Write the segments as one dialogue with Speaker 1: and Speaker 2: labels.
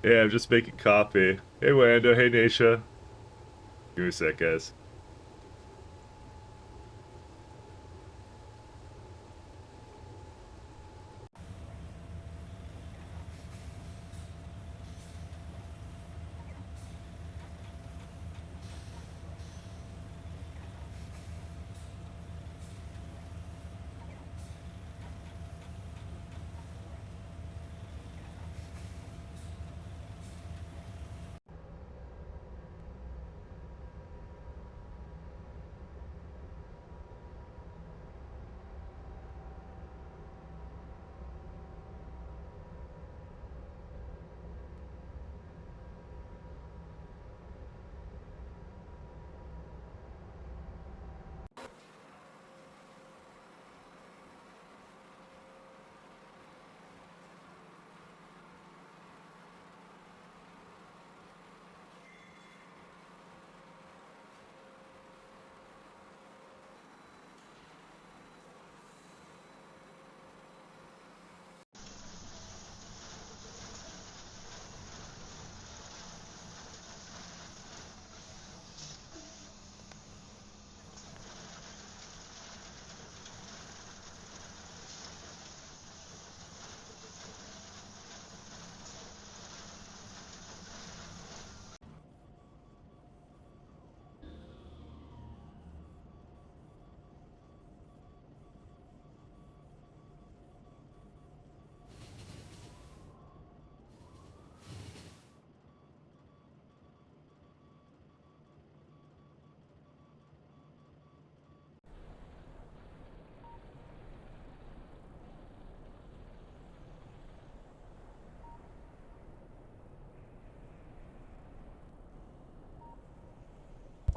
Speaker 1: Yeah, I'm just making coffee. Hey, Wando. Hey, Naisha. Give me a sec, guys.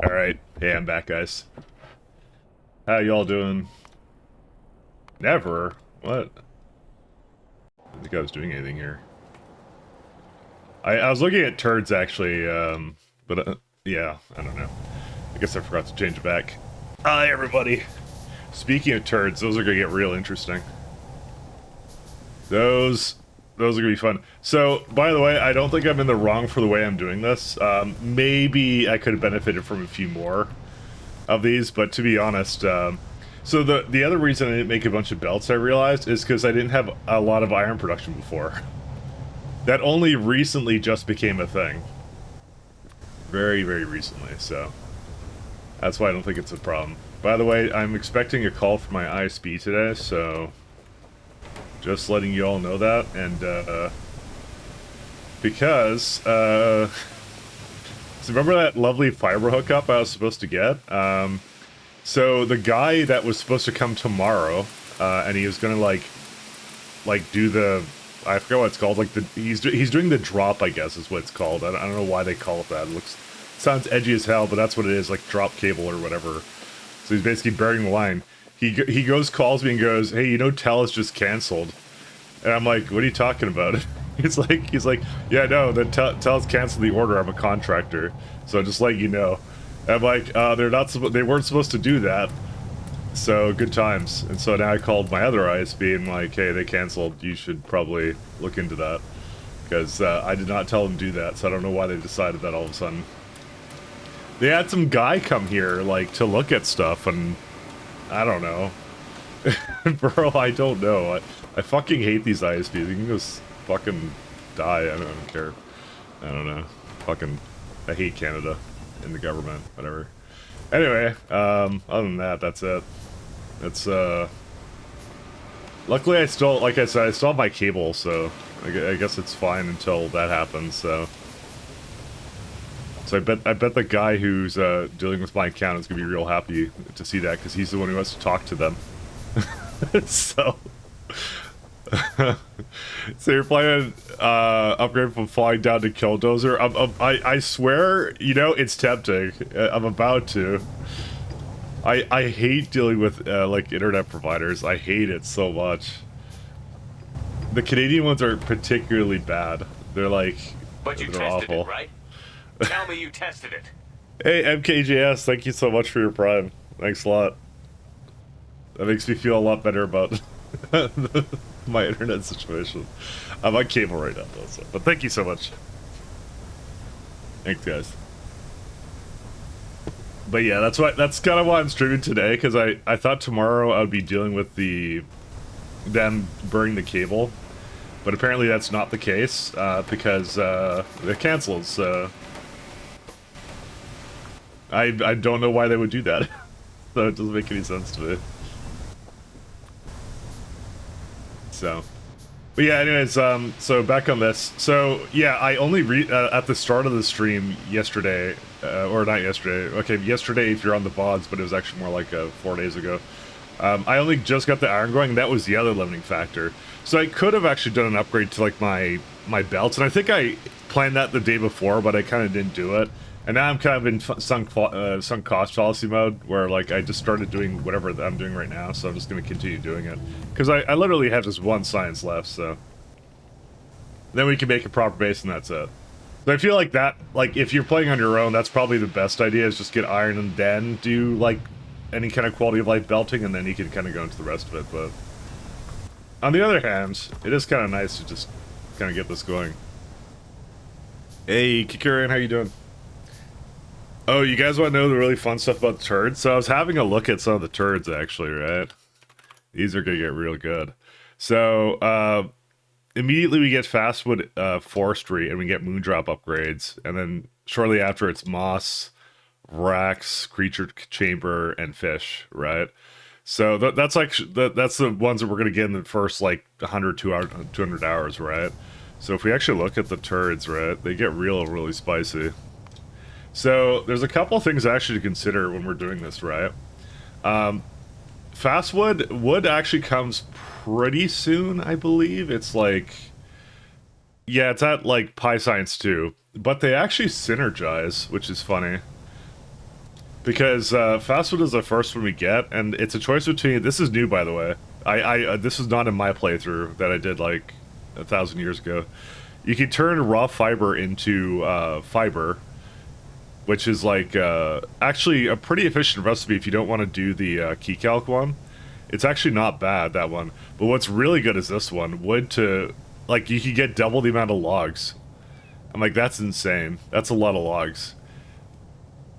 Speaker 1: Alright. Hey, I'm back, guys. How y'all doing? Never? What? I didn't think I was doing anything here. I was looking at turds, actually, but, yeah, I don't know. I guess I forgot to change it back. Hi, everybody. Speaking of turds, those are gonna get real interesting. Those are gonna be fun. So, by the way, I don't think I'm in the wrong for the way I'm doing this. Maybe I could have benefited from a few more of these, but to be honest, so the other reason I didn't make a bunch of belts, I realized, is because I didn't have a lot of iron production before. That only recently just became a thing. Very, very recently, so that's why I don't think it's a problem. By the way, I'm expecting a call from my ISP today, so just letting you all know that, and because so remember that lovely fiber hookup I was supposed to get? So the guy that was supposed to come tomorrow, and he was gonna like do the, I forget what it's called, like he's doing the drop, I guess is what it's called. I don't know why they call it that. It sounds edgy as hell, but that's what it is, like drop cable or whatever. So he's basically burying the line. He calls me and goes, "Hey, you know Telus just canceled," and I'm like, "What are you talking about?" He's like, "Yeah, no, the Telus canceled the order. I'm a contractor, so just let you know." And I'm like, they weren't supposed to do that. So good times. And so now I called my other ISP and like, "Hey, they canceled. You should probably look into that." Because I did not tell them to do that, so I don't know why they decided that all of a sudden. They had some guy come here, like, to look at stuff, and I don't know. Bro, I don't know. I fucking hate these ISPs. You can just fucking die. I don't care. I don't know. Fucking, I hate Canada and the government. Whatever. Anyway, other than that, that's it. It's, luckily I still, like I said, I still have my cable, so I guess it's fine until that happens, so. So I bet the guy who's dealing with my account is gonna be real happy to see that, because he's the one who has to talk to them. So, so you're planning upgrade from flying down to Killdozer? I swear, you know, it's tempting. I'm about to. I hate dealing with like internet providers. I hate it so much. The Canadian ones are particularly bad. They're like,
Speaker 2: but you
Speaker 1: they're
Speaker 2: tested
Speaker 1: awful.
Speaker 2: It, right? Tell me you tested it.
Speaker 1: Hey, MKJS, thank you so much for your Prime. Thanks a lot. That makes me feel a lot better about my internet situation. I'm on cable right now, though, so, but thank you so much. Thanks, guys. But yeah, that's kind of why I'm streaming today, because I thought tomorrow I would be dealing with them burning the cable, but apparently that's not the case, because it cancels. So I don't know why they would do that. So it doesn't make any sense to me. So, but yeah, anyways, so back on this. So yeah, I only at the start of the stream yesterday, or not yesterday. Okay, yesterday if you're on the VODs, but it was actually more like 4 days ago. I only just got the iron going, and that was the other limiting factor. So I could have actually done an upgrade to like my belts, and I think I planned that the day before, but I kind of didn't do it. And now I'm kind of in sunk cost fallacy mode, where like I just started doing whatever I'm doing right now, so I'm just going to continue doing it. Because I literally have just one science left, so... Then we can make a proper base and that's it. So I feel like that, like if you're playing on your own, that's probably the best idea, is just get iron and then do like any kind of quality of life belting, and then you can kind of go into the rest of it. But on the other hand, it is kind of nice to just kind of get this going. Hey, Kikurian, how you doing? Oh, you guys want to know the really fun stuff about the turds? So I was having a look at some of the turds, actually, right? These are going to get real good. So, immediately we get Fastwood Forestry, and we get Moondrop upgrades. And then shortly after, it's Moss, Rax, Creature Chamber, and Fish, right? So that's like that's the ones that we're going to get in the first, like, 200 hours, right? So if we actually look at the turds, right, they get really spicy. So there's a couple things actually to consider when we're doing this, right? Fastwood wood actually comes pretty soon, I believe. It's like, yeah, it's at like Pi Science 2, but they actually synergize, which is funny. Because Fastwood is the first one we get, and it's a choice between, this is new by the way. This is not in my playthrough that I did like 1,000 years ago. You can turn raw fiber into fiber, which is like actually a pretty efficient recipe if you don't want to do the key calc one. It's actually not bad, that one. But what's really good is this one. Wood to, like, you can get double the amount of logs. I'm like, that's insane. That's a lot of logs.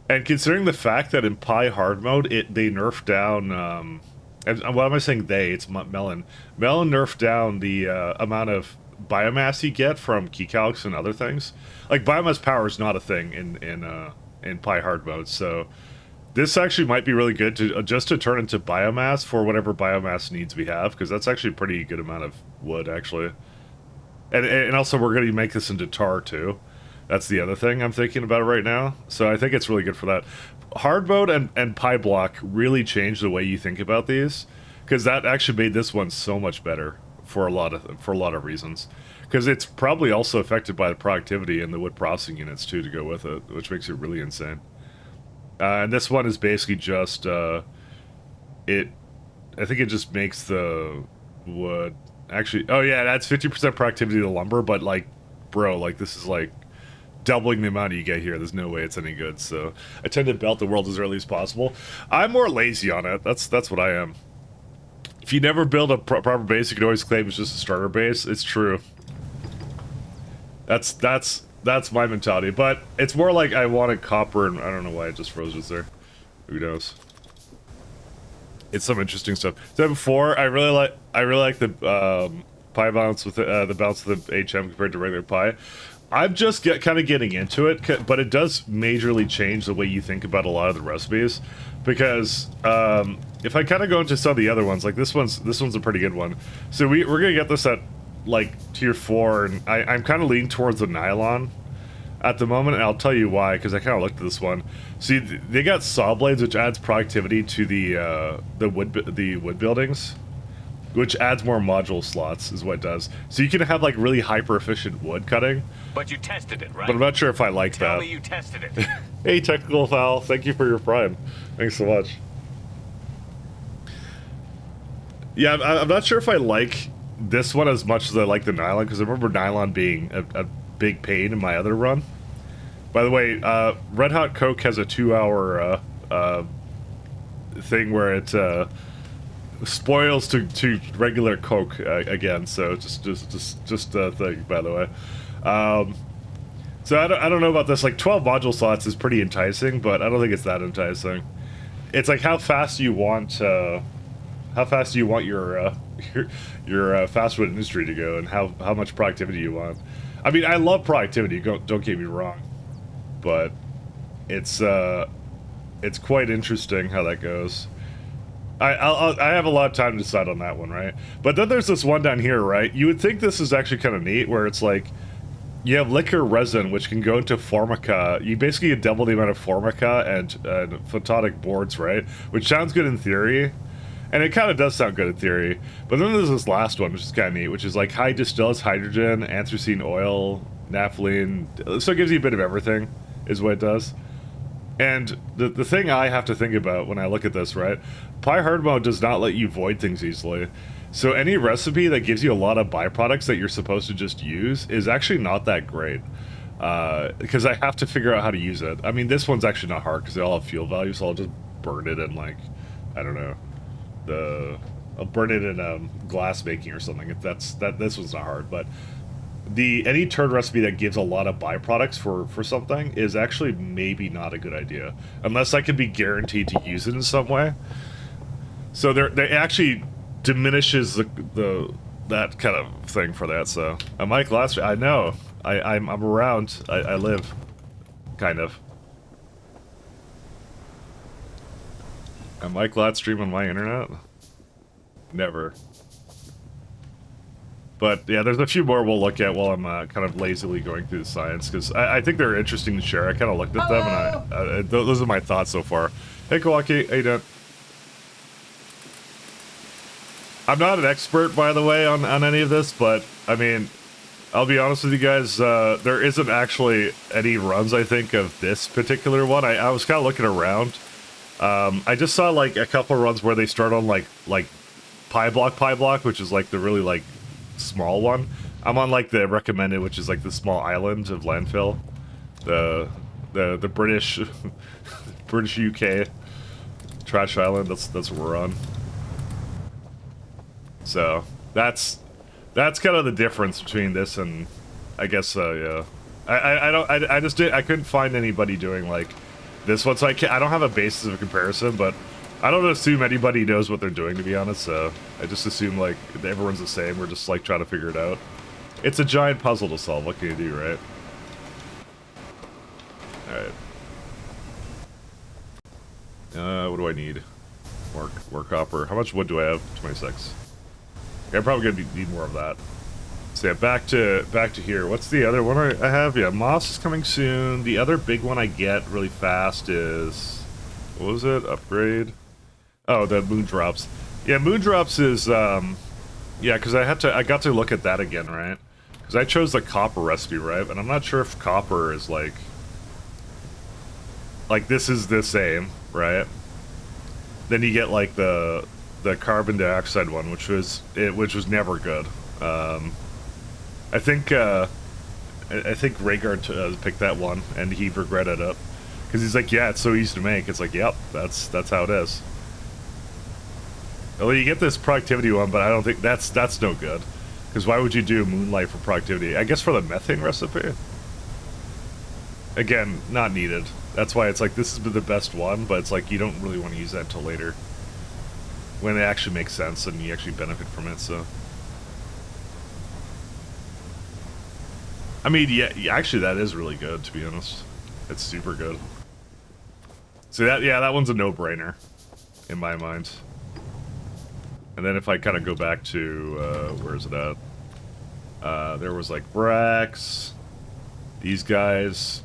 Speaker 1: And considering the fact that in Pi hard mode, they nerfed down, and what am I saying they? It's Melon. Melon nerfed down the amount of biomass you get from key calcs and other things. Like, biomass power is not a thing in Pi hard mode, so this actually might be really good to just to turn into biomass for whatever biomass needs we have, because that's actually a pretty good amount of wood, actually. And also we're going to make this into tar, too. That's the other thing I'm thinking about right now, so I think it's really good for that. Hard mode and Pyblock really changed the way you think about these, because that actually made this one so much better for a lot of reasons. Because it's probably also affected by the productivity and the wood processing units too to go with it, which makes it really insane. And this one is basically just I think it just makes the wood actually. Oh yeah, it adds 50% productivity to lumber, but like, bro, like this is like doubling the amount you get here. There's no way it's any good. So I tend to belt the world as early as possible. I'm more lazy on it. That's what I am. If you never build a proper base, you can always claim it's just a starter base. It's true. That's my mentality, but it's more like I wanted copper, and I don't know why it just froze just there. Who knows? It's some interesting stuff. So before, I really like the Pi balance with the balance of the HM compared to regular Pi. I'm just kind of getting into it, but it does majorly change the way you think about a lot of the recipes, because if I kind of go into some of the other ones, like this one's a pretty good one. So we're gonna get this at like tier 4, and I'm kind of leaning towards the nylon at the moment, and I'll tell you why, because I kind of looked at this one. See, they got saw blades, which adds productivity to the wood buildings, which adds more module slots, is what it does. So you can have like really hyper efficient wood cutting.
Speaker 2: But you tested it, right?
Speaker 1: But I'm not sure if I like that.
Speaker 2: Tell me you tested it.
Speaker 1: Hey, Technical Foul, thank you for your prime. Thanks so much. Yeah, I'm not sure if I like this one as much as I like the nylon, because I remember nylon being a big pain in my other run. By the way, Red Hot Coke has a 2-hour thing where it spoils to regular Coke again. So just a thing, by the way. So I don't know about this. Like 12 module slots is pretty enticing, but I don't think it's that enticing. It's like how fast you want your your fast food industry to go, and how much productivity you want. I mean, I love productivity. Don't get me wrong, but it's quite interesting how that goes. I have a lot of time to decide on that one, right? But then there's this one down here, right? You would think this is actually kind of neat, where it's like you have liquor resin, which can go into formica. You basically get double the amount of formica and photonic boards, right? Which sounds good in theory, and it kind of does sound good in theory. But then there's this last one, which is kind of neat, which is like high distillates hydrogen, anthracene oil, naphthalene. So it gives you a bit of everything, is what it does. And the thing I have to think about when I look at this, right? Pi hard mode does not let you void things easily. So any recipe that gives you a lot of byproducts that you're supposed to just use is actually not that great. Because I have to figure out how to use it. I mean, this one's actually not hard because they all have fuel value, so I'll just burn it in, like, I don't know, I'll burn it in glass making or something. This one's not hard, but any turn recipe that gives a lot of byproducts for something is actually maybe not a good idea, unless I can be guaranteed to use it in some way. So they actually diminishes that kind of thing for that. So I'm Mike last. I know I'm around. I live, kind of. Am I glad stream on my internet? Never. But yeah, there's a few more we'll look at while I'm kind of lazily going through the science, because I think they're interesting to share. I kind of looked at them, and those are my thoughts so far. Hey, Kawaki, how you doing? I'm not an expert, by the way, on any of this, but I mean, I'll be honest with you guys, there isn't actually any runs, I think, of this particular one. I was kind of looking around. I just saw like a couple runs where they start on like Pyblock, which is like the really like small one. I'm on like the recommended, which is like the small island of landfill, the British British UK trash island. That's what we're on. So that's kind of the difference between this and, I guess, yeah. I couldn't find anybody doing like this one, so I don't have a basis of comparison, but I don't assume anybody knows what they're doing, to be honest. So I just assume like everyone's the same. We're just like trying to figure it out. It's a giant puzzle to solve. What can you do, right? All right. What do I need? More copper. How much wood do I have? 26. I'm probably gonna need more of that. So yeah, back to here. What's the other one I have? Yeah, moss is coming soon. The other big one I get really fast is, what was it? Upgrade. Oh, the moondrops. Yeah, moondrops is yeah, because I got to look at that again, right? Because I chose the copper recipe, right? And I'm not sure if copper is like this is the same, right? Then you get like the carbon dioxide one, which was never good. I think Rhaegar picked that one, and he regretted it because he's like, yeah, it's so easy to make. It's like, yep, that's how it is. Well, you get this productivity one, but I don't think that's no good. Because why would you do moonlight for productivity? I guess for the methane recipe. Again, not needed. That's why it's like this is the best one, but it's like you don't really want to use that until later, when it actually makes sense and you actually benefit from it. So, I mean, yeah, actually that is really good, to be honest. It's super good. So that one's a no-brainer in my mind. And then if I kind of go back to where is it at? There was like Brax. These guys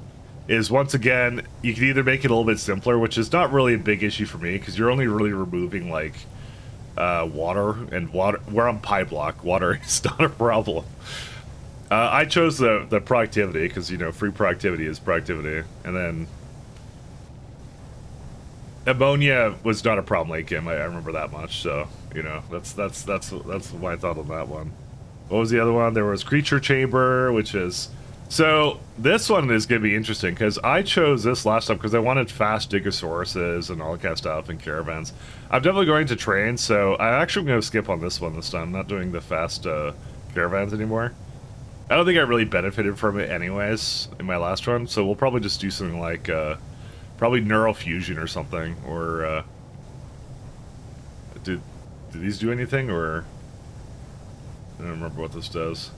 Speaker 1: is, once again, you can either make it a little bit simpler, which is not really a big issue for me because you're only really removing like water, and we're on Pyblock. Water is not a problem. I chose the productivity because, you know, free productivity is productivity, and then ammonia was not a problem late game. I remember that much, so you know that's my thought on that one. What was the other one? There was creature chamber, which is, so this one is gonna be interesting because I chose this last time because I wanted fast digosauruses and all that kind of stuff and caravans. I'm definitely going to train, so I actually am gonna skip on this one this time. I'm not doing the fast caravans anymore. I don't think I really benefited from it anyways in my last run, so we'll probably just do something like, probably Neural Fusion or something, or, do these do anything, or... I don't remember what this does.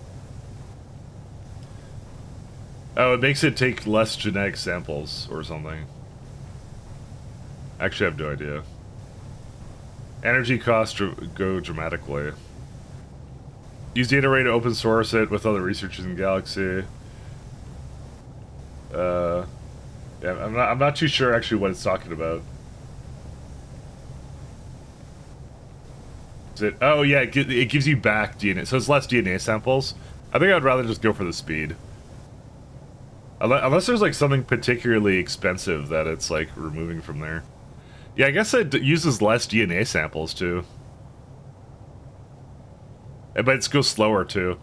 Speaker 1: Oh, it makes it take less genetic samples or something. Actually, I have no idea. Energy costs go dramatically. Use data array to open source it with other researchers in Galaxy. Yeah, I'm not too sure actually what it's talking about. Is it? Oh yeah, it gives you back DNA, so it's less DNA samples. I think I'd rather just go for the speed. Unless there's like something particularly expensive that it's like removing from there. Yeah, I guess it uses less DNA samples too. But it goes slower too.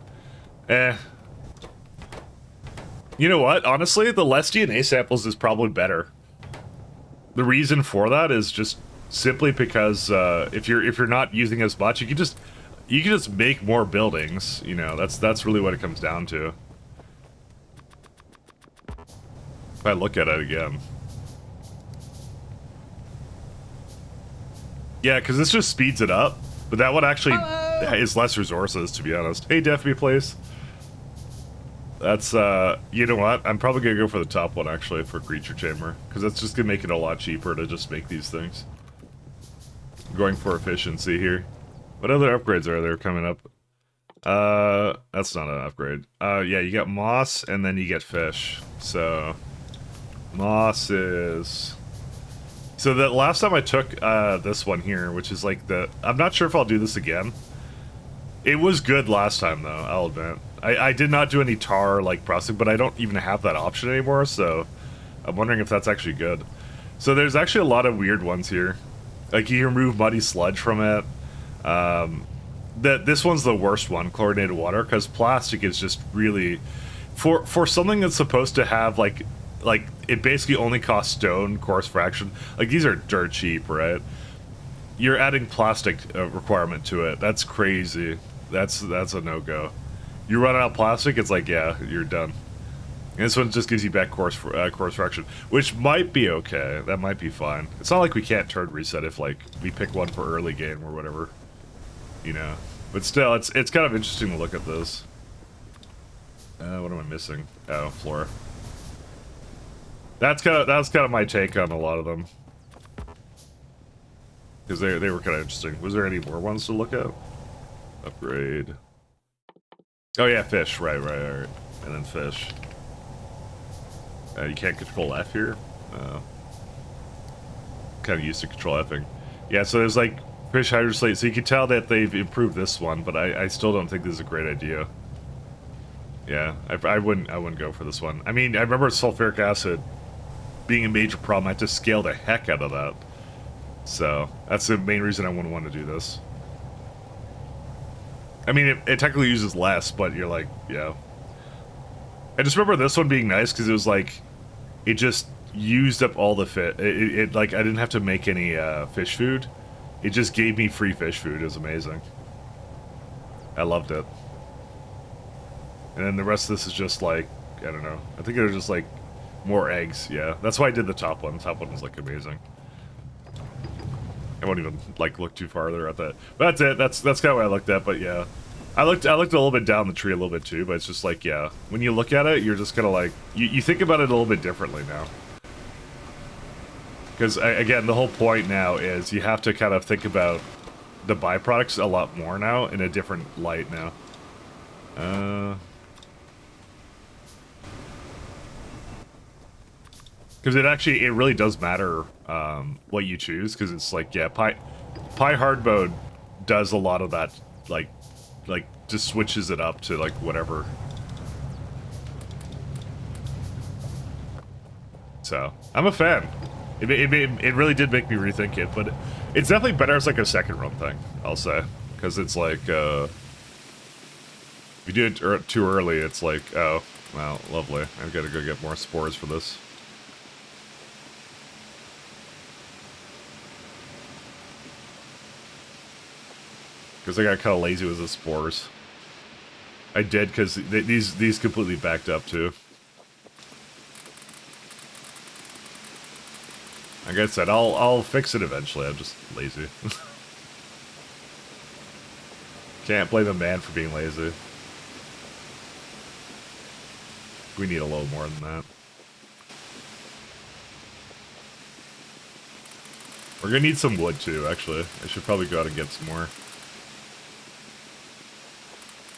Speaker 1: Eh. You know what? Honestly, the less DNA samples is probably better. The reason for that is just simply because if you're not using as much, you can just make more buildings. You know, that's really what it comes down to. If I look at it again. Yeah, because this just speeds it up, but that one actually is less resources, to be honest. Hey, Defby Place. That's, you know what? I'm probably gonna go for the top one, actually, for Creature Chamber, because that's just gonna make it a lot cheaper to just make these things. I'm going for efficiency here. What other upgrades are there coming up? That's not an upgrade. Yeah, you got moss, and then you get fish. So, moss is... So the last time I took this one here, which is like the... I'm not sure if I'll do this again. It was good last time, though, I'll admit. I did not do any tar, like, processing, but I don't even have that option anymore, so... I'm wondering if that's actually good. So there's actually a lot of weird ones here. Like, you can remove muddy sludge from it. This one's the worst one, chlorinated water, because plastic is just really... For something that's supposed to have, like, it basically only costs stone, coarse fraction. Like, these are dirt cheap, right? You're adding plastic requirement to it. That's crazy. That's a no-go. You run out of plastic, it's like, yeah, you're done. And this one just gives you back coarse fraction, which might be okay. That might be fine. It's not like we can't turn reset if, like, we pick one for early game or whatever. You know. But still, it's kind of interesting to look at this. What am I missing? Oh, flora. That's kind of my take on a lot of them. Because they were kind of interesting. Was there any more ones to look at? Upgrade. Oh yeah, fish. Right. And then fish. You can't control F here. Kind of used to control Fing. Yeah, so there's like fish hydroslate. So you can tell that they've improved this one, but I still don't think this is a great idea. Yeah, I wouldn't go for this one. I mean, I remember sulfuric acid being a major problem. I had to scale the heck out of that. So that's the main reason I wouldn't want to do this. I mean, it technically uses less, but you're like, yeah. I just remember this one being nice because it was like, it just used up all the it like, I didn't have to make any fish food. It just gave me free fish food. It was amazing. I loved it. And then the rest of this is just like, I don't know. I think they're just like more eggs. Yeah, that's why I did the top one. The top one was like amazing. I won't even like look too farther at that. But that's it. That's kind of what I looked at. But yeah, I looked a little bit down the tree a little bit too. But it's just like, yeah, when you look at it, you're just kind of like, you think about it a little bit differently now. Because again, the whole point now is you have to kind of think about the byproducts a lot more now in a different light now. Because it really does matter what you choose, because it's like, yeah, Pi hard mode does a lot of that, like just switches it up to like whatever. So I'm a fan. It really did make me rethink it, but it's definitely better as like a second run thing, I'll say, because it's like if you do it too early, it's like, oh well, lovely. I've got to go get more spores for this. Because I got kind of lazy with the spores. I did, because these completely backed up, too. Like I said, I'll fix it eventually. I'm just lazy. Can't blame a man for being lazy. We need a little more than that. We're gonna need some wood too, actually. I should probably go out and get some more.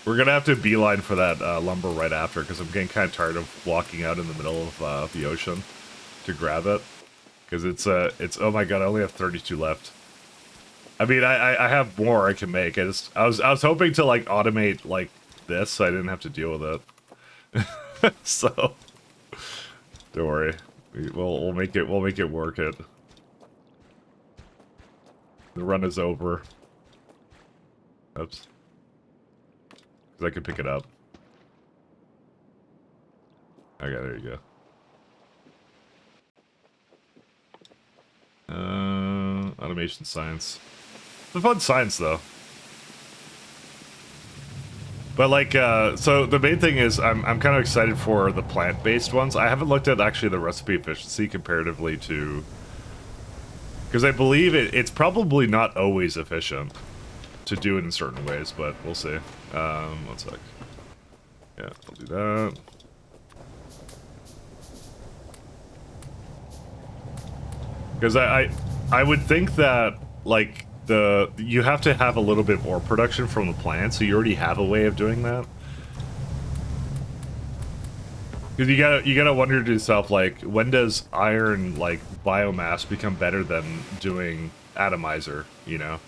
Speaker 1: We're gonna have to beeline for that lumber right after, because I'm getting kind of tired of walking out in the middle of the ocean to grab it. Because it's oh my god, I only have 32 left. I mean, I have more I can make. I was hoping to like automate like this, so I didn't have to deal with it. So don't worry, we'll make it work. It. The run is over. Oops. Because I can pick it up. Okay, there you go. Automation science. It's a fun science, though. But, like, so the main thing is I'm kind of excited for the plant-based ones. I haven't looked at, actually, the recipe efficiency comparatively to... Because I believe it's probably not always efficient to do it in certain ways, but we'll see. 1 sec. Yeah, I'll do that. Because I would think that, like, you have to have a little bit more production from the plant, so you already have a way of doing that. Because you gotta wonder to yourself, like, when does iron, like, biomass become better than doing atomizer, you know?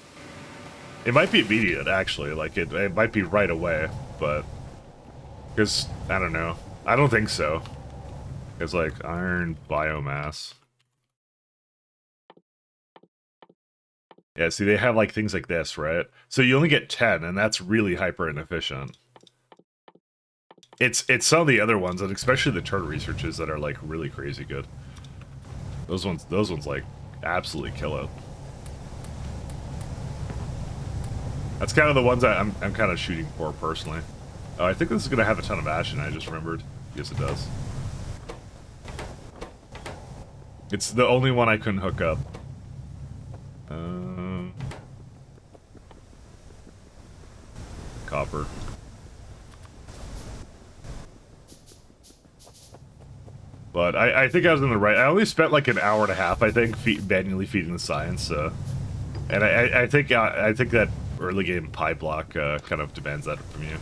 Speaker 1: It might be immediate, actually, like, it might be right away, but... Because, I don't know. I don't think so. It's like, iron biomass. Yeah, see, they have, like, things like this, right? So you only get 10, and that's really hyper inefficient. It's some of the other ones, and especially the turret researches that are like really crazy good. Those ones like absolutely kill it. That's kind of the ones I'm kind of shooting for personally. Oh, I think this is gonna have a ton of ash, and I just remembered. Yes, it does. It's the only one I couldn't hook up. Copper. But I think I was in the right. I only spent like an hour and a half, I think, manually feeding the science. And I think that early game Pyblock kind of demands that from you.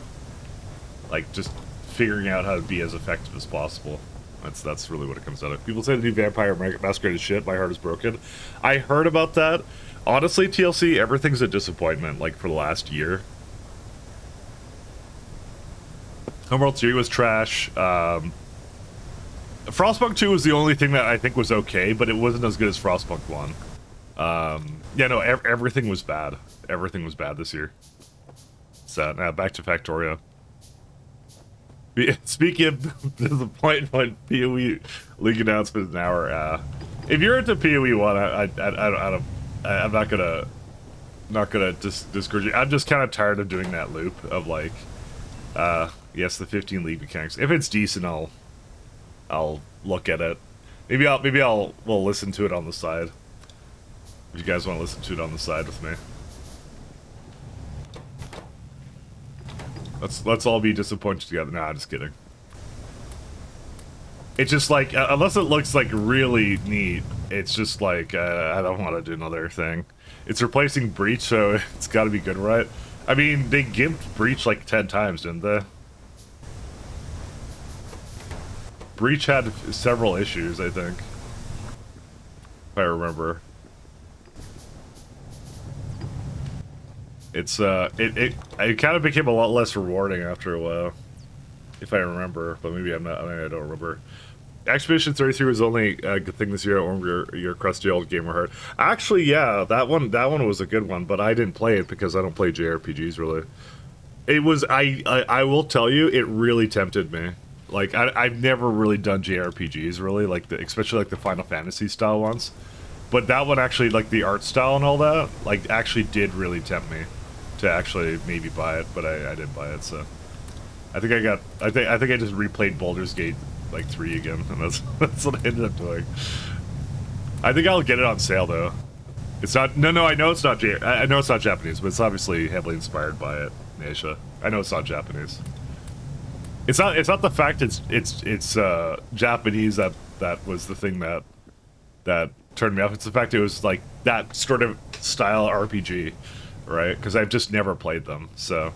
Speaker 1: Like just figuring out how to be as effective as possible. That's really what it comes down to. People say the new Vampire Masquerade is shit. My heart is broken. I heard about that. Honestly, TLC, everything's a disappointment. Like for the last year. Homeworld 3 was trash. Frostpunk 2 was the only thing that I think was okay, but it wasn't as good as Frostpunk 1. Yeah, no, everything was bad. Everything was bad this year. So, now back to Factorio. Speaking of disappointment, PoE League announcement is an hour. If you're into PoE 1, I'm not gonna discourage you. I'm just kind of tired of doing that loop of like, yes, the 15 League mechanics. If it's decent, I'll look at it. Maybe we'll listen to it on the side. If you guys want to listen to it on the side with me. Let's all be disappointed together. Nah, I'm just kidding. It's just like, unless it looks like really neat, it's just like, I don't want to do another thing. It's replacing Breach, so it's got to be good, right? I mean, they gimped Breach like 10 times, didn't they? Breach had several issues, I think. If I remember. It's, it kind of became a lot less rewarding after a while. If I remember, but maybe I don't remember. Expedition 33 was only a good thing this year, or your crusty old gamer heart. Actually, yeah, that one was a good one, but I didn't play it because I don't play JRPGs, really. It was, I will tell you, it really tempted me. Like, I've never really done JRPGs, really, like, especially, like, the Final Fantasy style ones. But that one actually, like, the art style and all that, like, actually did really tempt me to actually maybe buy it, but I didn't buy it, so. I think I just replayed Baldur's Gate like 3 again, and that's what I ended up doing. I think I'll get it on sale though. It's not. No. I know it's not. I know it's not Japanese, but it's obviously heavily inspired by it in Asia. I know it's not Japanese. It's not. It's not the fact it's Japanese that was the thing that turned me off. It's the fact it was like that sort of style RPG, right? Because I've just never played them, so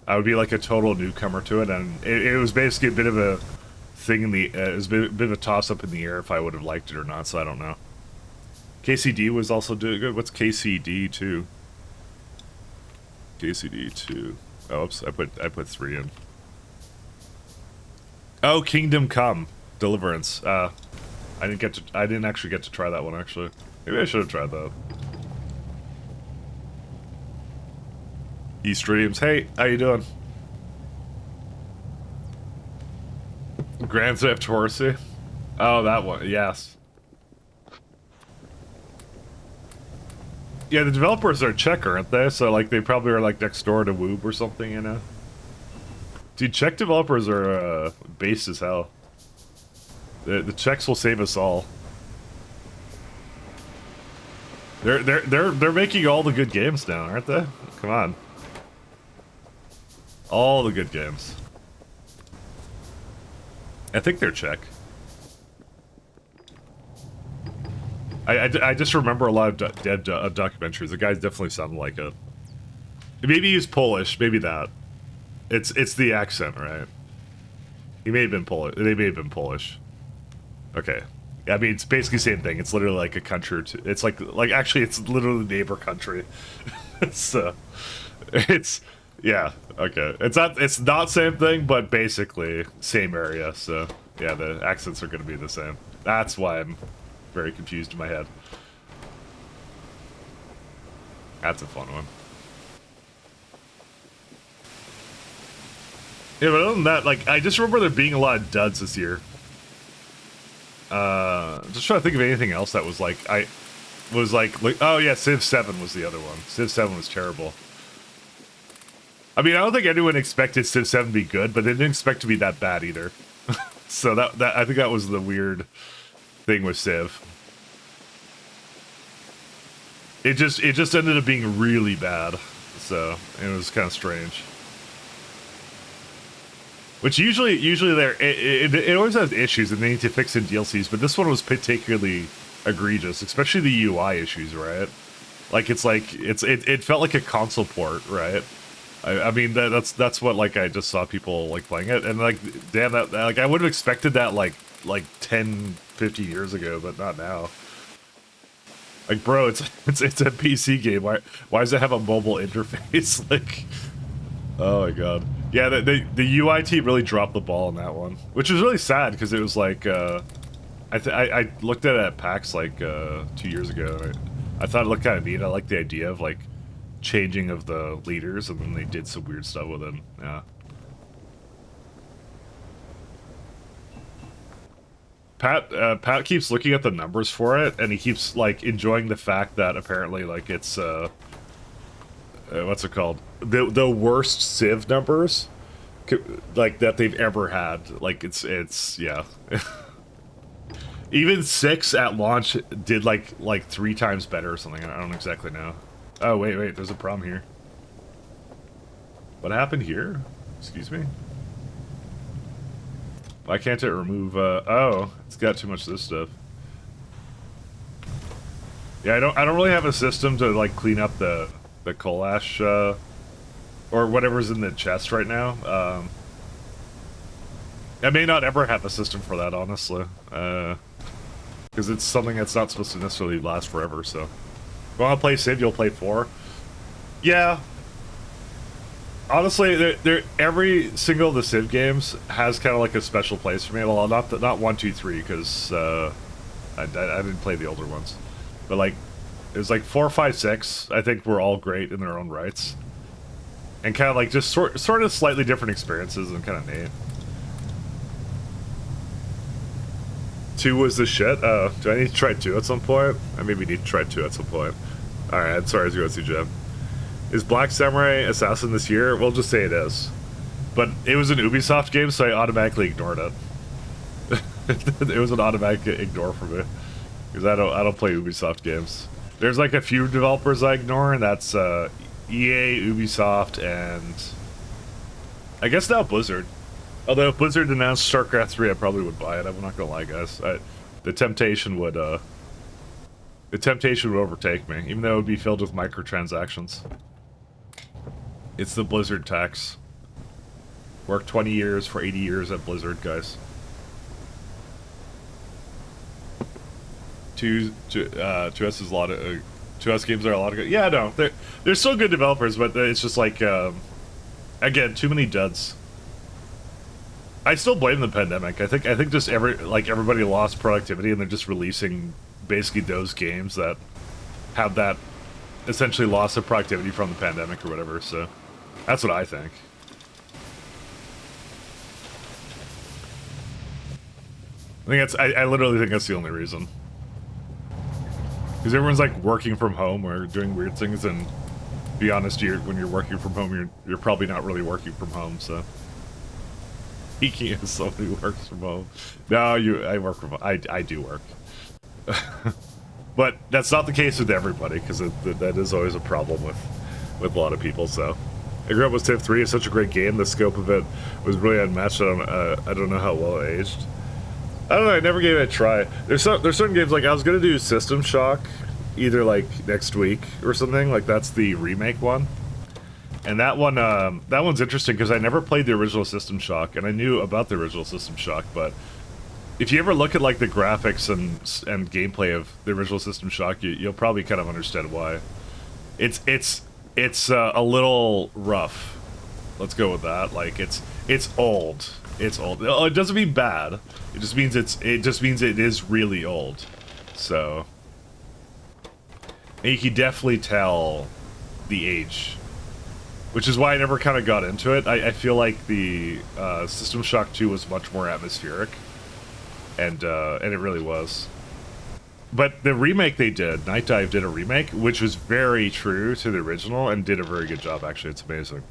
Speaker 1: I would be like a total newcomer to it, and it was basically a bit of a thing in the. It was a bit of a toss up in the air if I would have liked it or not. So I don't know. KCD was also doing good. What's KCD 2? KCD 2. Oh, oops! I put 3 in. Oh, Kingdom Come Deliverance. I didn't actually get to try that one actually. Maybe I should have tried that. East Streams. Hey, how you doing? Grand Theft Auto. Oh, that one. Yes. Yeah, the developers are Czech, aren't they? So, like, they probably are, like, next door to Woob or something, you know? Dude, Czech developers are, based as hell. The Czechs will save us all. They're making all the good games now, aren't they? Come on. All the good games. I think they're Czech. I just remember a lot of dead documentaries. The guys definitely sound like it. Maybe he's Polish. Maybe that. It's the accent, right? He may have been Polish. They may have been Polish. Okay. I mean, it's basically the same thing. It's literally like a country or two. It's like actually, it's literally the neighbor country. So, yeah, okay. It's not same thing, but basically same area. So, yeah, the accents are going to be the same. That's why I'm very confused in my head. That's a fun one. Yeah, but other than that, like, I just remember there being a lot of duds this year. Just trying to think of anything else that was like, oh yeah, Civ 7 was the other one. Civ 7 was terrible. I mean, I don't think anyone expected Civ 7 to be good, but they didn't expect to be that bad either. So that I think that was the weird thing with Civ. It just ended up being really bad. So it was kind of strange. Which usually it always has issues and they need to fix in DLCs, but this one was particularly egregious, especially the UI issues, right? Like it felt like a console port, right? I mean that's what like I just saw people like playing it, and like damn that like I would have expected that like 10, 50 years ago, but not now. Like bro, it's a PC game. Why does it have a mobile interface? Like, oh my god. Yeah, the UI team really dropped the ball on that one, which is really sad because it was like, I looked at it at PAX like 2 years ago, and I thought it looked kind of neat. I liked the idea of like changing of the leaders, and then they did some weird stuff with it. Yeah. Pat keeps looking at the numbers for it, and he keeps like enjoying the fact that apparently like it's what's it called? The worst Civ numbers, like that they've ever had. Like it's yeah. Even 6 at launch did like 3 times better or something. I don't exactly know. Oh wait, there's a problem here. What happened here? Excuse me. Why can't it remove? Oh, it's got too much of this stuff. Yeah, I don't really have a system to like clean up the coal ash or whatever's in the chest right now. I may not ever have a system for that, honestly, because it's something that's not supposed to necessarily last forever. So, if you want to play Civ, you'll play 4. Yeah. Honestly, every single of the Civ games has kind of like a special place for me. Well, not 1, 2, 3, because I didn't play the older ones, but like there's like 4, 5, 6. I think were all great in their own rights, and kind of like just sort of slightly different experiences and kind of neat. 2 was the shit. Do I need to try 2 at some point? I maybe need to try 2 at some point. All right, sorry to go to Jim. Is Black Samurai Assassin this year? We'll just say it is. But it was an Ubisoft game, so I automatically ignored it. It was an automatic ignore for me because I don't play Ubisoft games. There's like a few developers I ignore, and that's EA, Ubisoft, and I guess now Blizzard. Although if Blizzard announced StarCraft 3, I probably would buy it. I'm not gonna lie, guys. The temptation would overtake me, even though it would be filled with microtransactions. It's the Blizzard tax. Work 20 years for 80 years at Blizzard, guys. Two S is a lot of 2S games are a lot of good. Yeah, no, they're still good developers, but it's just like again, too many duds. I still blame the pandemic. I think just everybody lost productivity, and they're just releasing basically those games that have that essentially loss of productivity from the pandemic or whatever. So that's what I think. I literally think that's the only reason. Because everyone's like working from home or doing weird things, and to be honest, when you're working from home, you're probably not really working from home. So, speaking as somebody who works from home, no, I work from home. I do work, but that's not the case with everybody, because that is always a problem with a lot of people. So, I grew up with Civ 3. It's such a great game. The scope of it was really unmatched. I don't know how well it aged. I don't know, I never gave it a try. There's certain games, like, I was gonna do System Shock, either, like, next week or something, like, that's the remake one. And that one's interesting, because I never played the original System Shock, and I knew about the original System Shock, but if you ever look at, like, the graphics and gameplay of the original System Shock, you'll probably kind of understand why. It's a little rough. Let's go with that. Like, it's old. It's old. It doesn't mean bad. It just means it is really old. So, and you can definitely tell the age, which is why I never kind of got into it. I feel like the System Shock 2 was much more atmospheric, and it really was. But the remake they did, Night Dive did a remake, which was very true to the original and did a very good job. Actually, it's amazing.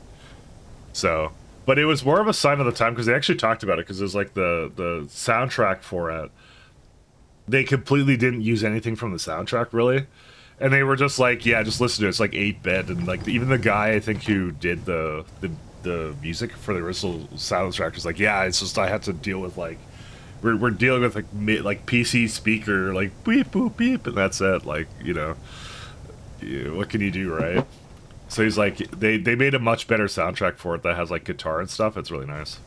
Speaker 1: So. But it was more of a sign of the time, because they actually talked about it, because it was like the soundtrack for it. They completely didn't use anything from the soundtrack, really. And they were just like, yeah, just listen to it. It's like 8-bit. And like even the guy, I think, who did the music for the original soundtrack was like, yeah, it's just I had to deal with like, we're dealing with like PC speaker, like beep, boop, beep, and that's it. Like, you know, what can you do, right? So he's like, they made a much better soundtrack for it that has like guitar and stuff. It's really nice.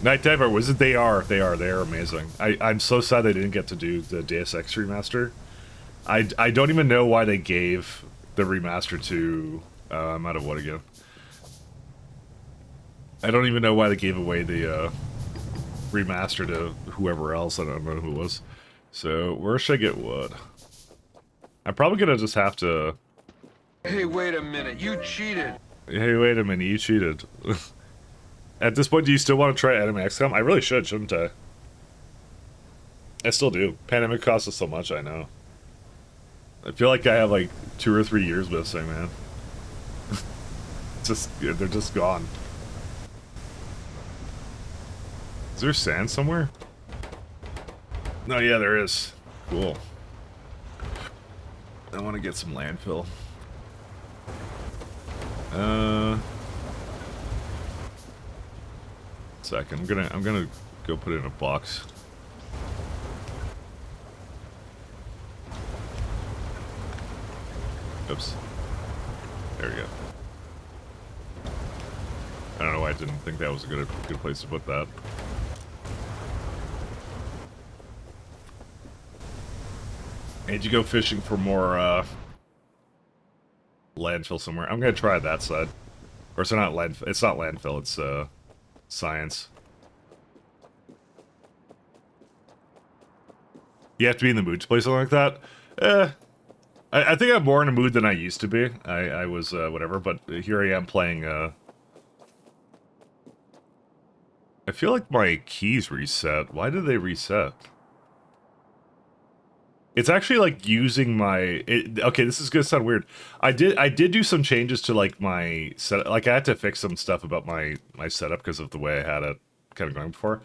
Speaker 1: Night Diver Wizard, they are amazing. I'm so sad they didn't get to do the Deus Ex remaster. I don't even know why they gave the remaster to I'm out of what again. I don't even know why they gave away the remaster to whoever else. I don't know who it was. So where should I get wood? I'm probably gonna just have to.
Speaker 3: Hey, wait a minute, you cheated!
Speaker 1: Hey, wait a minute, you cheated. At this point, do you still want to try Anime XCOM? I really should, shouldn't I? I still do. Pandemic cost us so much, I know. I feel like I have like 2 or 3 years missing, man. They're just gone. Is there sand somewhere? No, yeah, there is. Cool. I want to get some landfill. Second, I'm gonna go put it in a box. Oops. There we go. I don't know why I didn't think that was a good place to put that. I need to go fishing for more landfill somewhere. I'm gonna try that side. Or it's not landfill. It's not landfill. It's science. You have to be in the mood to play something like that. I think I'm more in a mood than I used to be. I was whatever, but here I am playing. I feel like my keys reset. Why did they reset? It's actually like using my okay, this is gonna sound weird. I did do some changes to like my set, like I had to fix some stuff about my setup because of the way I had it kind of going before.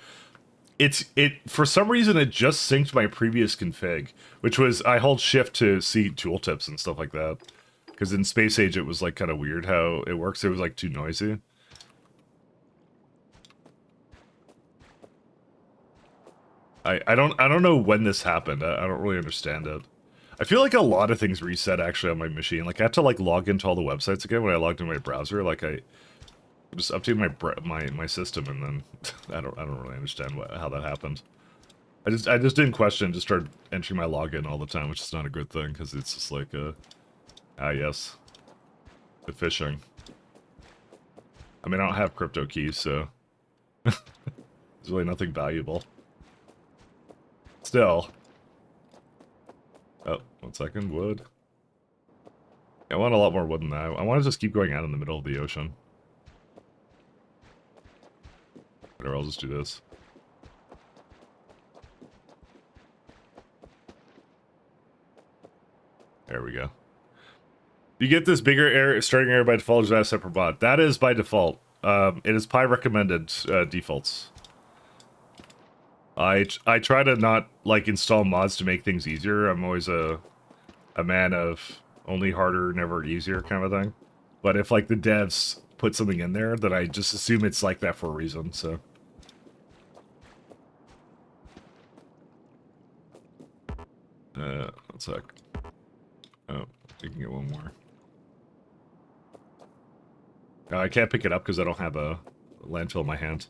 Speaker 1: It for some reason it just synced my previous config, which was I hold shift to see tooltips and stuff like that. Because in Space Age it was like kind of weird how it works. It was like too noisy. I don't know when this happened. I don't really understand it. I feel like a lot of things reset actually on my machine. Like I had to like log into all the websites again when I logged in my browser. Like I just updated my system and then I don't really understand how that happened. I just didn't question. Just started entering my login all the time, which is not a good thing because it's just like yes, the phishing. I mean I don't have crypto keys, so there's really nothing valuable. Still. Oh, 1 second, wood. I want a lot more wood than that. I want to just keep going out in the middle of the ocean. Whatever, I'll just do this. There we go. You get this bigger area, starting area by default, is a separate bot. That is by default. It is Pi recommended defaults. I try to not like install mods to make things easier. I'm always a man of only harder, never easier kind of thing. But if like the devs put something in there, then I just assume it's like that for a reason. So. One sec. Oh, you can get one more. I can't pick it up because I don't have a landfill in my hand.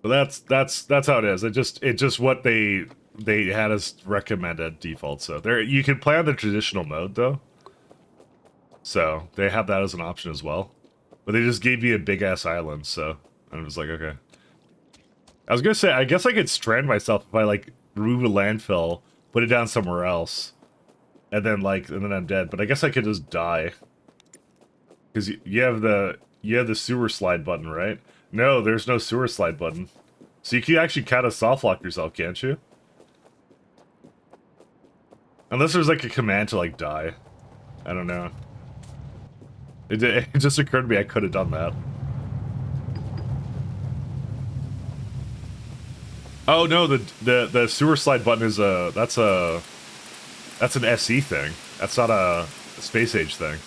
Speaker 1: But that's how it is. It just what they had as recommended default. So there you can play on the traditional mode though. So they have that as an option as well. But they just gave me a big ass island, so I was like, okay. I was gonna say I guess I could strand myself if I like remove a landfill, put it down somewhere else, and then I'm dead. But I guess I could just die. Because you have the sewer slide button, right? No, there's no sewer slide button. So you can actually kind of soft lock yourself, can't you? Unless there's like a command to like die. I don't know. It just occurred to me I could have done that. Oh no, the sewer slide button is that's an SE thing. That's not a Space Age thing.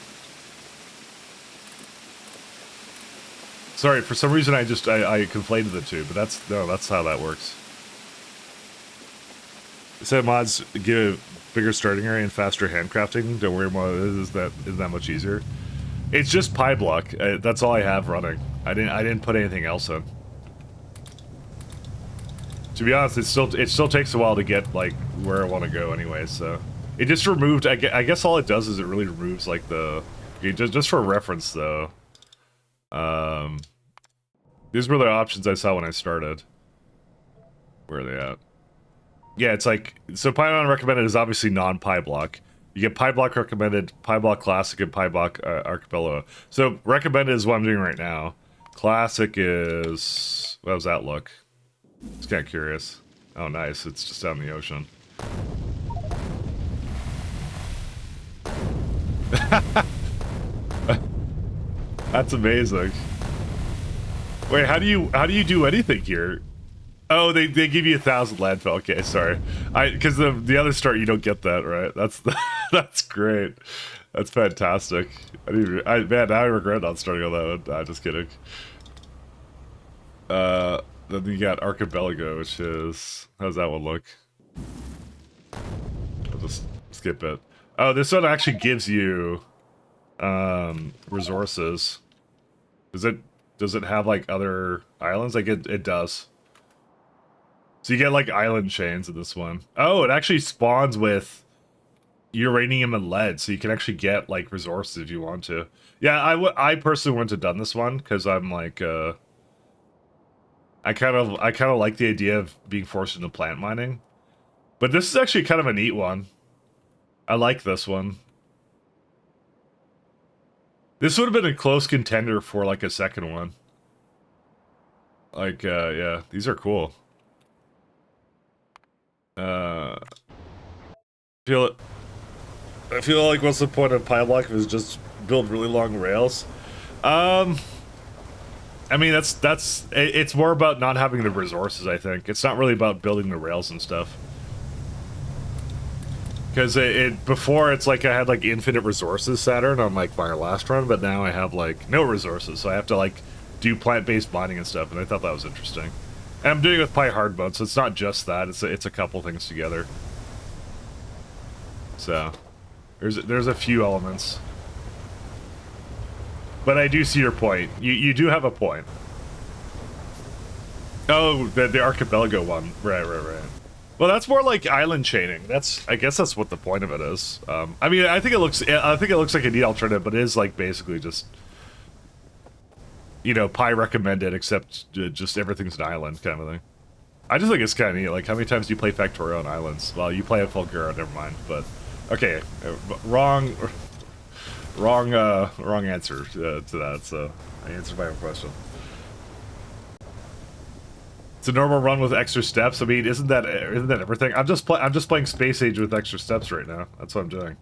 Speaker 1: Sorry, for some reason I conflated the two, but that's how that works. It said mods give bigger starting area and faster handcrafting. Don't worry about it. Isn't that much easier. It's just Pyblock. That's all I have running. I didn't put anything else in. To be honest, it still takes a while to get like where I want to go anyway. So it just removed. I guess all it does is it really removes like the. Okay, just for reference though. These were the options I saw when I started. Where are they at? Yeah, it's like, so Python recommended is obviously non-Pyblock. You get Pyblock recommended, Pyblock Classic, and Pyblock Archipelago. So recommended is what I'm doing right now. Classic is, how does that look? Just kind of curious. Oh, nice. It's just out in the ocean. That's amazing. Wait, how do you do anything here? Oh, they give you 1,000 landfill. Okay, sorry. Because the other start you don't get that, right? That's great. That's fantastic. Man, now I regret not starting on that one. I'm just kidding. Then you got Archipelago, which is, how's that one look? I'll just skip it. Oh, this one actually gives you resources. Does it have like other islands? Like it does. So you get like island chains in this one. Oh, it actually spawns with uranium and lead, so you can actually get like resources if you want to. Yeah, I personally wouldn't have done this one because I'm like I kind of like the idea of being forced into plant mining. But this is actually kind of a neat one. I like this one. This would have been a close contender for like a second one. Like yeah, these are cool. Uh, feel I feel like what's the point of Pyblock is just build really long rails. I mean it's more about not having the resources. I think it's not really about building the rails and stuff. Because before it's like I had like infinite resources Saturn on like my last run, but now I have like no resources, so I have to like do plant-based mining and stuff, and I thought that was interesting. And I'm doing it with Pi hard mode, so it's not just that; it's a couple things together. So there's a few elements, but I do see your point. You do have a point. Oh, the archipelago one, right. Well, that's more like island chaining. I guess that's what the point of it is. I mean, I think it looks like a neat alternative, but it is like basically just, you know, Pi recommended, except just everything's an island kind of thing. I just think it's kind of neat. Like, how many times do you play Factorio on islands? Well, you play at Fulgura, never mind. But okay, wrong answer to that. So I answered my own question. It's a normal run with extra steps. I mean, isn't that everything? I'm just playing Space Age with extra steps right now. That's what I'm doing.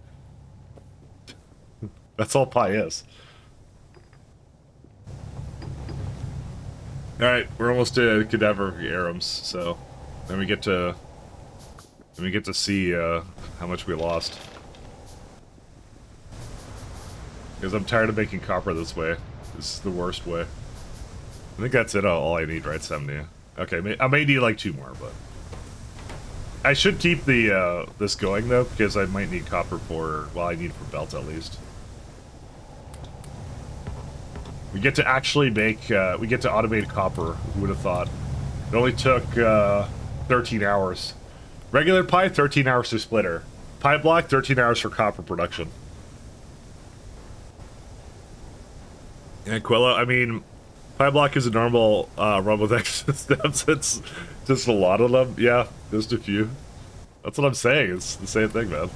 Speaker 1: That's all Pi is. All right, we're almost to Cadaver Arams, so then we get to see how much we lost. Because I'm tired of making copper this way. This is the worst way. I think that's it. All I need, right? 70. Okay, I may need like 2 more, but I should keep the this going though, because I might need copper for, well, I need for belt at least. We get to actually make we get to automate copper. Who would have thought? It only took 13 hours. Regular Pi, 13 hours for splitter. Pyblock, 13 hours for copper production. And Quilla, I mean, Pyblock is a normal run with extra steps. It's just a lot of them. Yeah, just a few. That's what I'm saying. It's the same thing, man.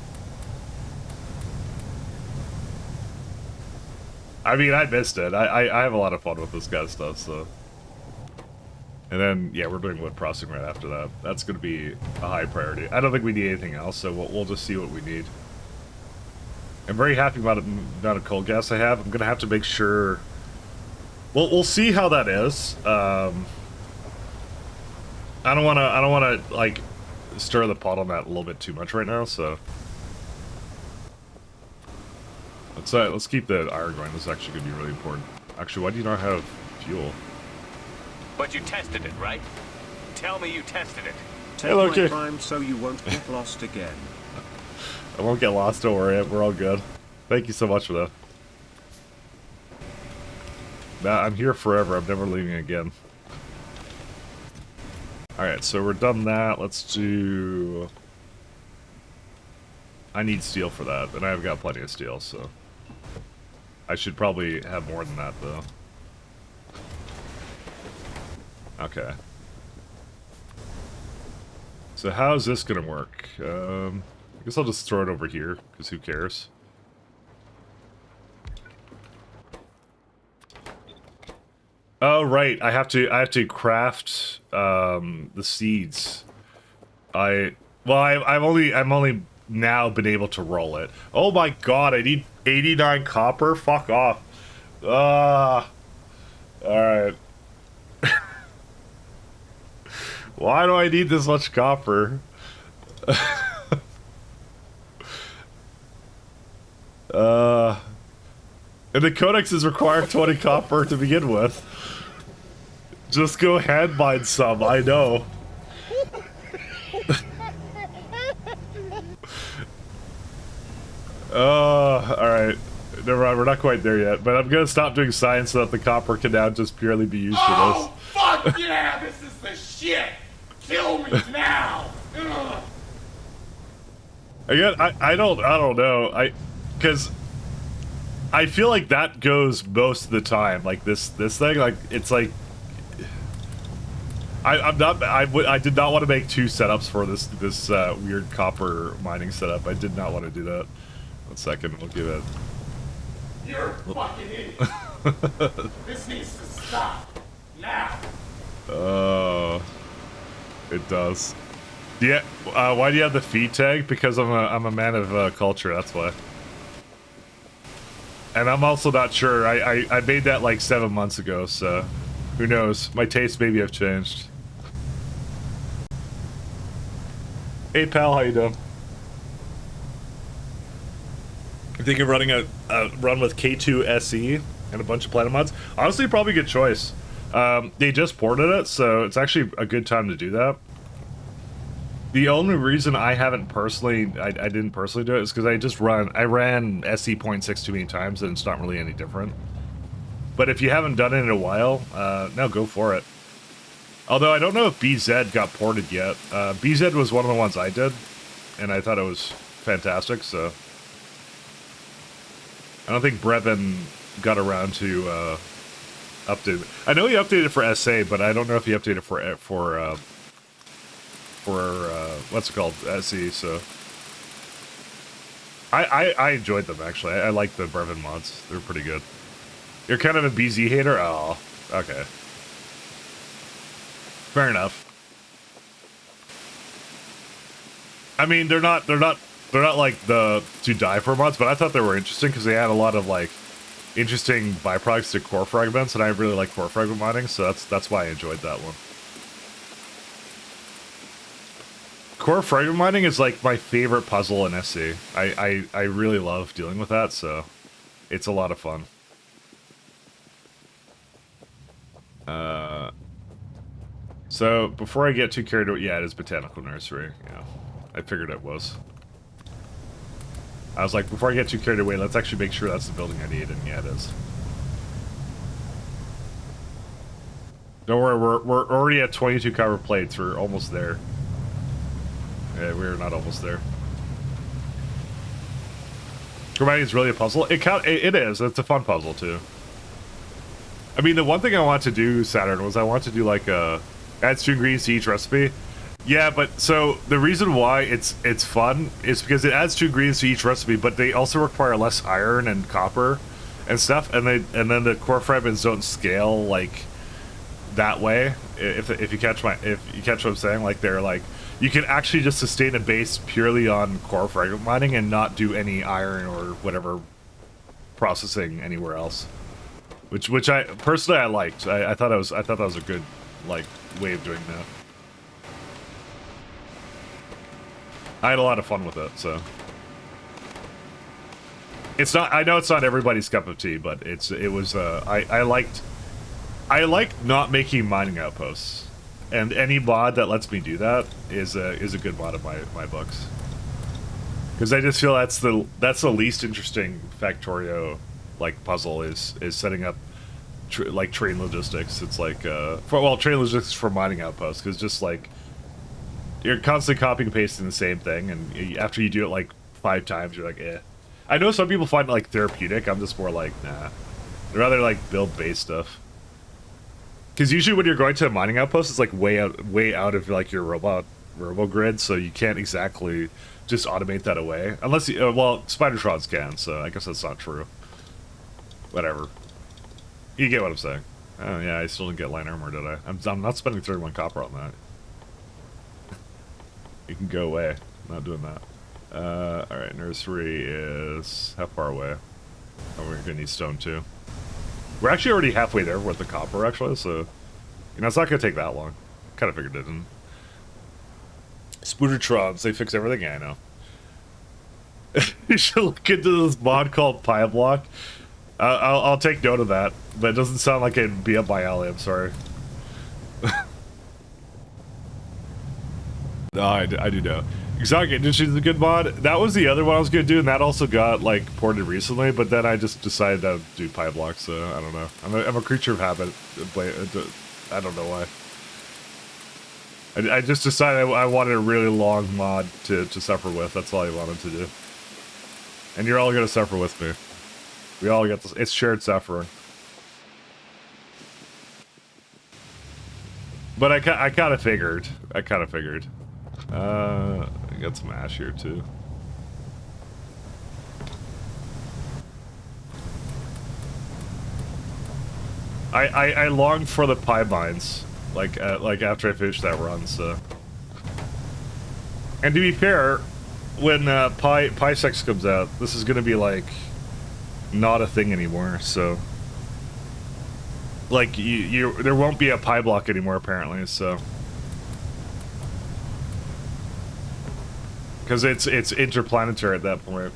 Speaker 1: I mean, I missed it. I have a lot of fun with this kind of stuff, so. And then, yeah, we're doing wood processing right after that. That's going to be a high priority. I don't think we need anything else, so we'll just see what we need. I'm very happy about the amount of coal gas I have. I'm going to have to make sure... We'll see how that is. I don't want to, like, stir the pot on that a little bit too much right now, so... Let's keep the iron going. This is actually going to be really important. Actually, why do you not have fuel?
Speaker 2: But you tested it, right? Tell me you tested it.
Speaker 4: Take my time so you won't get lost again.
Speaker 1: I won't get lost, don't worry. We're all good. Thank you so much for that. Nah, I'm here forever. I'm never leaving again. Alright, so we're done that. Let's do... I need steel for that, and I've got plenty of steel, so... I should probably have more than that, though. Okay. So how's this gonna work? I guess I'll just throw it over here, because who cares? Oh right, I have to craft the seeds. I've only now been able to roll it. Oh my god, I need 89 copper? Fuck off. Alright. Why do I need this much copper? And the codex is required 20 copper to begin with. Just go hand mine some, I know. Alright. Never mind, we're not quite there yet. But I'm gonna stop doing science so that the copper can now just purely be used for this.
Speaker 5: Oh, fuck yeah! This is the shit! Kill me now! Ugh.
Speaker 1: Again, I don't know. Because I feel like that goes most of the time. Like this thing, like it's like I did not want to make 2 setups for this weird copper mining setup. I did not want to do that. 1 second, we'll give it.
Speaker 5: You're a fucking idiot! This needs to stop! Now!
Speaker 1: Oh, it does. Yeah, why do you have the feed tag? Because I'm a man of culture, that's why. And I'm also not sure. I made that like 7 months ago, so who knows? My tastes maybe have changed. Hey pal, how you doing? I think of running a run with K2 SE and a bunch of platinum mods. Honestly, probably a good choice. They just ported it, so it's actually a good time to do that. The only reason I haven't personally, I didn't personally do it is because I ran SE.6 too many times and it's not really any different. But if you haven't done it in a while, no, go for it. Although I don't know if BZ got ported yet. BZ was one of the ones I did, and I thought it was fantastic, so. I don't think Brevin got around to update it. I know he updated for SA, but I don't know if he updated for what's it called, SE, so. I enjoyed them, actually. I like the Brevin mods. They're pretty good. You're kind of a BZ hater? Oh, okay. Fair enough. I mean, they're not like the to die for mods, but I thought they were interesting because they had a lot of like interesting byproducts to core fragments, and I really like core fragment mining, so that's why I enjoyed that one. Core fragment mining is like my favorite puzzle in SC. I really love dealing with that, so it's a lot of fun. So before I get too carried away, yeah, it is Botanical Nursery. Yeah, I figured it was. I was like, before I get too carried away, let's actually make sure that's the building I need, and yeah, it is. Don't worry, we're already at 22 cover plates. We're almost there. Yeah, we're not almost there. Grammatic is really a puzzle. It is. It's a fun puzzle too. I mean, the one thing I want to do, Saturn, was I want to do like a add 2 ingredients to each recipe. Yeah, but so the reason why it's fun is because it adds 2 ingredients to each recipe, but they also require less iron and copper and stuff, and then the core fragments don't scale like that way. If you catch what I'm saying, like they're like you can actually just sustain a base purely on core fragment mining and not do any iron or whatever processing anywhere else. Which I personally I liked. I thought that was a good like way of doing that. I had a lot of fun with it, so it's not. I know it's not everybody's cup of tea, but it was. I liked not making mining outposts, and any mod that lets me do that is a good mod in my books. Because I just feel that's the least interesting Factorio like puzzle is setting up like train logistics. It's like train logistics for mining outposts, because just like you're constantly copying and pasting the same thing, and after you do it like 5 times, you're like, eh. I know some people find it like therapeutic. I'm just more like, nah. I'd rather like build base stuff. Because usually when you're going to a mining outpost, it's like way out of like your robo grid, so you can't exactly just automate that away. Unless you, well, Spidertrons can, so I guess that's not true. Whatever. You get what I'm saying. Oh yeah, I still didn't get line armor, did I? I'm not spending 31 copper on that. You can go away. I'm not doing that. Alright, nursery is how far away? Oh, we're gonna need stone too. We're actually already halfway there with the copper, actually, so you know it's not gonna take that long. Kind of figured it didn't. Spoodertrons, they fix everything. Yeah, I know. You should look into this mod called Pyblock. I'll take note of that, but it doesn't sound like it'd be up my alley. I'm sorry. No, I do know. Exotic Industries is a good mod. That was the other one I was gonna do, and that also got like ported recently. But then I just decided to do Pyblock, so I don't know. I'm a creature of habit. I don't know why. I just decided I wanted a really long mod to suffer with. That's all I wanted to do. And you're all gonna suffer with me. We all get this. It's shared suffering. But I kind of figured. I got some ash here too. I longed for the pie mines, like after I finished that run. So And to be fair, when Pysex comes out, this is gonna be like not a thing anymore. So, like, there won't be a Pyblock anymore apparently. So, because it's interplanetary at that point.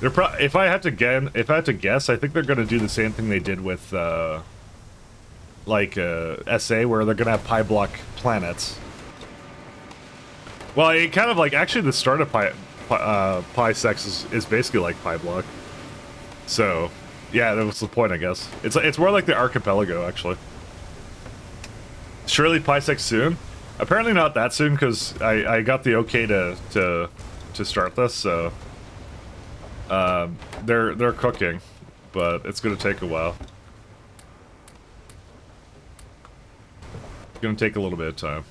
Speaker 1: If I had to guess, I think they're gonna do the same thing they did with SA, where they're gonna have Pyblock planets. Well, it kind of like, actually the start of Pysex is basically like Pyblock. So, yeah, that was the point, I guess. It's more like the archipelago, actually. Surely Pysex soon? Apparently not that soon, because I got the okay to start this, so... they're cooking, but it's gonna take a while. It's gonna take a little bit of time.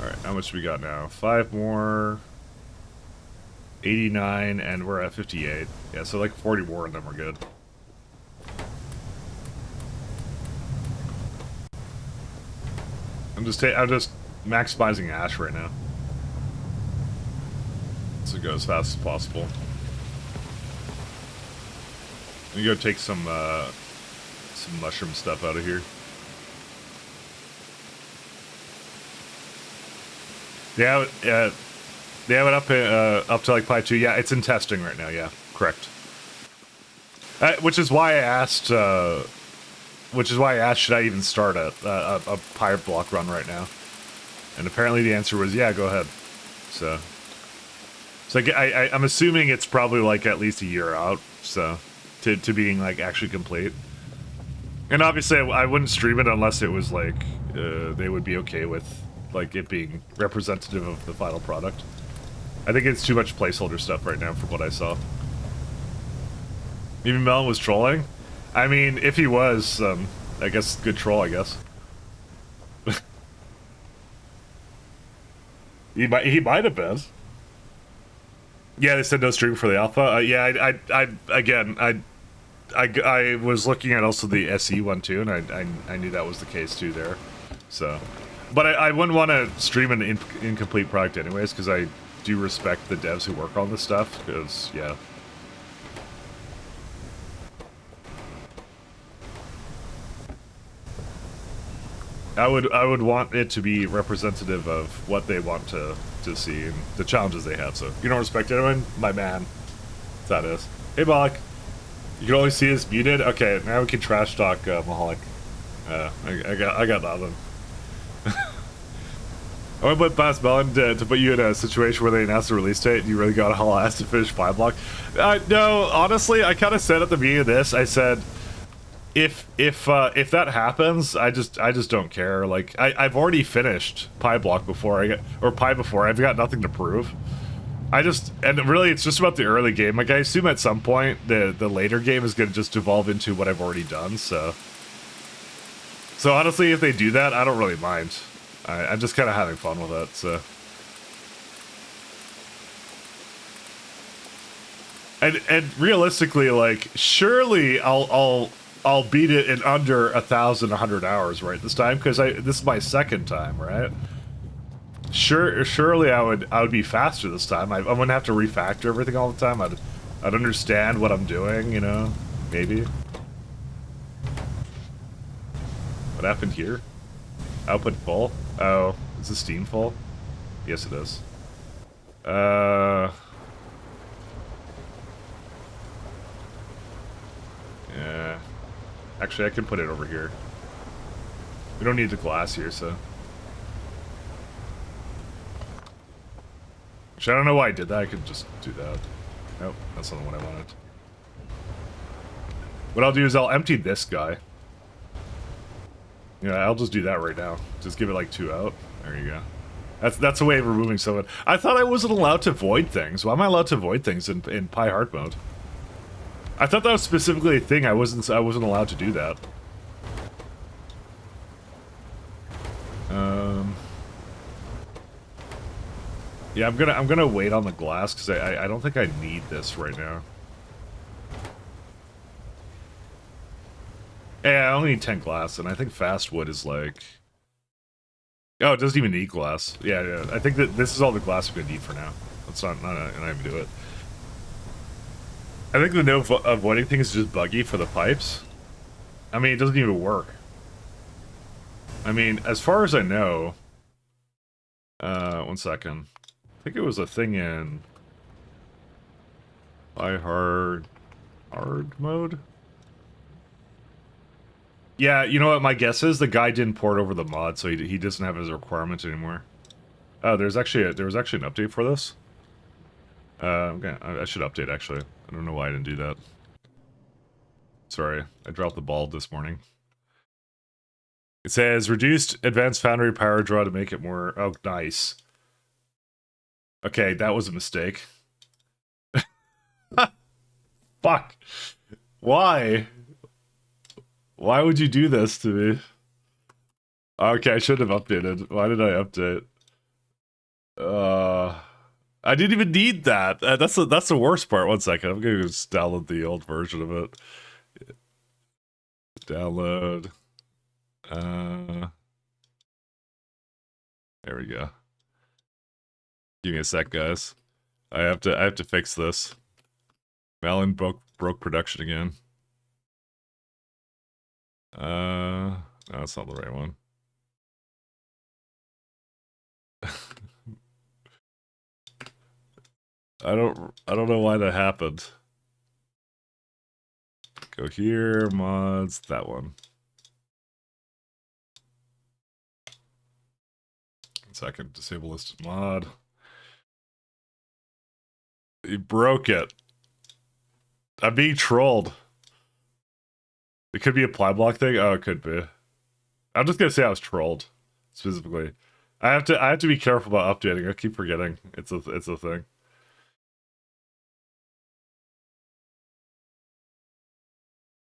Speaker 1: Alright, how much we got now? 5 more... 89, and we're at 58. Yeah, so like 40 more and then we're good. I'm just maximizing ash right now. So go as fast as possible. I'm gonna go take some mushroom stuff out of here. Yeah, they have it up to like Pi 2. Yeah, it's in testing right now. Yeah, correct. Which is why I asked. Should I even start a Pyblock run right now? And apparently the answer was yeah, go ahead. So I'm assuming it's probably like at least a year out. So to being like actually complete. And obviously I wouldn't stream it unless it was like they would be okay with like it being representative of the final product. I think it's too much placeholder stuff right now from what I saw. Even Melon was trolling? I mean, if he was, I guess good troll, I guess. he might have been. Yeah, they said no stream for the alpha. Yeah, I was looking at also the SE one too, and I knew that was the case too there. So, but I wouldn't want to stream an incomplete product anyways, because I do respect the devs who work on this stuff. Because yeah. I would want it to be representative of what they want to see and the challenges they have. So if you don't respect anyone, my man. That's how it is. Hey Bollock. You can only see us muted? Okay, now we can trash talk Mahalik. I got nothing. I want to put past Melon to put you in a situation where they announce the release date and you really got a whole ass to finish Pyblock. No, honestly, I kind of said at the beginning of this, I said, if that happens, I just don't care. Like I've already finished Pyblock before Pi before. I've got nothing to prove. And really it's just about the early game. Like I assume at some point the later game is going to just evolve into what I've already done. So honestly, if they do that, I don't really mind. I'm just kind of having fun with it. So. And realistically, like surely I'll beat it in under 1,100 hours, right, this time, because this is my second time, right? Surely I would be faster this time. I wouldn't have to refactor everything all the time. I'd understand what I'm doing, you know, maybe. What happened here? Output full? Oh, is the Steam full? Yes, it is. Yeah. Actually, I can put it over here. We don't need the glass here, so. Actually, I don't know why I did that. I could just do that. Nope, that's not the one I wanted. What I'll do is I'll empty this guy. Yeah, I'll just do that right now. Just give it like 2 out. There you go. That's a way of removing someone. I thought I wasn't allowed to void things. Why am I allowed to void things in Pi hard mode? I thought that was specifically a thing. I wasn't allowed to do that. Yeah, I'm gonna wait on the glass because I don't think I need this right now. Yeah, I only need 10 glass, and I think fast wood is like Oh, it doesn't even need glass. Yeah, yeah. I think that this is all the glass we're gonna need for now. Let's not even do it. I think the no avoiding thing is just buggy for the pipes. I mean, it doesn't even work. I mean, as far as I know... 1 second. I think it was a thing in... hard mode? Yeah, you know what my guess is? The guy didn't port over the mod, so he doesn't have his requirement anymore. Oh, there was actually an update for this. I should update, actually. I don't know why I didn't do that. Sorry, I dropped the ball this morning. It says, reduced advanced foundry power draw to make it more... Oh, nice. Okay, that was a mistake. Fuck. Why? Why would you do this to me? Okay, I should have updated. Why did I update? I didn't even need that. That's the worst part. 1 second. I'm gonna just download the old version of it. Download. There we go. Give me a sec, guys. I have to fix this. Malin broke production again. No, that's not the right one. I don't know why that happened. Go here, mods, that one. 1 second, disable listed mod. You broke it. I'm being trolled. It could be a Pyblock thing. Oh, it could be. I'm just gonna say I was trolled, specifically. I have to be careful about updating. I keep forgetting it's a thing.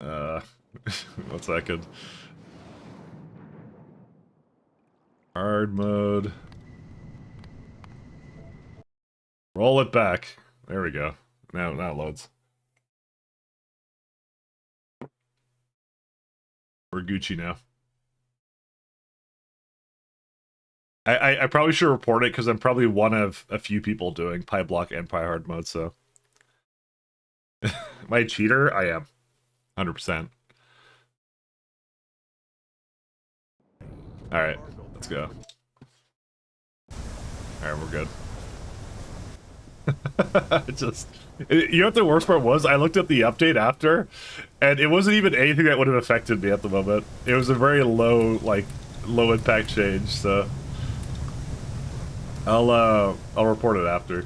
Speaker 1: Uh, 1 second. Hard mode. Roll it back. There we go. Now it loads. We're Gucci now. I probably should report it because I'm probably one of a few people doing Pyblock and Pyhard mode, so. Am I a cheater? I am. 100%. Alright, let's go. Alright, we're good. You know what the worst part was? I looked at the update after, and it wasn't even anything that would have affected me at the moment. It was a very low impact change, so I'll report it after.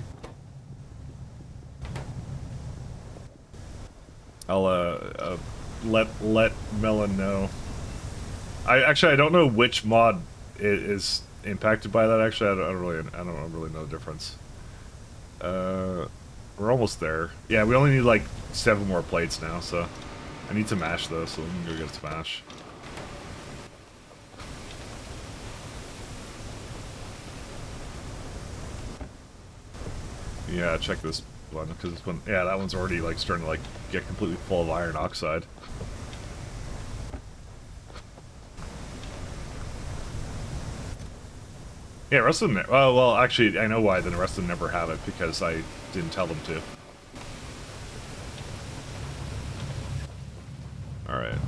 Speaker 1: I'll let Melon know. I don't know which mod is impacted by that. Actually, I don't really know the difference. We're almost there. Yeah, we only need like 7 more plates now, so I need to mash though, so we can go get a smash. Yeah, check this one, because this one, yeah, that one's already like starting to like get completely full of iron oxide. Yeah, the rest of them, well, actually, I know why the rest of them never have it, because I didn't tell them to. Alright.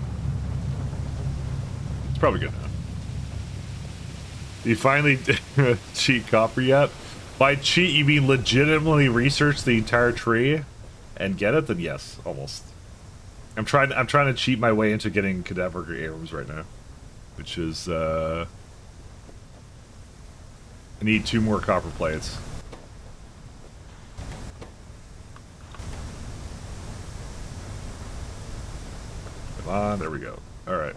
Speaker 1: It's probably good now. You finally cheat copper yet? By cheat, you mean legitimately research the entire tree and get it? Then yes, almost. I'm trying to cheat my way into getting cadaver arrows right now, which is I need 2 more copper plates. Come on, there we go. Alright.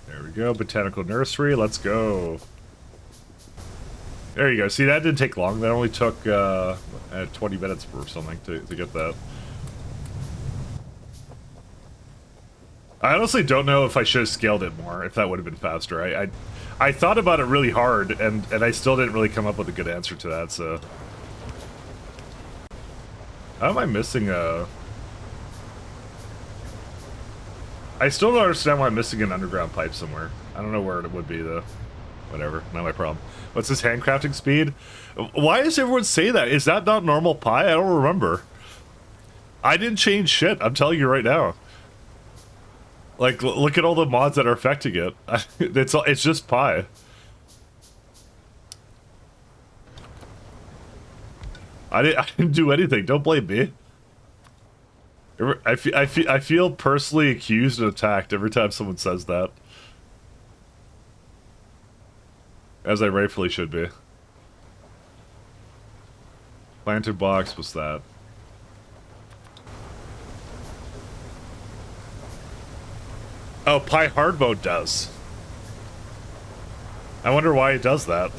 Speaker 1: There we go, botanical nursery, let's go. There you go. See, that didn't take long. That only took 20 minutes or something to get that. I honestly don't know if I should have scaled it more, if that would have been faster. I thought about it really hard, and I still didn't really come up with a good answer to that, so... How am I missing a... I still don't understand why I'm missing an underground pipe somewhere. I don't know where it would be, though. Whatever, not my problem. What's this handcrafting speed? Why does everyone say that? Is that not normal pie? I don't remember. I didn't change shit, I'm telling you right now. Like, look at all the mods that are affecting it. It's just pie. I didn't do anything, don't blame me. I feel personally accused and attacked every time someone says that. As I rightfully should be. Planted box, what's that? Oh, Pi hard mode does. I wonder why it does that.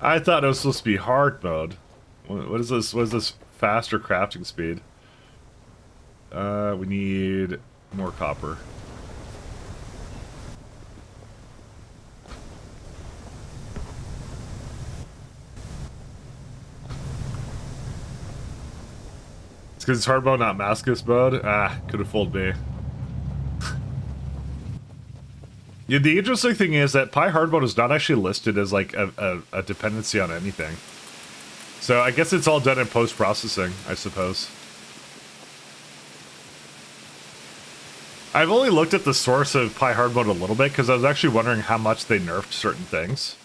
Speaker 1: I thought it was supposed to be hard mode. What is this? What is this faster crafting speed? We need more copper. It's because it's hard mode, not Mascus mode. Ah, could have fooled me. Yeah, the interesting thing is that Pi hard mode is not actually listed as like a dependency on anything. So I guess it's all done in post-processing, I suppose. I've only looked at the source of Pi hard mode a little bit because I was actually wondering how much they nerfed certain things.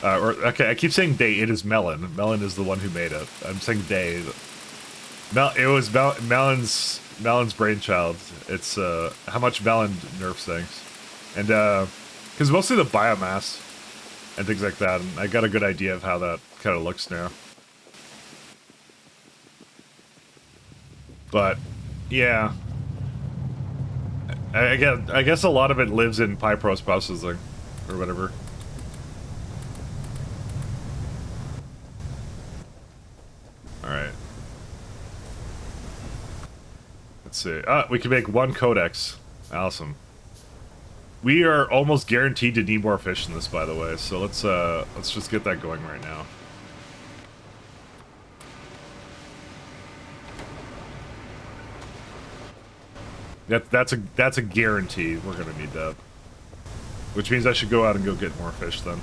Speaker 1: Okay, I keep saying they. It is Melon. Melon is the one who made it. I'm saying they. It was Melon's brainchild. It's how much Melon nerfs things. And, because mostly the biomass and things like that, and I got a good idea of how that kind of looks now. But, yeah. I guess a lot of it lives in PyPros processing, or whatever. Alright. Let's see. Ah, we can make one codex. Awesome. We are almost guaranteed to need more fish in this, by the way, so let's just get that going right now. That's a guarantee. We're gonna need that. Which means I should go out and go get more fish then.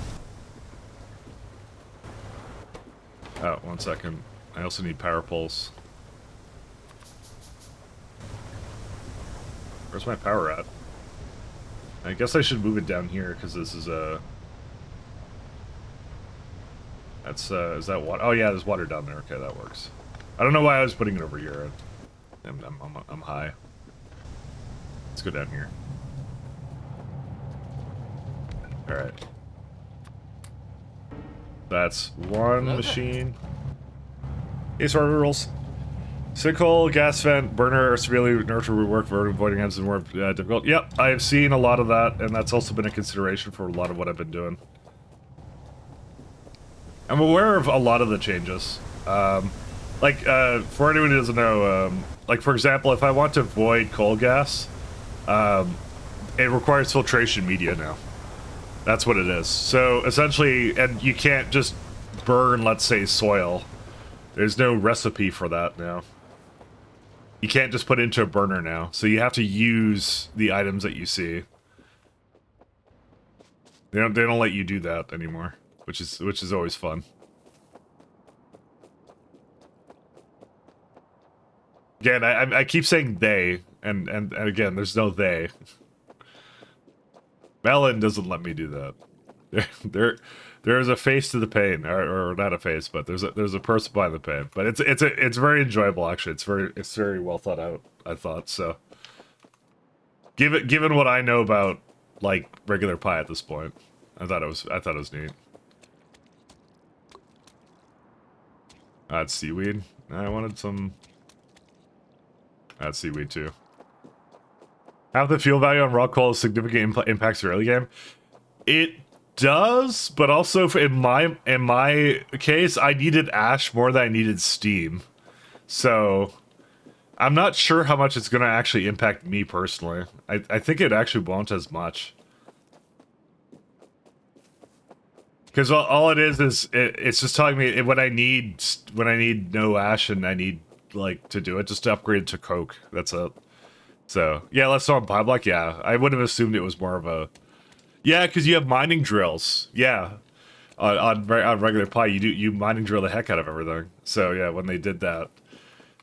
Speaker 1: Oh, 1 second. I also need power poles. Where's my power at? I guess I should move it down here, because this is a... That's, is that water? Oh yeah, there's water down there. Okay, that works. I don't know why I was putting it over here. I'm high. Let's go down here. Alright. That's one machine. Hey, survivor rules. Sinkhole, gas vent, burner are severely nerfed to work for avoiding ends and more difficult. Yep, I have seen a lot of that, and that's also been a consideration for a lot of what I've been doing. I'm aware of a lot of the changes. For anyone who doesn't know, like, for example, if I want to void coal gas, it requires filtration media now. That's what it is. So, essentially, and you can't just burn, let's say, soil. There's no recipe for that now. You can't just put it into a burner now, so you have to use the items that you see. They don't let you do that anymore, which is always fun. Again, I keep saying they, and again, there's no they. Melon doesn't let me do that. There's a face to the pain, or not a face, but there's a person behind the pain. But it's very enjoyable actually. It's very well thought out, I thought. So, given what I know about like regular pie at this point, I thought it was neat. That's seaweed. I wanted some. That's seaweed too. Half the fuel value on raw coal is significant impacts the early game. It does, but also in my case, I needed ash more than I needed steam. So I'm not sure how much it's going to actually impact me personally. I think it actually won't as much. Because all it is it's just telling me when I need no ash and I need like to do it, just to upgrade to coke. That's it. So, yeah, let's start on Pyblock. Yeah, I would have assumed it was more of a... Yeah, because you have mining drills. Yeah. On regular Pi, you mining drill the heck out of everything. So, yeah, when they did that,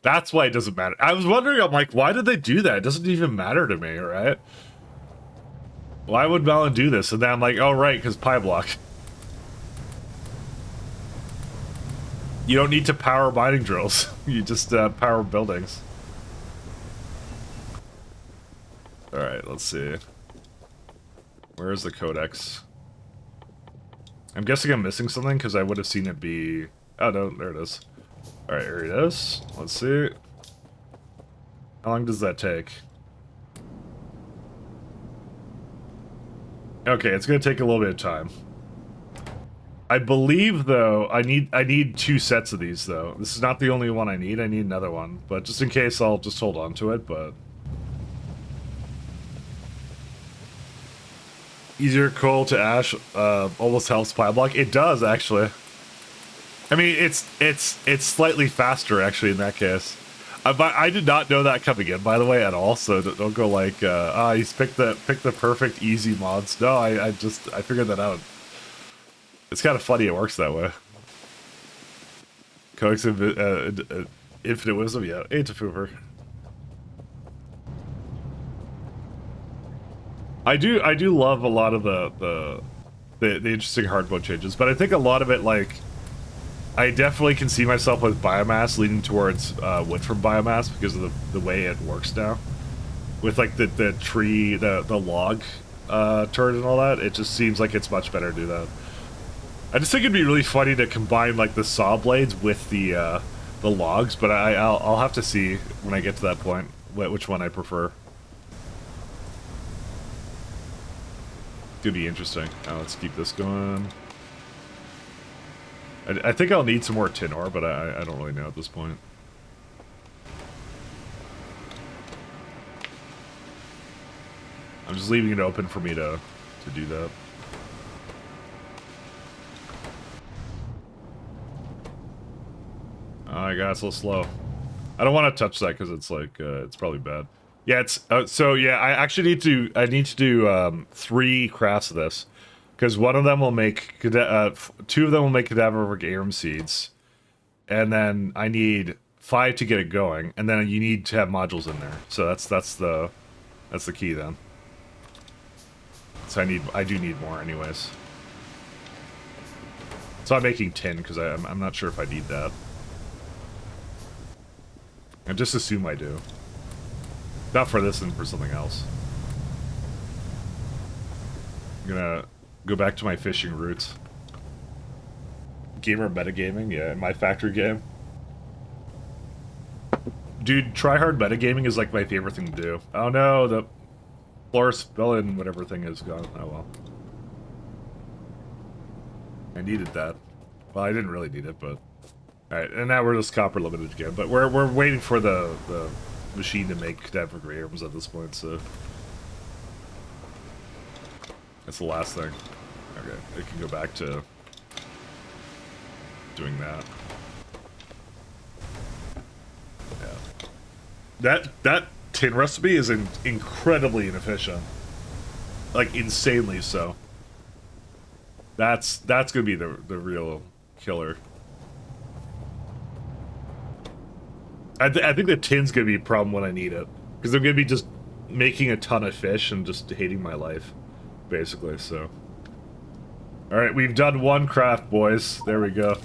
Speaker 1: that's why it doesn't matter. I was wondering, I'm like, why did they do that? It doesn't even matter to me, right? Why would Malin do this? And then I'm like, oh, right, because Pyblock. You don't need to power mining drills. You just power buildings. Alright, let's see. Where is the codex? I'm guessing I'm missing something because I would have seen it be... Oh, no, there it is. Alright, here it is. Let's see. How long does that take? Okay, it's going to take a little bit of time. I believe, though, I need 2 sets of these, though. This is not the only one I need. I need another one. But just in case, I'll just hold on to it, but... Easier coal to ash almost helps Pyblock. It does, actually. I mean, it's slightly faster, actually, in that case. I did not know that coming in, by the way, at all. So don't go like, he's picked the perfect easy mods. No, I figured that out. It's kind of funny it works that way. Codex Infinite Wisdom, yeah, ain't a foofer. I do love a lot of the interesting hard mode changes, but I think a lot of it, like, I definitely can see myself with biomass leaning towards wood from biomass because of the way it works now. With like the tree, the log turret and all that, it just seems like it's much better to do that. I just think it'd be really funny to combine like the saw blades with the logs, but I'll have to see when I get to that point which one I prefer. Could be interesting. Let's keep this going. I think I'll need some more tin ore, but I don't really know at this point. I'm just leaving it open for me to do that. Oh my god, it's a little slow. I don't want to touch that because it's like it's probably bad. Yeah, it's so yeah. I actually need to do 3 crafts of this, because one of them will make 2 of them will make cadaveric arum seeds, and then I need 5 to get it going, and then you need to have modules in there. So that's the key then. So I do need more anyways. So I'm making tin because I'm not sure if I need that. I just assume I do. Not for this and for something else. I'm gonna go back to my fishing roots. Gamer metagaming, yeah, in my factory game. Dude, tryhard metagaming is like my favorite thing to do. Oh no, the Florus villain, whatever thing is gone. Oh well. I needed that. Well, I didn't really need it, but... Alright, and now we're just copper limited again, but we're waiting for the machine to make cadaveric arums at this point, so... That's the last thing. Okay, it can go back to doing that. Yeah. That tin recipe is incredibly inefficient. Like, insanely so. That's gonna be the real killer. I think the tin's gonna be a problem when I need it, because I'm gonna be just making a ton of fish and just hating my life, basically. So, all right, we've done 1 craft, boys. There we go.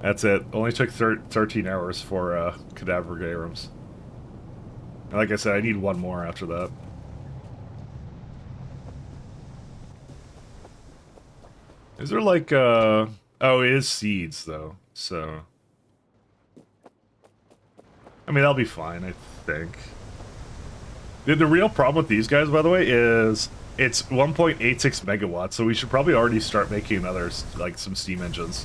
Speaker 1: That's it. Only took 13 hours for cadaveric arums. And like I said, I need 1 more after that. Is there like oh, it is seeds though, so. I mean, that'll be fine, I think. The real problem with these guys, by the way, is it's 1.86 megawatts, so we should probably already start making another, like, some steam engines.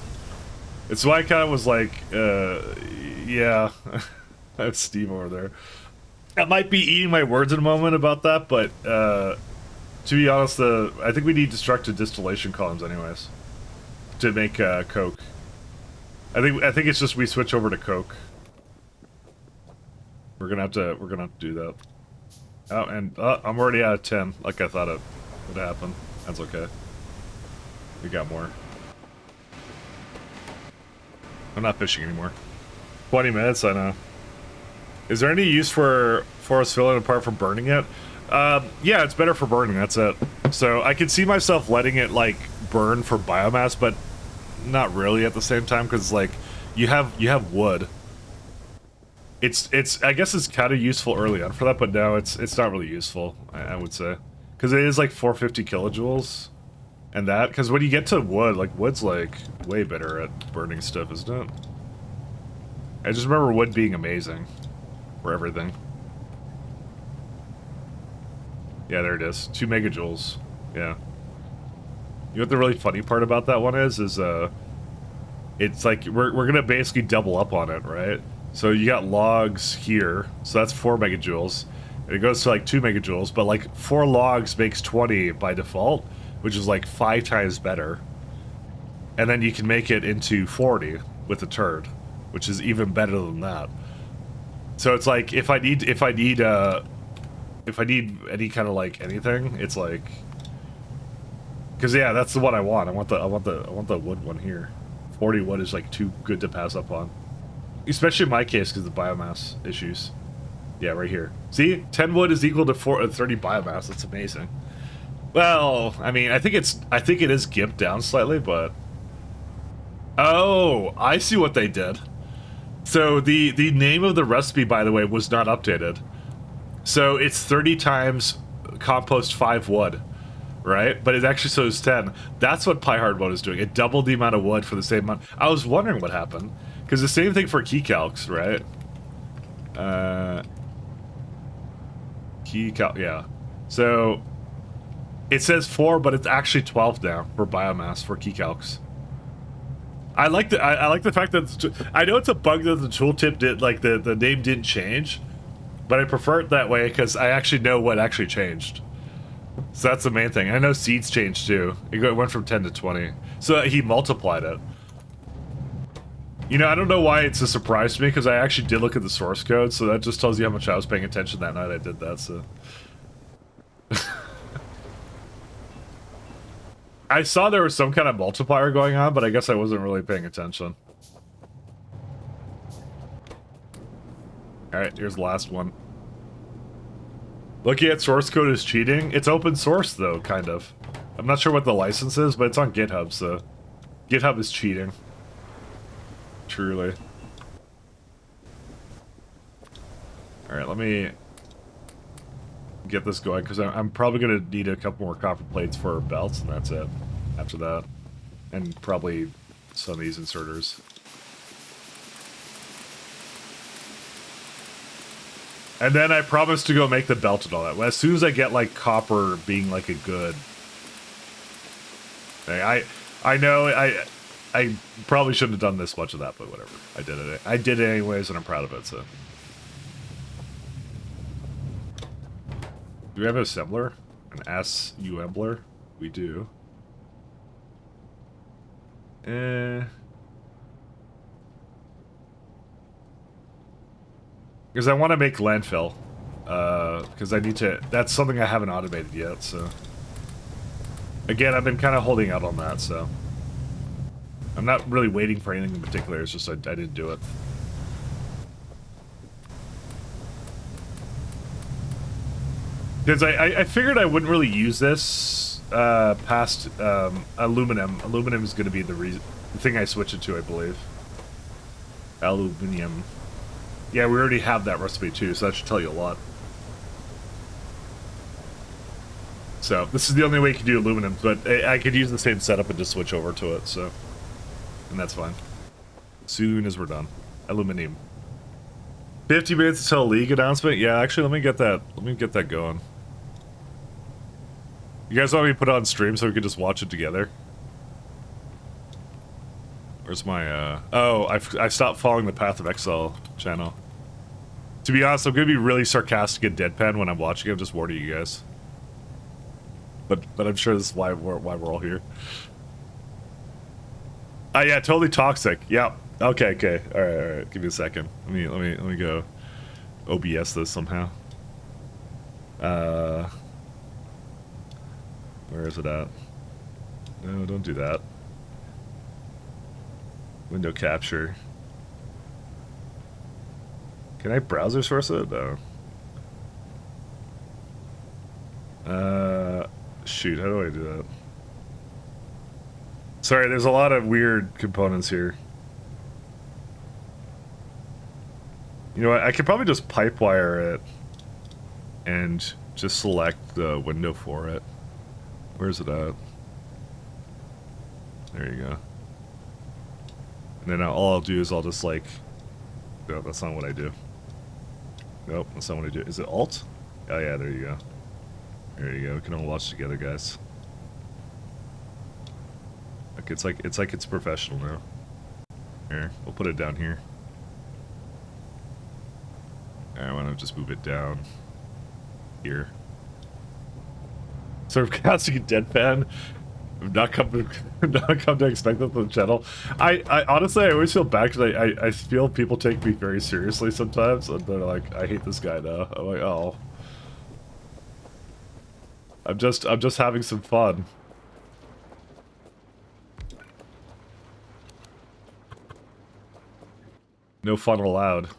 Speaker 1: It's why I kind of was like, yeah, I have steam over there. I might be eating my words in a moment about that, but, to be honest, I think we need destructive distillation columns anyways, to make, coke. I think it's just we switch over to coke. We're gonna have to do that. Oh, and I'm already out of 10, like I thought it would happen. That's okay. We got more. I'm not fishing anymore. 20 minutes, I know. Is there any use for forest filling apart from burning it? Yeah, it's better for burning, that's it. So I can see myself letting it, like, burn for biomass, but not really at the same time, because, like, you have wood. It's I guess it's kind of useful early on for that, but no, it's not really useful, I would say. Because it is, like, 450 kilojoules, and that, because when you get to wood, like, wood's, like, way better at burning stuff, isn't it? I just remember wood being amazing for everything. Yeah, there it is. 2 megajoules. Yeah. You know what the really funny part about that one is it's like we're gonna basically double up on it, right? So you got logs here, so that's 4 megajoules. And it goes to like 2 megajoules, but like 4 logs makes 20 by default, which is like 5 times better. And then you can make it into 40 with a turd, which is even better than that. So it's like if I need any kind of like anything, it's like, because yeah, that's the one I want. I want the wood one here. 40 wood is like too good to pass up on, especially in my case because of the biomass issues. Yeah, right here. See, 10 wood is equal to 30 biomass. That's amazing. Well, I mean, I think it is gimped down slightly, but oh, I see what they did. So the name of the recipe, by the way, was not updated. So it's 30 times compost 5 wood, right? But it actually shows 10. That's what PyHard mode is doing. It doubled the amount of wood for the same amount. I was wondering what happened. Because the same thing for key calcs, right? Key calc, yeah. So it says 4, but it's actually 12 now for biomass for key calcs. I like the fact that I know it's a bug that the tooltip did, like the name didn't change, but I prefer it that way because I actually know what actually changed. So that's the main thing. I know seeds changed too. It went from 10 to 20. So he multiplied it. You know, I don't know why it's a surprise to me because I actually did look at the source code, so that just tells you how much I was paying attention that night I did that, so. I saw there was some kind of multiplier going on, but I guess I wasn't really paying attention. Alright, here's the last one. Looking at source code is cheating. It's open source, though, kind of. I'm not sure what the license is, but it's on GitHub, so... GitHub is cheating. Truly. Alright, let me... get this going, because I'm probably going to need a couple more copper plates for belts, and that's it. After that. And probably some of these inserters. And then I promise to go make the belt and all that. As soon as I get, like, copper being, like, a good thing. I know I probably shouldn't have done this much of that, but whatever. I did it. I did it anyways, and I'm proud of it, so. Do we have an assembler? An assembler? We do. Because I want to make landfill. Because I need to... That's something I haven't automated yet, so... Again, I've been kind of holding out on that, so... I'm not really waiting for anything in particular, it's just I didn't do it. Because I figured I wouldn't really use this past aluminum. Aluminum is going to be the thing I switch it to, I believe. Aluminium. Yeah, we already have that recipe too, so that should tell you a lot. So, this is the only way you can do aluminum, but I could use the same setup and just switch over to it, so... And that's fine. Soon as we're done. Aluminum. 50 minutes until a league announcement? Yeah, actually, let me get that going. You guys want me to put it on stream so we can just watch it together? Where's my, Oh, I stopped following the Path of Exile channel. To be honest, I'm gonna be really sarcastic and deadpan when I'm watching it. I'm just warning you guys. But I'm sure this is why we're all here. Yeah, totally toxic. Yeah. Okay. All right. Give me a second. Let me go OBS this somehow. Uh, where is it at? No, don't do that. Window capture. Can I browser source it? No. Shoot, how do I do that? Sorry, there's a lot of weird components here. You know what, I could probably just pipe wire it and just select the window for it. Where's it at? There you go. And then all I'll do is I'll just like... No, that's not what I do. Nope, that's not what I do. Is it Alt? Oh yeah, there you go. There you go. We can all watch together, guys. Like it's professional now. Here, we'll put it down here. I want to just move it down here. Sort of casting a deadpan. I've not come to expect that from the channel. I honestly, I always feel bad because I feel people take me very seriously sometimes, and they're like, I hate this guy now. I'm like, oh. I'm just having some fun. No fun allowed.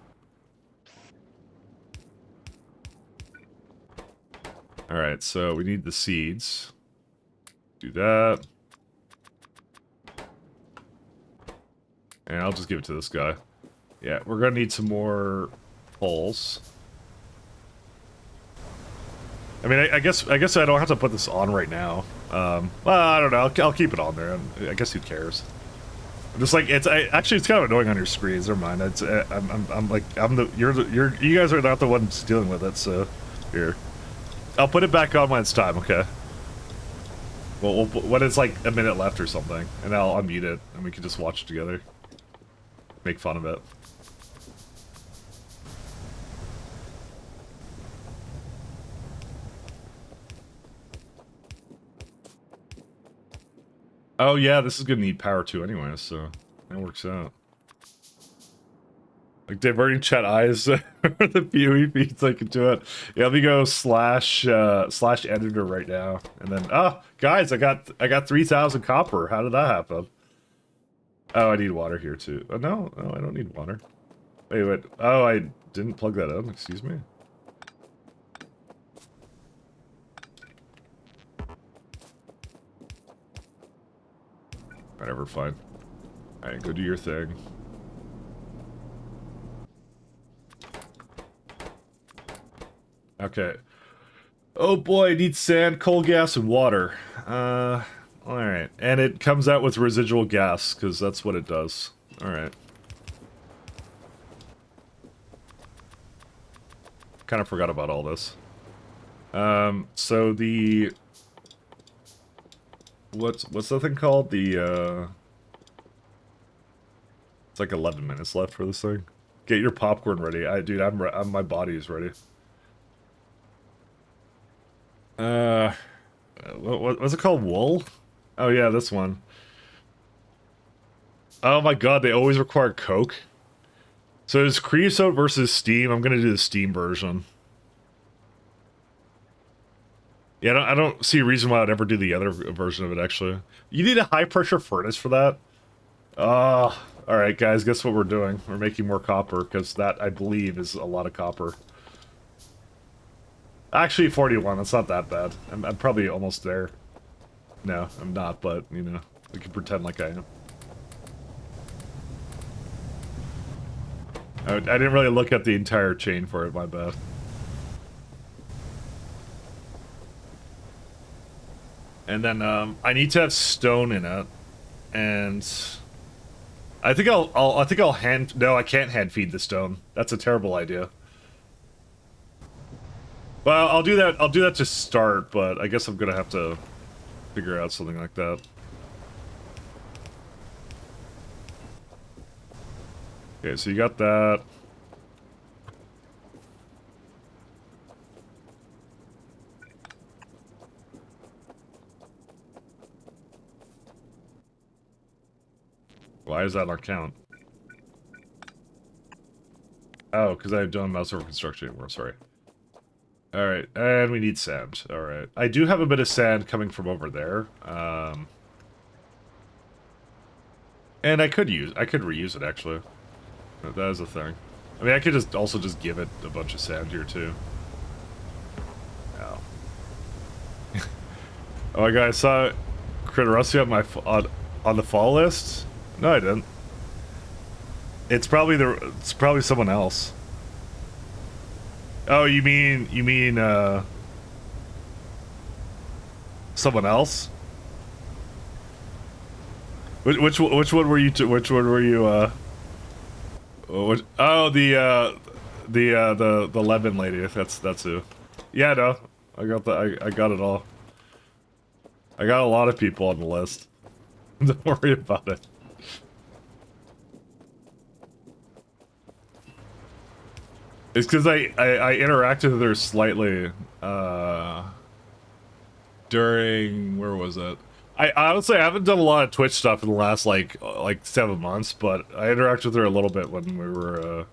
Speaker 1: Alright, so we need the seeds. Do that. And I'll just give it to this guy. Yeah, we're gonna need some more poles. I mean, I guess I don't have to put this on right now. Well, I don't know. I'll keep it on there. I guess who cares? I'm just like actually it's kind of annoying on your screens. Never mind. It's you guys are not the ones dealing with it. So here, I'll put it back on when it's time. Okay. Well, when it's like a minute left or something, and I'll unmute it, and we can just watch it together. Make fun of it. Oh yeah, this is gonna need power too anyway, so that works out. Like diverting chat eyes for the PoE feeds I can do it. Yeah, let me go slash editor right now. And then guys, I got 3,000 copper. How did that happen? Oh, I need water here too. Oh no, I don't need water. Wait. Oh, I didn't plug that in, excuse me. Whatever, fine. Alright, go do your thing. Okay. Oh boy, I need sand, coal gas, and water. Alright. And it comes out with residual gas, because that's what it does. Alright. Kind of forgot about all this. So the... What's the thing called? The, It's like 11 minutes left for this thing. Get your popcorn ready. Dude, I'm my body is ready. What's it called? Wool? Oh yeah, this one. Oh my god, they always require Coke. So it's creosote versus steam. I'm gonna do the steam version. Yeah, I don't see a reason why I'd ever do the other version of it, actually. You need a high-pressure furnace for that? Alright, guys, guess what we're doing? We're making more copper, because that, I believe, is a lot of copper. Actually, 41, that's not that bad. I'm probably almost there. No, I'm not, but, you know, we can pretend like I am. I didn't really look at the entire chain for it, my bad. And then, I need to have stone in it, and I think I'll hand. No, I can't hand feed the stone. That's a terrible idea. Well, I'll do that. I'll do that to start, but I guess I'm gonna have to figure out something like that. Okay, so you got that. Why does that not count? Oh, because I don't mouse over construction anymore, sorry. Alright, and we need sand. Alright. I do have a bit of sand coming from over there. And I could reuse it, actually. That is a thing. I mean, I could just also just give it a bunch of sand here, too. Oh. Oh my god, I saw Critter Rusty on my on the fall list? No, I didn't. It's probably someone else. Oh, you mean someone else? Which one were you which one were you oh, the Levin lady. That's who. Yeah, no. I got it all. I got a lot of people on the list. Don't worry about it. It's because I interacted with her slightly during, where was it? I honestly haven't done a lot of Twitch stuff in the last like 7 months, but I interacted with her a little bit when we were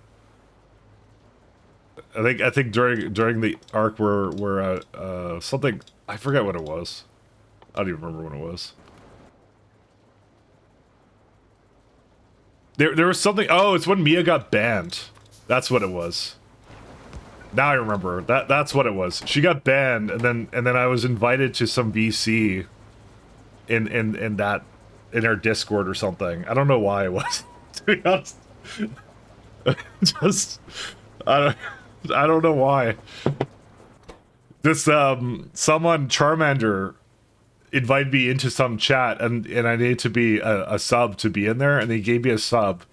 Speaker 1: I think during the arc where something, I forget what it was. I don't even remember when it was. There was something. Oh, it's when Mia got banned. That's what it was. Now I remember. That's what it was. She got banned, and then I was invited to some VC in her Discord or something. I don't know why it was. To be honest, just I don't know why. This someone Charmander invited me into some chat, and I needed to be a sub to be in there, and they gave me a sub,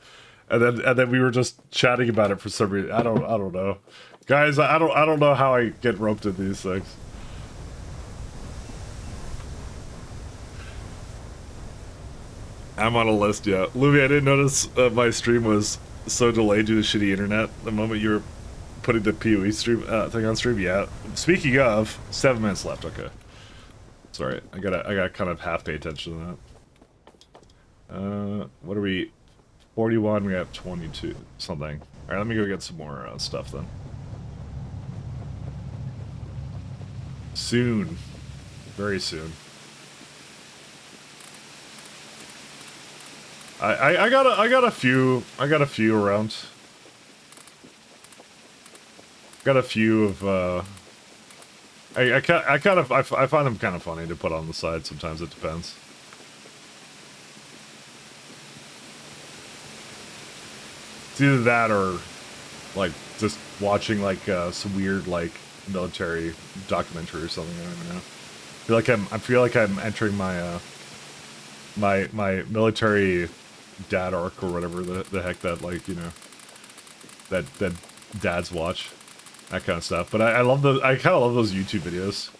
Speaker 1: and then we were just chatting about it for some reason. I don't know, guys. I don't know how I get roped into these things. I'm on a list, yeah. Louis, I didn't notice my stream was so delayed due to shitty internet. The moment you were putting the PoE stream thing on stream, yeah. Speaking of, 7 minutes left. Okay. Sorry, I gotta kind of half pay attention to that. What are we? 41. We have 22 something. All right, let me go get some more stuff then. Soon, very soon. I got a few around. Got a few of I find them kind of funny to put on the side. Sometimes it depends. It's either that or like just watching like some weird like military documentary or something. I don't even know. I feel like I'm entering my my military dad arc or whatever the heck that, like, you know, that dads watch, that kind of stuff. But I kind of love those YouTube videos.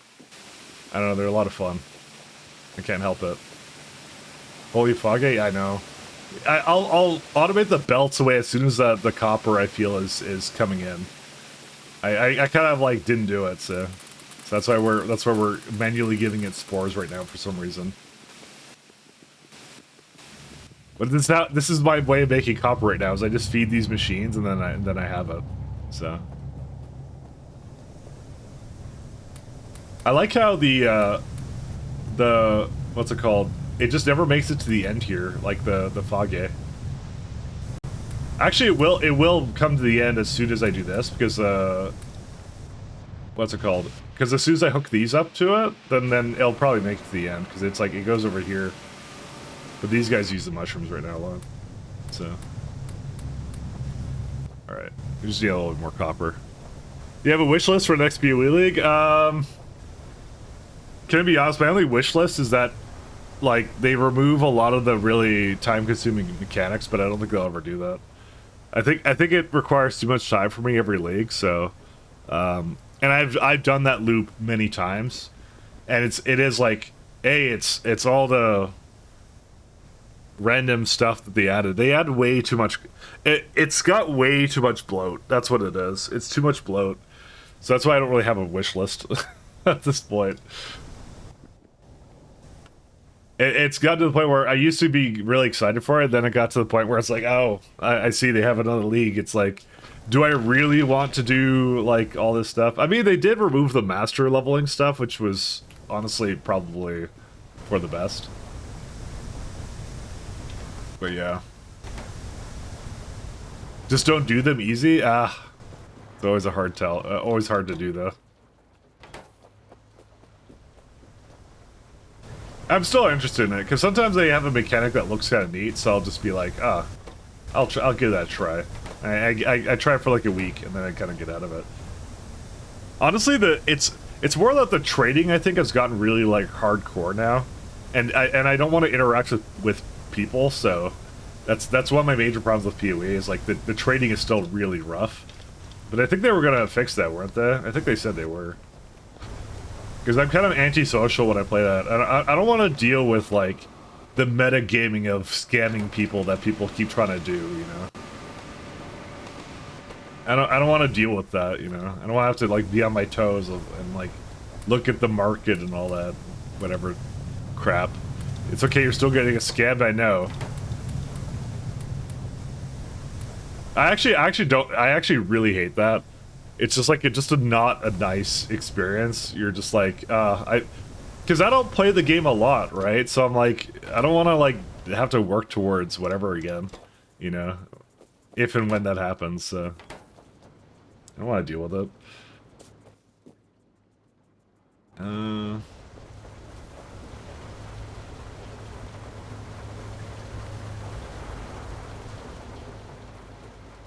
Speaker 1: I don't know, they're a lot of fun. I can't help it. Holy Foggy, I know. I'll automate the belts away as soon as the copper I feel is coming in. I kind of like didn't do it, so that's why we're manually giving it spores right now for some reason. But this is my way of making copper right now, is I just feed these machines and then I have it. So I like how the what's it called? It just never makes it to the end here, like the Foggy. Actually, it will come to the end as soon as I do this, because what's it called? Because as soon as I hook these up to it, then it'll probably make it to the end, because it's like it goes over here. But these guys use the mushrooms right now a lot, so. All right, we just need a little bit more copper. Do you have a wish list for next PoE League? Can I be honest? My only wish list is that, like, they remove a lot of the really time-consuming mechanics, but I don't think they'll ever do that. I think it requires too much time for me every league, so. And I've done that loop many times, and it is like, it's all the random stuff that they added. They add way too much. It's got way too much bloat. That's what it is. It's too much bloat. So that's why I don't really have a wish list at this point. It's gotten to the point where I used to be really excited for it, then it got to the point where it's like, oh, I see they have another league. It's like, do I really want to do like all this stuff? I mean, they did remove the master leveling stuff, which was honestly probably for the best. But yeah. Just don't do them easy? It's always a hard tell. Always hard to do though. I'm still interested in it, because sometimes they have a mechanic that looks kind of neat, so I'll just be like, I'll give that a try. I try it for like a week, and then I kind of get out of it. Honestly, it's more that the trading, I think, has gotten really like hardcore now, and I don't want to interact with people, so that's one of my major problems with PoE is like the trading is still really rough. But I think they were gonna fix that, weren't they? I think they said they were. Because I'm kind of antisocial when I play that. And I don't want to deal with, like, the metagaming of scamming people that people keep trying to do, you know? I don't want to deal with that, you know? I don't want to have to, like, be on my toes and, like, look at the market and all that, whatever crap. It's okay, you're still getting a scammed, I know. I actually really hate that. It's just like, it's just not a nice experience. You're just like, because I don't play the game a lot, right? So I'm like, I don't want to like have to work towards whatever again, you know, if and when that happens. So I don't want to deal with it.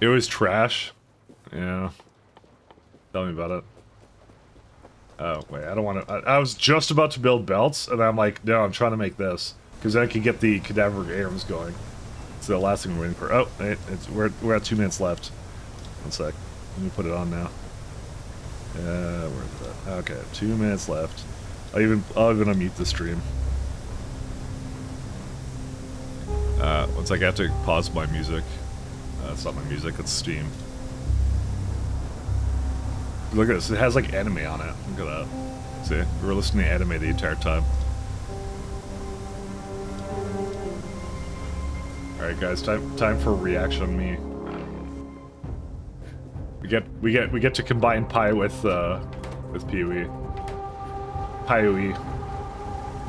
Speaker 1: It was trash. Yeah. Tell me about it. Oh, wait, I don't want to... I was just about to build belts, and I'm like, no, I'm trying to make this. Because then I can get the cadaver arms going. It's the last thing we're waiting for. Oh, we're at 2 minutes left. One sec. Let me put it on now. Where is that? Okay, 2 minutes left. I'll even unmute the stream. One sec, I have to pause my music. It's not my music, it's Steam. Look at this, it has like anime on it. Look at that. See, we were listening to anime the entire time. Alright guys, time for reaction on me. We get to combine Pi with PoE. PoE.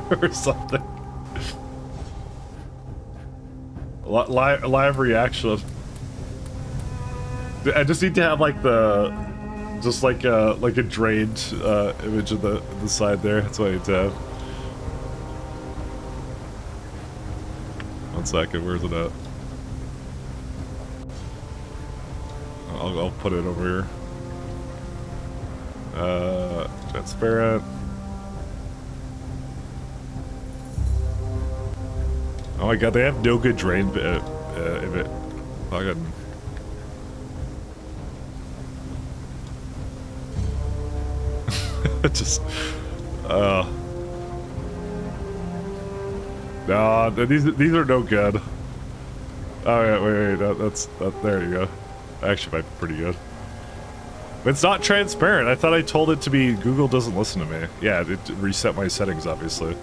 Speaker 1: Or something. Live reaction. I just need to have like just like a drained image of the side there. That's what I need to have. 1 second, where's it at? I'll put it over here. Transparent. Oh my god, they have no good drain image. Fucking. Just, nah, these are no good. Oh yeah, wait, there you go. Actually, might be pretty good. But it's not transparent. I thought I told it to be. Google doesn't listen to me. Yeah, it reset my settings, obviously.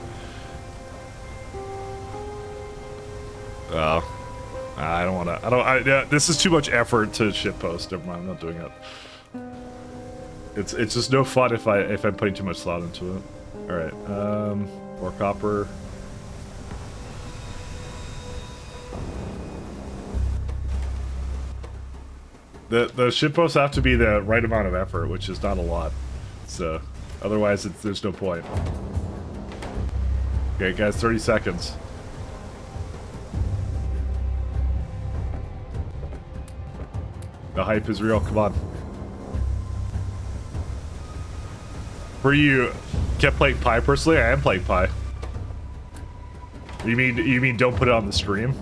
Speaker 1: I don't want to. Yeah, this is too much effort to shitpost. Never mind, I'm not doing it. It's just no fun if I'm putting too much thought into it. All right, more copper. The shitposts have to be the right amount of effort, which is not a lot. So otherwise, there's no point. Okay, guys, 30 seconds. The hype is real. Come on. For you, kept playing Pi personally? I am playing Pi. You mean don't put it on the stream?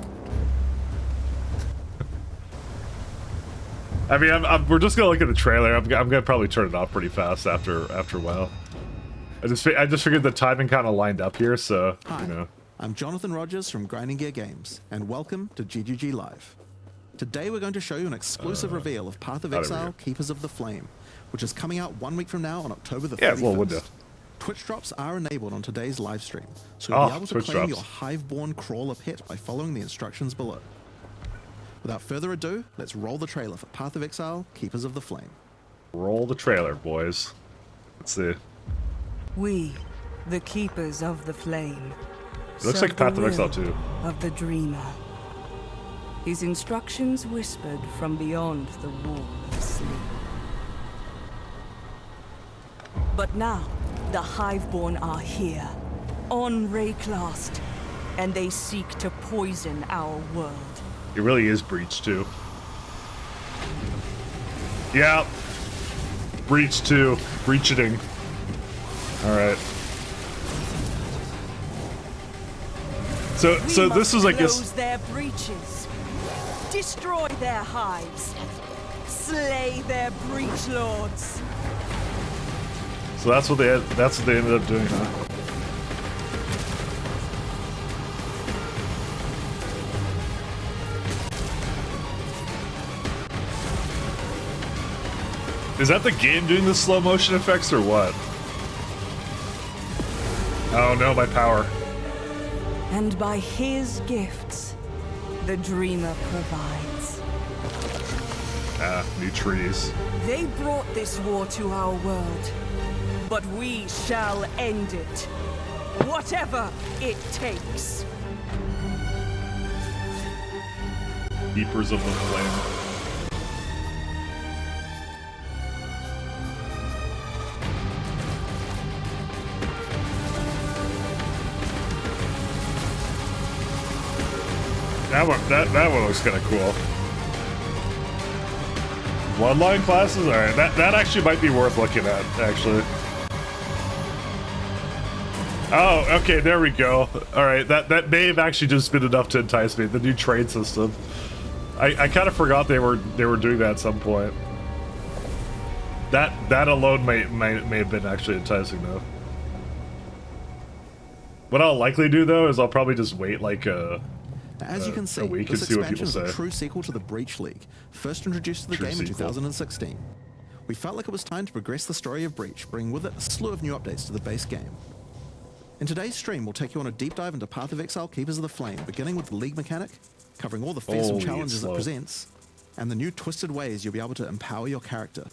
Speaker 1: I mean, we're just gonna look at the trailer. I'm gonna probably turn it off pretty fast after a while. I just figured the timing kind of lined up here, so
Speaker 6: Hi,
Speaker 1: you know.
Speaker 6: I'm Jonathan Rogers from Grinding Gear Games, and welcome to GGG Live. Today we're going to show you an exclusive reveal of Path of Exile: Keepers of the Flame, which is coming out 1 week from now on October the 31st.
Speaker 1: Yeah, well, window.
Speaker 6: Twitch drops are enabled on today's live stream, so you'll be able to
Speaker 1: Twitch
Speaker 6: claim
Speaker 1: drops.
Speaker 6: your Hive-born crawler pet by following the instructions below. Without further ado, let's roll the trailer for Path of Exile, Keepers of the Flame.
Speaker 1: Roll the trailer, boys. Let's see.
Speaker 7: We, the Keepers of the Flame.
Speaker 1: It looks
Speaker 7: serve
Speaker 1: like Path
Speaker 7: the
Speaker 1: of Exile
Speaker 7: will
Speaker 1: 2.
Speaker 7: Of the Dreamer. His instructions whispered from beyond the wall of sleep. But now, the Hiveborn are here, on Rayclast, and they seek to poison our world.
Speaker 1: It really is Breach 2. Yeah. Breach 2. Breachiting. Alright. So this is like
Speaker 7: close
Speaker 1: this.
Speaker 7: their breaches, destroy their hives, slay their breach lords.
Speaker 1: So that's what they ended up doing, huh? Is that the game doing the slow motion effects or what? Oh no, my power.
Speaker 7: And by his gifts, the Dreamer provides.
Speaker 1: Ah, new trees.
Speaker 7: They brought this war to our world, but we shall end it, whatever it takes.
Speaker 1: Keepers of the Flame. That one looks kind of cool. Bloodline classes? Alright, that actually might be worth looking at, actually. Oh, okay, there we go. Alright, that may have actually just been enough to entice me, the new trade system. I kind of forgot they were doing that at some point. That alone may have been actually enticing, though. What I'll likely do, though, is I'll probably just wait like
Speaker 6: As you can see,
Speaker 1: week
Speaker 6: this
Speaker 1: and see what
Speaker 6: expansion
Speaker 1: people
Speaker 6: is a
Speaker 1: say.
Speaker 6: true sequel to the Breach League, first introduced to the
Speaker 1: True
Speaker 6: game in
Speaker 1: sequel.
Speaker 6: 2016. We felt like it was time to progress the story of Breach, bringing with it a slew of new updates to the base game. In today's stream, we'll take you on a deep dive into Path of Exile, Keepers of the Flame, beginning with the League mechanic, covering all the fearsome
Speaker 1: Holy,
Speaker 6: challenges
Speaker 1: it's
Speaker 6: it
Speaker 1: slow.
Speaker 6: presents, and the new twisted ways you'll be able to empower your character.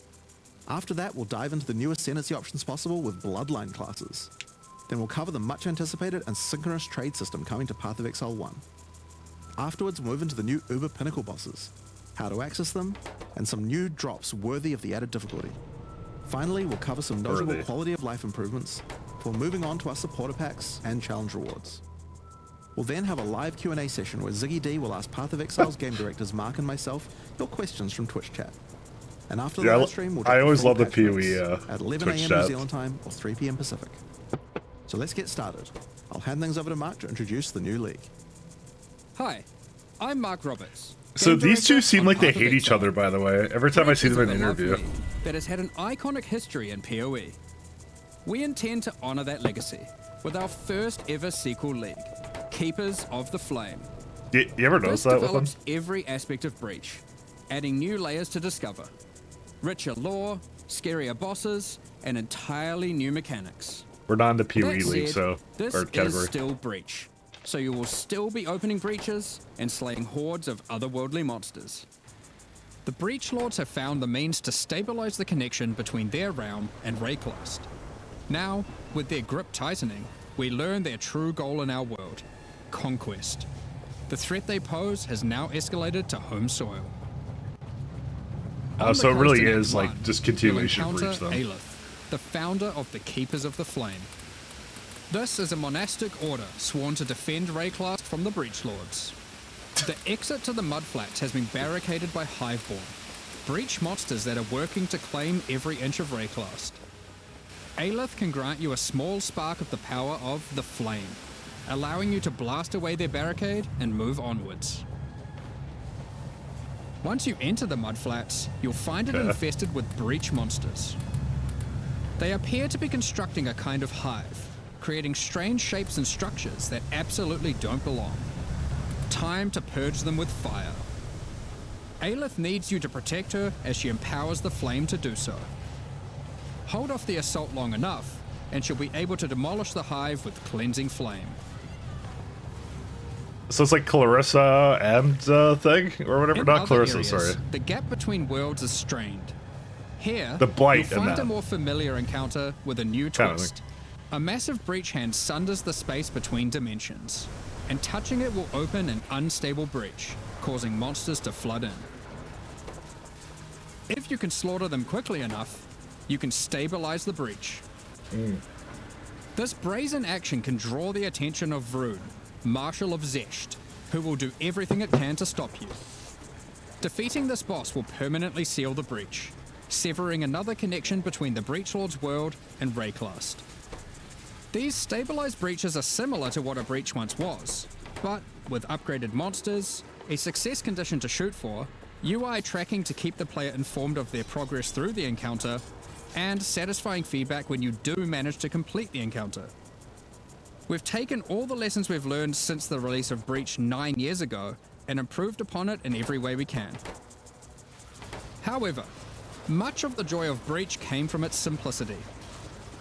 Speaker 6: After that, we'll dive into the new ascendancy options possible with Bloodline classes. Then we'll cover the much anticipated and synchronous trade system coming to Path of Exile 1. Afterwards, we'll move into the new Uber Pinnacle bosses, how to access them, and some new drops worthy of the added difficulty. Finally, we'll cover some notable
Speaker 1: Worthy.
Speaker 6: quality of life improvements before moving on to our supporter packs and challenge rewards. We'll then have a live Q&A session where Ziggy D will ask Path of Exile's game directors Mark and myself your questions from Twitch chat. And after the
Speaker 1: Yeah,
Speaker 6: live stream, we'll
Speaker 1: I
Speaker 6: drop
Speaker 1: always
Speaker 6: full
Speaker 1: love the
Speaker 6: patch
Speaker 1: PoE,
Speaker 6: notes at 11
Speaker 1: Twitch
Speaker 6: a.m.
Speaker 1: chat.
Speaker 6: New Zealand time or 3 p.m. Pacific. So let's get started. I'll hand things over to Mark to introduce the new league.
Speaker 8: Hi, I'm Mark Roberts.
Speaker 1: So
Speaker 8: game
Speaker 1: these two
Speaker 8: director
Speaker 1: seem
Speaker 8: on
Speaker 1: like they
Speaker 8: Path of
Speaker 1: hate each
Speaker 8: Exile.
Speaker 1: other, by the way. Every time I see them in an interview.
Speaker 8: That has had an iconic history in PoE. We intend to honor that legacy with our first ever sequel league, Keepers of the Flame.
Speaker 1: You ever notice
Speaker 8: This
Speaker 1: that with them?
Speaker 8: develops every aspect of Breach, adding new layers to discover. Richer lore, scarier bosses, and entirely new mechanics.
Speaker 1: We're not in the PoE
Speaker 8: That
Speaker 1: league,
Speaker 8: said,
Speaker 1: so
Speaker 8: this
Speaker 1: or
Speaker 8: is
Speaker 1: category.
Speaker 8: still Breach, so you will still be opening breaches and slaying hordes of otherworldly monsters. The Breach Lords have found the means to stabilize the connection between their realm and Rayclast. Now, with their grip tightening, we learn their true goal in our world: conquest. The threat they pose has now escalated to home soil.
Speaker 1: Oh,
Speaker 8: On
Speaker 1: so
Speaker 8: the
Speaker 1: it really
Speaker 8: coast in Act
Speaker 1: is like
Speaker 8: 1,
Speaker 1: just
Speaker 8: you'll
Speaker 1: continuation of
Speaker 8: encounter
Speaker 1: Breach, then.
Speaker 8: Aelith, the founder of the Keepers of the Flame. This is a monastic order sworn to defend Rayclast from the Breach Lords. The exit to the Mudflats has been barricaded by Hiveborn, Breach monsters that are working to claim every inch of Rayclast. Aelith can grant you a small spark of the power of the Flame, allowing you to blast away their barricade and move onwards. Once you enter the Mudflats, you'll find it infested with Breach monsters. They appear to be constructing a kind of hive, creating strange shapes and structures that absolutely don't belong. Time to purge them with fire. Aelith needs you to protect her as she empowers the Flame to do so. Hold off the assault long enough, and she'll be able to demolish the hive with cleansing flame.
Speaker 1: So it's like Clarissa and thing or whatever.
Speaker 8: In
Speaker 1: Not
Speaker 8: other
Speaker 1: Clarissa,
Speaker 8: areas,
Speaker 1: sorry.
Speaker 8: the gap between worlds is strained. Here,
Speaker 1: The blight
Speaker 8: you'll
Speaker 1: in
Speaker 8: find
Speaker 1: that.
Speaker 8: a more familiar encounter with a new
Speaker 1: Kind of
Speaker 8: twist. A massive breach hand sunders the space between dimensions, and touching it will open an unstable breach, causing monsters to flood in. If you can slaughter them quickly enough, you can stabilize the breach. This brazen action can draw the attention of Vrood, Marshal of Zesht, who will do everything it can to stop you. Defeating this boss will permanently seal the breach, severing another connection between the Breachlord's world and Rayclast. These stabilized breaches are similar to what a breach once was, but with upgraded monsters, a success condition to shoot for, UI tracking to keep the player informed of their progress through the encounter, and satisfying feedback when you do manage to complete the encounter. We've taken all the lessons we've learned since the release of Breach 9 years ago and improved upon it in every way we can. However, much of the joy of Breach came from its simplicity.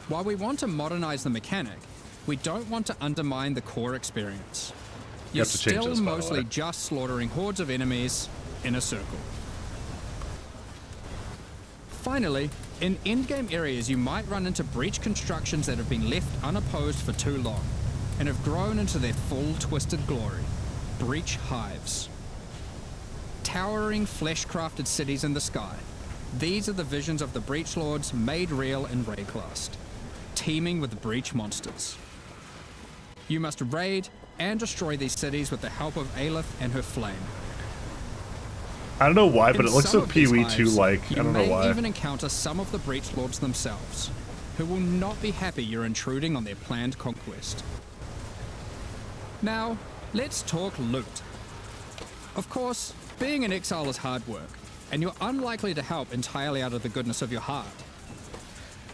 Speaker 8: While we want to modernize the mechanic, we don't want to undermine the core experience. You're
Speaker 1: have to change
Speaker 8: still
Speaker 1: this, by the
Speaker 8: mostly
Speaker 1: way.
Speaker 8: just slaughtering hordes of enemies in a circle. Finally, in endgame areas you might run into breach constructions that have been left unopposed for too long and have grown into their full twisted glory. Breach hives. Towering flesh-crafted cities in the sky. These are the visions of the Breach Lords made real in Rayclast, teeming with breach monsters. You must raid and destroy these cities with the help of Aelith and her flame.
Speaker 1: I don't know why, but
Speaker 8: In
Speaker 1: it looks
Speaker 8: some
Speaker 1: so
Speaker 8: of these
Speaker 1: Pee-wee
Speaker 8: hives,
Speaker 1: too, like, I don't know
Speaker 8: You
Speaker 1: why.
Speaker 8: may even encounter some of the Breach Lords themselves, who will not be happy you're intruding on their planned conquest. Now, let's talk loot. Of course, being an exile is hard work, and you're unlikely to help entirely out of the goodness of your heart.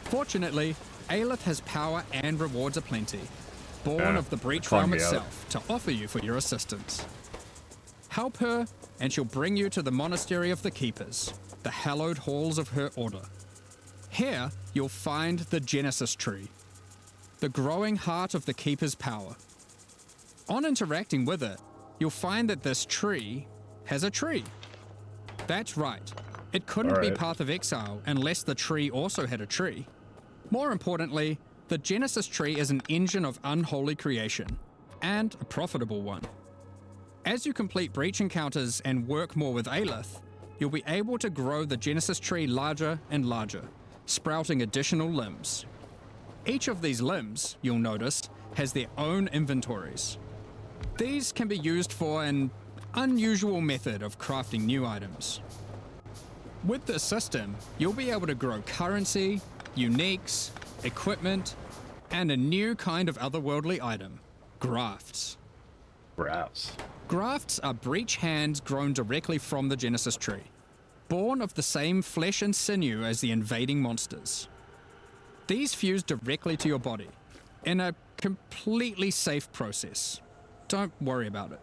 Speaker 8: Fortunately, Aelith has power and rewards aplenty, born
Speaker 1: Yeah,
Speaker 8: of the Breach
Speaker 1: calling
Speaker 8: Realm
Speaker 1: me out.
Speaker 8: itself, to offer you for your assistance. Help her, and she'll bring you to the Monastery of the Keepers, the hallowed halls of her order. Here, you'll find the Genesis Tree, the growing heart of the Keeper's power. On interacting with it, you'll find that this tree has a tree. That's right. It couldn't be
Speaker 1: Alright.
Speaker 8: Path of Exile unless the tree also had a tree. More importantly, the Genesis Tree is an engine of unholy creation, and a profitable one. As you complete breach encounters and work more with Aelith, you'll be able to grow the Genesis Tree larger and larger, sprouting additional limbs. Each of these limbs, you'll notice, has their own inventories. These can be used for an unusual method of crafting new items. With this system, you'll be able to grow currency, uniques, equipment, and a new kind of otherworldly item, grafts.
Speaker 1: Perhaps.
Speaker 8: Grafts are breach hands grown directly from the Genesis Tree, born of the same flesh and sinew as the invading monsters. These fuse directly to your body, in a completely safe process. Don't worry about it.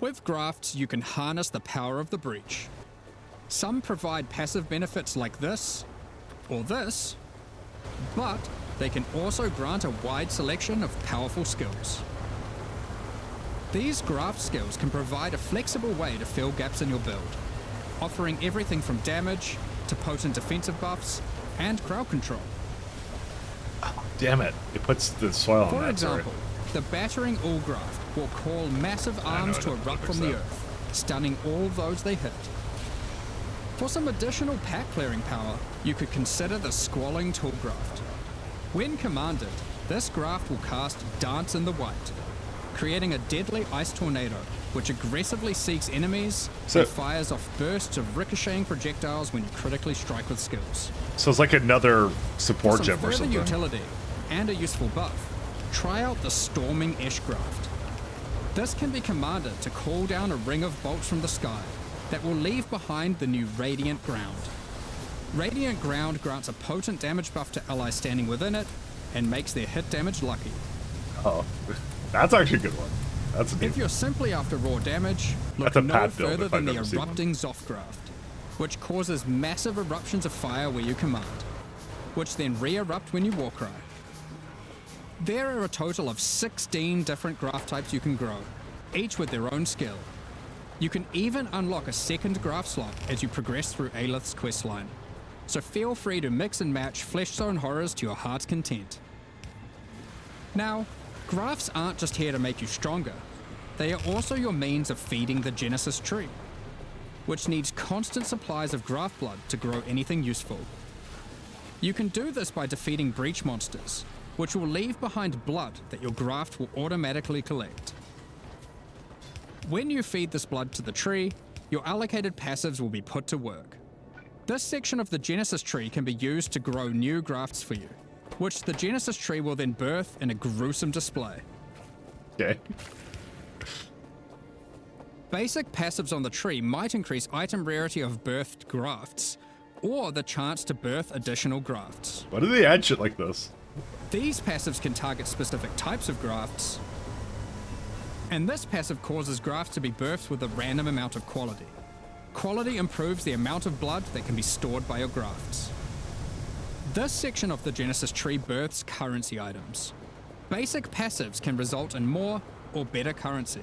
Speaker 8: With grafts, you can harness the power of the breach. Some provide passive benefits like this, or this, but they can also grant a wide selection of powerful skills. These graft skills can provide a flexible way to fill gaps in your build, offering everything from damage to potent defensive buffs and crowd control.
Speaker 1: Damn it. It puts the soil on
Speaker 8: For
Speaker 1: that,
Speaker 8: example, the battering all graft will call massive arms
Speaker 1: I
Speaker 8: to
Speaker 1: don't
Speaker 8: erupt
Speaker 1: fix
Speaker 8: from the
Speaker 1: that.
Speaker 8: earth, stunning all those they hit. For some additional pack clearing power, you could consider the Squalling Tool Graft. When commanded, this graft will cast Dance in the White, creating a deadly ice tornado which aggressively seeks enemies and fires off bursts of ricocheting projectiles when you critically strike with skills.
Speaker 1: So it's like another
Speaker 8: For
Speaker 1: support
Speaker 8: some
Speaker 1: gem or
Speaker 8: further
Speaker 1: something.
Speaker 8: utility and a useful buff, try out the Storming Ash Graft. This can be commanded to call down a ring of bolts from the sky that will leave behind the new Radiant Ground. Radiant Ground grants a potent damage buff to allies standing within it and makes their hit damage lucky.
Speaker 1: Oh, that's actually a good one. That's a
Speaker 8: If
Speaker 1: good
Speaker 8: you're simply after raw damage, look
Speaker 1: That's a
Speaker 8: no
Speaker 1: pad build
Speaker 8: further
Speaker 1: if
Speaker 8: than
Speaker 1: I've
Speaker 8: the
Speaker 1: ever seen one.
Speaker 8: Erupting Zothgraft, which causes massive eruptions of fire where you command, which then re-erupt when you warcry. There are a total of 16 different graft types you can grow, each with their own skill. You can even unlock a second graft slot as you progress through Aelith's questline, so feel free to mix and match Flesh Zone horrors to your heart's content. Now, grafts aren't just here to make you stronger, they are also your means of feeding the Genesis tree, which needs constant supplies of graft blood to grow anything useful. You can do this by defeating breach monsters, which will leave behind blood that your graft will automatically collect. When you feed this blood to the tree, your allocated passives will be put to work. This section of the Genesis tree can be used to grow new grafts for you, which the Genesis tree will then birth in a gruesome display.
Speaker 1: Okay.
Speaker 8: Basic passives on the tree might increase item rarity of birthed grafts, or the chance to birth additional grafts.
Speaker 1: Why do they add shit like this?
Speaker 8: These passives can target specific types of grafts, and this passive causes grafts to be birthed with a random amount of quality. Quality improves the amount of blood that can be stored by your grafts. This section of the Genesis tree births currency items. Basic passives can result in more or better currency.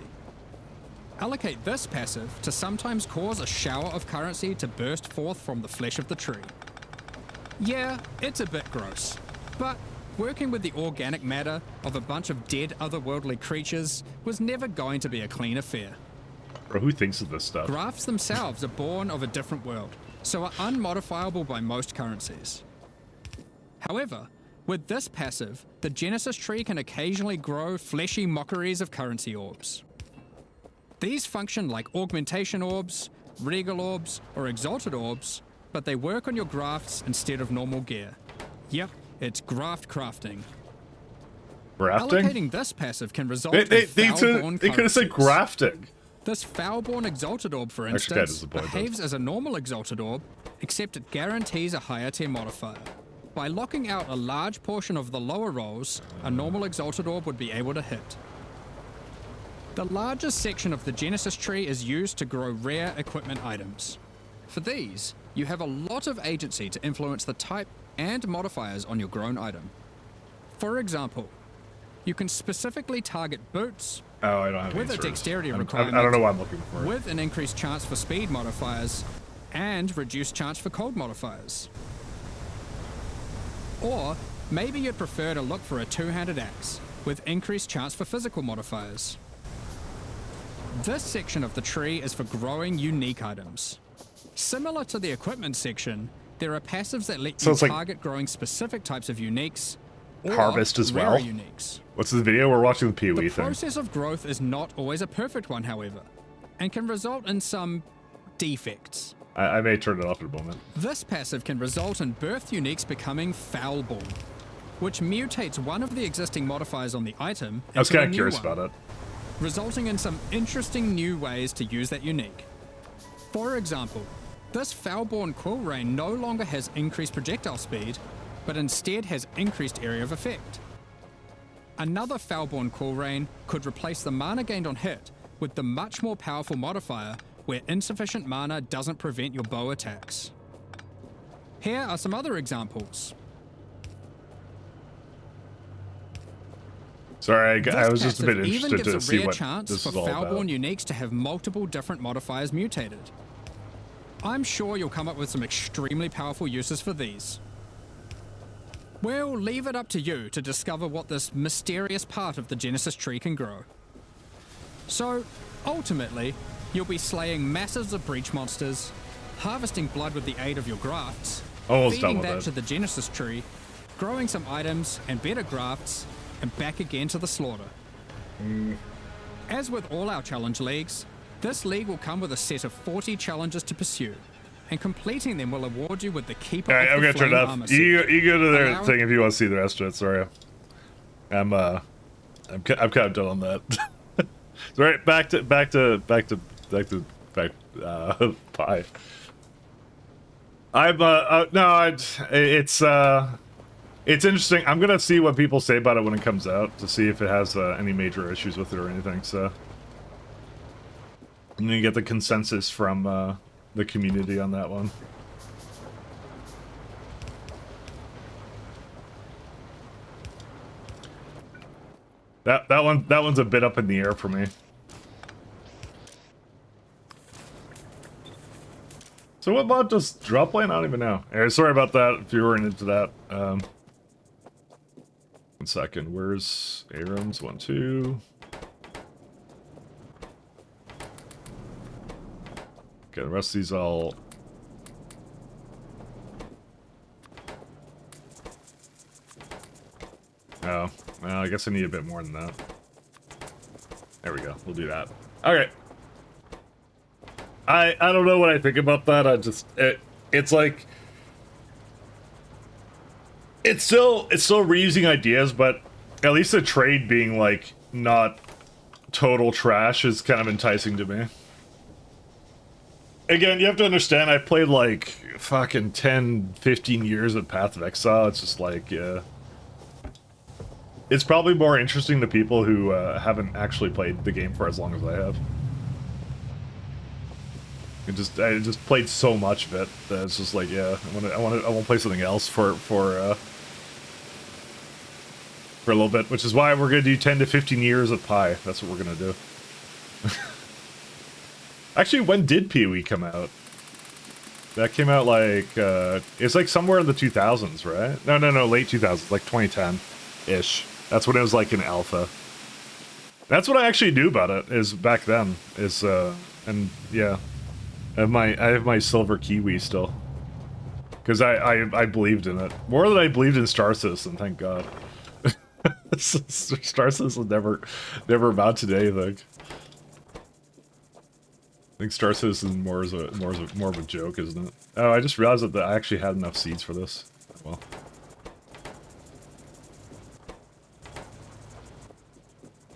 Speaker 8: Allocate this passive to sometimes cause a shower of currency to burst forth from the flesh of the tree. Yeah, it's a bit gross, but working with the organic matter of a bunch of dead otherworldly creatures was never going to be a clean affair.
Speaker 1: Bro, who thinks of this stuff?
Speaker 8: Grafts themselves are born of a different world, so are unmodifiable by most currencies. However, with this passive, the Genesis tree can occasionally grow fleshy mockeries of currency orbs. These function like augmentation orbs, regal orbs, or exalted orbs, but they work on your grafts instead of normal gear. Yep, it's graft crafting.
Speaker 1: Grafting?
Speaker 8: Allocating this passive can result
Speaker 1: They
Speaker 8: in foul-born
Speaker 1: could have said
Speaker 8: currencies.
Speaker 1: grafting.
Speaker 8: This foul-born exalted orb, for
Speaker 1: Actually, that
Speaker 8: instance,
Speaker 1: is the point,
Speaker 8: behaves as a normal exalted orb, except it guarantees a higher tier modifier. By locking out a large portion of the lower rolls, a normal exalted orb would be able to hit. The largest section of the Genesis tree is used to grow rare equipment items. For these, you have a lot of agency to influence the type and modifiers on your grown item. For example, you can specifically target boots
Speaker 1: Oh, I don't have
Speaker 8: with a
Speaker 1: answers.
Speaker 8: dexterity
Speaker 1: I
Speaker 8: requirement,
Speaker 1: don't know what I'm looking for.
Speaker 8: with an increased chance for speed modifiers and reduced chance for cold modifiers. Or maybe you'd prefer to look for a two-handed axe with increased chance for physical modifiers. This section of the tree is for growing unique items. Similar to the equipment section, there are passives that let
Speaker 1: So
Speaker 8: you
Speaker 1: it's like
Speaker 8: target growing specific types of uniques or
Speaker 1: harvest as
Speaker 8: rare
Speaker 1: well?
Speaker 8: uniques.
Speaker 1: What's the video? We're watching the Pee-wee
Speaker 8: The
Speaker 1: thing.
Speaker 8: process of growth is not always a perfect one, however, and can result in some defects.
Speaker 1: I may turn it off in a moment.
Speaker 8: This passive can result in birth uniques becoming foul-born, which mutates one of the existing modifiers on the item
Speaker 1: I was
Speaker 8: into a
Speaker 1: kind of
Speaker 8: new
Speaker 1: curious
Speaker 8: one,
Speaker 1: about it.
Speaker 8: resulting in some interesting new ways to use that unique. For example, this foul-born quill rain no longer has increased projectile speed, but instead has increased area of effect. Another foul-born quill rain could replace the mana gained on hit with the much more powerful modifier where insufficient mana doesn't prevent your bow attacks. Here are some other examples.
Speaker 1: Sorry, I was
Speaker 8: This
Speaker 1: just a bit
Speaker 8: passive even
Speaker 1: interested to
Speaker 8: gives a
Speaker 1: see
Speaker 8: rare
Speaker 1: what
Speaker 8: chance
Speaker 1: this
Speaker 8: for
Speaker 1: is all
Speaker 8: foul-born
Speaker 1: about.
Speaker 8: uniques to have multiple different modifiers mutated. I'm sure you'll come up with some extremely powerful uses for these. We'll leave it up to you to discover what this mysterious part of the Genesis tree can grow. So, ultimately, you'll be slaying masses of breach monsters, harvesting blood with the aid of your grafts,
Speaker 1: Almost done
Speaker 8: feeding
Speaker 1: with
Speaker 8: that
Speaker 1: it.
Speaker 8: to the Genesis tree, growing some items and better grafts, and back again to the slaughter. As with all our challenge leagues, this league will come with a set of 40 challenges to pursue, and completing them will award you with the Keeper
Speaker 1: Alright,
Speaker 8: of
Speaker 1: I'm
Speaker 8: the
Speaker 1: gonna turn
Speaker 8: Flame
Speaker 1: it off.
Speaker 8: armor
Speaker 1: You
Speaker 8: set.
Speaker 1: go to their
Speaker 8: Allowing-
Speaker 1: thing if you want to see the rest of it. Sorry, I'm kind of done on that. So right, back to pie. It's interesting. I'm gonna see what people say about it when it comes out to see if it has any major issues with it or anything. So I'm gonna get the consensus from the community on that one. That one's a bit up in the air for me. So what mod does drop lane? I don't even know. Anyway, sorry about that if you weren't into that. 1 second. Where's Abrams? 1, 2. Okay, the rest of these all... Oh, well, I guess I need a bit more than that. There we go. We'll do that. Okay. I don't know what I think about that. It's like... It's still reusing ideas, but at least the trade being, like, not total trash is kind of enticing to me. Again, you have to understand, I played, like, fucking 10, 15 years of Path of Exile. It's just like, yeah... It's probably more interesting to people who haven't actually played the game for as long as I have. I just played so much of it that it's just like, yeah, I want to play something else for a little bit, which is why we're gonna do 10 to 15 years of Pi. That's what we're gonna do. Actually, when did PoE come out? That came out like it's like somewhere in the 2000s, right? No, late 2000s, like 2010-ish. That's when it was like an alpha. That's what I actually knew about it, is back then. And yeah. I have my silver Kiwi still. Because I believed in it. More than I believed in Star Citizen, thank God. Star Citizen never amounted to anything. I think Star Citizen more of a joke, isn't it? Oh, I just realized that I actually had enough seeds for this. Well.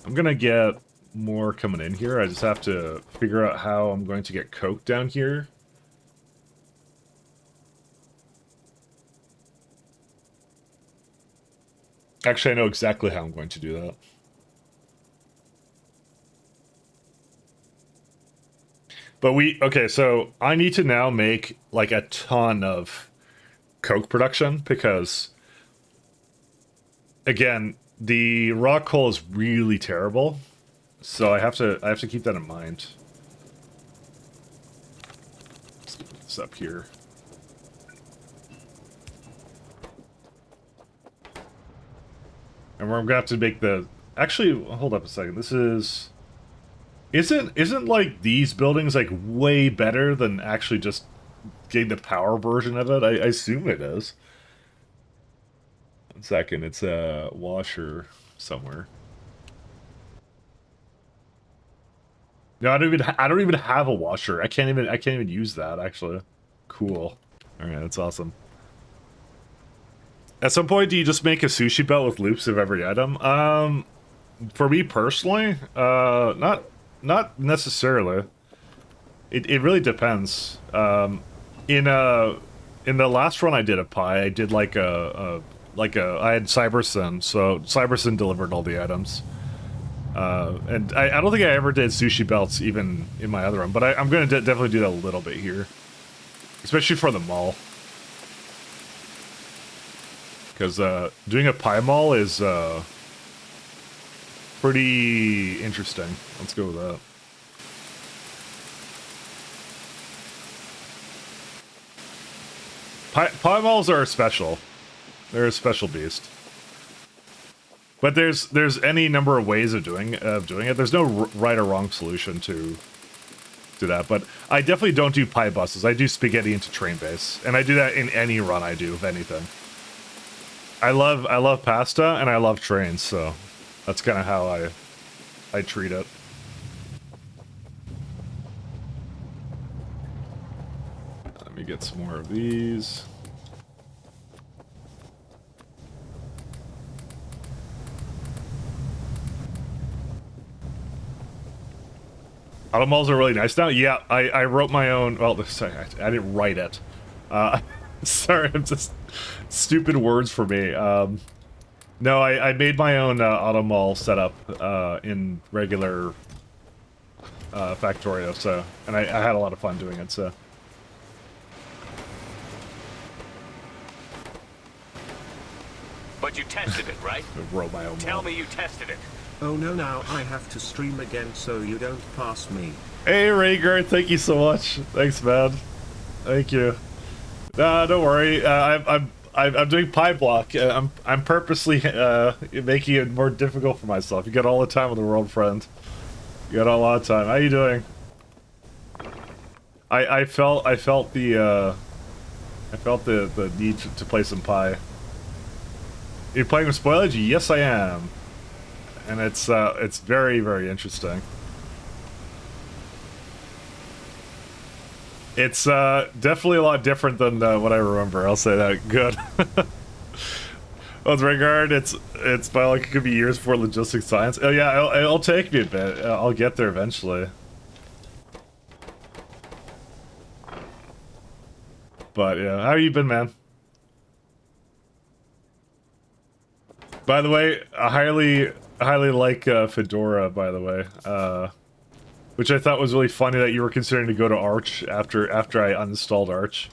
Speaker 1: I'm gonna get more coming in here. I just have to figure out how I'm going to get coke down here. Actually, I know exactly how I'm going to do that. But okay, so I need to now make like a ton of coke production because, again, the raw coal is really terrible, so I have to keep that in mind. Let's put this up here. And we're gonna have to make the... Actually, hold up a second. This is... Isn't like these buildings like way better than actually just getting the power version of it? I assume it is. 1 second, it's a washer somewhere. No, I don't even have a washer. I can't even use that actually. Cool. All right, that's awesome. At some point, do you just make a sushi belt with loops of every item? For me personally, not necessarily. It really depends. In the last run I did at Pi, I did like I had Cybersyn, so Cybersyn delivered all the items. And I don't think I ever did sushi belts even in my other one, but I'm going to definitely do that a little bit here. Especially for the mall. Because doing a Pi mall is pretty interesting. Let's go with that. Pi malls are special. They're a special beast. But there's any number of ways of doing it. There's no right or wrong solution to that. But I definitely don't do pie buses. I do spaghetti into train base, and I do that in any run I do, if anything. I love pasta and I love trains, so that's kind of how I treat it. Let me get some more of these. Auto malls are really nice now. Yeah, I wrote my own. Well, sorry, I didn't write it. Sorry, I'm just stupid words for me. No, I made my own auto mall setup in regular Factorio, so and I had a lot of fun doing it. So.
Speaker 2: But you tested it, right?
Speaker 1: I wrote my own.
Speaker 2: Tell me you tested it.
Speaker 4: Oh no, now I have to stream again so you don't pass me.
Speaker 1: Hey Rhaegar, thank you so much. Thanks, man. Thank you. Don't worry. I'm doing Pyblock. I'm purposely making it more difficult for myself. You got all the time in the world, friend. You got a lot of time. How you doing? I felt the need to play some Pie. Are you playing with Spoilage? Yes, I am. And it's very, very interesting. It's definitely a lot different than what I remember. I'll say that. Good. With regard, it's by like it could be years before logistics science. Oh yeah, it'll take me a bit. I'll get there eventually. But yeah, how you been, man? By the way, I highly like Fedora. By the way, which I thought was really funny that you were considering to go to Arch after I uninstalled Arch.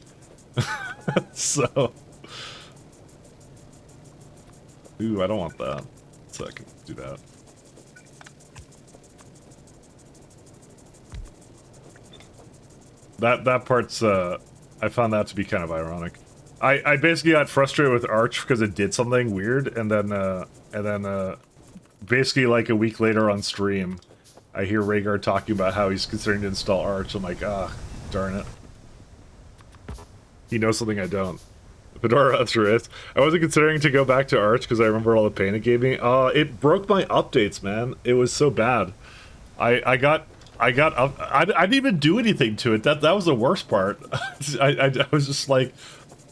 Speaker 1: So, ooh, I don't want that. So I can do that. That part's I found that to be kind of ironic. I basically got frustrated with Arch because it did something weird, and then basically like a week later on stream, I hear Rhaegar talking about how he's considering to install Arch. I'm like, ah, darn it. He knows something I don't. Fedora, that's right. I wasn't considering to go back to Arch because I remember all the pain it gave me. It broke my updates, man. It was so bad. I didn't even do anything to it. That was the worst part. I was just like,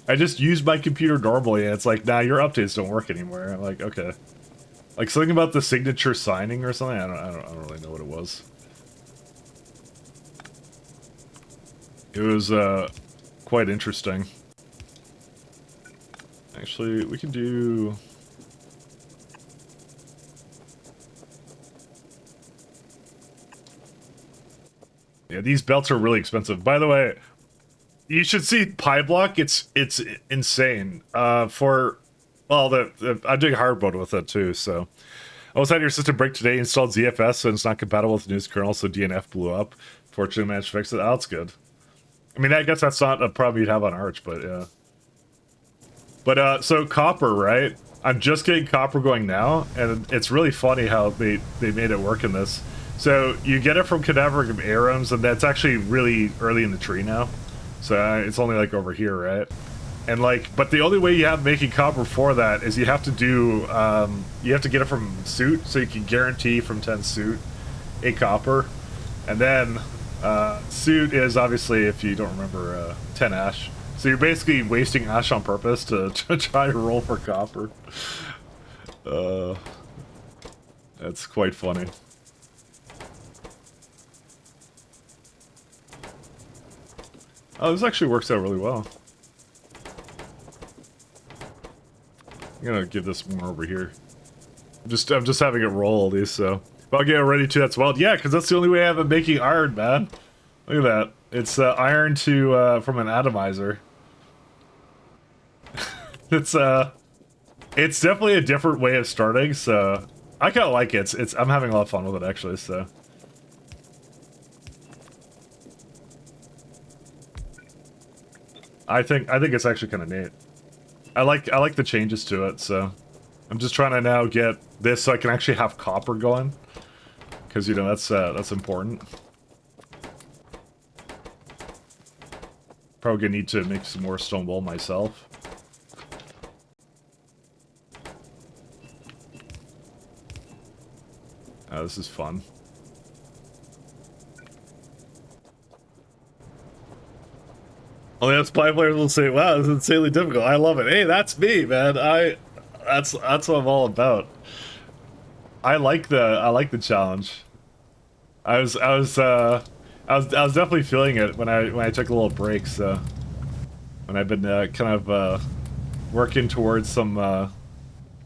Speaker 1: I just used my computer normally, and it's like, nah, your updates don't work anymore. I'm like, okay. Like something about the signature signing or something. I don't really know what it was. It was quite interesting. Actually, we can do. Yeah, these belts are really expensive. By the way, you should see Pyblock. It's insane. Well, I'm doing hard mode with it too. So, I almost had your system break today. Installed ZFS, and it's not compatible with the newest kernel. So DNF blew up. Fortunately, managed to fix it. Oh, that's good. I mean, I guess that's not a problem you'd have on Arch, but yeah. But so copper, right? I'm just getting copper going now, and it's really funny how they made it work in this. So you get it from Cadaver Arams, and that's actually really early in the tree now. So it's only like over here, right? And like, but the only way you have making copper for that is you have to do, you have to get it from Suit, so you can guarantee from 10 Suit a copper. And then Suit is obviously, if you don't remember, 10 Ash. So you're basically wasting Ash on purpose to try to roll for copper. That's quite funny. Oh, this actually works out really well. I'm gonna give this more over here. I'm just having it roll all these, so. But I'll get it ready too, that's wild. Yeah, because that's the only way I have it making iron, man. Look at that. It's iron to from an atomizer. It's definitely a different way of starting, so I kinda like it. I'm having a lot of fun with it actually, so. I think it's actually kinda neat. I like the changes to it, so I'm just trying to now get this so I can actually have copper going, because you know that's important. Probably gonna need to make some more stone wool myself. This is fun. Only us Pie players will say, "Wow, this is insanely difficult." I love it. Hey, that's me, man. That's what I'm all about. I like the challenge. I was definitely feeling it when I took a little break. So when I've been kind of working towards some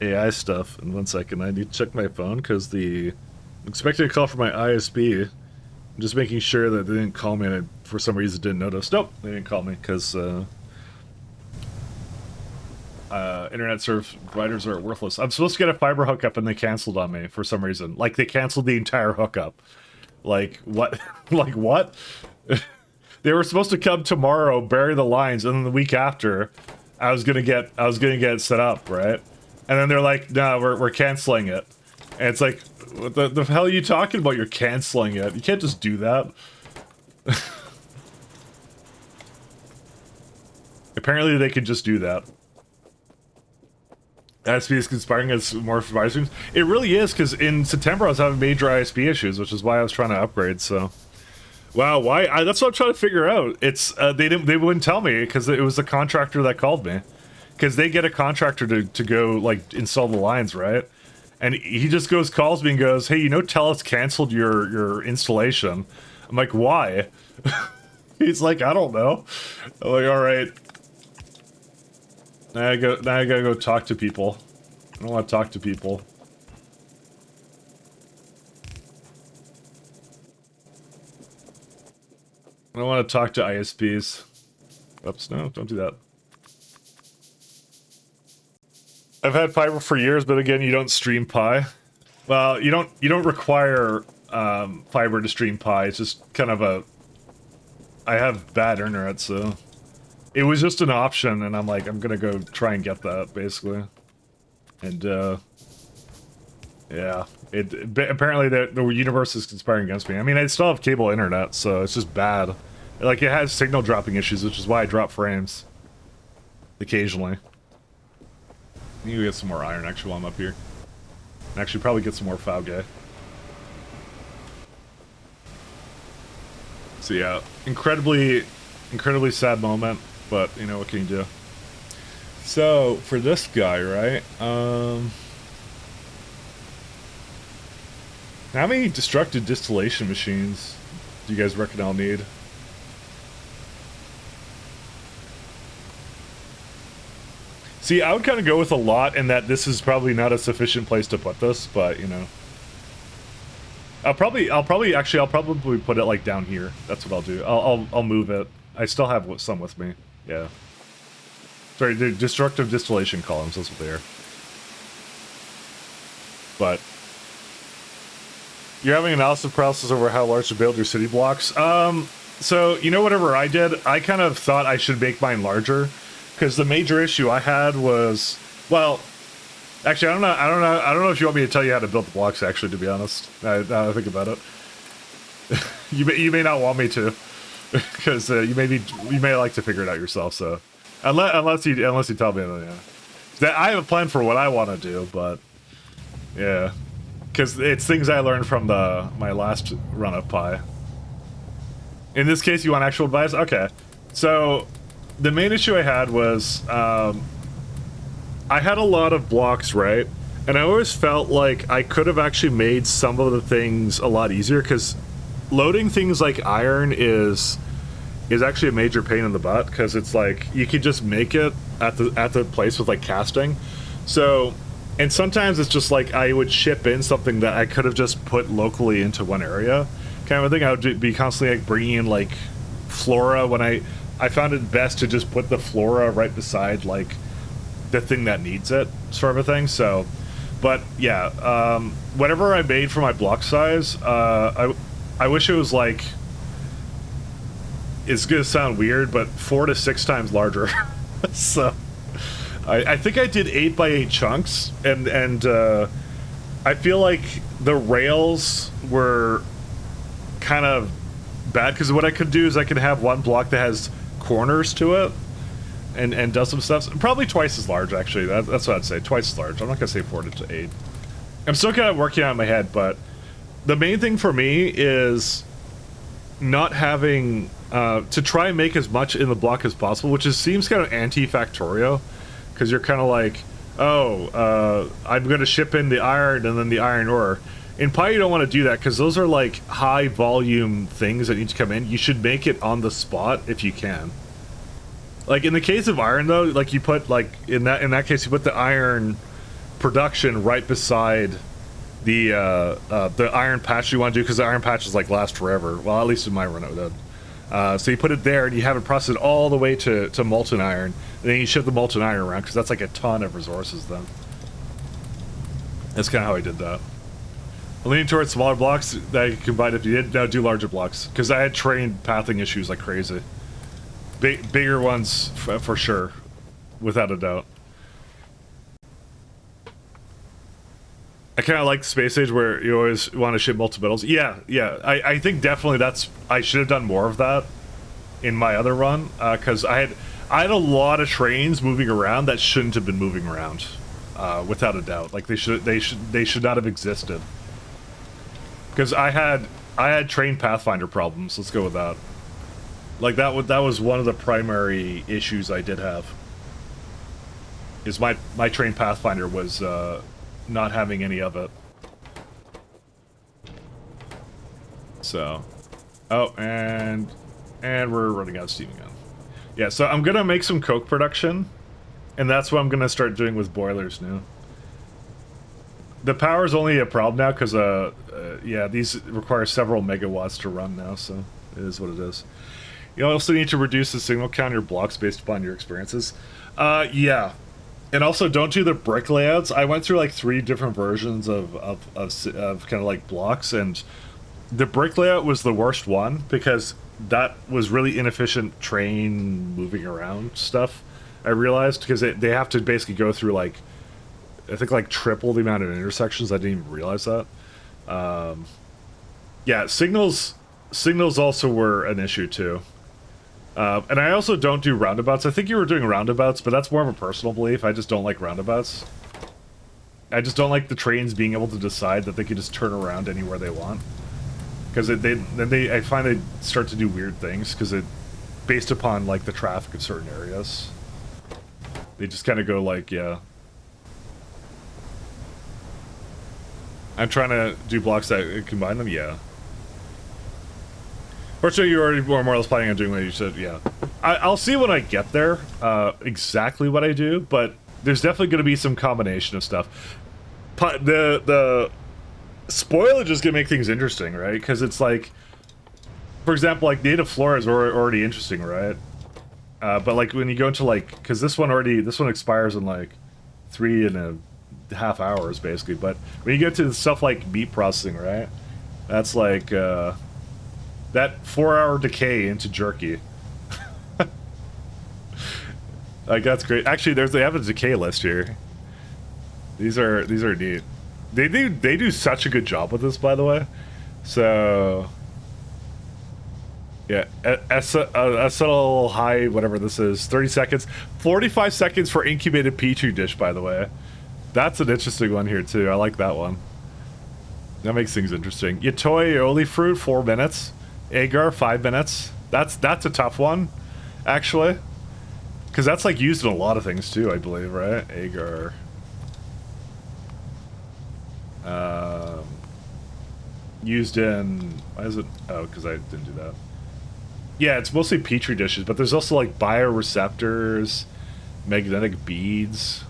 Speaker 1: AI stuff. And 1 second, I need to check my phone because I'm expecting a call from my ISP. I'm just making sure that they didn't call me and I, for some reason, didn't notice. Nope, they didn't call me because internet service providers are worthless. I'm supposed to get a fiber hookup and they canceled on me for some reason. Like, they canceled the entire hookup. Like, what? Like, what? They were supposed to come tomorrow, bury the lines, and then the week after, I was gonna get it set up, right? And then they're like, "No, we're canceling it." And it's like, what the hell are you talking about? You're canceling it. You can't just do that. Apparently, they could just do that. ISP is conspiring as more advisories. It really is, because in September I was having major ISP issues, which is why I was trying to upgrade. So, wow, why? That's what I'm trying to figure out. It's they wouldn't tell me because it was the contractor that called me, because they get a contractor to go like install the lines, right? And he just calls me and goes, "Hey, TELUS canceled your installation." I'm like, "Why?" He's like, "I don't know." I'm like, "All right." Now I gotta go talk to people. I don't want to talk to people. I don't want to talk to ISPs. Oops, no, don't do that. I've had fiber for years, but again, you don't stream Pi. Well, you don't require fiber to stream Pi. It's just kind of a. I have bad internet, so. It was just an option, and I'm like, I'm gonna go try and get that, basically. And, yeah. Apparently the universe is conspiring against me. I mean, I still have cable internet, so it's just bad. Like, it has signal dropping issues, which is why I drop frames. Occasionally. I need to get some more iron, actually, while I'm up here. And actually, probably get some more Fauge. So, yeah. Incredibly sad moment. But, what can you do? So, for this guy, right? How many destructive distillation machines do you guys reckon I'll need? See, I would kind of go with a lot in that this is probably not a sufficient place to put this, but, I'll probably put it, like, down here. That's what I'll do. I'll move it. I still have some with me. Yeah. Sorry, the destructive distillation columns, that's what they are. But you're having analysis paralysis over how large to build your city blocks. So whatever I did, I kind of thought I should make mine larger, because the major issue I had was, well, actually I don't know if you want me to tell you how to build the blocks. Actually, to be honest, now that I think about it, you may not want me to. Because you may like to figure it out yourself. So unless you tell me, that I have a plan for what I want to do, but yeah, because it's things I learned from my last run of Pi. In this case, you want actual advice? Okay. So the main issue I had was I had a lot of blocks, right? And I always felt like I could have actually made some of the things a lot easier, because loading things like iron is actually a major pain in the butt, because it's like you could just make it at the place with like casting. So, and sometimes it's just like I would ship in something that I could have just put locally into one area, kind of a thing. I would be constantly like bringing in like flora when I found it best to just put the flora right beside like the thing that needs it, sort of a thing. So, but yeah, whatever I made for my block size, I wish it was like, it's gonna sound weird, but 4 to 6 times larger. So I think I did 8x8 chunks, and I feel like the rails were kind of bad, because what I could do is I could have one block that has corners to it and does some stuff. Probably twice as large, actually. That's what I'd say, twice as large. I'm not gonna say 4 to 8. I'm still kind of working out in my head, but the main thing for me is not having to try and make as much in the block as possible, which seems kind of anti-Factorio, because you're kind of like, oh, I'm going to ship in the iron and then the iron ore. In Pi, you don't want to do that, because those are like high volume things that need to come in. You should make it on the spot if you can. Like in the case of iron, though, like you put like in that case, you put the iron production right beside the iron patch you want to do, because the iron patches like last forever. Well, at least in my run it did. So you put it there, and you have it processed all the way to molten iron, and then you ship the molten iron around, because that's like a ton of resources then. That's kind of how I did that. Leaning towards smaller blocks that you can combine if you did. Now do larger blocks. Because I had train pathing issues like crazy. Bigger ones for sure. Without a doubt. I kind of like the space age where you always want to ship multiple metals. Yeah. I think definitely that's... I should have done more of that in my other run. Because I had a lot of trains moving around that shouldn't have been moving around. Without a doubt. Like they should not have existed. Because I had train pathfinder problems. Let's go with that. Like that was one of the primary issues I did have. Is my train pathfinder was not having any of it. So, oh, and we're running out of steam again. Yeah, so I'm gonna make some coke production, and that's what I'm gonna start doing with boilers now. The power is only a problem now because, yeah, these require several megawatts to run now, so it is what it is. You also need to reduce the signal count in your blocks based upon your experiences. Yeah. And also, don't do the brick layouts. I went through, like, 3 different versions of kind of, like, blocks, and the brick layout was the worst one because that was really inefficient train moving around stuff, I realized, because they have to basically go through, like, I think like triple the amount of intersections. I didn't even realize that. Yeah, signals also were an issue too. And I also don't do roundabouts. I think you were doing roundabouts, but that's more of a personal belief. I just don't like roundabouts. I just don't like the trains being able to decide that they can just turn around anywhere they want. Because I find they start to do weird things because based upon like the traffic of certain areas, they just kind of go like, yeah. I'm trying to do blocks that combine them, yeah. Fortunately, you're already more or less planning on doing what you said, yeah. I'll see when I get there, exactly what I do, but there's definitely going to be some combination of stuff. The spoilage is going to make things interesting, right? Because it's like, for example, like native flora is already interesting, right? But like when you go into like, because this one expires in like 3.5 hours basically, but when you get to stuff like meat processing, right, that's like that 4-hour decay into jerky. Like that's great. Actually, they have a decay list here. These are neat. They do such a good job with this, by the way. So yeah, acetyl high, whatever this is, 30 seconds, 45 seconds for incubated petri dish, by the way. That's an interesting one here, too. I like that one. That makes things interesting. Yatoi aioli fruit, 4 minutes. Agar, 5 minutes. That's a tough one, actually. Because that's, like, used in a lot of things, too, I believe, right? Agar. Used in... Why is it... Oh, because I didn't do that. Yeah, it's mostly petri dishes, but there's also, like, bioreceptors, magnetic beads...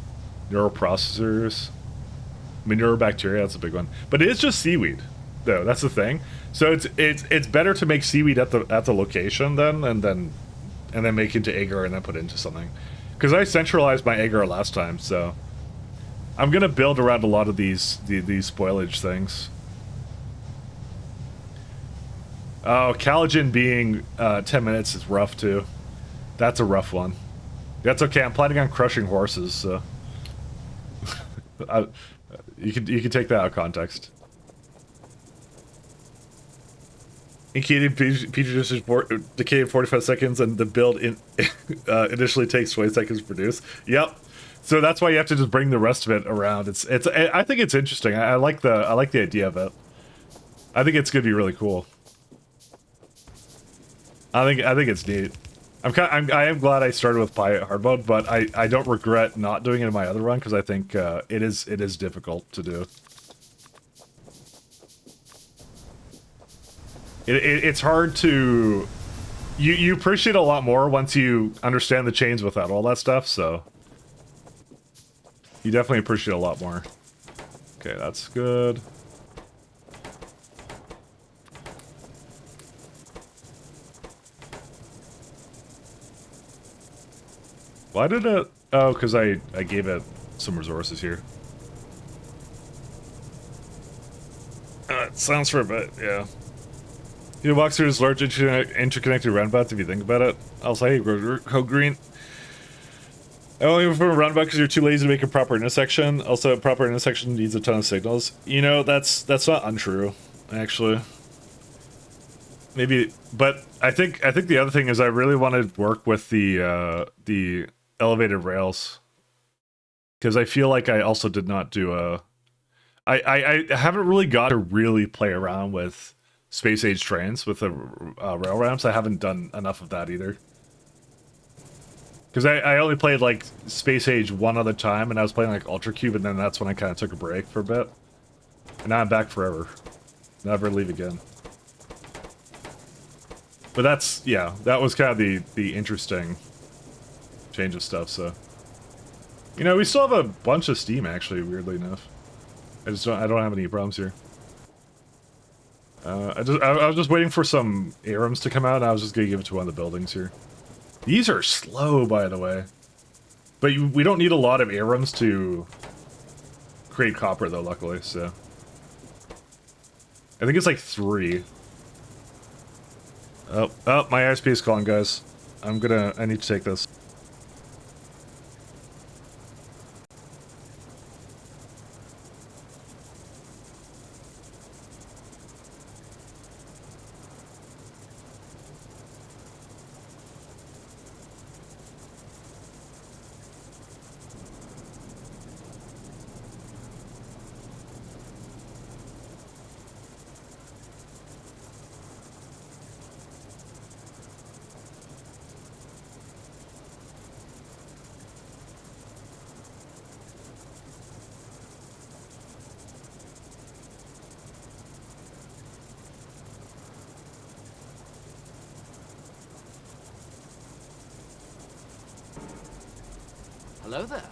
Speaker 1: neuroprocessors. I mean, neurobacteria, that's a big one. But it is just seaweed, though. That's the thing. So it's better to make seaweed at the location then, and then make into agar and then put into something. Because I centralized my agar last time, so I'm gonna build around a lot of these spoilage things. Oh, collagen being 10 minutes is rough too. That's a rough one. That's okay. I'm planning on crushing horses, so. You can take that out of context. Incubating petri dish decay in 45 seconds, and the build initially takes 20 seconds to produce. Yep. So that's why you have to just bring the rest of it around. I think it's interesting. I like the idea of it. I think it's gonna be really cool. I think it's neat. I am glad I started with Pi hard mode, but I don't regret not doing it in my other run because I think it is difficult to do. It's hard to... You appreciate a lot more once you understand the chains without all that stuff, so... You definitely appreciate a lot more. Okay, that's good. Why did it... Oh, because I gave it some resources here. Sounds for a bit, yeah. He walks through his large interconnected roundabouts if you think about it. I'll say, Code Green. I only move from a roundabout because you're too lazy to make a proper intersection. Also, a proper intersection needs a ton of signals. You know, that's not untrue, actually. Maybe, but I think the other thing is I really want to work with the elevated rails, because I feel like I also did not do I haven't really got to really play around with space age trains with the rail ramps. I haven't done enough of that either. Because I only played like space age one other time, and I was playing like Ultra Cube, and then that's when I kind of took a break for a bit. And now I'm back forever. Never leave again. But that's, yeah, that was kind of the interesting change of stuff, so. You know, we still have a bunch of steam, actually, weirdly enough. I don't have any problems here. I was just waiting for some Arams to come out, and I was just gonna give it to one of the buildings here. These are slow, by the way. But we don't need a lot of Arams to create copper, though, luckily, so. I think it's like 3. Oh, my ISP is calling, guys. I need to take this.
Speaker 9: Hello there.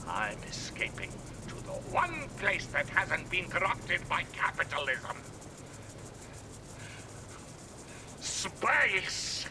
Speaker 5: I'm escaping to the one place that hasn't been corrupted by capitalism. Space!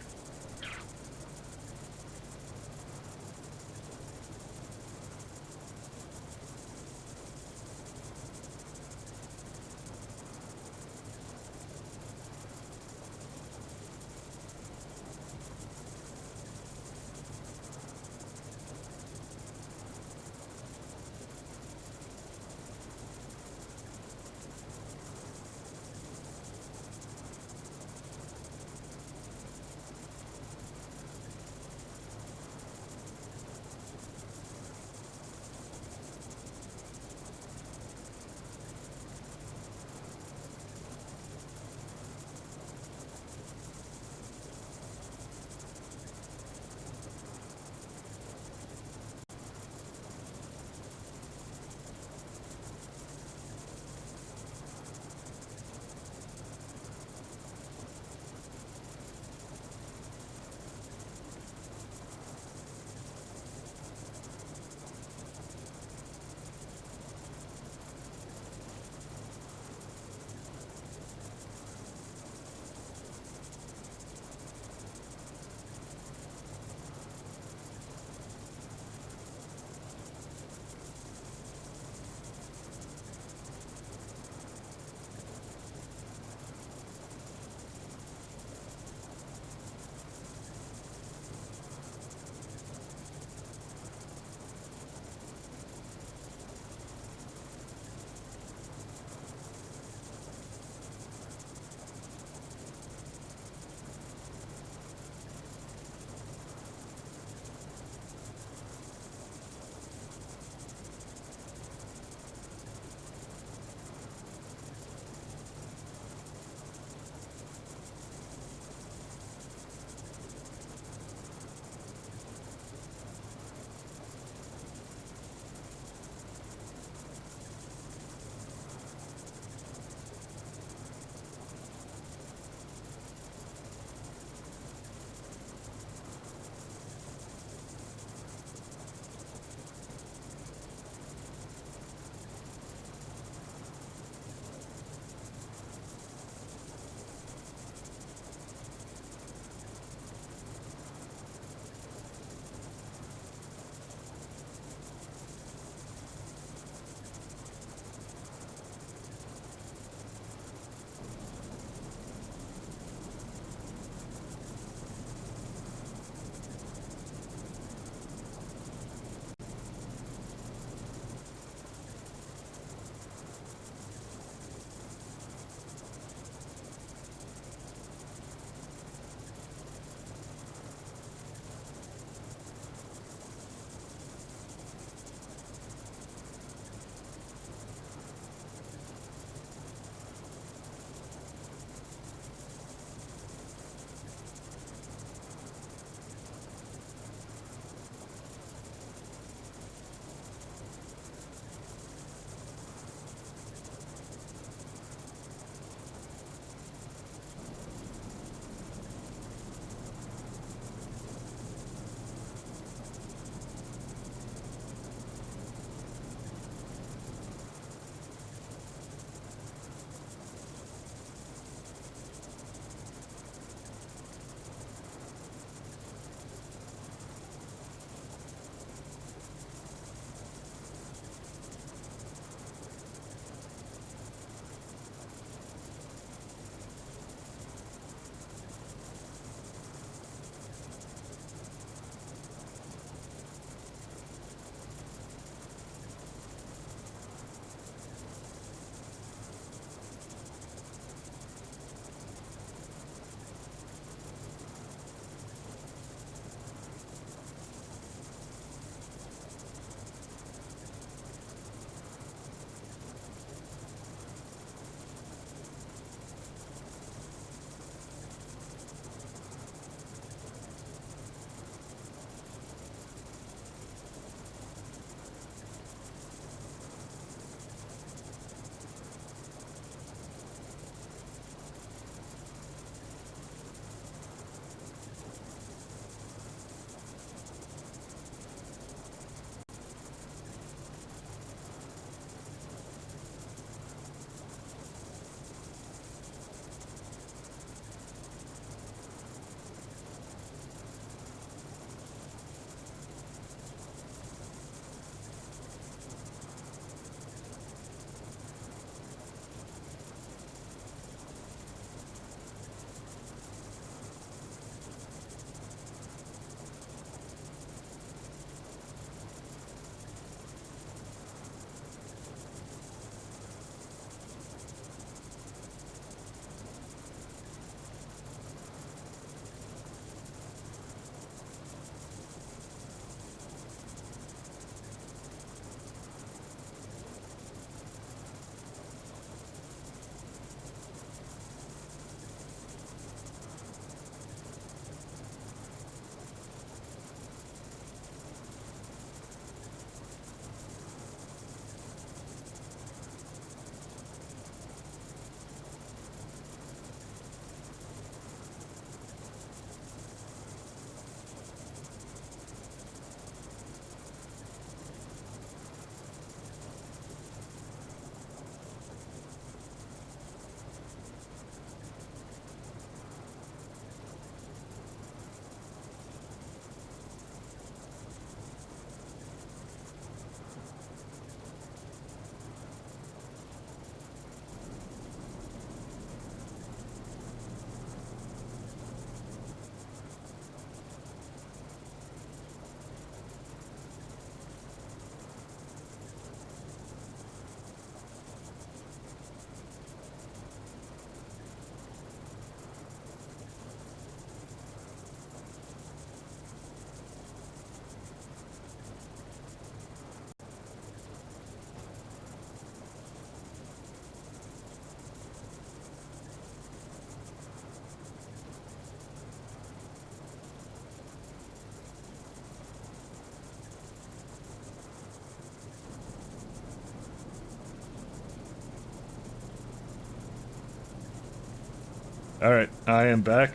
Speaker 1: Alright, I am back.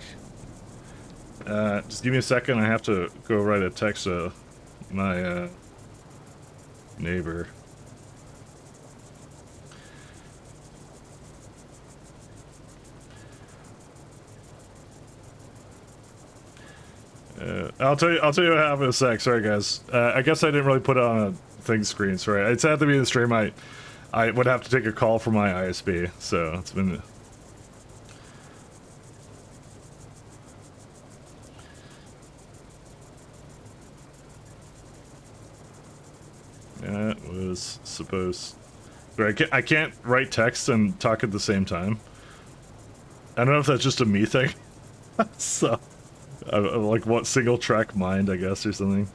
Speaker 1: Just give me a second, I have to go write a text to my, neighbor. I'll tell you what happened in a sec. Sorry, guys. I guess I didn't really put it on a thing screen. Sorry, it's had to be in the stream. I would have to take a call from my ISP, so it's been. That was supposed. Right, I can't write text and talk at the same time. I don't know if that's just a me thing. So. Like what single track mind, I guess, or something.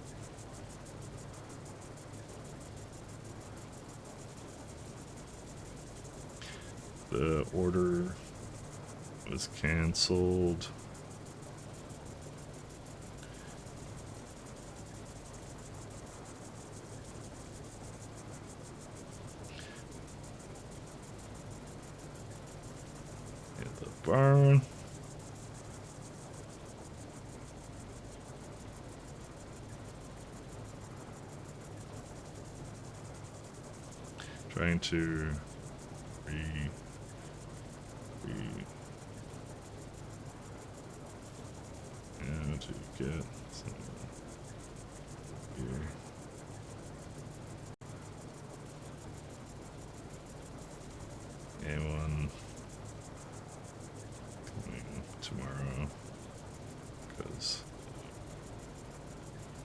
Speaker 1: The order was canceled. Hit the barn. Trying to and to get some here. A1 coming tomorrow because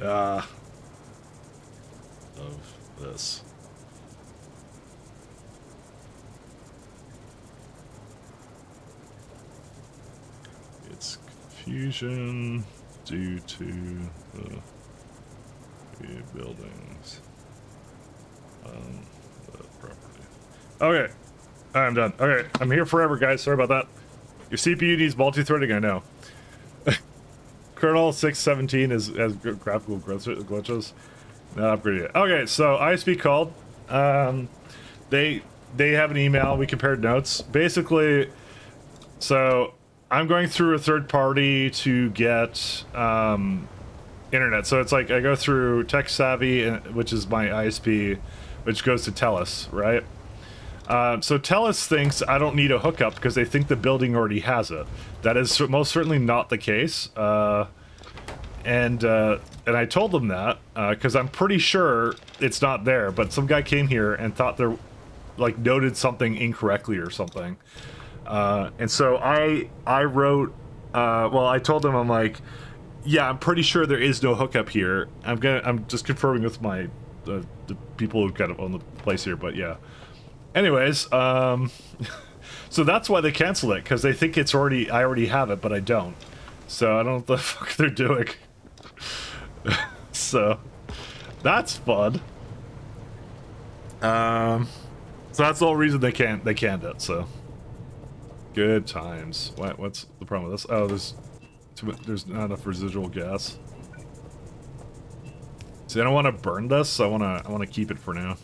Speaker 1: of this. Confusion due to the buildings on the property. Okay, I'm done. Okay, I'm here forever, guys. Sorry about that. Your CPU needs multi-threading, I know. Kernel 6.17 has graphical glitches. Not upgraded yet. Okay, so ISP called. They have an email. We compared notes. Basically, so I'm going through a third party to get internet. So it's like I go through Tech Savvy, which is my ISP, which goes to TELUS, right? So TELUS thinks I don't need a hookup because they think the building already has it. That is most certainly not the case. And I told them that because I'm pretty sure it's not there. But some guy came here and thought they're like noted something incorrectly or something. And so I wrote, well, I told them, I'm like, yeah, I'm pretty sure there is no hookup here. I'm just confirming with my, the people who kind of own the place here, but yeah. Anyways, so that's why they canceled it, because they think I already have it, but I don't. So I don't know what the fuck they're doing. So, that's fun. So that's the whole reason they canned it, so. Good times. What's the problem with this? Oh, there's not enough residual gas. See, I don't want to burn this. I want to keep it for now.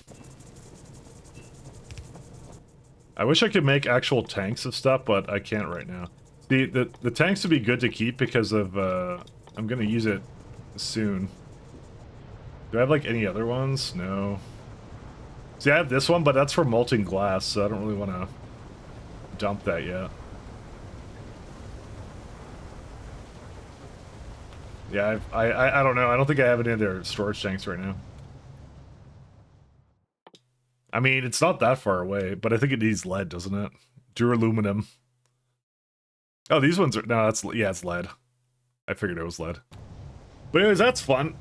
Speaker 1: I wish I could make actual tanks of stuff, but I can't right now. The tanks would be good to keep because of I'm gonna use it soon. Do I have like any other ones? No. See, I have this one, but that's for molten glass, so I don't really want to dump that yet. Yeah, I don't know. I don't think I have any of their storage tanks right now. I mean, it's not that far away, but I think it needs lead, doesn't it? Duraluminum. Oh, these ones are... No, that's... Yeah, it's lead. I figured it was lead. But anyways, that's fun.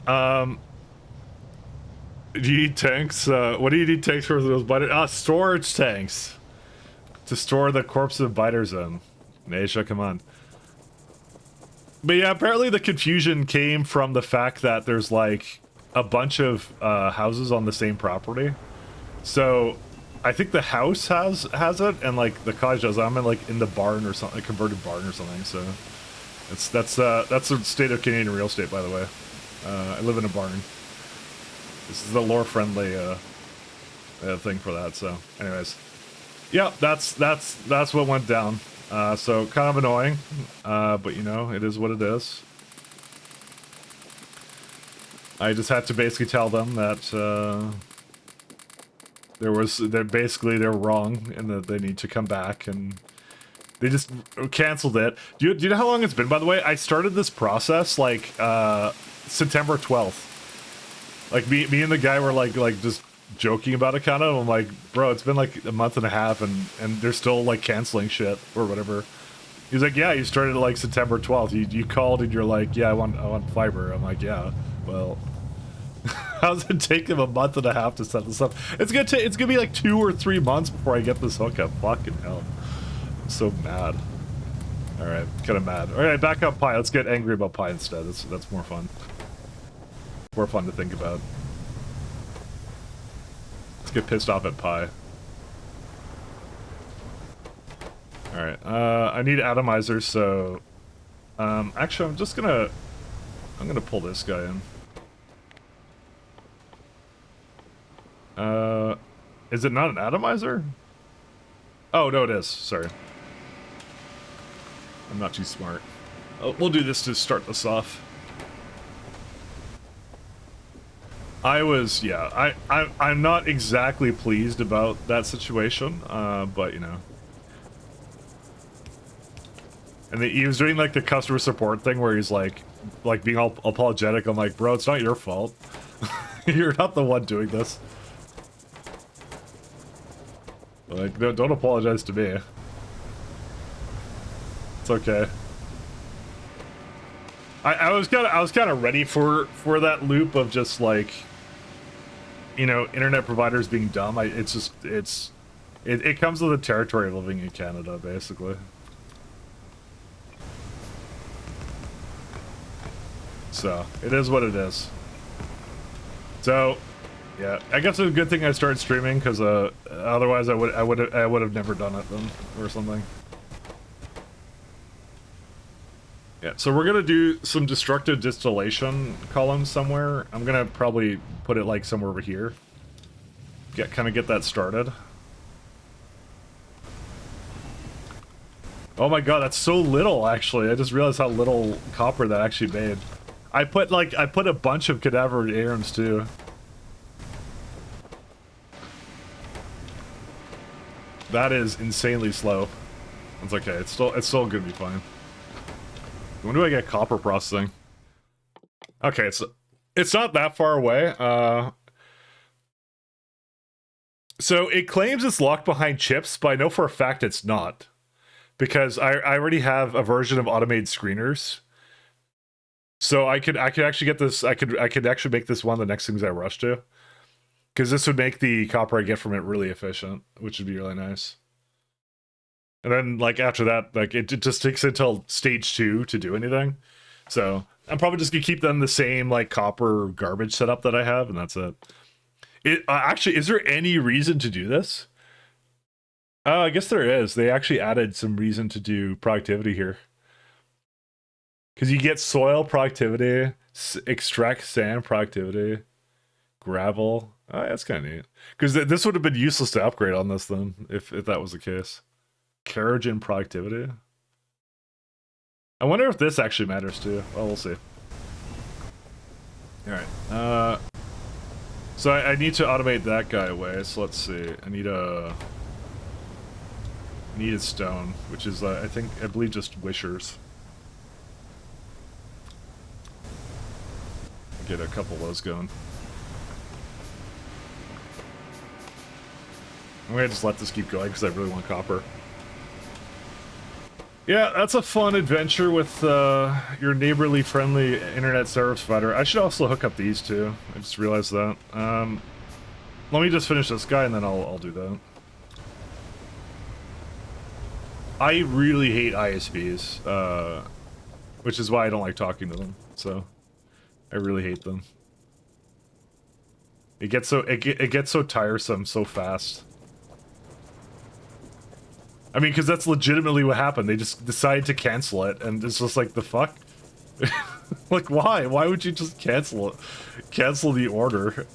Speaker 1: Do you need tanks? What do you need tanks for those biters? Storage tanks! To store the corpse of biters in. Naisha, come on. But yeah, apparently the confusion came from the fact that there's like a bunch of houses on the same property. So I think the house has it, and like the cottage does. I'm in the barn or something, a converted barn or something. So that's the state of Canadian real estate, by the way. I live in a barn. This is the lore friendly thing for that. So, anyways, yeah, that's what went down. So kind of annoying, but you know, it is what it is. I just had to basically tell them that they're wrong and that they need to come back, and they just canceled it. Do you know how long it's been, by the way? I started this process like September 12th. Like me and the guy were like just joking about it kind of. I'm like, bro, it's been like a month and a half and they're still like canceling shit or whatever. He's like, yeah, you started like September 12th. You called and you're like, yeah, I want fiber. I'm like, yeah, well, how's it take him a month and a half to set this up? It's gonna be like 2 or 3 months before I get this hookup. Fucking hell. I'm so mad. Alright, kind of mad. Alright, back up Pi. Let's get angry about Pi instead. That's more fun. More fun to think about. Let's get pissed off at Pi. Alright, I need atomizers, so... actually, I'm gonna pull this guy in. Is it not an atomizer? Oh, no, it is. Sorry. I'm not too smart. Oh, we'll do this to start this off. I'm not exactly pleased about that situation, but you know. And he was doing like the customer support thing where he's like being all apologetic. I'm like, bro, it's not your fault. You're not the one doing this. Like, don't apologize to me. It's okay. I was kind of ready for that loop of just like, you know, internet providers being dumb. It comes with the territory of living in Canada, basically. So it is what it is. So, yeah, I guess it's a good thing I started streaming because otherwise I would have never done it then or something. Yeah, so we're gonna do some destructive distillation columns somewhere. I'm gonna probably put it like somewhere over here. Kind of get that started. Oh my god, that's so little actually. I just realized how little copper that actually made. I put a bunch of cadaver arms too. That is insanely slow. It's okay. It's still gonna be fine. When do I get copper processing? Okay, it's not that far away. So it claims it's locked behind chips, but I know for a fact it's not, because I already have a version of automated screeners. So I could actually get this. I could actually make this one of the next things I rush to, because this would make the copper I get from it really efficient, which would be really nice. And then, like, after that, like, it just takes until stage 2 to do anything. So I'm probably just gonna keep them the same, like, copper garbage setup that I have, and that's it. Actually, is there any reason to do this? I guess there is. They actually added some reason to do productivity here. Because you get soil productivity, extract sand productivity, gravel. Oh, that's kind of neat. Because this would have been useless to upgrade on this then, if that was the case. Carriage and productivity. I wonder if this actually matters too. Well, we'll see. Alright. So I need to automate that guy away, so let's see. I need a stone, which is, I believe just wishers. Get a couple of those going. I'm gonna just let this keep going because I really want copper. Yeah, that's a fun adventure with your neighborly friendly internet service provider. I should also hook up these two. I just realized that. Let me just finish this guy and then I'll do that. I really hate ISPs, which is why I don't like talking to them. So I really hate them. It gets so tiresome so fast. I mean, because that's legitimately what happened. They just decided to cancel it, and it's just like, the fuck? Like, why? Why would you just cancel it? Cancel the order.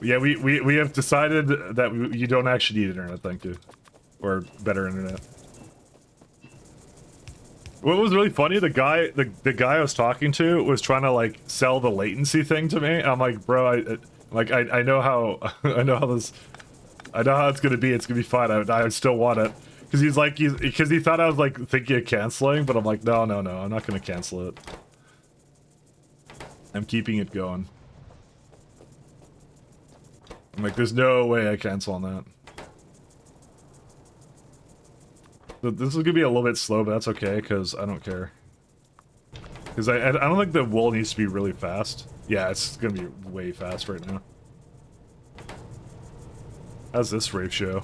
Speaker 1: Yeah, we have decided that you don't actually need internet, thank you. Or better internet. What was really funny, the guy I was talking to was trying to like sell the latency thing to me. I'm like, bro, I know how I know how it's gonna be. It's gonna be fine. I still want it because he thought I was like thinking of canceling, but I'm like, no, I'm not gonna cancel it. I'm keeping it going. I'm like, there's no way I cancel on that. This is gonna be a little bit slow, but that's okay, because I don't care. Because I don't think the wool needs to be really fast. Yeah, it's gonna be way fast right now. How's this ratio?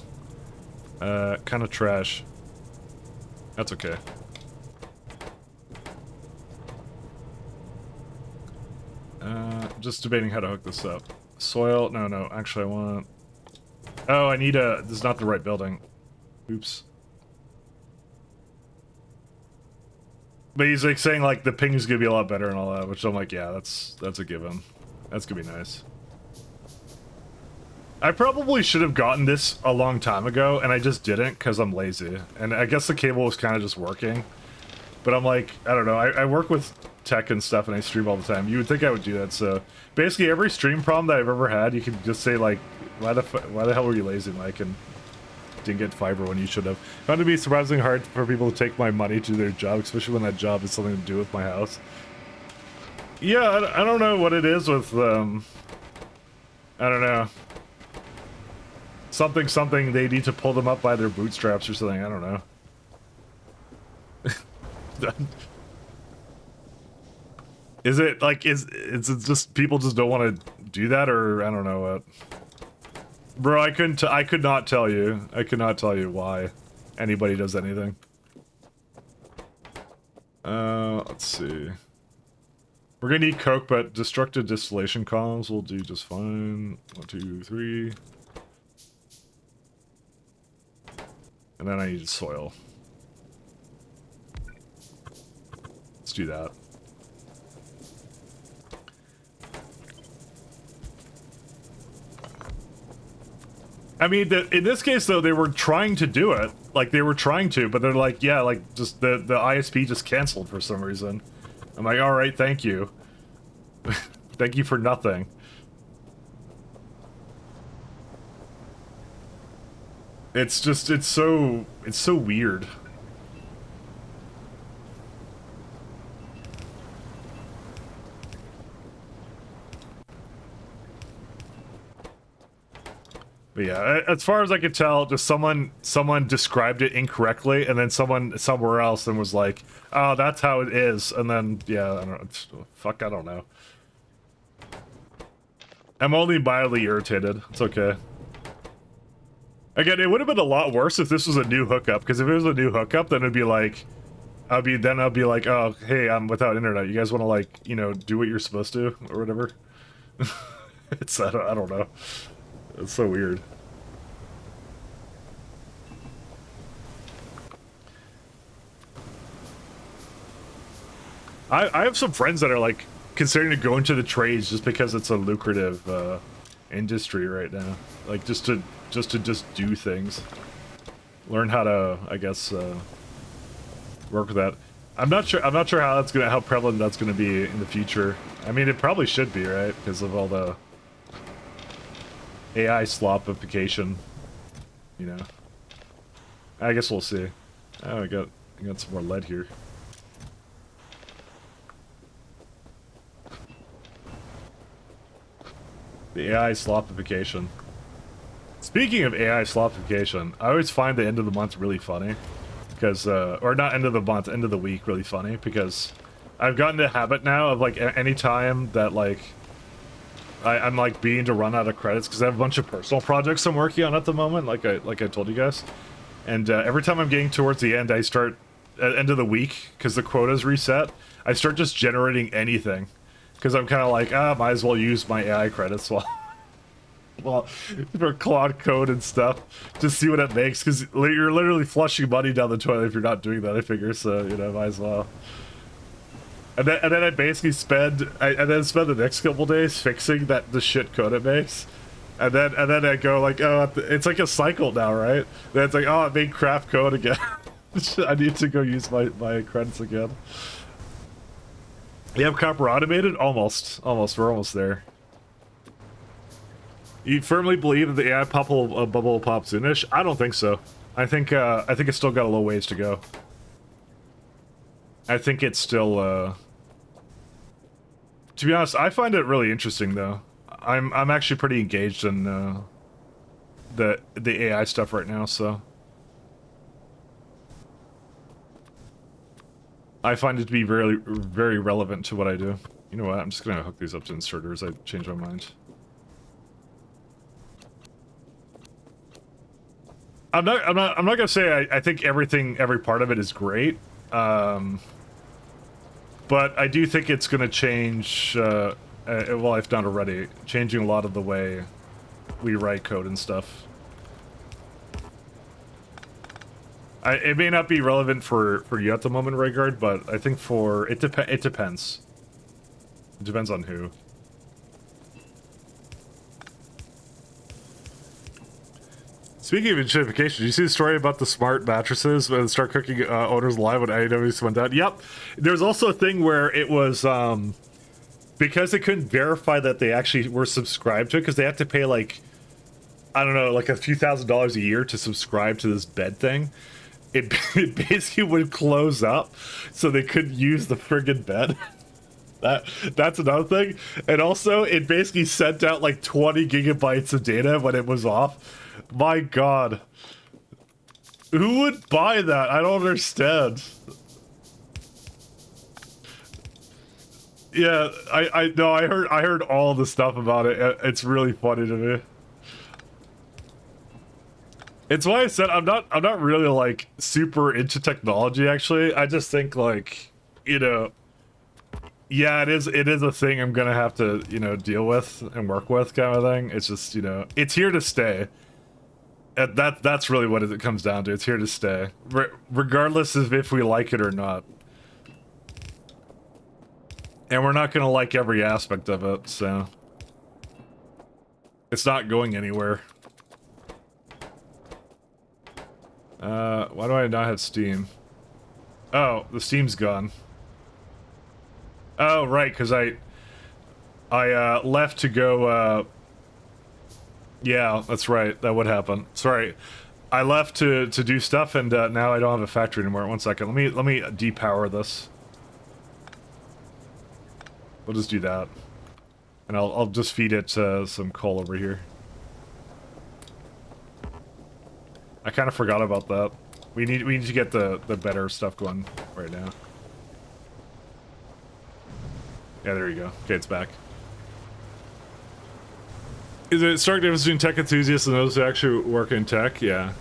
Speaker 1: Kind of trash. That's okay. Just debating how to hook this up. Soil? No, actually I want... Oh, I need a... This is not the right building. Oops. But he's like saying like the ping is gonna be a lot better and all that, which I'm like, yeah, that's a given. That's gonna be nice. I probably should have gotten this a long time ago, and I just didn't because I'm lazy. And I guess the cable was kind of just working. But I'm like, I don't know, I work with tech and stuff and I stream all the time. You would think I would do that, so... Basically every stream problem that I've ever had, you can just say like, why the hell were you lazy, Mike? And didn't get fiber when you should have. Found it to be surprisingly hard for people to take my money to do their job, especially when that job has something to do with my house. Yeah, I don't know what it is with, I don't know. Something, they need to pull them up by their bootstraps or something, I don't know. Is it, like, is it just people just don't want to do that, or I don't know what? Bro, I could not tell you. I could not tell you why anybody does anything. Let's see. We're gonna need coke, but destructive distillation columns will do just fine. 1, 2, 3. And then I need soil. Let's do that. I mean, in this case, though, they were trying to do it. Like, they were trying to, but they're like, yeah, like, just the ISP just canceled for some reason. I'm like, alright, thank you. Thank you for nothing. It's just, it's so weird. But yeah, as far as I could tell, just someone described it incorrectly, and then someone somewhere else and was like, "Oh, that's how it is," and then yeah, I don't, fuck, I don't know. I'm only mildly irritated. It's okay. Again, it would have been a lot worse if this was a new hookup, because if it was a new hookup, then it'd be like, I'd be like, oh, hey, I'm without internet. You guys want to, like, you know, do what you're supposed to or whatever. It's I don't know. It's so weird. I have some friends that are like considering to go into the trades just because it's a lucrative industry right now. Like just to do things. Learn how to, I guess, work with that. I'm not sure how prevalent that's gonna be in the future. I mean, it probably should be, right? Because of all the AI slopification, you know. I guess we'll see. Oh, I got some more lead here. The AI slopification. Speaking of AI slopification, I always find the end of the month really funny. Because, or not end of the month, end of the week really funny. Because I've gotten a habit now of, like, any time that, like, I'm like beginning to run out of credits because I have a bunch of personal projects I'm working on at the moment, like I told you guys. And every time I'm getting towards the end, I start at end of the week because the quota's reset. I start just generating anything because I'm kind of like, might as well use my AI credits well, for Claude code and stuff to see what it makes because you're literally flushing money down the toilet if you're not doing that. I figure, so you know, might as well. And then I basically spend the next couple days fixing the shit code it makes, and then I go like, oh, it's like a cycle now, right? Then it's like, oh, it made crap code again. I need to go use my credits again. You have copper automated? Almost. We're almost there. You firmly believe that the AI bubble will pop soonish? I don't think so. I think it's still got a little ways to go. I think it's still, to be honest, I find it really interesting though. I'm actually pretty engaged in the AI stuff right now, so I find it to be very, very relevant to what I do. You know what? I'm just gonna hook these up to inserters. I changed my mind. I'm not gonna say I think every part of it is great. But I do think it's gonna change, well, if not already, changing a lot of the way we write code and stuff. It may not be relevant for you at the moment, Raygard, but I think it depends. It depends on who. Speaking of gentrification, did you see the story about the smart mattresses and start cooking owners live when AEW went down? Yep. There's also a thing where it was because they couldn't verify that they actually were subscribed to it, because they have to pay like, I don't know, like a few $1,000s a year to subscribe to this bed thing. It basically would close up, so they couldn't use the friggin' bed. That's another thing. And also, it basically sent out like 20 gigabytes of data when it was off. My god. Who would buy that? I don't understand. Yeah, I know, I heard all the stuff about it. It's really funny to me. It's why I said I'm not really like super into technology actually. I just think like, you know, yeah, it is a thing I'm gonna have to, you know, deal with and work with kind of thing. It's just, you know, it's here to stay. That's really what it comes down to. It's here to stay, regardless of if we like it or not. And we're not gonna like every aspect of it, so it's not going anywhere. Why do I not have Steam? Oh, the Steam's gone. Oh, right, because I left to go, yeah, that's right, that would happen. Sorry, I left to do stuff, and now I don't have a factory anymore. 1 second, let me depower this. We'll just do that, and I'll just feed it some coal over here. I kind of forgot about that. We need to get the better stuff going right now. Yeah, there you go. Okay, it's back. Is it a stark difference between tech enthusiasts and those who actually work in tech? Yeah.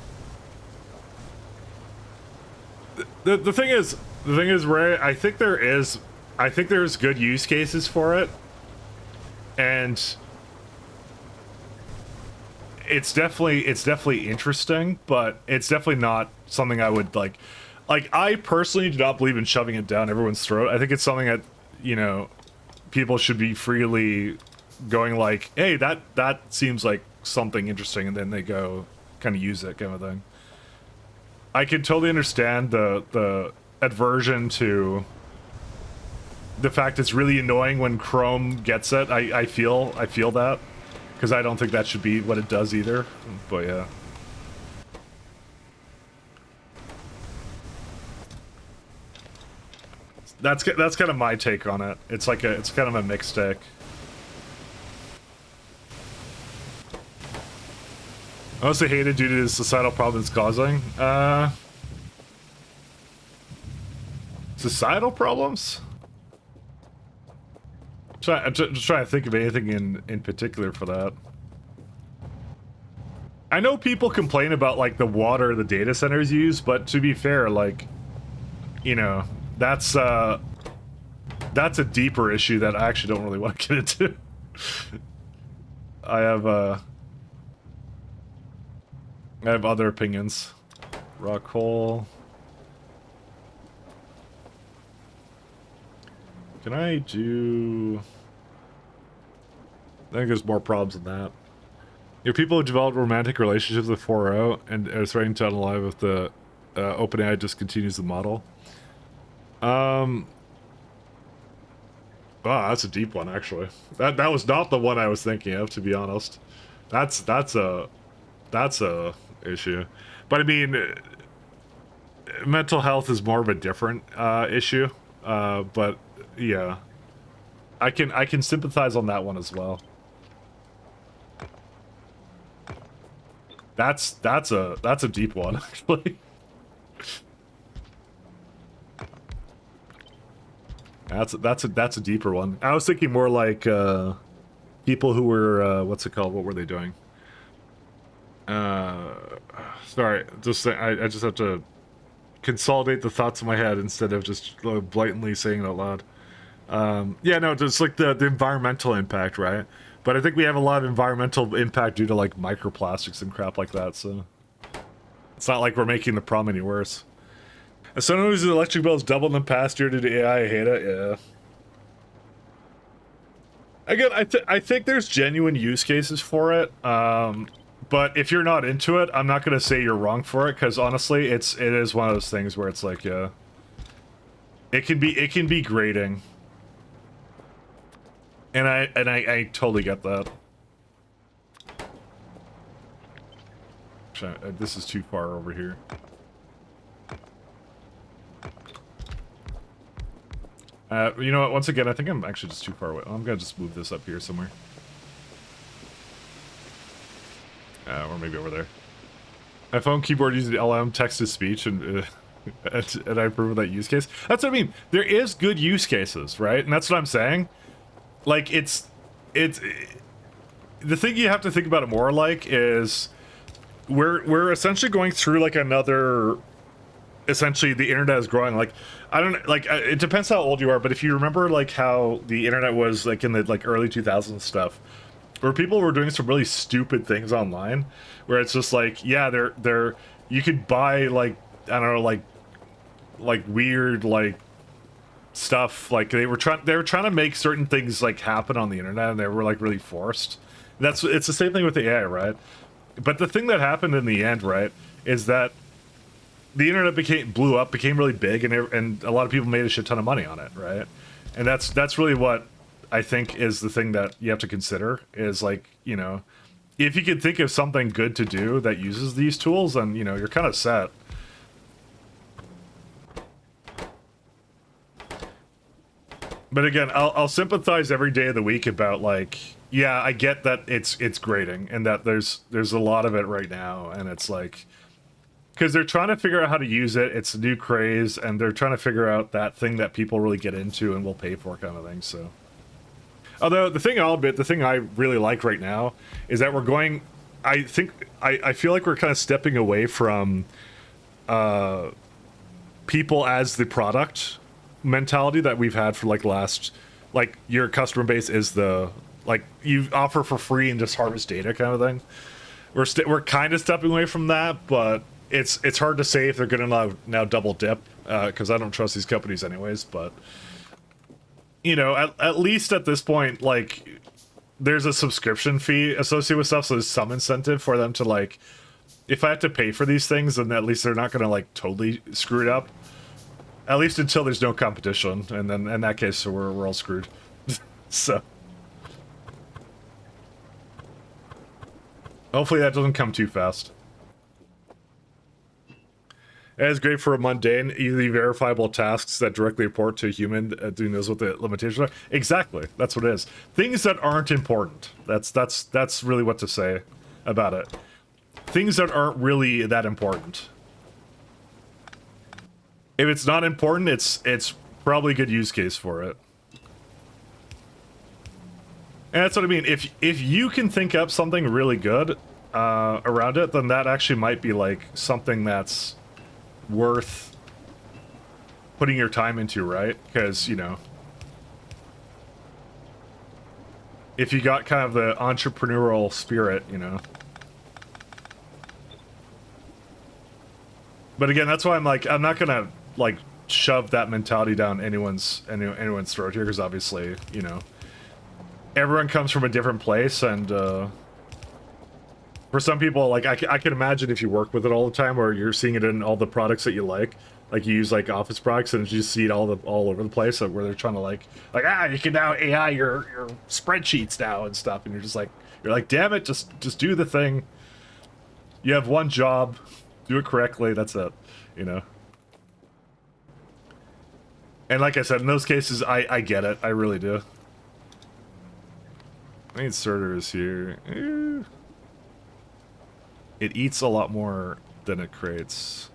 Speaker 1: The thing is, Ray, I think there's good use cases for it, and it's definitely interesting, but it's definitely not something I would like I personally do not believe in shoving it down everyone's throat. I think it's something that, you know, people should be freely going like, hey, that seems like something interesting, and then they go kind of use it kind of thing. I can totally understand the aversion to the fact it's really annoying when Chrome gets it. I feel that, because I don't think that should be what it does either, but yeah. That's kind of my take on it. It's kind of a mixed take. I mostly hate it due to the societal problems it's causing. Societal problems? I'm just trying to think of anything in particular for that. I know people complain about like the water the data centers use, but to be fair, like, you know, that's a deeper issue that I actually don't really want to get into. I have other opinions. Rock hole. Can I do... I think there's more problems than that. You know, people who develop romantic relationships with 4.0 and are threatening to unalive with the OpenAI discontinues the model. Oh, that's a deep one, actually. That was not the one I was thinking of, to be honest. That's a issue. But I mean, mental health is more of a different issue. But yeah, I can sympathize on that one as well. That's a deep one, actually. That's a deeper one. I was thinking more like people who were what's it called? What were they doing? Sorry, I just have to consolidate the thoughts in my head instead of just blatantly saying it out loud. Yeah, no, just like the environmental impact, right? But I think we have a lot of environmental impact due to like microplastics and crap like that. So it's not like we're making the problem any worse. As someone whose electric bill has doubled in the past year due to AI, I hate it, yeah. Again, I think there's genuine use cases for it, but if you're not into it, I'm not going to say you're wrong for it, because honestly, it is one of those things where it's like, yeah, it can be grating, and I totally get that. This is too far over here. You know what, once again, I think I'm actually just too far away. I'm gonna just move this up here somewhere. Or maybe over there. My phone keyboard uses LM text-to-speech, and I approve of that use case. That's what I mean. There is good use cases, right? And that's what I'm saying. Like, it's the thing you have to think about it more like is we're essentially going through like another. Essentially, the internet is growing. Like, I don't like. It depends how old you are, but if you remember, like how the internet was like in the like early 2000s stuff, where people were doing some really stupid things online, where it's just like, yeah, they're you could buy like I don't know like weird like stuff. Like they were trying to make certain things like happen on the internet, and they were like really forced. It's the same thing with the AI, right? But the thing that happened in the end, right, is that the internet became really big, and a lot of people made a shit ton of money on it, right? And that's really what I think is the thing that you have to consider is like, you know, if you can think of something good to do that uses these tools, then, you know, you're kind of set. But again, I'll sympathize every day of the week about like, yeah, I get that it's grating and that there's a lot of it right now, and it's like, because they're trying to figure out how to use it. It's a new craze, and they're trying to figure out that thing that people really get into and will pay for, kind of thing. So, although the thing I really like right now is that we're going. I feel like we're kind of stepping away from people as the product mentality that we've had for like last, like your customer base is the like you offer for free and just harvest data kind of thing. We're kind of stepping away from that, but it's hard to say if they're going to now double dip, because I don't trust these companies anyways. But you know, at least at this point, like there's a subscription fee associated with stuff, so there's some incentive for them to like, if I have to pay for these things, then at least they're not going to like totally screw it up. At least until there's no competition, and then in that case, so we're all screwed. So hopefully that doesn't come too fast. It is great for mundane, easily verifiable tasks that directly report to a human who knows what the limitations are. Exactly, that's what it is. Things that aren't important. That's really what to say about it. Things that aren't really that important. If it's not important, it's probably a good use case for it. And that's what I mean. If you can think up something really good around it, then that actually might be like something that's worth putting your time into, right? Because, you know, if you got kind of the entrepreneurial spirit, you know. But again, that's why I'm like, I'm not gonna like shove that mentality down anyone's throat here, because obviously, you know, everyone comes from a different place, and For some people, like, I can imagine if you work with it all the time, or you're seeing it in all the products that you like you use like office products, and you see it all over the place, where they're trying to like you can now AI your spreadsheets now and stuff, and you're like, damn it, just do the thing. You have one job, do it correctly. That's it, you know. And like I said, in those cases, I get it. I really do. I need inserters here. It eats a lot more than it creates.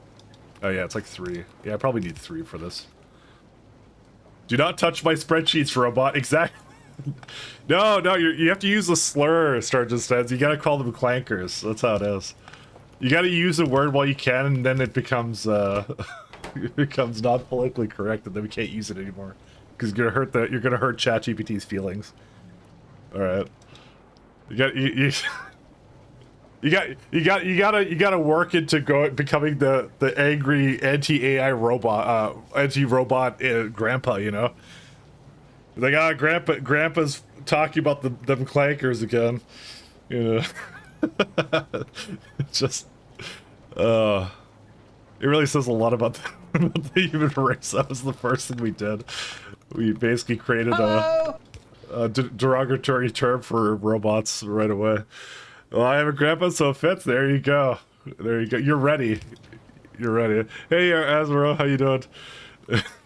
Speaker 1: Oh yeah, it's like 3. Yeah, I probably need 3 for this. Do not touch my spreadsheets, robot. Exactly. No, you have to use the slur, Sturgis says. You gotta call them clankers. That's how it is. You gotta use a word while you can, and then it becomes, it becomes not politically correct, and then we can't use it anymore. Because you're gonna hurt ChatGPT's feelings. Alright. You gotta work into becoming the angry anti-AI robot, anti-robot grandpa, you know? Like, grandpa's talking about them clankers again, you know? Just, it really says a lot about the human race. That was the first thing we did. We basically created a derogatory term for robots right away. Well, I have a grandpa, so it fits. There you go. There you go. You're ready. You're ready. Hey, Azaro, how you doing?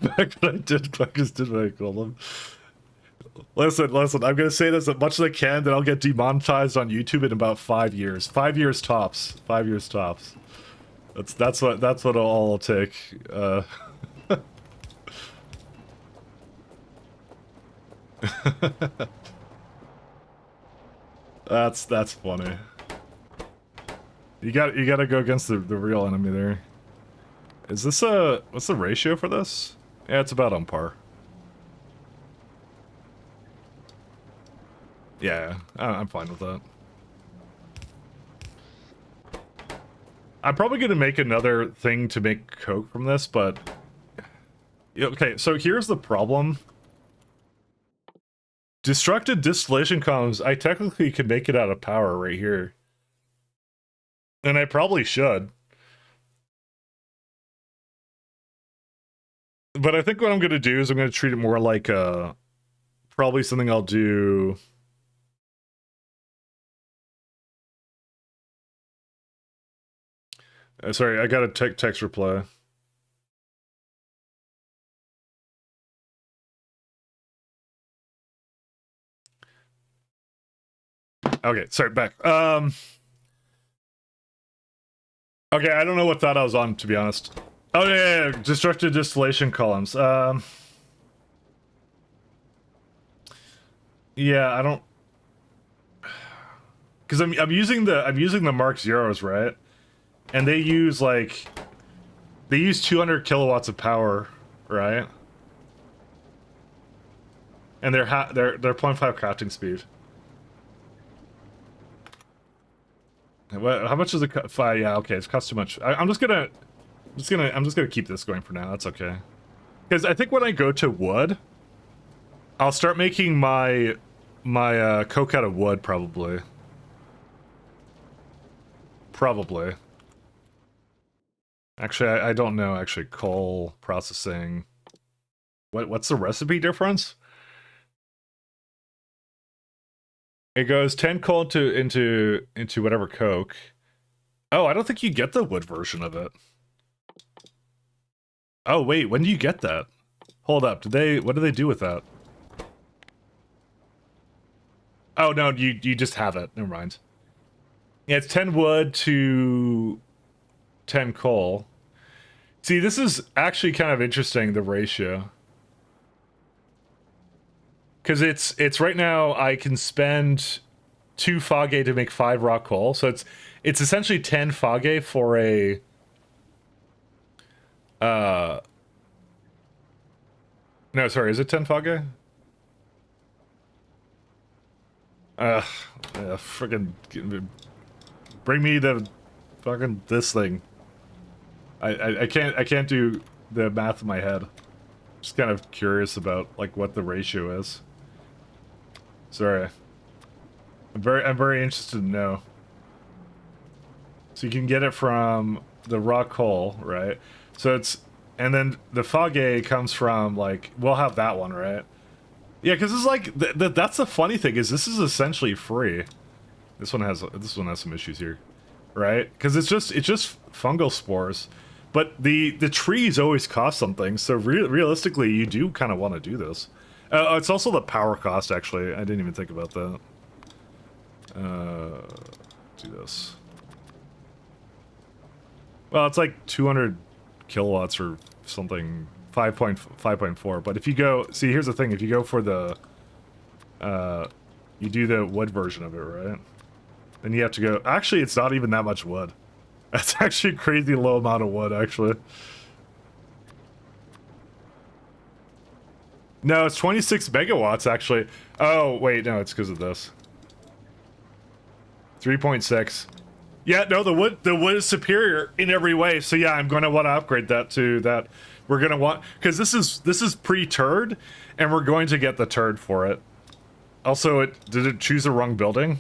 Speaker 1: Back when I did what I called him. Listen, I'm gonna say this as much as I can, then I'll get demonetized on YouTube in about 5 years. 5 years tops. 5 years tops. That's what all it'll take. That's funny. You gotta go against the real enemy there. Is this what's the ratio for this? Yeah, it's about on par. Yeah, I'm fine with that. I'm probably gonna make another thing to make coke from this, but okay, so here's the problem. Destructed distillation columns, I technically can make it out of power right here. And I probably should. But I think what I'm gonna do is I'm gonna treat it more like probably something I'll do. Sorry, I got a text reply. Okay, sorry, back. Okay, I don't know what thought I was on, to be honest. Oh yeah, destructive distillation columns. Yeah, I don't, because I'm using the Mark Zeros, right? And they use 200 kilowatts of power, right? And they're 0.5 crafting speed. How much does it cost? Yeah, okay, it costs too much. I'm just gonna keep this going for now. That's okay. Because I think when I go to wood, I'll start making my coke out of wood, probably. Probably. Actually, I don't know. Actually, coal processing. What's the recipe difference? It goes 10 coal into whatever coke. Oh, I don't think you get the wood version of it. Oh wait, when do you get that? Hold up, what do they do with that? Oh no, you just have it. Never mind. Yeah, it's 10 wood to 10 coal. See, this is actually kind of interesting, the ratio. Because it's right now I can spend 2 fage to make 5 raw coal, so it's essentially 10 fage for a no, sorry, is it 10 fage? Friggin' bring me the fucking this thing. I can't do the math in my head. Just kind of curious about like what the ratio is. Sorry. I'm very interested to know. So you can get it from the raw coal, right? So it's, and then the foggy comes from, like, we'll have that one, right? Yeah, because it's like, that's the funny thing, is this is essentially free. This one has some issues here, right? Because it's just fungal spores. But the trees always cost something, so realistically, you do kind of want to do this. It's also the power cost, actually. I didn't even think about that. Do this. Well, it's like 200 kilowatts or something, 5.4. But if you go, see, here's the thing. If you go for the, you do the wood version of it, right? Then you have to go. Actually, it's not even that much wood. That's actually a crazy low amount of wood, actually. No, it's 26 megawatts, actually. Oh, wait, no, it's because of this. 3.6. Yeah, no, the wood is superior in every way. So yeah, I'm going to want to upgrade that to that. We're going to want, because this is pre-turd, and we're going to get the turd for it. Also, did it choose the wrong building?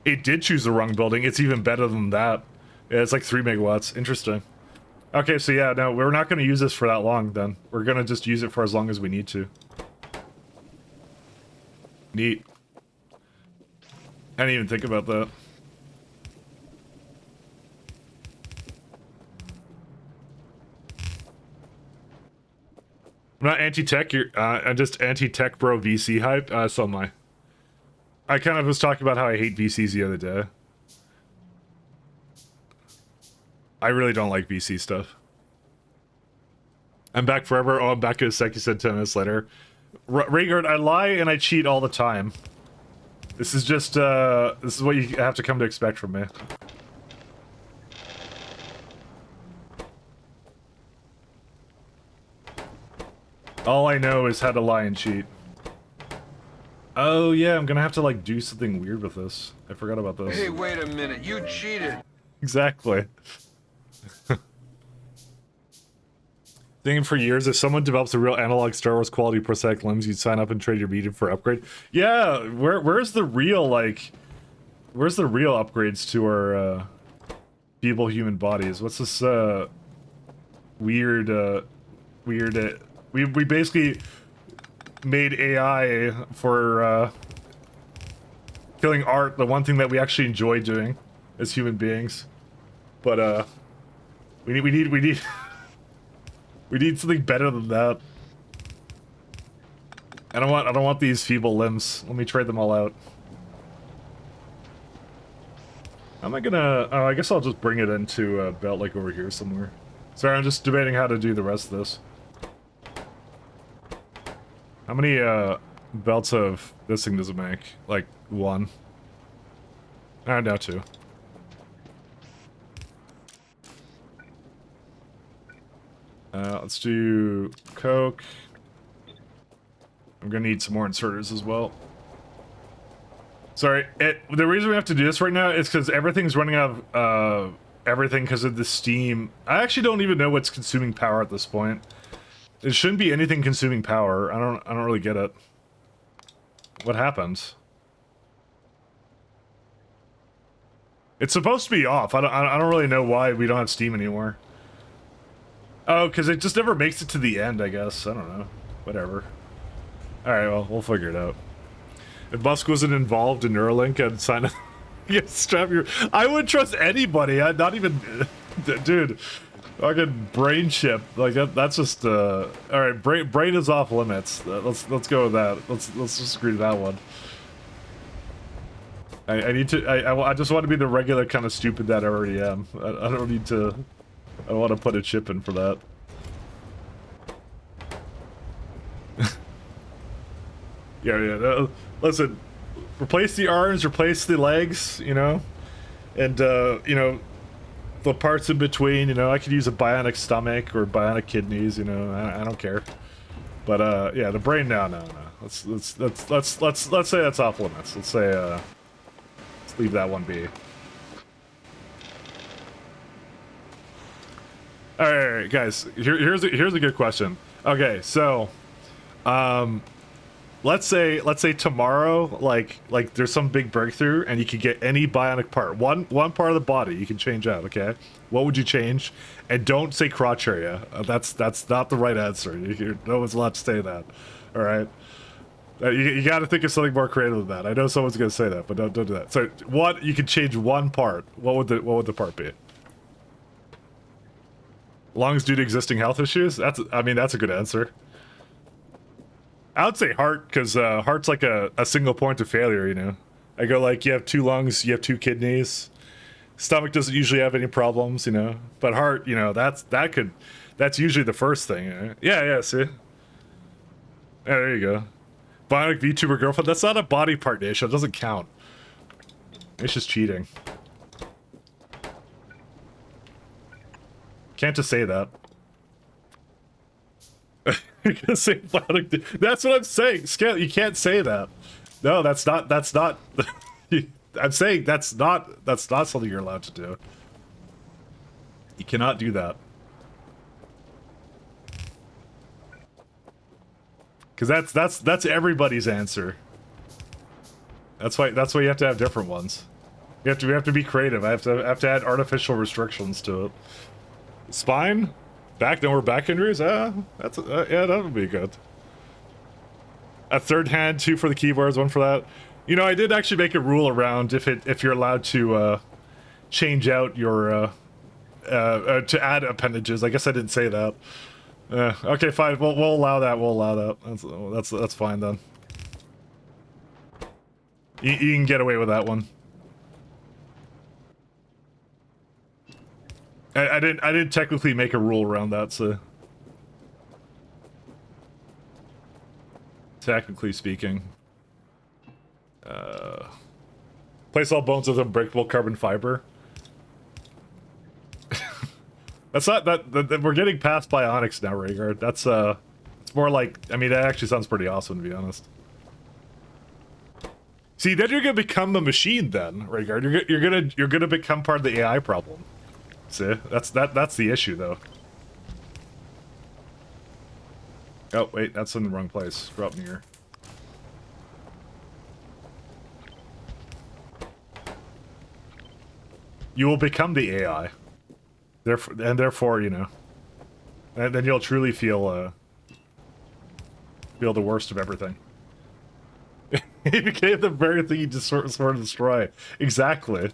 Speaker 1: It did choose the wrong building. It's even better than that. Yeah, it's like 3 megawatts. Interesting. Okay, so yeah, no, we're not going to use this for that long, then. We're going to just use it for as long as we need to. Neat. I didn't even think about that. I'm not anti-tech, I'm just anti-tech bro VC hype. So am I. I kind of was talking about how I hate VCs the other day. I really don't like VC stuff. I'm back forever. Oh, I'm back in a sec, you said 10 minutes later. Raygard, I lie and I cheat all the time. This is just, this is what you have to come to expect from me. All I know is how to lie and cheat. Oh yeah, I'm gonna have to like do something weird with this. I forgot about this.
Speaker 3: Hey, wait a minute. You cheated.
Speaker 1: Exactly. Thinking for years, if someone develops a real analog Star Wars quality prosthetic limbs, you'd sign up and trade your medium for upgrade. Yeah, where's the real, like, where's the real upgrades to our feeble human bodies? What's this weird we basically made AI for killing art, the one thing that we actually enjoy doing as human beings. But we need we need something better than that. I don't want these feeble limbs. Let me trade them all out. How am I gonna... Oh, I guess I'll just bring it into a belt like over here somewhere. Sorry, I'm just debating how to do the rest of this. How many belts of this thing does it make? Like, 1. Now 2. Let's do coke. I'm gonna need some more inserters as well. Sorry, the reason we have to do this right now is because everything's running out of everything because of the steam. I actually don't even know what's consuming power at this point. It shouldn't be anything consuming power. I don't really get it. What happened? It's supposed to be off. I don't really know why we don't have steam anymore. Oh, because it just never makes it to the end, I guess. I don't know. Whatever. Alright, well, we'll figure it out. If Musk wasn't involved in Neuralink, I'd sign up. Strap your... I wouldn't trust anybody. I'd not even... Dude. Fucking brain chip. Like, that's just, Alright, brain is off limits. Let's go with that. Let's just agree to that one. I need to... I just want to be the regular kind of stupid that I already am. I don't need to... I don't want to put a chip in for that. yeah. Listen, replace the arms, replace the legs, you know, and you know, the parts in between. You know, I could use a bionic stomach or bionic kidneys. You know, I don't care. But yeah, the brain. No. Let's say that's off limits. Let's say let's leave that one be. All right, guys. Here's a good question. Okay, so, let's say tomorrow, like there's some big breakthrough, and you can get any bionic part, one part of the body you can change out. Okay, what would you change? And don't say crotch area. That's not the right answer. No one's allowed to say that. All right. You got to think of something more creative than that. I know someone's gonna say that, but don't do that. So you can change one part. What would the part be? Lungs due to existing health issues. That's a good answer. I would say heart, because heart's like a single point of failure. You know, I go like you have 2 lungs, you have 2 kidneys. Stomach doesn't usually have any problems, you know, but heart, you know, that's usually the first thing. You know? Yeah. See. Yeah, there you go. Bionic VTuber girlfriend. That's not a body part, Nisha. It doesn't count. It's just cheating. Can't just say that. You're gonna say bionic. That's what I'm saying. Scale. You can't say that. No, that's not. I'm saying that's not something you're allowed to do. You cannot do that. Because that's everybody's answer. That's why you have to have different ones. We have to be creative. I have to add artificial restrictions to it. Spine, back. No more back injuries. Yeah, that would be good. A third hand, 2 for the keyboards, 1 for that. You know, I did actually make a rule around if you're allowed to change out your to add appendages. I guess I didn't say that. Okay, fine. We'll allow that. We'll allow that. That's fine then. You can get away with that one. I didn't technically make a rule around that, so technically speaking. Place all bones with unbreakable carbon fiber. That's not that we're getting past bionics now, Rhaegar. That's it's more like, I mean, that actually sounds pretty awesome, to be honest. See, then you're gonna become the machine, then, Rhaegar. You're gonna become part of the AI problem. See, that's the issue, though. Oh wait, that's in the wrong place. Drop me here. You will become the AI. Therefore, you know, and then you'll truly feel the worst of everything. He became the very thing you just sort of destroy. Exactly.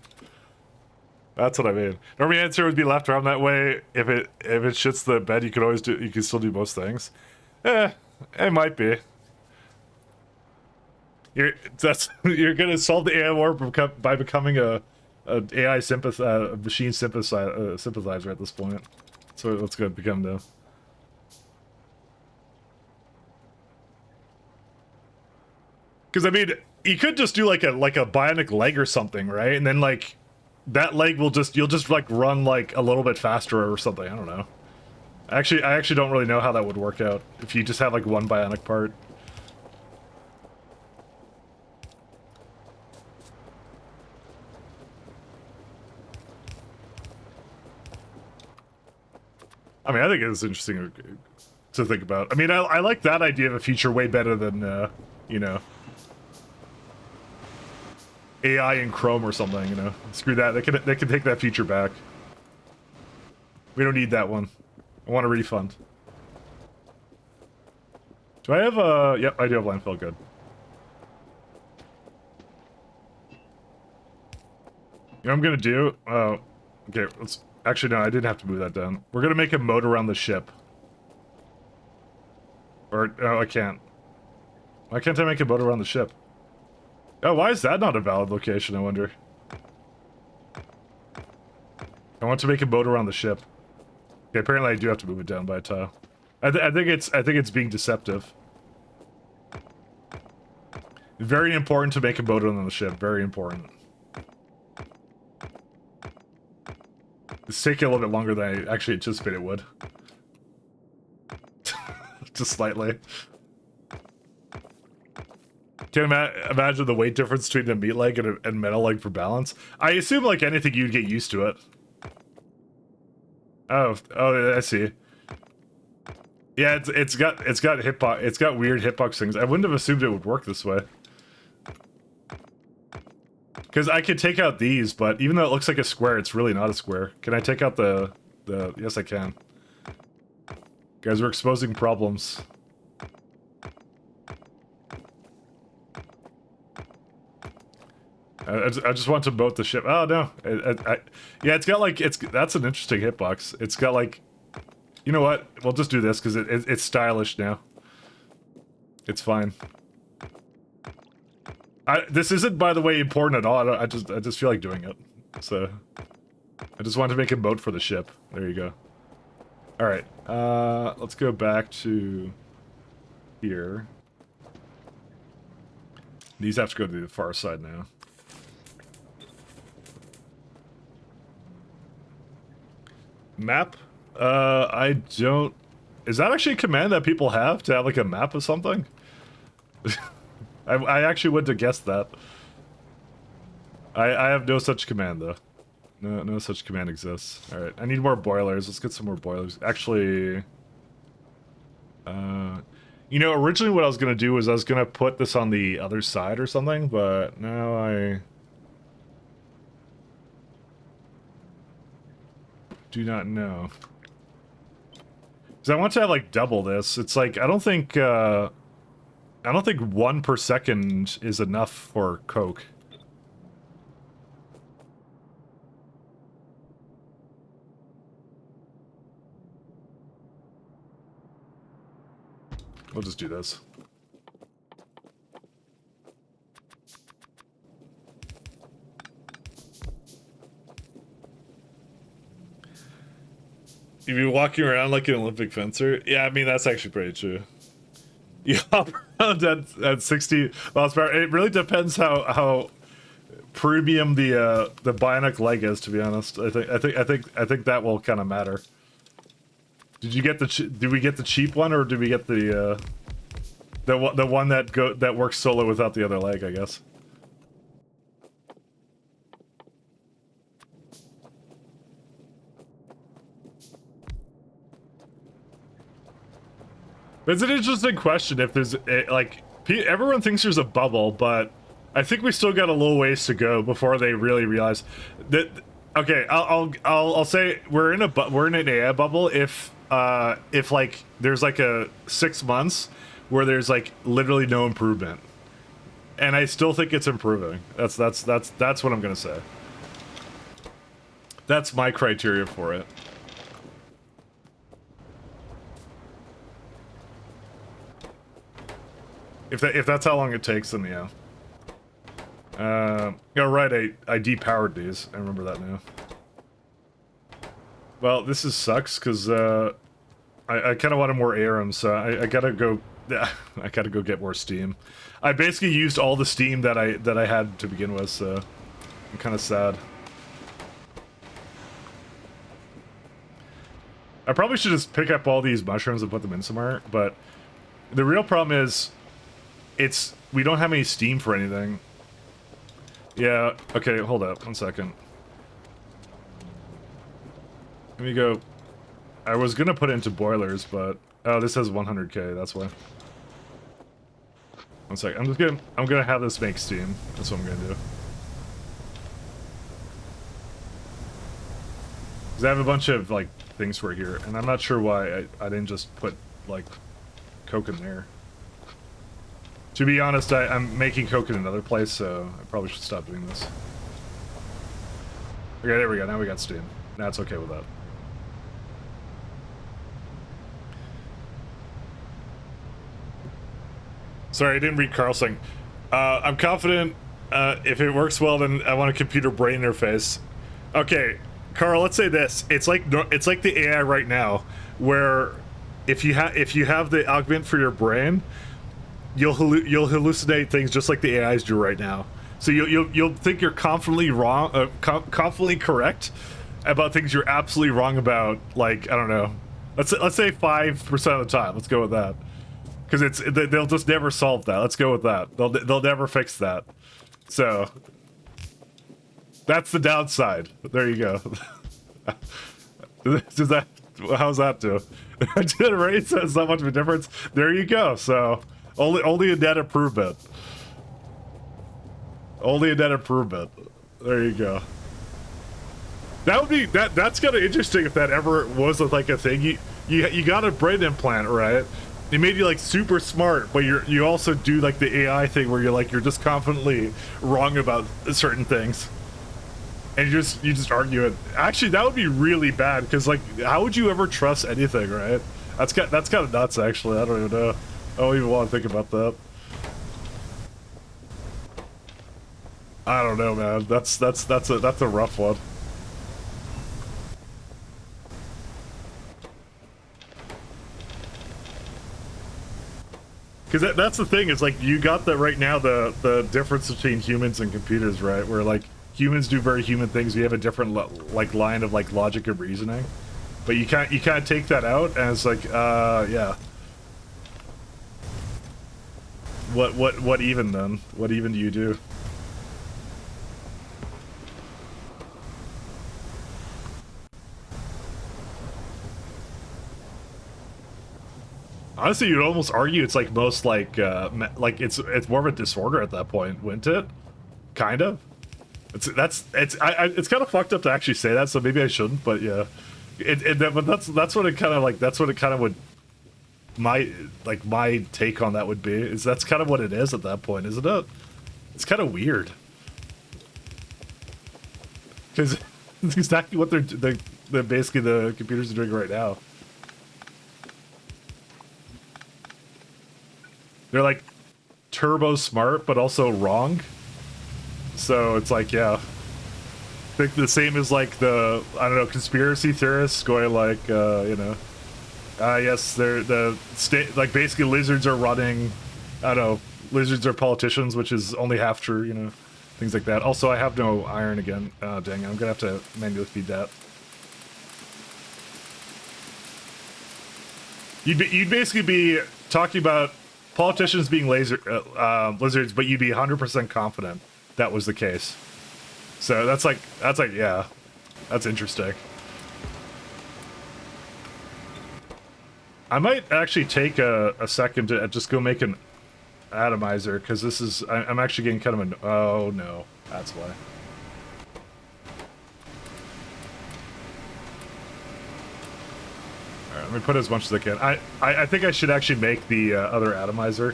Speaker 1: That's what I mean. Normally, answer would be left around that way. If it shits the bed, you can still do most things. It might be. You're gonna solve the AI war by becoming a AI machine sympathizer at this point. So let's go become now. Because I mean, you could just do like a bionic leg or something, right? And then like that leg will you'll just like run like a little bit faster or something. I don't know. I actually don't really know how that would work out if you just have like one bionic part. I mean, I think it's interesting to think about. I mean, I like that idea of a future way better than, you know, AI in Chrome or something, you know. Screw that. They can take that feature back. We don't need that one. I want a refund. Do I have a... Yep, I do have landfill. Good. You know what I'm gonna do? Okay, let's... Actually, no, I didn't have to move that down. We're gonna make a moat around the ship. Or, oh, I can't. Why can't I make a moat around the ship? Oh, why is that not a valid location, I wonder? I want to make a moat around the ship. Okay, apparently I do have to move it down by a tile. I think it's being deceptive. Very important to make a moat around the ship. Very important. It's taking a little bit longer than I actually anticipated it would. Just slightly. Can imagine the weight difference between a meat leg and metal leg for balance. I assume like anything you'd get used to it. Oh, I see. Yeah, it's got hitbox. It's got weird hitbox things. I wouldn't have assumed it would work this way. Because I could take out these, but even though it looks like a square, it's really not a square. Can I take out the... Yes, I can. Guys, we're exposing problems. I just want to boat the ship. Oh, no. Yeah, it's got like... That's an interesting hitbox. It's got like... You know what? We'll just do this, because it's stylish now. It's fine. This isn't, by the way, important at all. I just feel like doing it. So, I just want to make a boat for the ship. There you go. All right. Let's go back to here. These have to go to the far side now. Map? I don't... Is that actually a command that people have to have like a map of something? I actually wouldn't have guessed that. I have no such command though. No such command exists. Alright, I need more boilers. Let's get some more boilers. Actually... you know, originally what I was gonna do was I was gonna put this on the other side or something, but now I... do not know. Because I want to have like double this. It's like, I don't think 1 per second is enough for Coke. We'll just do this. You'd be walking around like an Olympic fencer? Yeah, I mean, that's actually pretty true. You hop around at 60 miles per hour. It really depends how premium the bionic leg is, to be honest. I think that will kind of matter. Did you get did we get the cheap one, or did we get the one that works solo without the other leg, I guess? It's an interesting question if there's, like, everyone thinks there's a bubble, but I think we still got a little ways to go before they really realize that, okay, I'll say we're in an AI bubble if like, there's like a 6 months where there's like literally no improvement. And I still think it's improving. That's what I'm gonna say. That's my criteria for it. If that's how long it takes, then yeah. Yeah, right, I depowered these. I remember that now. Well, this sucks, because, I kind of wanted more ARM, so I gotta go... I gotta go get more Steam. I basically used all the Steam that I had to begin with, so... I'm kind of sad. I probably should just pick up all these mushrooms and put them in somewhere, but... The real problem is... we don't have any Steam for anything. Yeah, okay, hold up, 1 second. Let me go... I was gonna put it into boilers, but... Oh, this has 100k, that's why. 1 second, I'm gonna have this make Steam. That's what I'm gonna do. Because I have a bunch of, like, things for here, and I'm not sure why I didn't just put, like, Coke in there. To be honest, I'm making Coke in another place, so I probably should stop doing this. Okay, there we go. Now we got Steam. Now it's okay with that. Sorry, I didn't read Carl's thing. I'm confident if it works well, then I want a computer brain interface. Okay, Carl, let's say this. It's like the AI right now, where if you have the augment for your brain, you'll hallucinate things just like the AIs do right now. So you'll think you're confidently wrong, confidently correct about things you're absolutely wrong about. Like, I don't know. Let's say 5% of the time. Let's go with that, because they'll just never solve that. Let's go with that. They'll never fix that. So that's the downside. There you go. Does that? How's that do? Right? So it's not much of a difference. There you go. So only a net improvement. Only a net improvement. There you go. That would be that's kind of interesting if that ever was like a thing. You got a brain implant, right? It made you like super smart, but you also do like the AI thing where you're just confidently wrong about certain things. And you just argue it. Actually, that would be really bad because like, how would you ever trust anything, right? That's kind of nuts. Actually, I don't even know. I don't even want to think about that. I don't know, man. That's a rough one. Because that's the thing. Is like you got that right now. The difference between humans and computers, right? Where like humans do very human things. We have a different like line of like logic and reasoning, but you can't take that out, and it's like yeah. What even then? What even do you do? Honestly, you'd almost argue it's like most like it's more of a disorder at that point, wouldn't it? Kind of. It's kind of fucked up to actually say that, so maybe I shouldn't. But yeah, but that's what it kind of like. That's what it kind of would. My take on that would be is that's kind of what it is at that point, isn't it? It's kind of weird because it's exactly what they're basically the computers are doing right now. They're like turbo smart, but also wrong. So it's like, yeah. I think the same as like the, I don't know, conspiracy theorists going like, you know, yes, they're like basically lizards are running, I don't know, lizards are politicians, which is only half true, you know, things like that. Also, I have no iron again. Dang, I'm gonna have to manually feed that. You'd basically be talking about politicians being lizards, but you'd be 100% confident that was the case. So that's like, yeah, that's interesting. I might actually take a second to just go make an atomizer, because this is, I'm actually getting kind of an, oh no, that's why. Alright, let me put as much as I can. I think I should actually make the other atomizer.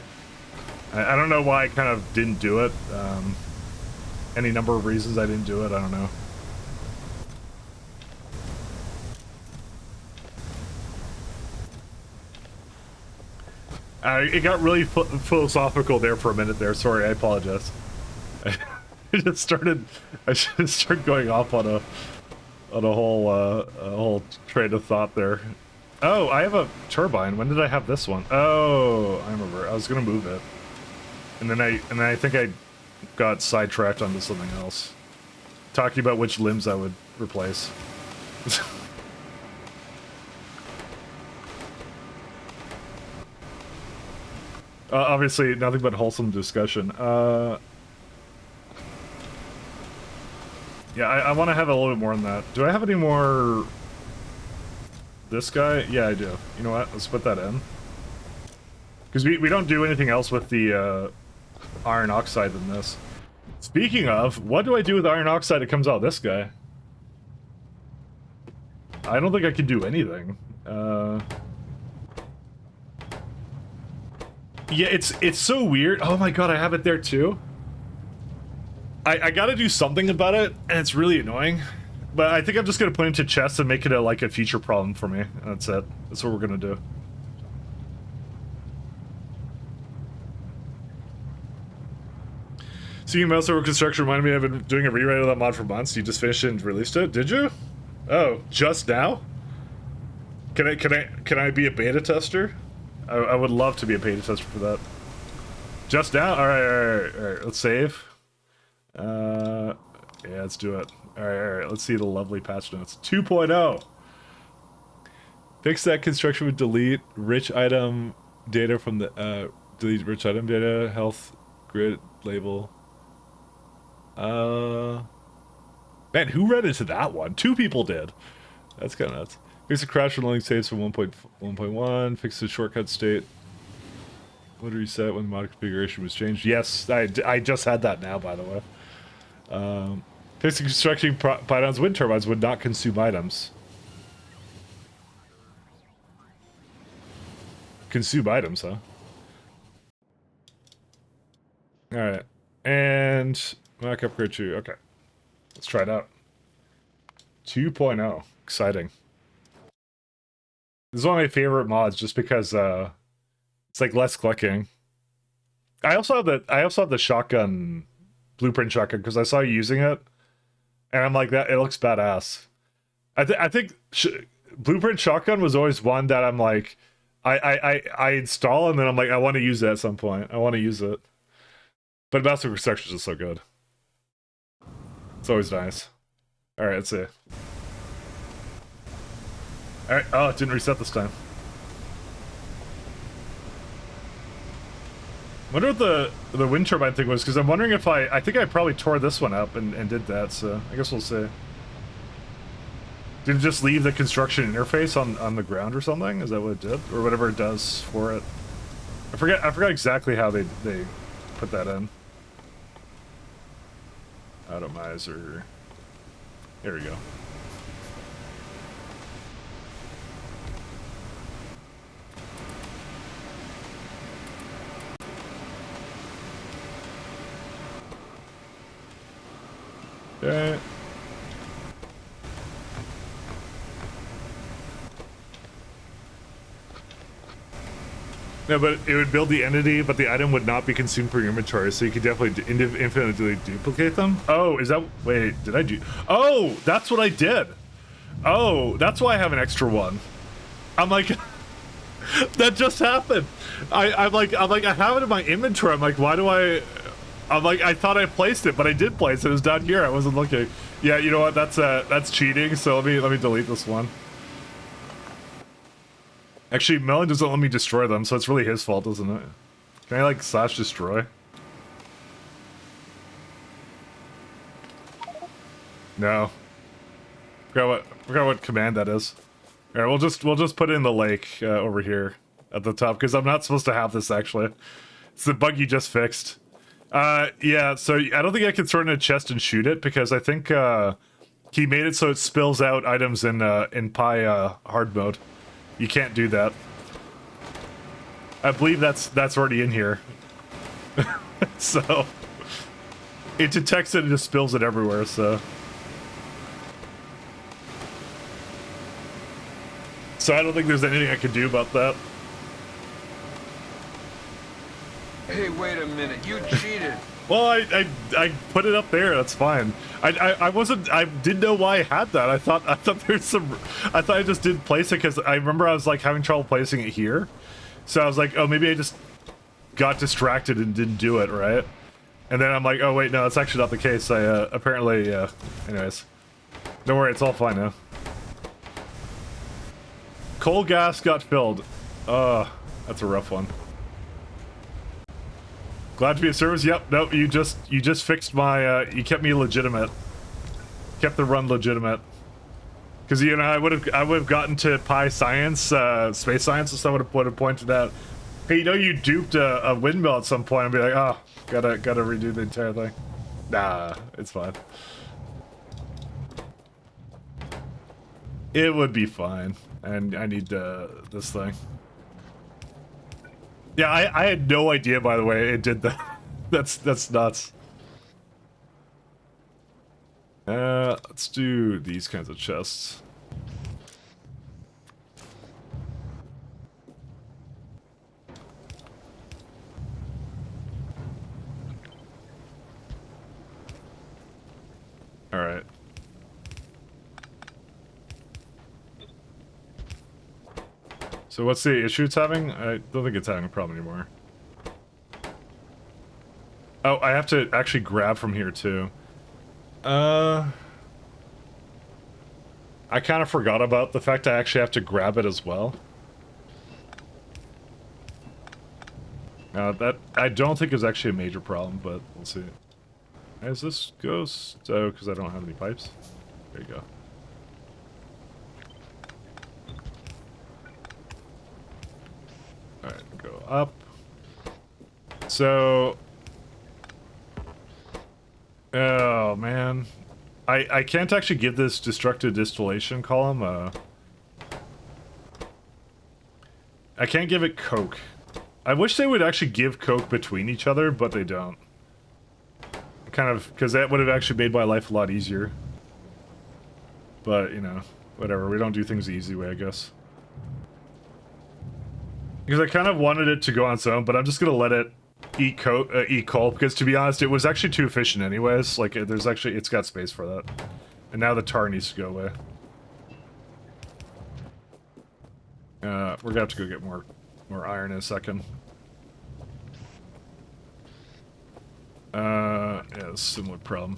Speaker 1: I don't know why I kind of didn't do it. Any number of reasons I didn't do it, I don't know. It got really philosophical there for a minute there. Sorry, I apologize. I just started going off on a whole train of thought there. Oh, I have a turbine. When did I have this one? Oh, I remember. I was gonna move it, and then I think I got sidetracked onto something else, talking about which limbs I would replace. Obviously, nothing but wholesome discussion. Yeah, I want to have a little bit more than that. Do I have any more? This guy? Yeah, I do. You know what? Let's put that in. Because we don't do anything else with the iron oxide than this. Speaking of, what do I do with iron oxide that comes out of this guy? I don't think I can do anything. Yeah, it's so weird. Oh my god, I have it there too. I gotta do something about it, and it's really annoying. But I think I'm just gonna put it into chests and make it like a feature problem for me. And that's it. That's what we're gonna do. Seeing Mouse over construction reminded me I've been doing a rewrite of that mod for months. You just finished it and released it, did you? Oh, just now? Can I be a beta tester? I would love to be a beta tester for that. Just now? Alright, let's save. Yeah, let's do it. Alright, let's see the lovely patch notes. 2.0! Fix that construction with delete rich item data from the, delete rich item data, health, grid, label. Man, who read into that one? 2 people did. That's kind of nuts. Fix the crash when loading saves from 1.1. Fix the shortcut state. Would reset when the mod configuration was changed. Yes, I just had that now, by the way. Fix the construction pythons wind turbines would not consume items. Consume items, huh? Alright. And Mac upgrade 2. Okay. Let's try it out. 2.0. Exciting. This is one of my favorite mods just because it's like less clicking. I also have the shotgun, blueprint shotgun, because I saw you using it, and I'm like, that it looks badass. I think blueprint shotgun was always one that I'm like, I install and then I'm like, I want to use it at some point. I want to use it. But Master Construction is just so good. It's always nice. All right, let's see. All right. Oh, it didn't reset this time. I wonder what the wind turbine thing was, because I'm wondering if I think I probably tore this one up and did that, so I guess we'll see. Did it just leave the construction interface on the ground or something? Is that what it did? Or whatever it does for it? I forgot exactly how they put that in. Atomizer. There we go. Okay. No, but it would build the entity, but the item would not be consumed per inventory, so you could definitely infinitely duplicate them. Oh, is that... Wait, did I do... Oh, that's what I did. Oh, that's why I have an extra one. I'm like... that just happened. I'm like, I have it in my inventory. I'm like, why do I... I'm like, I thought I placed it, but I did place it. It was down here. I wasn't looking. Yeah, you know what? That's cheating. So let me delete this one. Actually, Melon doesn't let me destroy them, so it's really his fault, isn't it? Can I like slash destroy? No. Forgot what command that is. All right, we'll just put it in the lake over here at the top because I'm not supposed to have this actually. It's the bug you just fixed. Yeah, so I don't think I can throw it in a chest and shoot it because I think he made it so it spills out items in Pi hard mode. You can't do that. I believe that's already in here. So it detects it and just spills it everywhere, so. So I don't think there's anything I can do about that.
Speaker 3: Hey, wait a minute. You cheated.
Speaker 1: Well, I put it up there. That's fine. I didn't know why I had that. I thought there's some. I thought I just didn't place it because I remember I was like having trouble placing it here. So I was like, oh, maybe I just got distracted and didn't do it right. And then I'm like, oh wait, no, that's actually not the case. I apparently. Anyways, don't worry, it's all fine now. Coal gas got filled. That's a rough one. Glad to be of service. Yep. Nope. You just fixed my. You kept me legitimate. Kept the run legitimate. Because you know I would have gotten to Pi Science, space science, and someone would have pointed out, hey, you know you duped a windmill at some point, and be like, oh, gotta redo the entire thing. Nah, it's fine. It would be fine, and I need this thing. Yeah, I had no idea, by the way, it did that. That's nuts. Let's do these kinds of chests. All right. So what's the issue it's having? I don't think it's having a problem anymore. Oh, I have to actually grab from here too. I kind of forgot about the fact I actually have to grab it as well. That I don't think is actually a major problem, but we'll see. As this goes, oh, because I don't have any pipes. There you go. Alright, go up. So... Oh, man. I can't actually give this destructive distillation column, I can't give it coke. I wish they would actually give coke between each other, but they don't. Kind of, because that would have actually made my life a lot easier. But, you know, whatever. We don't do things the easy way, I guess. Because I kind of wanted it to go on its own, but I'm just gonna let it eat coal, because to be honest, it was actually too efficient anyways. Like, there's actually, it's got space for that. And now the tar needs to go away. We're gonna have to go get more iron in a second. Yeah, it's a similar problem.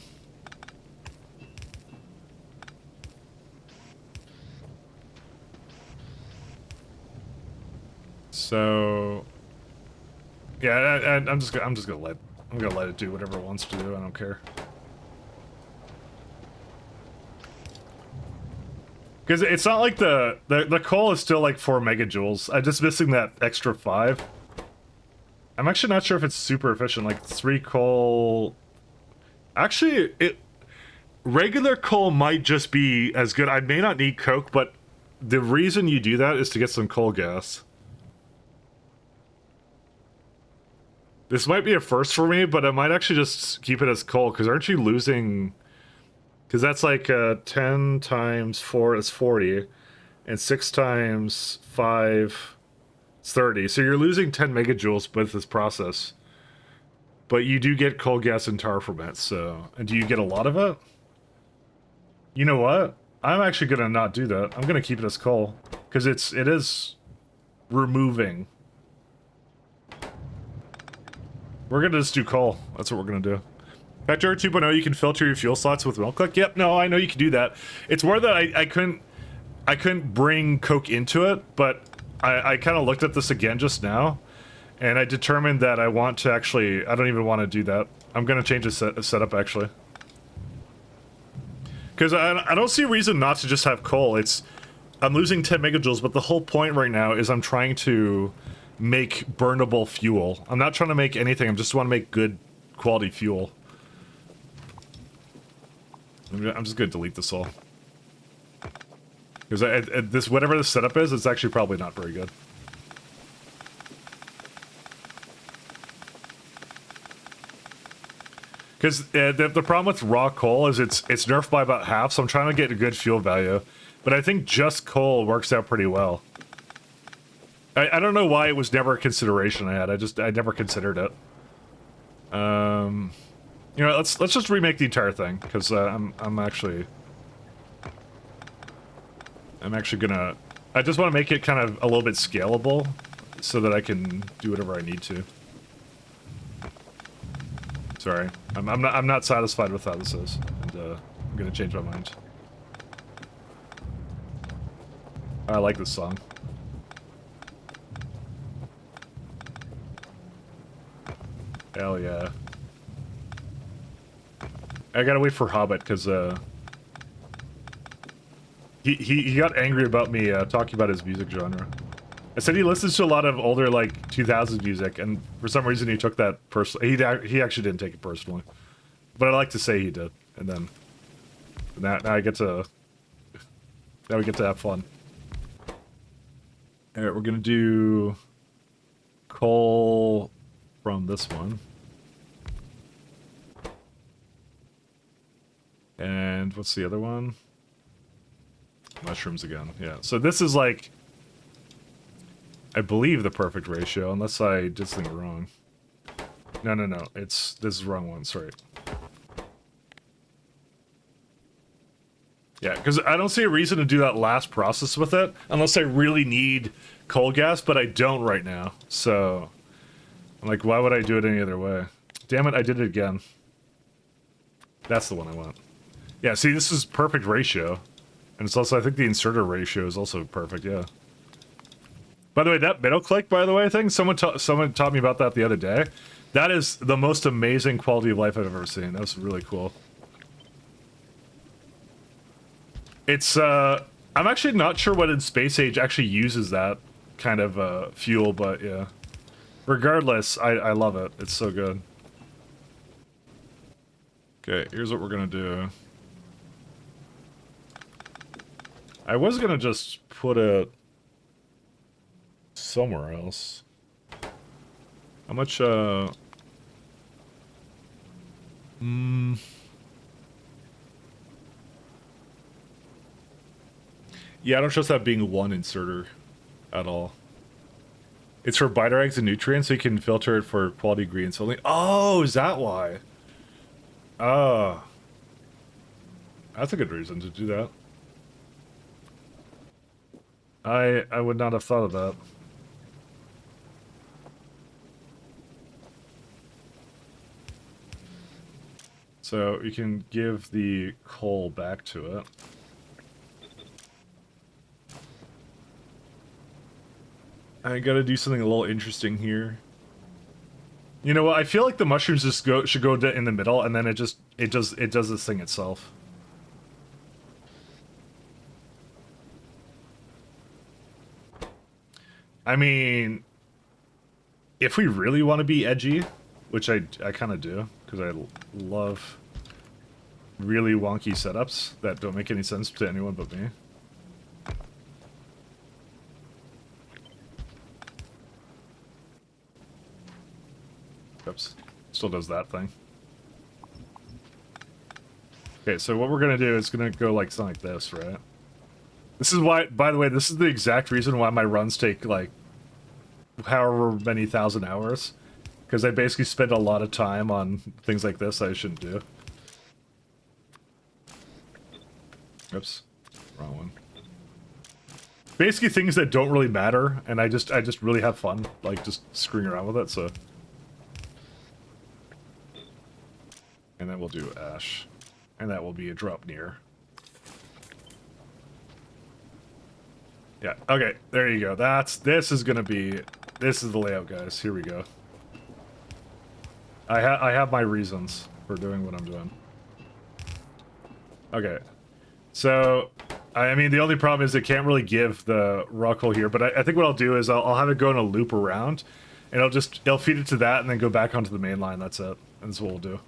Speaker 1: So, yeah, I'm just gonna let it do whatever it wants to do. I don't care. Because it's not like the coal is still like 4 megajoules. I'm just missing that extra 5. I'm actually not sure if it's super efficient. Like 3 coal. Actually, regular coal might just be as good. I may not need coke, but the reason you do that is to get some coal gas. This might be a first for me, but I might actually just keep it as coal, because aren't you losing... Because that's like 10 times 4 is 40, and 6 times 5 is 30. So you're losing 10 megajoules with this process. But you do get coal gas and tar from it, so... And do you get a lot of it? You know what? I'm actually gonna not do that. I'm gonna keep it as coal. Because it is removing. We're gonna just do coal. That's what we're gonna do. Vector 2.0, you can filter your fuel slots with milk click. Yep, no, I know you can do that. It's more that I couldn't bring coke into it, but I kind of looked at this again just now, and I determined that I want to actually... I don't even want to do that. I'm gonna change the setup actually. Because I don't see a reason not to just have coal. I'm losing 10 megajoules, but the whole point right now is I'm trying to make burnable fuel. I'm not trying to make anything, I just want to make good quality fuel. I'm just gonna delete this all. Because this, whatever the setup is, it's actually probably not very good. Because the problem with raw coal is it's nerfed by about half, so I'm trying to get a good fuel value. But I think just coal works out pretty well. I don't know why it was never a consideration I had. I never considered it. You know, let's just remake the entire thing, because I'm actually gonna... I just want to make it kind of a little bit scalable, so that I can do whatever I need to. Sorry, I'm not satisfied with how this is, and I'm gonna change my mind. I like this song. Hell yeah. I gotta wait for Hobbit, because he got angry about me talking about his music genre. I said he listens to a lot of older, like, 2000s music, and for some reason he took that personally. He actually didn't take it personally. But I like to say he did, and then... Now I get to... Now we get to have fun. Alright, we're gonna do... coal from this one. And what's the other one? Mushrooms again, yeah. So this is like, I believe the perfect ratio, unless I did something wrong. No, this is the wrong one, sorry. Yeah, because I don't see a reason to do that last process with it, unless I really need coal gas, but I don't right now. So, I'm like, why would I do it any other way? Damn it, I did it again. That's the one I want. Yeah, see, this is perfect ratio. And it's also, I think the inserter ratio is also perfect, yeah. By the way, that middle click, by the way, thing, someone taught me about that the other day. That is the most amazing quality of life I've ever seen. That was really cool. It's, I'm actually not sure what in Space Age actually uses that. kind of fuel, but yeah. Regardless, I love it. It's so good. Okay, here's what we're gonna do. I was gonna just put it somewhere else. How much, yeah, I don't trust that being one inserter at all. It's for biter eggs and nutrients, so you can filter it for quality ingredients only. Oh, is that why? Oh. That's a good reason to do that. I would not have thought of that. So you can give the coal back to it. I gotta do something a little interesting here. You know what? I feel like the mushrooms just should go in the middle, and then it does this thing itself. I mean, if we really want to be edgy, which I kind of do, because I love really wonky setups that don't make any sense to anyone but me. Oops. Still does that thing. Okay, so what we're gonna do is gonna go like something like this, right? This is why, by the way, this is the exact reason why my runs take like however many thousand hours. Because I basically spend a lot of time on things like this I shouldn't do. Oops. Wrong one. Basically things that don't really matter, and I just really have fun, like just screwing around with it, so. And then we'll do ash. And that will be a drop near. Yeah, okay, there you go. This is the layout, guys. Here we go. I have my reasons for doing what I'm doing. Okay. So, I mean, the only problem is it can't really give the rock hole here, but I think what I'll do is I'll have it go in a loop around, and it'll feed it to that and then go back onto the main line. That's it. And that's what we'll do.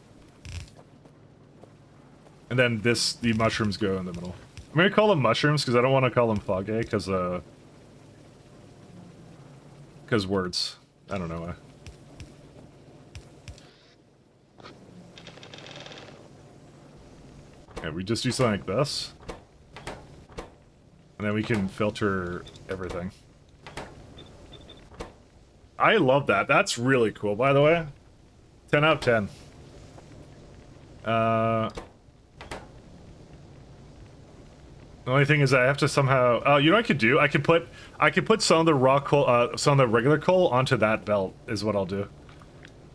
Speaker 1: And then the mushrooms go in the middle. I'm gonna call them mushrooms because I don't want to call them foggy because words. I don't know why. Okay, we just do something like this. And then we can filter everything. I love that. That's really cool, by the way. 10 out of 10. The only thing is I have to somehow... you know what I could do? I could put some of the raw coal, some of the regular coal onto that belt, is what I'll do.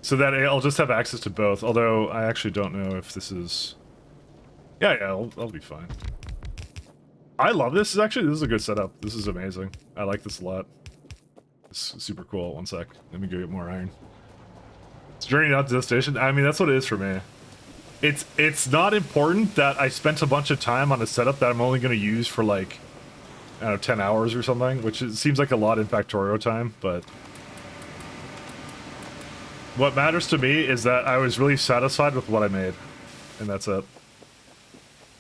Speaker 1: So that I'll just have access to both, although I actually don't know if this is... Yeah, I'll be fine. I love this. This is a good setup. This is amazing. I like this a lot. It's super cool. One sec. Let me go get more iron. It's journey out to this station. I mean, that's what it is for me. It's not important that I spent a bunch of time on a setup that I'm only going to use for like, I don't know, 10 hours or something, which seems like a lot in Factorio time, but... What matters to me is that I was really satisfied with what I made. And that's it.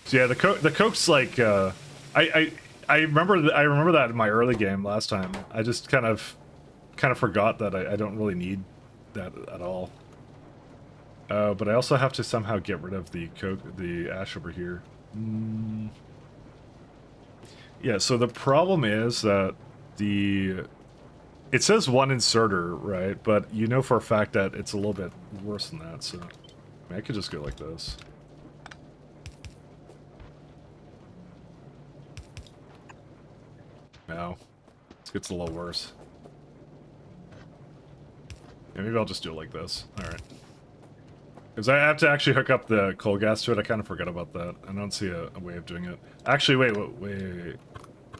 Speaker 1: So yeah, the coke's like, I remember that in my early game last time. I just kind of forgot that I don't really need that at all. But I also have to somehow get rid of the ash over here. Yeah, so the problem is that it says one inserter, right? But you know for a fact that it's a little bit worse than that, so I mean, I could just go like this. No, this gets a little worse. Yeah, maybe I'll just do it like this. Alright. Because I have to actually hook up the coal gas to it. I kind of forgot about that. I don't see a way of doing it. Actually, wait.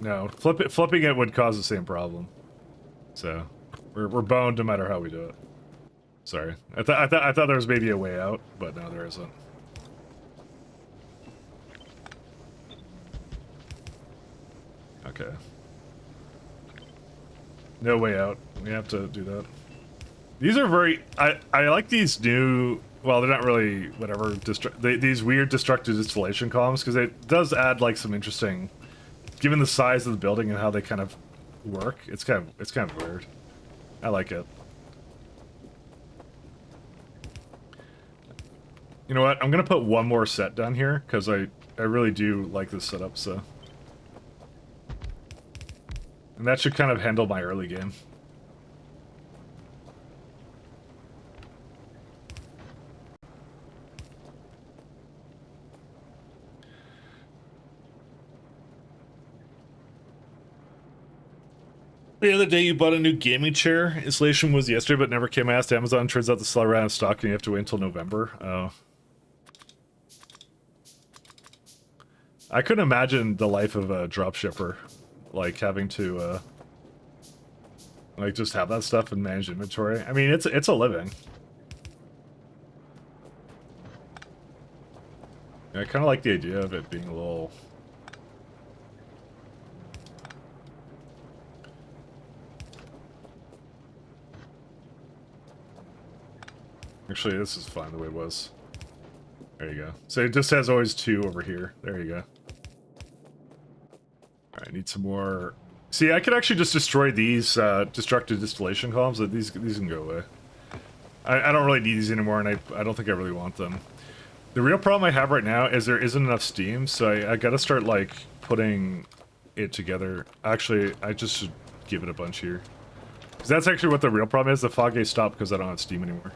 Speaker 1: No, flipping it would cause the same problem. So, we're boned no matter how we do it. Sorry. I thought there was maybe a way out, but no, there isn't. Okay. No way out. We have to do that. These are very... I like these new... Well, they're not really, whatever, these weird destructive distillation columns, because it does add, like, some interesting... Given the size of the building and how they kind of work, it's kind of weird. I like it. You know what? I'm gonna put one more set down here, because I really do like this setup, so... And that should kind of handle my early game. The other day you bought a new gaming chair. Installation was yesterday, but never came. I asked Amazon. Turns out the seller ran out of stock and you have to wait until November. Oh. I couldn't imagine the life of a dropshipper. Like, having to, like, just have that stuff and manage inventory. I mean, it's a living. I kind of like the idea of it being a little... Actually, this is fine the way it was. There you go. So it just has always 2 over here. There you go. Alright, I need some more... See, I could actually just destroy these destructive distillation columns. These can go away. I don't really need these anymore, and I don't think I really want them. The real problem I have right now is there isn't enough steam, so I gotta start, like, putting it together. Actually, I just should give it a bunch here. Because that's actually what the real problem is. The fog gate stopped because I don't have steam anymore.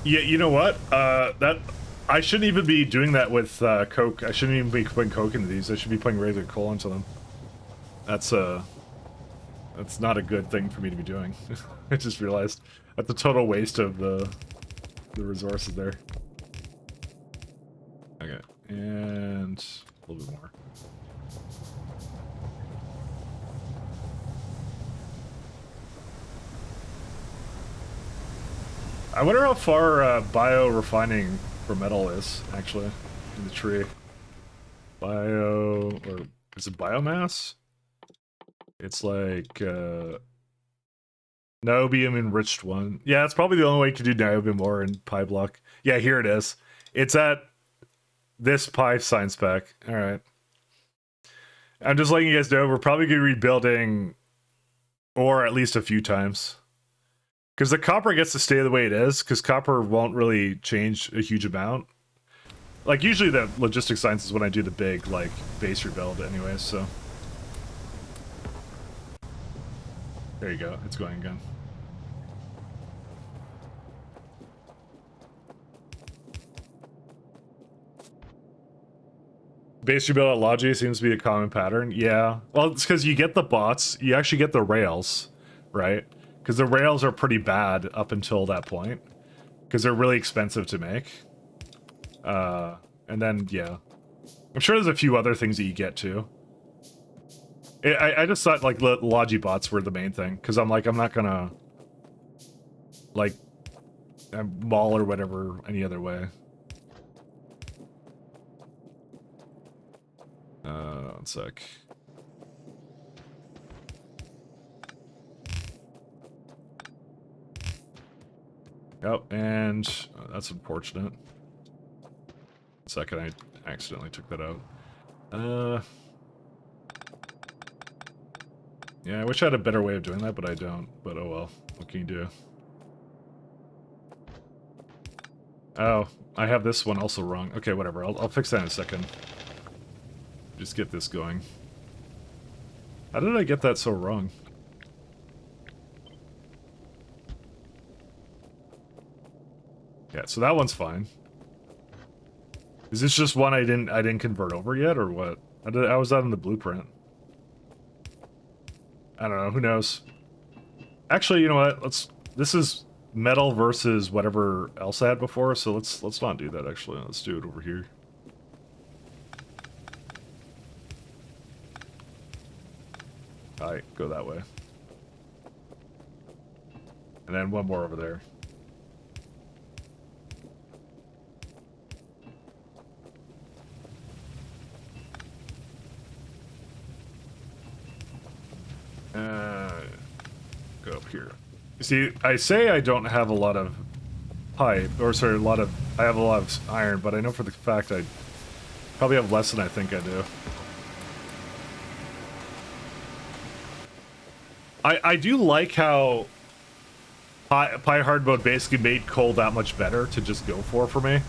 Speaker 1: Yeah, you know what? That I shouldn't even be doing that with coke. I shouldn't even be putting coke into these. I should be putting regular coal into them. That's not a good thing for me to be doing. I just realized that's a total waste of the resources there. Okay, and a little bit more. I wonder how far bio-refining for metal is, actually, in the tree. Bio... or is it biomass? It's like, niobium-enriched one. Yeah, it's probably the only way to do niobium ore in Pyblock. Yeah, here it is. It's at this Pi science spec. Alright. I'm just letting you guys know, we're probably going to be rebuilding ore at least a few times. Because the copper gets to stay the way it is, because copper won't really change a huge amount. Like, usually the logistics science is when I do the big, like, base rebuild anyways, so... There you go, it's going again. Base rebuild at Logi seems to be a common pattern. Yeah, well, it's because you get the bots, you actually get the rails, right? Because the rails are pretty bad up until that point. Because they're really expensive to make. And then, yeah. I'm sure there's a few other things that you get, too. I just thought, like, Logi bots were the main thing. Because I'm like, I'm not gonna... Like... Mall or whatever any other way. One sec. Yep, and that's unfortunate. Second, I accidentally took that out. Yeah, I wish I had a better way of doing that, but I don't. But oh well, what can you do? Oh, I have this one also wrong. Okay, whatever, I'll fix that in a second. Just get this going. How did I get that so wrong? Yeah, so that one's fine. Is this just one I didn't convert over yet, or what? How was that in the blueprint? I don't know, who knows? Actually, you know what? This is metal versus whatever else I had before, so let's not do that actually. Let's do it over here. Alright, go that way. And then one more over there. See, I say I don't have a lot of pipe, or sorry, I have a lot of iron, but I know for the fact I probably have less than I think I do. I do like how Pi hard mode basically made coal that much better to just go for me.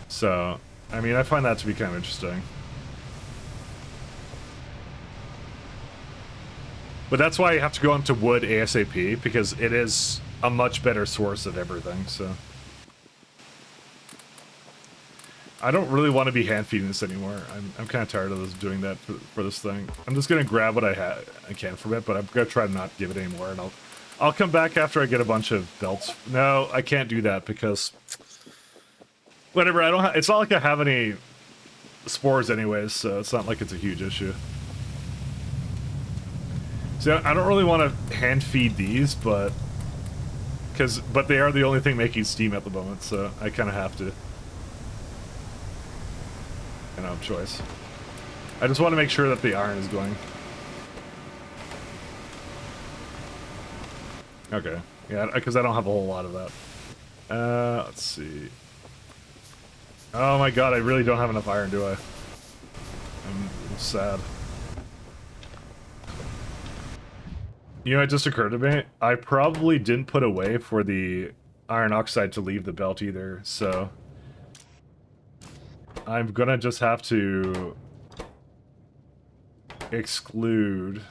Speaker 1: So, I mean, I find that to be kind of interesting. But that's why you have to go into wood ASAP, because it is a much better source of everything, so. I don't really want to be hand feeding this anymore. I'm kind of tired of this, doing that for this thing. I'm just gonna grab what I can from it, but I'm gonna try to not give it anymore, and I'll come back after I get a bunch of belts. No, I can't do that because whatever. I don't. It's not like I have any spores anyways, so it's not like it's a huge issue. So I don't really want to hand feed these, but they are the only thing making steam at the moment, so I kind of have to. I don't have a choice. I just want to make sure that the iron is going. Okay. Yeah, because I don't have a whole lot of that. Let's see. Oh my god, I really don't have enough iron, do I? I'm sad. You know, it just occurred to me, I probably didn't put away for the iron oxide to leave the belt either, so I'm gonna just have to exclude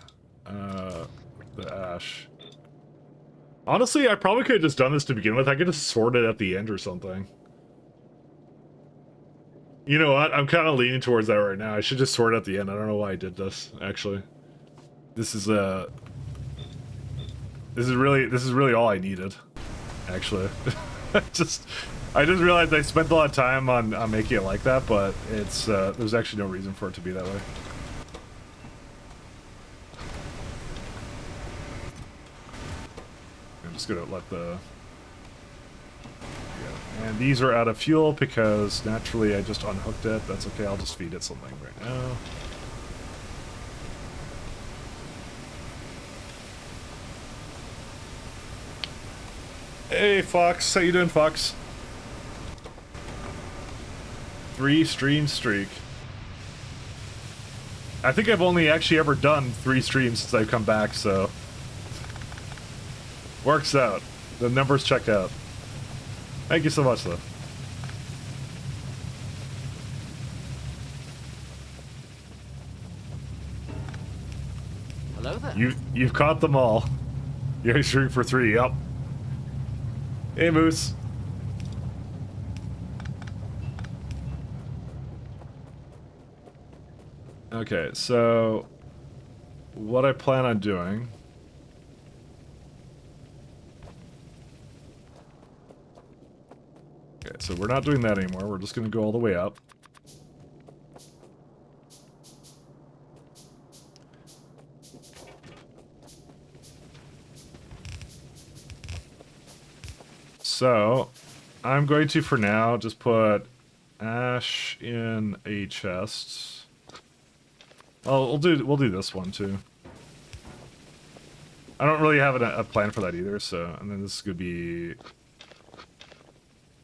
Speaker 1: the ash. Honestly, I probably could have just done this to begin with. I could just sort it at the end or something. You know what? I'm kind of leaning towards that right now. I should just sort it at the end. I don't know why I did this, actually. This is really all I needed, actually. I just realized I spent a lot of time on making it like that, but it's there's actually no reason for it to be that way. I'm just gonna let the... Yeah. And these are out of fuel because naturally I just unhooked it. That's okay, I'll just feed it something right now. Hey Fox, how you doing, Fox? 3 stream streak. I think I've only actually ever done 3 streams since I've come back, so... Works out. The numbers check out. Thank you so much, though.
Speaker 9: Hello there.
Speaker 1: You've caught them all. You're shooting for 3, yep. Hey, Moose. Okay, so what I plan on doing... Okay, so we're not doing that anymore. We're just going to go all the way up. So, I'm going to, for now, just put ash in a chest. Oh, we'll do this one too. I don't really have a plan for that either, so, and then this could be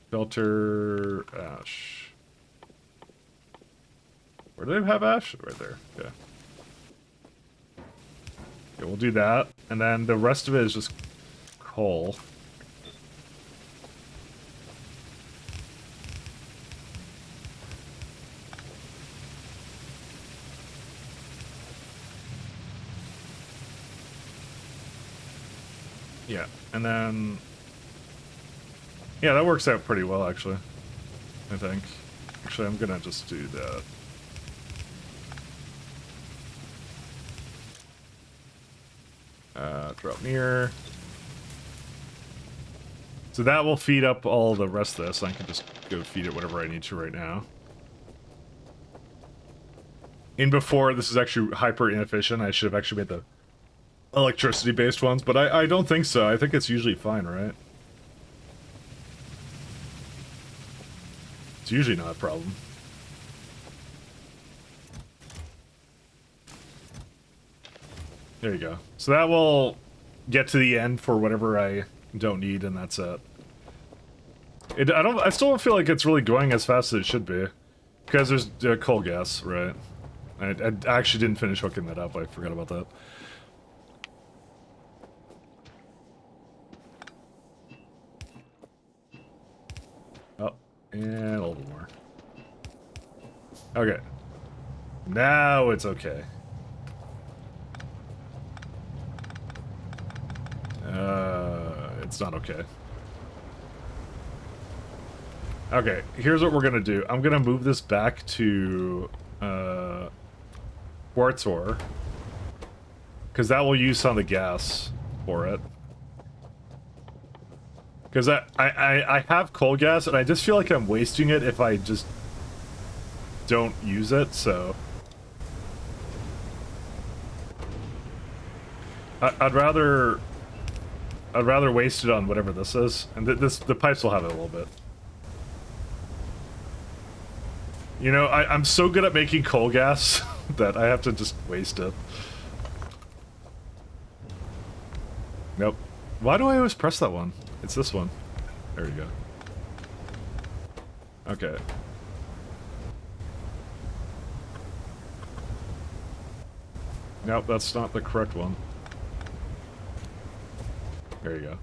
Speaker 1: filter ash. Where do they have ash? Right there. Okay. Okay, we'll do that, and then the rest of it is just coal. Yeah, and then... Yeah, that works out pretty well, actually. I think. Actually, I'm gonna just do that. Drop near. So that will feed up all the rest of this. I can just go feed it whatever I need to right now. In before, this is actually hyper inefficient. I should have actually made the electricity-based ones, but I don't think so. I think it's usually fine, right? It's usually not a problem. There you go. So that will get to the end for whatever I don't need, and that's it. I still don't feel like it's really going as fast as it should be. Because there's coal gas, right? I actually didn't finish hooking that up, I forgot about that. Oh, and a little more. Okay. Now it's okay. It's not okay. Okay, here's what we're gonna do. I'm gonna move this back to quartz ore, because that will use some of the gas for it. Because I have coal gas, and I just feel like I'm wasting it if I just don't use it, so... I'd rather waste it on whatever this is, and the pipes will have it a little bit. You know, I'm so good at making coal gas that I have to just waste it. Nope. Why do I always press that one? It's this one. There we go. Okay. Nope, that's not the correct one. There you go.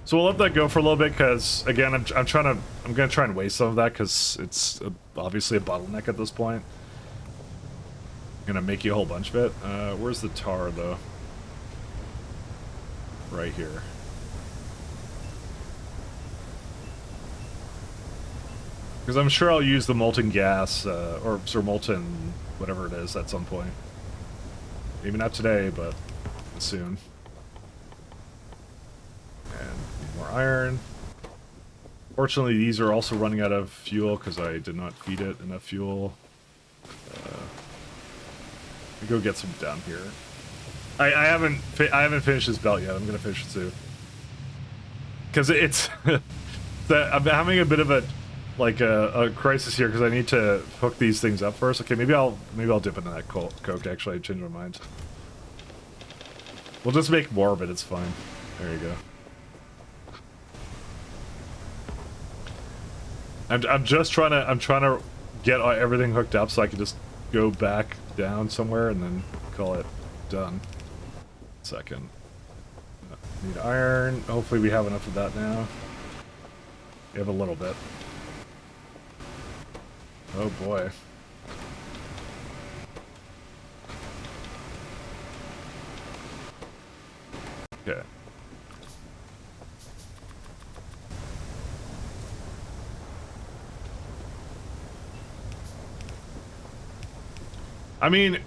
Speaker 1: So we'll let that go for a little bit, because again, I'm gonna try and waste some of that, because it's obviously a bottleneck at this point. I'm gonna make you a whole bunch of it. Where's the tar though? Right here. Because I'm sure I'll use the molten gas, or molten whatever it is at some point. Maybe not today, but soon. And need more iron. Fortunately, these are also running out of fuel because I did not feed it enough fuel. Go get some down here. I haven't finished this belt yet. I'm gonna finish it soon. Because it's I'm having a bit of a crisis here because I need to hook these things up first. Okay, maybe I'll dip into that coke. Actually, I changed my mind. We'll just make more of it. It's fine. There you go. I'm trying to get everything hooked up so I can just go back down somewhere and then call it done. Second. Need iron. Hopefully we have enough of that now. We have a little bit. Oh boy. Okay. I mean,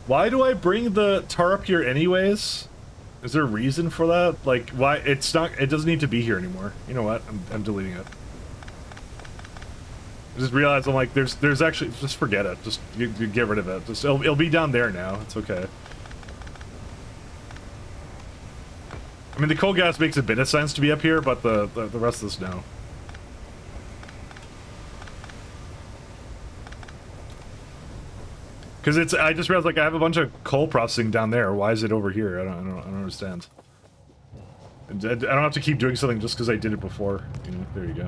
Speaker 1: why do I bring the tar up here anyways? Is there a reason for that? Like, why? It doesn't need to be here anymore. You know what? I'm deleting it. I just realized I'm like, there's actually, just forget it. Just you get rid of it. Just it'll be down there now. It's okay. I mean, the coal gas makes a bit of sense to be up here, but the rest of this, no. Because I just realized, like, I have a bunch of coal processing down there. Why is it over here? I don't understand. I don't have to keep doing something just because I did it before. You know, there you go.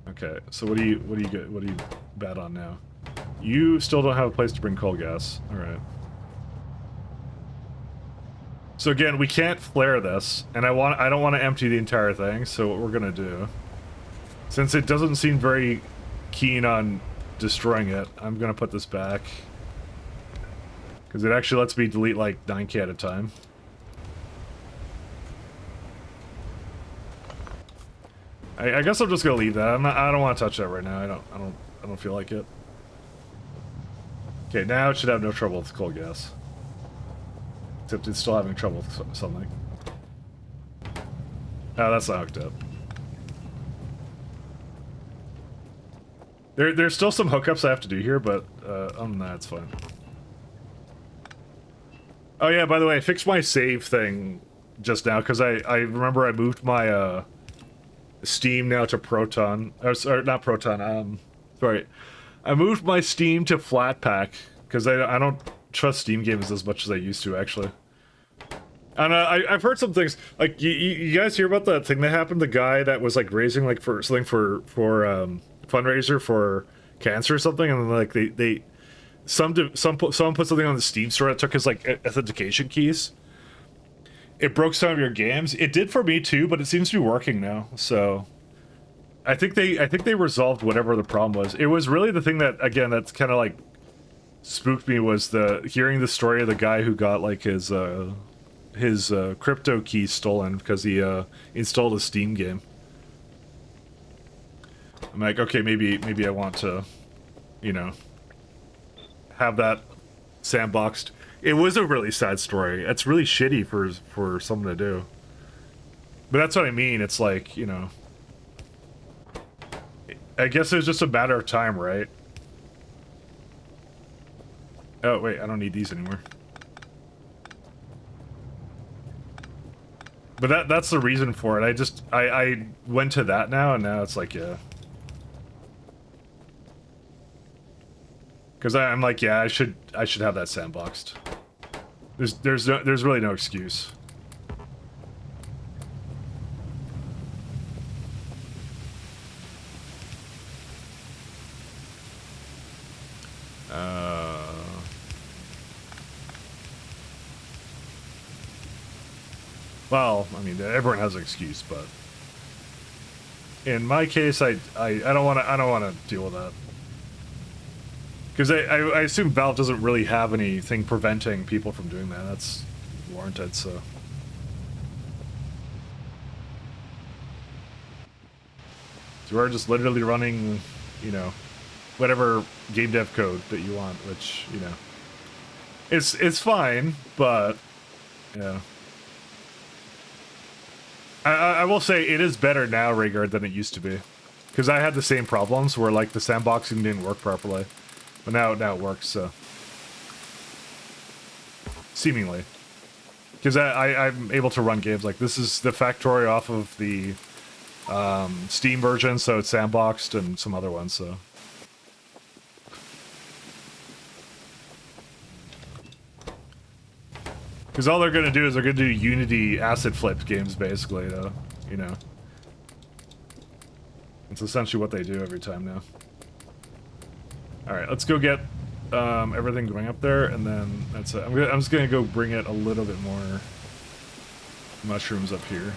Speaker 1: Okay, so what do you bad on now? You still don't have a place to bring coal gas. All right. So again, we can't flare this, and I don't want to empty the entire thing. So what we're gonna do, since it doesn't seem very keen on destroying it, I'm gonna put this back because it actually lets me delete like 9K at a time. I guess I'm just gonna leave that. I don't want to touch that right now. I don't feel like it. Okay, now it should have no trouble with coal gas. Except it's still having trouble with something. Oh, that's not hooked up. There's still some hookups I have to do here, but other than that, it's fine. Oh yeah, by the way, I fixed my save thing just now, because I remember I moved my Steam now to Proton. Or not Proton, sorry. I moved my Steam to Flatpak, because I don't trust Steam games as much as I used to, actually. And I've heard some things like you guys hear about that thing that happened. The guy that was like raising like for something for fundraiser for cancer or something, and then like someone put something on the Steam store that took his like authentication keys. It broke some of your games. It did for me too, but it seems to be working now. So I think they resolved whatever the problem was. It was really the thing that again that's kind of like spooked me was the hearing the story of the guy who got like his crypto key stolen because he installed a Steam game. I'm like, okay, maybe I want to, you know, have that sandboxed. It was a really sad story. It's really shitty for someone to do. But that's what I mean. It's like, you know, I guess it was just a matter of time, right? Oh, wait, I don't need these anymore. But that's the reason for it. I went to that now, and now it's like, yeah. Because I'm like, yeah, I should have that sandboxed. There's really no excuse. Well, I mean, everyone has an excuse, but in my case, I don't want to deal with that. Because I assume Valve doesn't really have anything preventing people from doing that. That's warranted, so. So we're just literally running, you know, whatever game dev code that you want, which, you know, it's fine, but, yeah. I will say it is better now, Rhaegar, than it used to be. Because I had the same problems where, like, the sandboxing didn't work properly. But now it works, so. Seemingly. Because I'm able to run games like this is the factory off of the Steam version, so it's sandboxed, and some other ones, so. Because all they're going to do is they're going to do Unity acid flipped games, basically, though. You know. It's essentially what they do every time now. Alright, let's go get everything going up there, and then that's it. I'm just going to go bring it a little bit more mushrooms up here.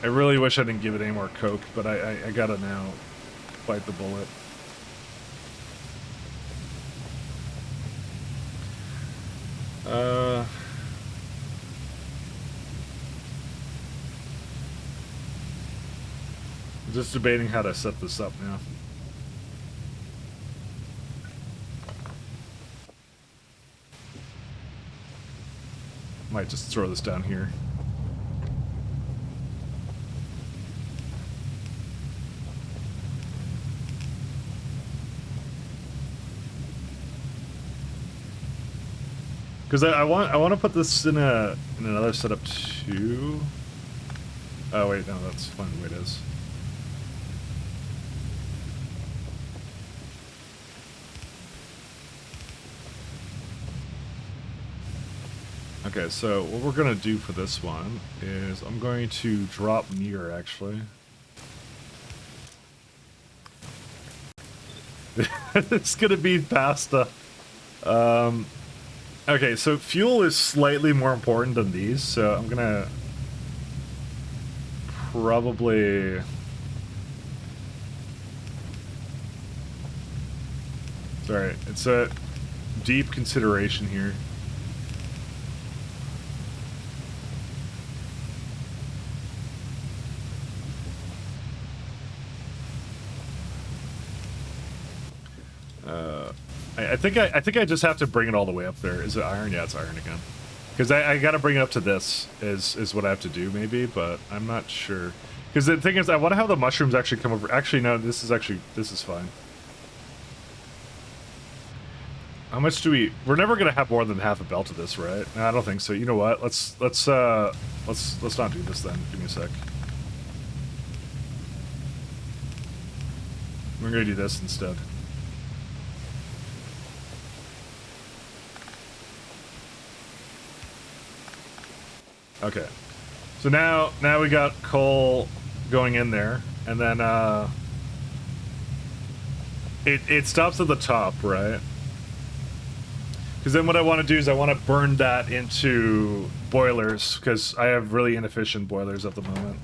Speaker 1: I really wish I didn't give it any more coke, but I gotta now bite the bullet. I'm just debating how to set this up now. Might just throw this down here. Because I want to put this in another setup too. Oh wait, no, that's fine the way it is. Okay, so what we're gonna do for this one is I'm going to drop near actually. It's gonna be pasta. Okay, so fuel is slightly more important than these, so I'm gonna probably... Sorry, it's a deep consideration here. I think I just have to bring it all the way up there. Is it iron? Yeah, it's iron again. Because I gotta bring it up to this is what I have to do maybe, but I'm not sure. Because the thing is, I want to have the mushrooms actually come over. Actually, no, this is fine. How much do we? We're never gonna have more than half a belt of this, right? No, I don't think so. You know what? Let's not do this then. Give me a sec. We're gonna do this instead. Okay. So now we got coal going in there, and then it stops at the top, right? Because then what I want to do is I want to burn that into boilers, because I have really inefficient boilers at the moment.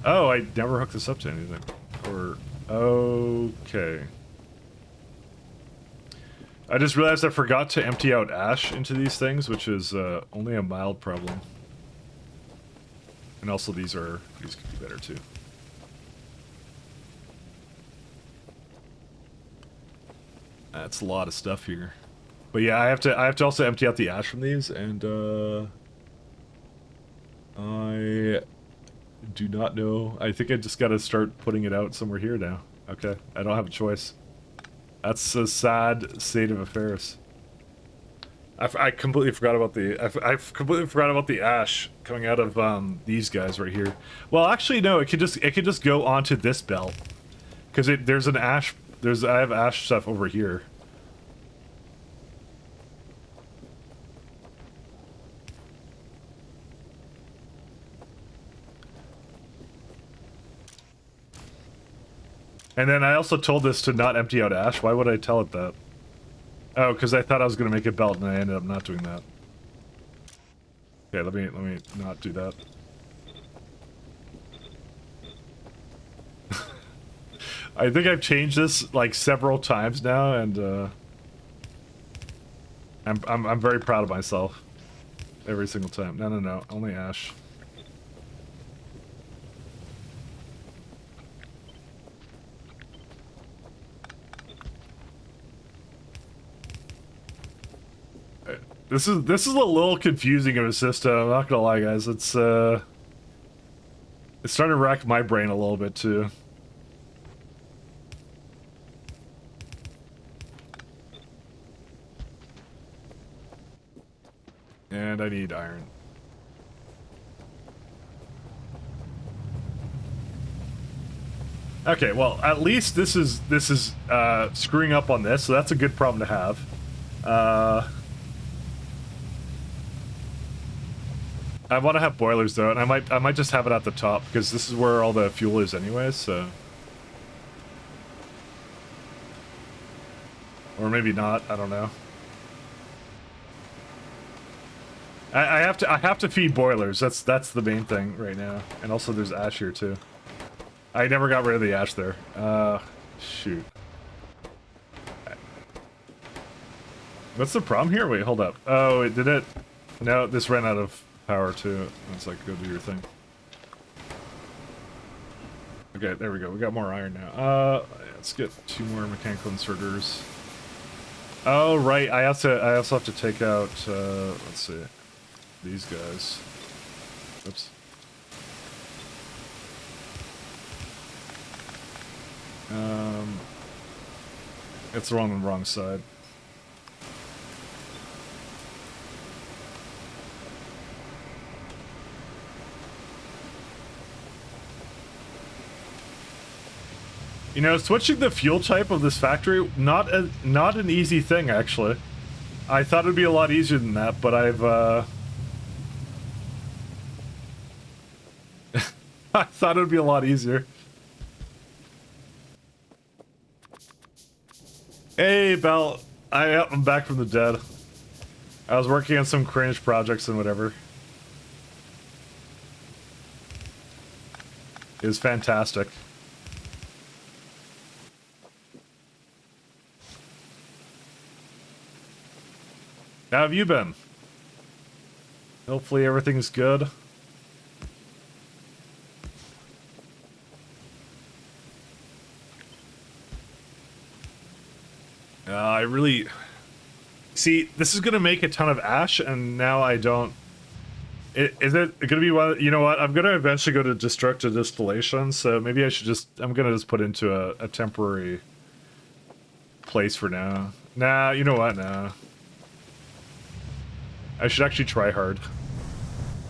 Speaker 1: Oh, I never hooked this up to anything. Or okay. I just realized I forgot to empty out ash into these things, which is only a mild problem. And also these could be better too. That's a lot of stuff here. But yeah, I have to also empty out the ash from these, and I do not know. I think I just gotta start putting it out somewhere here now. Okay, I don't have a choice. That's a sad state of affairs. I completely forgot about the I've completely forgot about the ash coming out of these guys right here. Well, actually no, it could just go onto this belt, because there's an ash. I have ash stuff over here. And then I also told this to not empty out ash. Why would I tell it that? Oh, because I thought I was going to make a belt, and I ended up not doing that. Okay, let me not do that. I think I've changed this like several times now, and I'm very proud of myself every single time. No, only ash. This is a little confusing of a system, I'm not gonna lie, guys. It's starting to rack my brain a little bit too. And I need iron. Okay, well, at least this is screwing up on this, so that's a good problem to have. I want to have boilers though, and I might just have it at the top, because this is where all the fuel is anyways, so. Or maybe not, I don't know. I have to feed boilers. That's the main thing right now. And also there's ash here too. I never got rid of the ash there. Shoot. What's the problem here? Wait, hold up. Oh, it did it. No, this ran out of power too. It's like, go do your thing. Okay, there we go. We got more iron now. Let's get 2 more mechanical inserters. Oh, right. I also have to take out, let's see, these guys. Oops. It's on the wrong side. You know, switching the fuel type of this factory, not an easy thing, actually. I thought it'd be a lot easier than that, but I've, I thought it'd be a lot easier. Hey, Belle. I'm back from the dead. I was working on some cringe projects and whatever. It was fantastic. How have you been? Hopefully everything's good. I really... See, this is gonna make a ton of ash, and now I don't... Is it gonna be one... You know what? I'm gonna eventually go to destructive distillation, so maybe I should just... I'm gonna just put into a temporary place for now. Nah, you know what? Nah. I should actually try hard.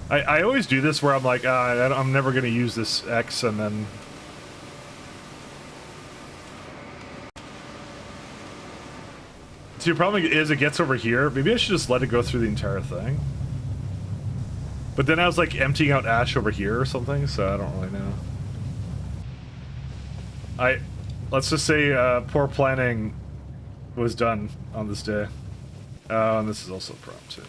Speaker 1: I always do this where I'm like, I'm never gonna use this X, and then... See, your problem is it gets over here. Maybe I should just let it go through the entire thing. But then I was like emptying out ash over here or something, so I don't really know. Let's just say poor planning was done on this day. Oh, and this is also a problem too.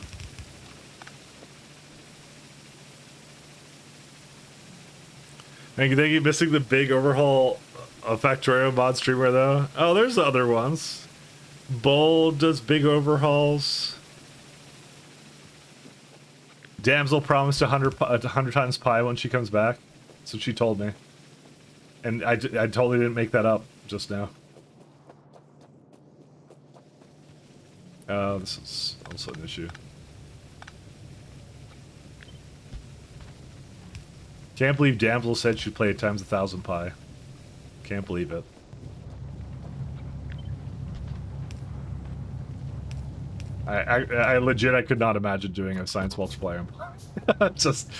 Speaker 1: Thank you. Missing the big overhaul of Factorio mod streamer though. Oh, there's the other ones. Bull does big overhauls. Damsel promised 100 times pi when she comes back. That's what she told me. And I totally didn't make that up just now. This is also an issue. Can't believe Damsel said she'd play it times 1,000 pi. Can't believe it. I legit, I could not imagine doing a science multiplier. Just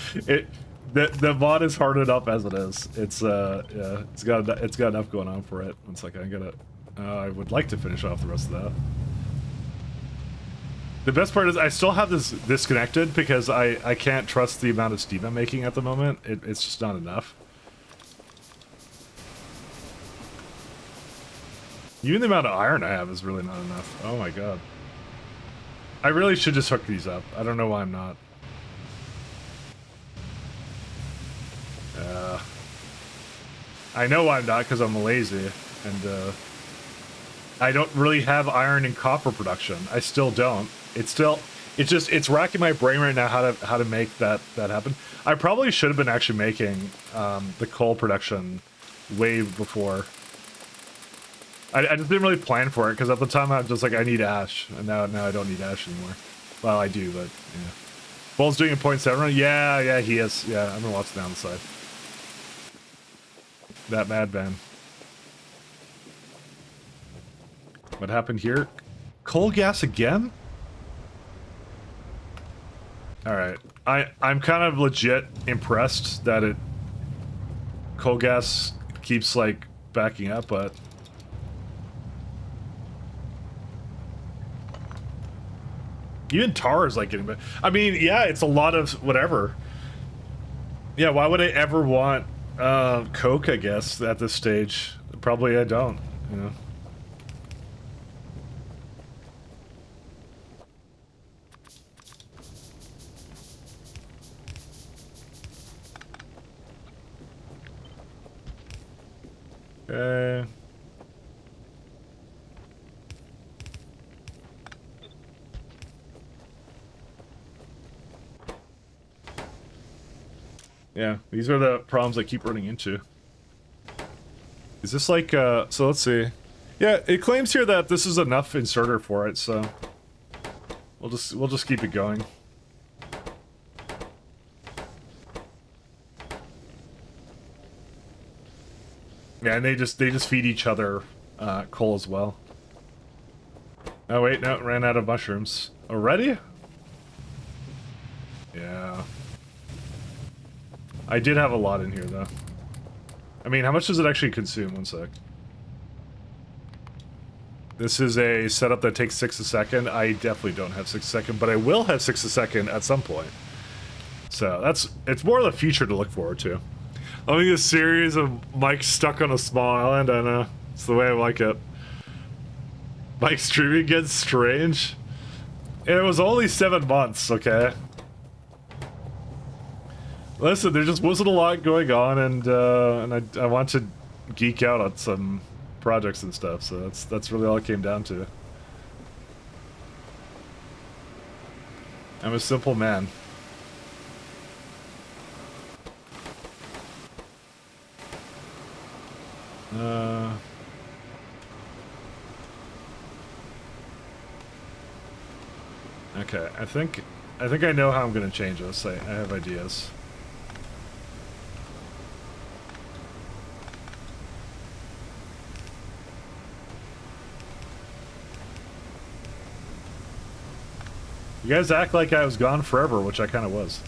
Speaker 1: the mod is hard enough as it is. It's yeah, it's got enough going on for it. It's like I would like to finish off the rest of that. The best part is I still have this disconnected because I can't trust the amount of steam I'm making at the moment. It's just not enough. Even the amount of iron I have is really not enough. Oh my god. I really should just hook these up. I don't know why I'm not. I know why I'm not, because I'm lazy, and I don't really have iron and copper production. I still don't. It's racking my brain right now how to make that happen. I probably should have been actually making the coal production way before. I just didn't really plan for it, because at the time I was just like, I need ash, and now I don't need ash anymore. Well, I do, but yeah. Bull's doing a 0.7 run? Yeah, he is. Yeah, I'm gonna watch the downside. That madman. What happened here? Coal gas again? Alright. I'm kind of legit impressed that coal gas keeps, like, backing up, but... Even tar is, like, getting better. I mean, yeah, it's a lot of whatever. Yeah, why would I ever want coke, I guess, at this stage? Probably I don't, you know. Okay. Yeah, these are the problems I keep running into. Is this like, so let's see. Yeah, it claims here that this is enough inserter for it, so we'll just keep it going. Yeah, and they just feed each other coal as well. Oh wait, no, ran out of mushrooms. Already? Yeah. I did have a lot in here, though. I mean, how much does it actually consume? One sec. This is a setup that takes 6 a second. I definitely don't have 6 a second, but I will have 6 a second at some point. So it's more of the future to look forward to. Loving this series of Mike stuck on a small island. I know. It's the way I like it. Mike streaming gets strange. And it was only 7 months, okay? Listen, there just wasn't a lot going on, and I want to geek out on some projects and stuff, so that's really all it came down to. I'm a simple man. Okay, I think I know how I'm gonna change this. I have ideas. You guys act like I was gone forever, which I kind of was.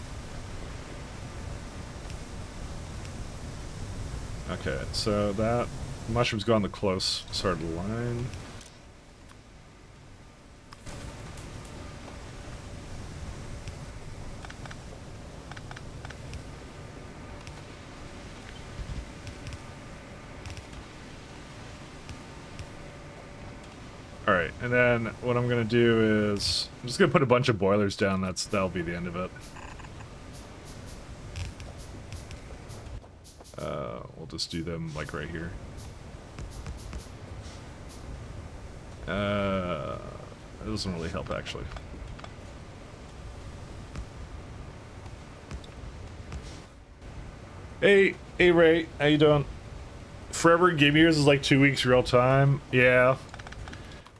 Speaker 1: Okay, so that mushroom's gone the close start of the line. Alright, and then what I'm gonna do is... I'm just gonna put a bunch of boilers down, that'll be the end of it. We'll just do them, like, right here. That doesn't really help, actually. Hey Ray, how you doing? Forever Game Years is like 2 weeks real time. Yeah.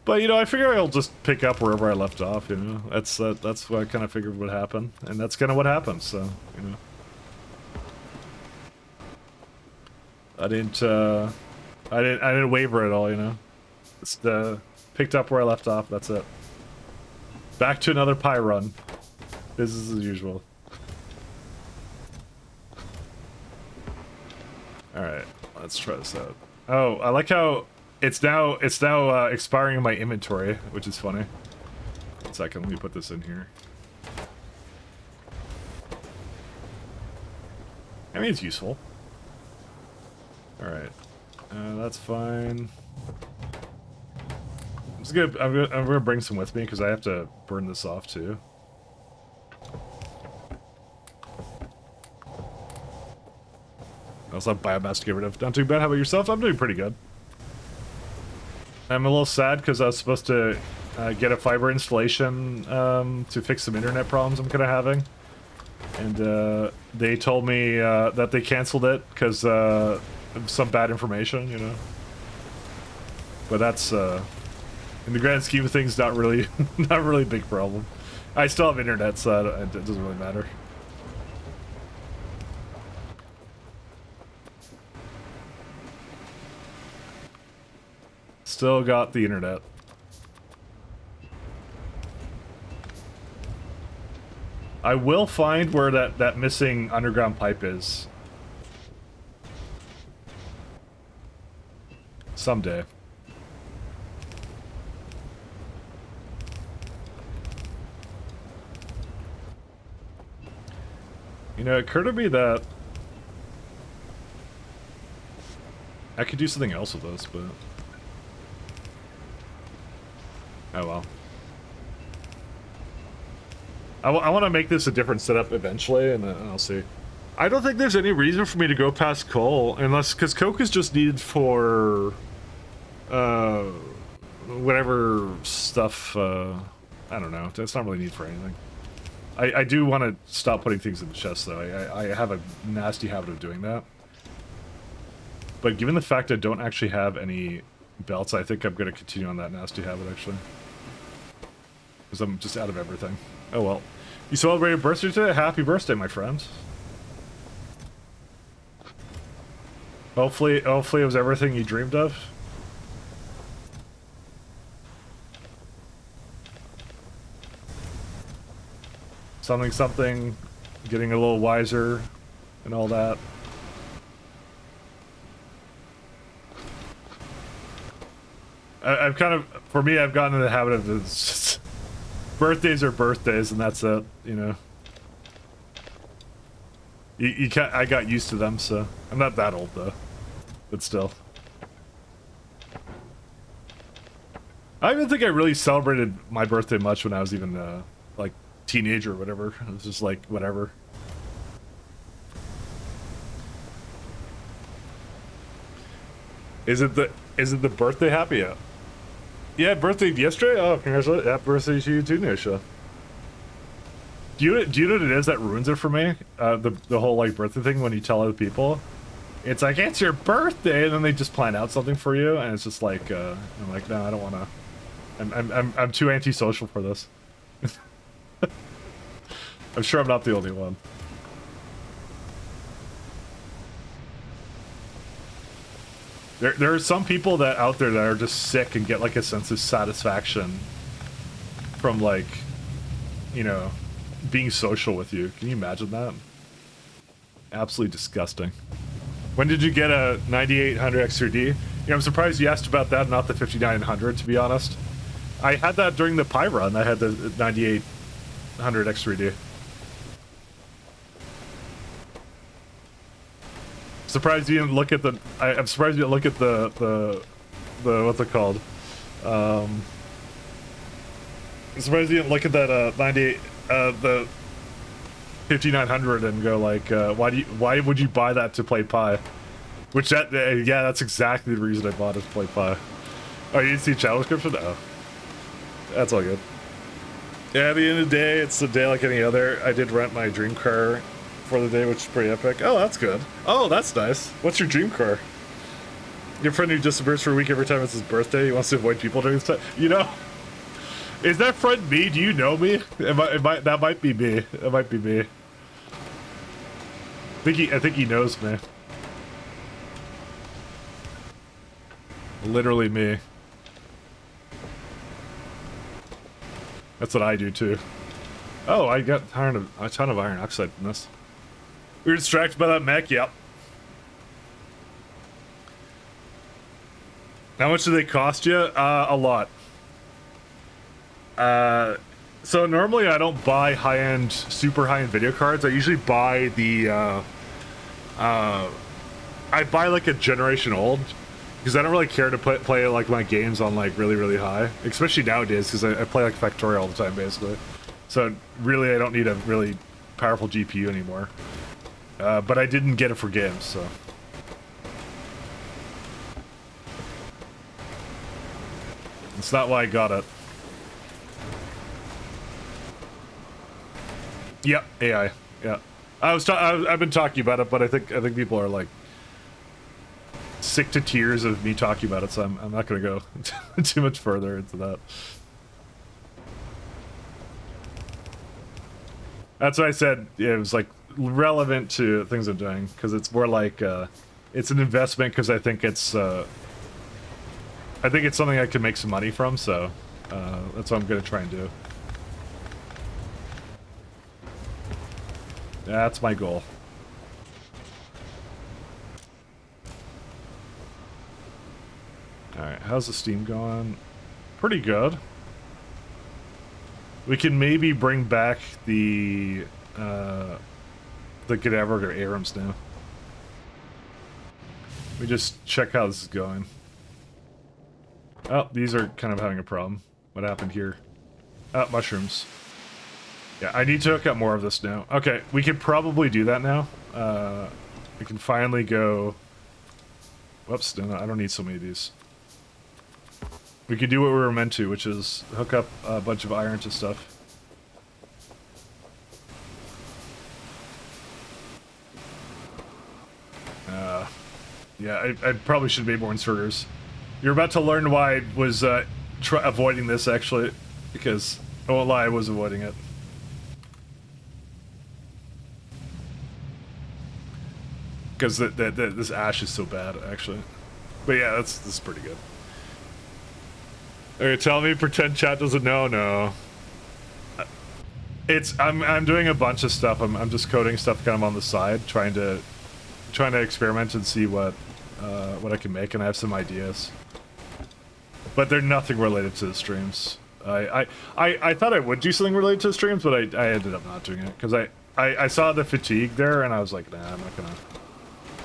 Speaker 1: But, you know, I figure I'll just pick up wherever I left off, you know? That's what I kind of figured would happen. And that's kind of what happened, so, you know. I didn't waver at all, you know? Just, picked up where I left off, that's it. Back to another pie run. Business as usual. Alright, let's try this out. Oh, I like how it's now expiring in my inventory, which is funny. 1 second, let me put this in here. I mean, it's useful. Alright. That's fine. I'm gonna bring some with me because I have to burn this off too. I also have biomass to get rid of. Not too bad. How about yourself? I'm doing pretty good. I'm a little sad because I was supposed to get a fiber installation to fix some internet problems I'm kind of having. And they told me that they canceled it because of some bad information, you know. But that's, in the grand scheme of things, not really a big problem. I still have internet, so it doesn't really matter. Still got the internet. I will find where that missing underground pipe is. Someday. You know, it occurred to me that I could do something else with this, but... Oh well. I want to make this a different setup eventually, and I'll see. I don't think there's any reason for me to go past coal, unless... Because coke is just needed for... whatever stuff, I don't know. It's not really needed for anything. I do want to stop putting things in the chest, though. I have a nasty habit of doing that. But given the fact I don't actually have any belts, I think I'm going to continue on that nasty habit, actually. Because I'm just out of everything. Oh well. You celebrated birthday today? Happy birthday, my friend. Hopefully it was everything you dreamed of. Something, getting a little wiser, and all that. I've kind of, for me, I've gotten in the habit of it's just, birthdays are birthdays, and that's it, you know. You can't, I got used to them, so I'm not that old though, but still. I don't even think I really celebrated my birthday much when I was even like teenager or whatever. It was just like whatever. Is it the birthday happy yet? Yeah, birthday yesterday? Oh, congratulations. Happy birthday to you too, Nisha. Do you know what it is that ruins it for me? The whole like birthday thing when you tell other people. It's like, it's your birthday, and then they just plan out something for you, and it's just like, I'm like, no, I don't wanna. I'm too antisocial for this. I'm sure I'm not the only one. There are some people that out there that are just sick and get like a sense of satisfaction from like, you know, being social with you. Can you imagine that? Absolutely disgusting. When did you get a 9800 XRD? You know, I'm surprised you asked about that, not the 5900, to be honest. I had that during the Pi run. I had the 9800 XRD. Surprised you didn't look at the. I'm surprised you didn't look at the what's it called? I'm surprised you didn't look at that 98, the 5900 and go like, why would you buy that to play Pi? Which that, yeah, that's exactly the reason I bought it to play Pi. Oh, you didn't see channel description? No. That's all good. Yeah, at the end of the day, it's a day like any other. I did rent my dream car for the day, which is pretty epic. Oh, that's good. Oh, that's nice. What's your dream car? Your friend who just appears for a week every time it's his birthday. He wants to avoid people during this time. You know, is that friend me? Do you know me? That might be me. That might be me. I think he knows me. Literally me. That's what I do too. Oh, I got a ton of iron oxide from this. We were distracted by that mech, yep. How much do they cost you? A lot. So normally I don't buy high-end, super high-end video cards. I usually buy the, I buy like a generation old, because I don't really care to play like my games on like really high, especially nowadays, because I play like Factorio all the time basically. So really I don't need a really powerful GPU anymore. But I didn't get it for games, so. It's not why I got it. Yep, AI. Yeah, I've been talking about it, but I think people are like sick to tears of me talking about it, so I'm not gonna go too much further into that. That's what I said. Yeah, it was like relevant to things I'm doing because it's more like it's an investment because I think it's something I can make some money from. So that's what I'm gonna try and do. That's my goal. Alright, how's the steam going? Pretty good. We can maybe bring back the Cadaver Abrams now. We just check how this is going. Oh, these are kind of having a problem. What happened here? Oh, mushrooms. Yeah, I need to hook up more of this now. Okay, we could probably do that now. We can finally go... Whoops, no, I don't need so many of these. We could do what we were meant to, which is hook up a bunch of iron to stuff. Yeah, I probably should have made more inserters. You're about to learn why I was avoiding this, actually. Because, I won't lie, I was avoiding it. Because this ash is so bad, actually. But yeah, this is pretty good. Okay, tell me pretend chat doesn't know. No. I'm doing a bunch of stuff. I'm just coding stuff kind of on the side, trying to experiment and see what I can make, and I have some ideas. But they're nothing related to the streams. I thought I would do something related to the streams, but I ended up not doing it because I saw the fatigue there, and I was like, nah, I'm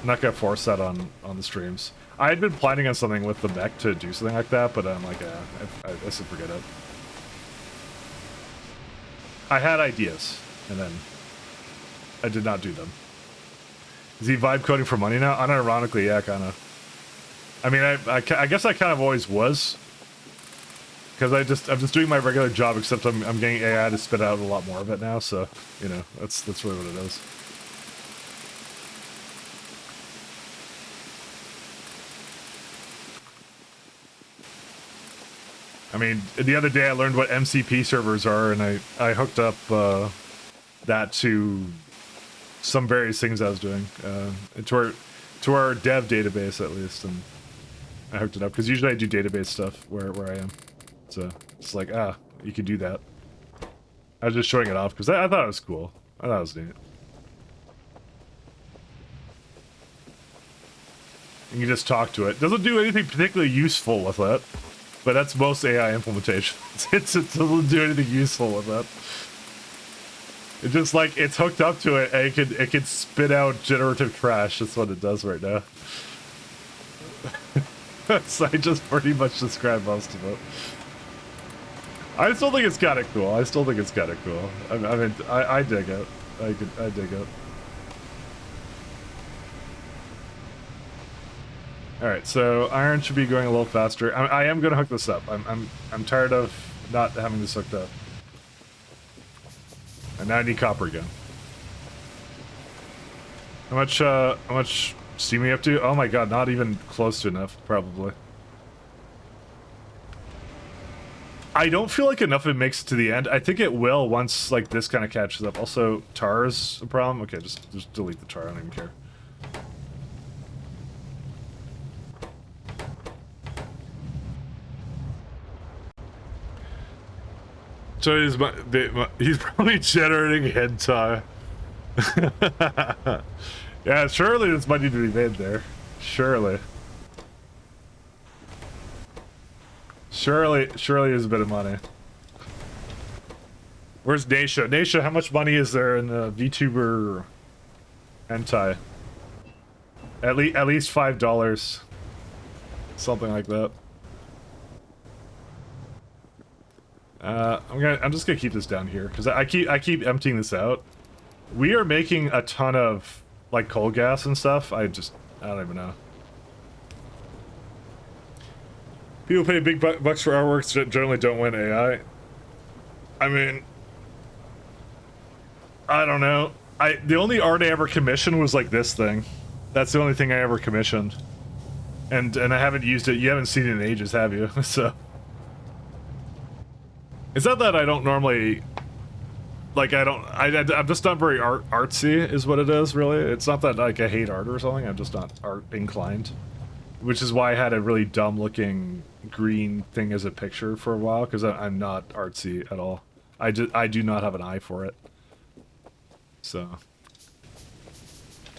Speaker 1: not gonna force that on the streams. I had been planning on something with the mech to do something like that, but I'm like, I said forget it. I had ideas, and then I did not do them. Is he vibe coding for money now? Unironically, yeah, kind of. I mean, I guess I kind of always was, because I'm just doing my regular job, except I'm getting AI to spit out a lot more of it now. So you know, that's really what it is. I mean, the other day I learned what MCP servers are, and I hooked up that to some various things I was doing, to our dev database at least, and I hooked it up because usually I do database stuff where I am, so it's like you could do that. I was just showing it off because I thought it was cool. I thought it was neat. You can just talk to it. Doesn't do anything particularly useful with it. But that's most AI implementation. It doesn't do anything useful with that. It's just like it's hooked up to it, and it can spit out generative trash. That's what it does right now. So I just pretty much described most of it. I still think it's kind of cool. I still think it's kind of cool. I mean, I dig it. I dig it. All right, so iron should be going a little faster. I am gonna hook this up. I'm tired of not having this hooked up. And now I need copper again. How much steam we have to? Oh my god, not even close to enough, probably. I don't feel like enough of it makes it to the end. I think it will once like this kind of catches up. Also, tar is a problem. Okay, just delete the tar. I don't even care. So he's probably generating hentai. Yeah, surely there's money to be made there. Surely. Surely there's a bit of money. Where's Nasha? Nasha, how much money is there in the VTuber hentai? At least $5. Something like that. I'm just gonna keep this down here because I keep emptying this out. We are making a ton of like coal gas and stuff. I don't even know. People pay big bucks for artworks that generally don't win AI. I mean, I don't know. The only art I ever commissioned was like this thing. That's the only thing I ever commissioned, and I haven't used it. You haven't seen it in ages, have you? So. It's not that I don't normally, like, I'm just not very artsy, is what it is, really. It's not that, like, I hate art or something, I'm just not art inclined. Which is why I had a really dumb-looking green thing as a picture for a while, because I'm not artsy at all. I do not have an eye for it. So.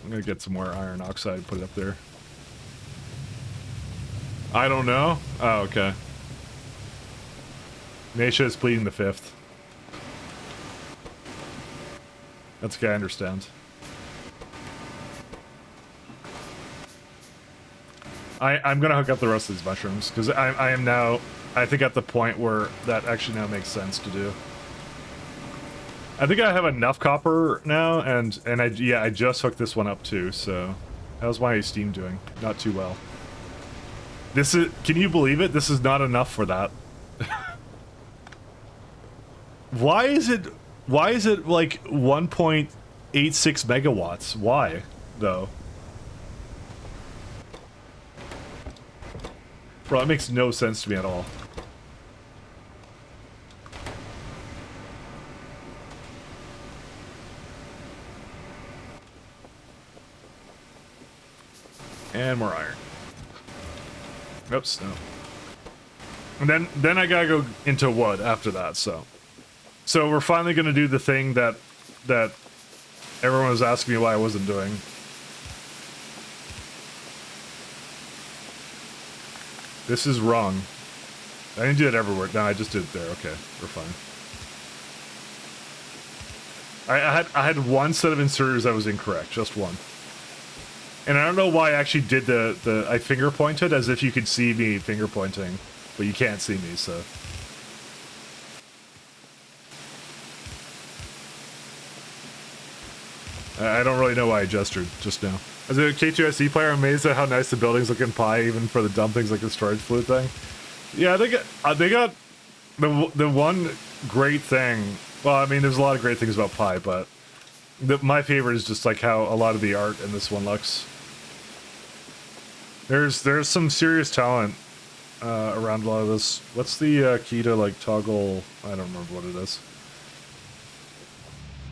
Speaker 1: I'm gonna get some more iron oxide and put it up there. I don't know? Oh, okay. Nasha is pleading the fifth. That's okay, I understand. I'm gonna hook up the rest of these mushrooms, because I am now, I think, at the point where that actually now makes sense to do. I think I have enough copper now, and I just hooked this one up too, so... How's my Steam doing? Not too well. This is, can you believe it? This is not enough for that. Why is it like 1.86 megawatts? Why, though? Bro, it makes no sense to me at all. And more iron. Oops, no. And then I gotta go into wood after that, so we're finally gonna do the thing that everyone was asking me why I wasn't doing. This is wrong. I didn't do it everywhere. No, I just did it there. Okay, we're fine. I had one set of inserters that was incorrect, just one. And I don't know why I actually did I finger pointed as if you could see me finger pointing, but you can't see me, so. I don't really know why I gestured just now. As a K2SE player, I'm amazed at how nice the buildings look in Pi, even for the dumb things like the storage fluid thing. Yeah, they got the one great thing. Well, I mean, there's a lot of great things about Pi, but my favorite is just like how a lot of the art in this one looks. There's some serious talent around a lot of this. What's the key to like toggle? I don't remember what it is.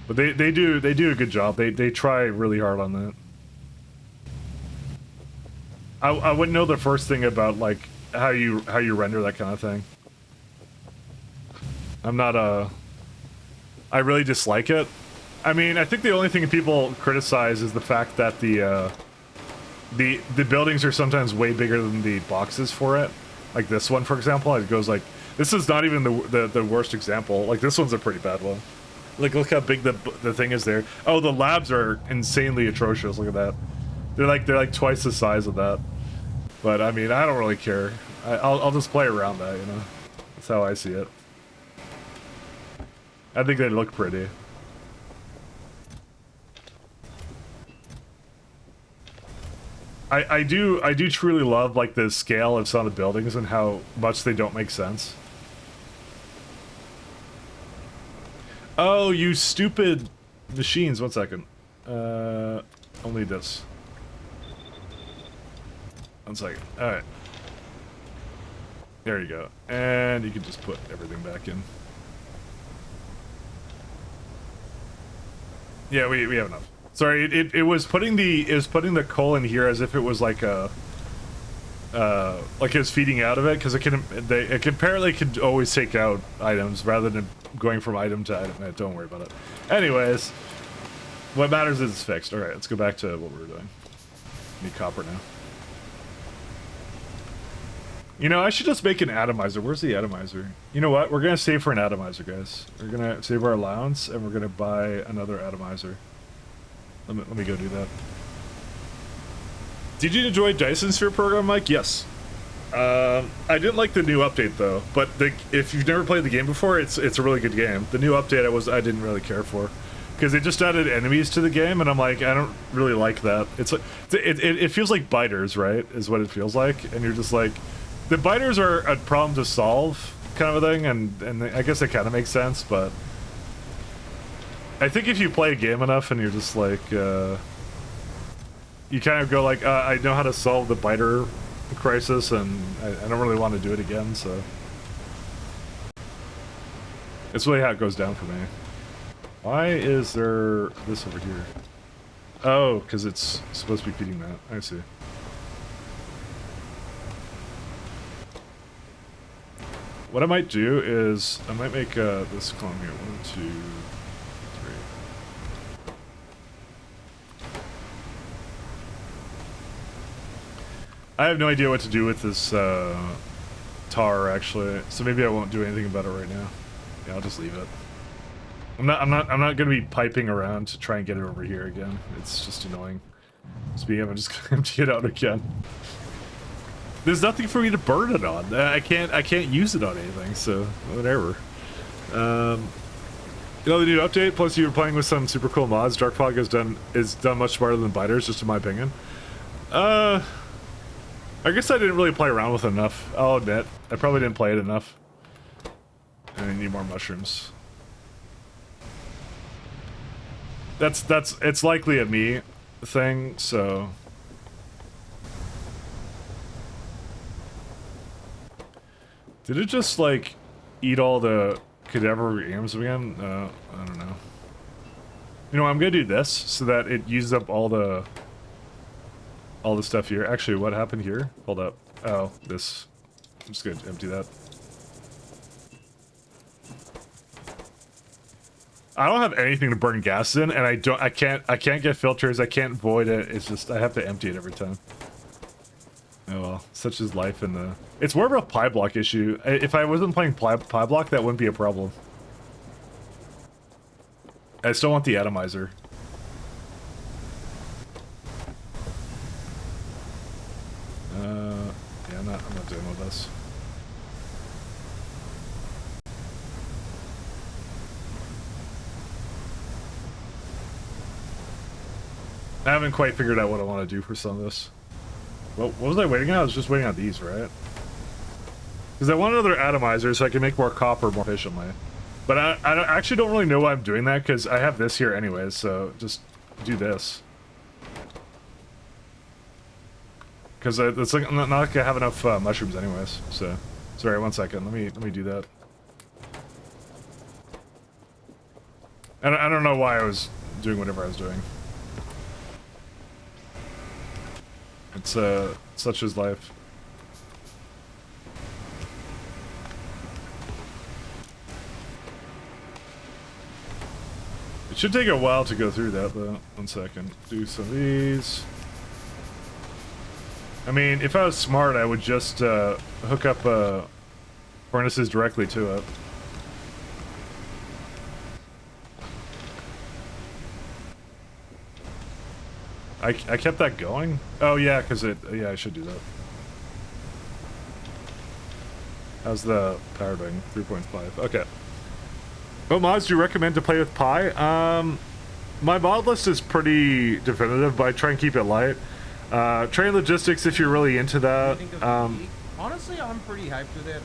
Speaker 1: But they do a good job. They try really hard on that. I wouldn't know the first thing about like how you render that kind of thing. I'm not I really dislike it. I mean, I think the only thing people criticize is the fact that the buildings are sometimes way bigger than the boxes for it. Like this one, for example, it goes like, this is not even the worst example. Like this one's a pretty bad one. Like, look how big the thing is there. Oh, the labs are insanely atrocious. Look at that. They're like twice the size of that. But I mean, I don't really care. I'll just play around that, you know. That's how I see it. I think they look pretty. I do truly love like the scale of some of the buildings and how much they don't make sense. Oh, you stupid machines. 1 second. Only this. 1 second. Alright. There you go. And you can just put everything back in. Yeah, we have enough. Sorry, it was putting the coal in here as if it was like a like it was feeding out of it, because it apparently could always take out items rather than going from item to item. Don't worry about it. Anyways, what matters is it's fixed. All right, let's go back to what we were doing. Need copper now. You know, I should just make an atomizer. Where's the atomizer? You know what? We're gonna save for an atomizer, guys. We're gonna save our allowance and we're gonna buy another atomizer. Let me go do that. Did you enjoy Dyson Sphere program, Mike? Yes. I didn't like the new update though, but if you've never played the game before, it's a really good game. The new update I didn't really care for, because they just added enemies to the game, and I'm like, I don't really like that. It's like it feels like biters, right? Is what it feels like, and you're just like, the biters are a problem to solve, kind of a thing, and I guess it kind of makes sense, but I think if you play a game enough and you're just like, you kind of go like, I know how to solve the biter crisis, and I don't really want to do it again, so. It's really how it goes down for me. Why is there this over here? Oh, because it's supposed to be feeding that. I see. What I might do is, I might make this column here. 1, 2, 3. I have no idea what to do with this tar, actually, so maybe I won't do anything about it right now. Yeah, I'll just leave it. I'm not gonna be piping around to try and get it over here again. It's just annoying. Speaking of, I'm just gonna empty it out again. There's nothing for me to burn it on. I can't use it on anything, so whatever. You know, the new update, plus you were playing with some super cool mods. Dark Fog is done much smarter than biters, just in my opinion. I guess I didn't really play around with it enough. I'll admit, I probably didn't play it enough. And I need more mushrooms. It's likely a me thing, so. Did it just like eat all the cadaver yams again? I don't know. You know, I'm gonna do this so that it uses up all the stuff here. Actually, what happened here? Hold up. Oh, this. I'm just gonna empty that. I don't have anything to burn gas in, and I can't get filters. I can't void it. It's just I have to empty it every time. Oh well, such is life in the. It's more of a Pyblock issue. If I wasn't playing Pyblock, that wouldn't be a problem. I still want the atomizer. Yeah, I'm not dealing with this. I haven't quite figured out what I want to do for some of this. Well, what was I waiting on? I was just waiting on these, right? Because I want another atomizer so I can make more copper more efficiently. But I actually don't really know why I'm doing that, because I have this here anyways, so just do this. Because it's like I'm not gonna have enough mushrooms anyways. So, sorry, 1 second. Let me do that. I don't know why I was doing whatever I was doing. It's such is life. It should take a while to go through that though. 1 second. Do some of these. I mean, if I was smart, I would just hook up furnaces directly to it. I kept that going? Oh yeah, because yeah, I should do that. How's the power doing? 3.5. Okay. What mods do you recommend to play with Pi? My mod list is pretty definitive, but I try and keep it light. Train logistics if you're really into that.
Speaker 9: Honestly, I'm pretty hyped with it.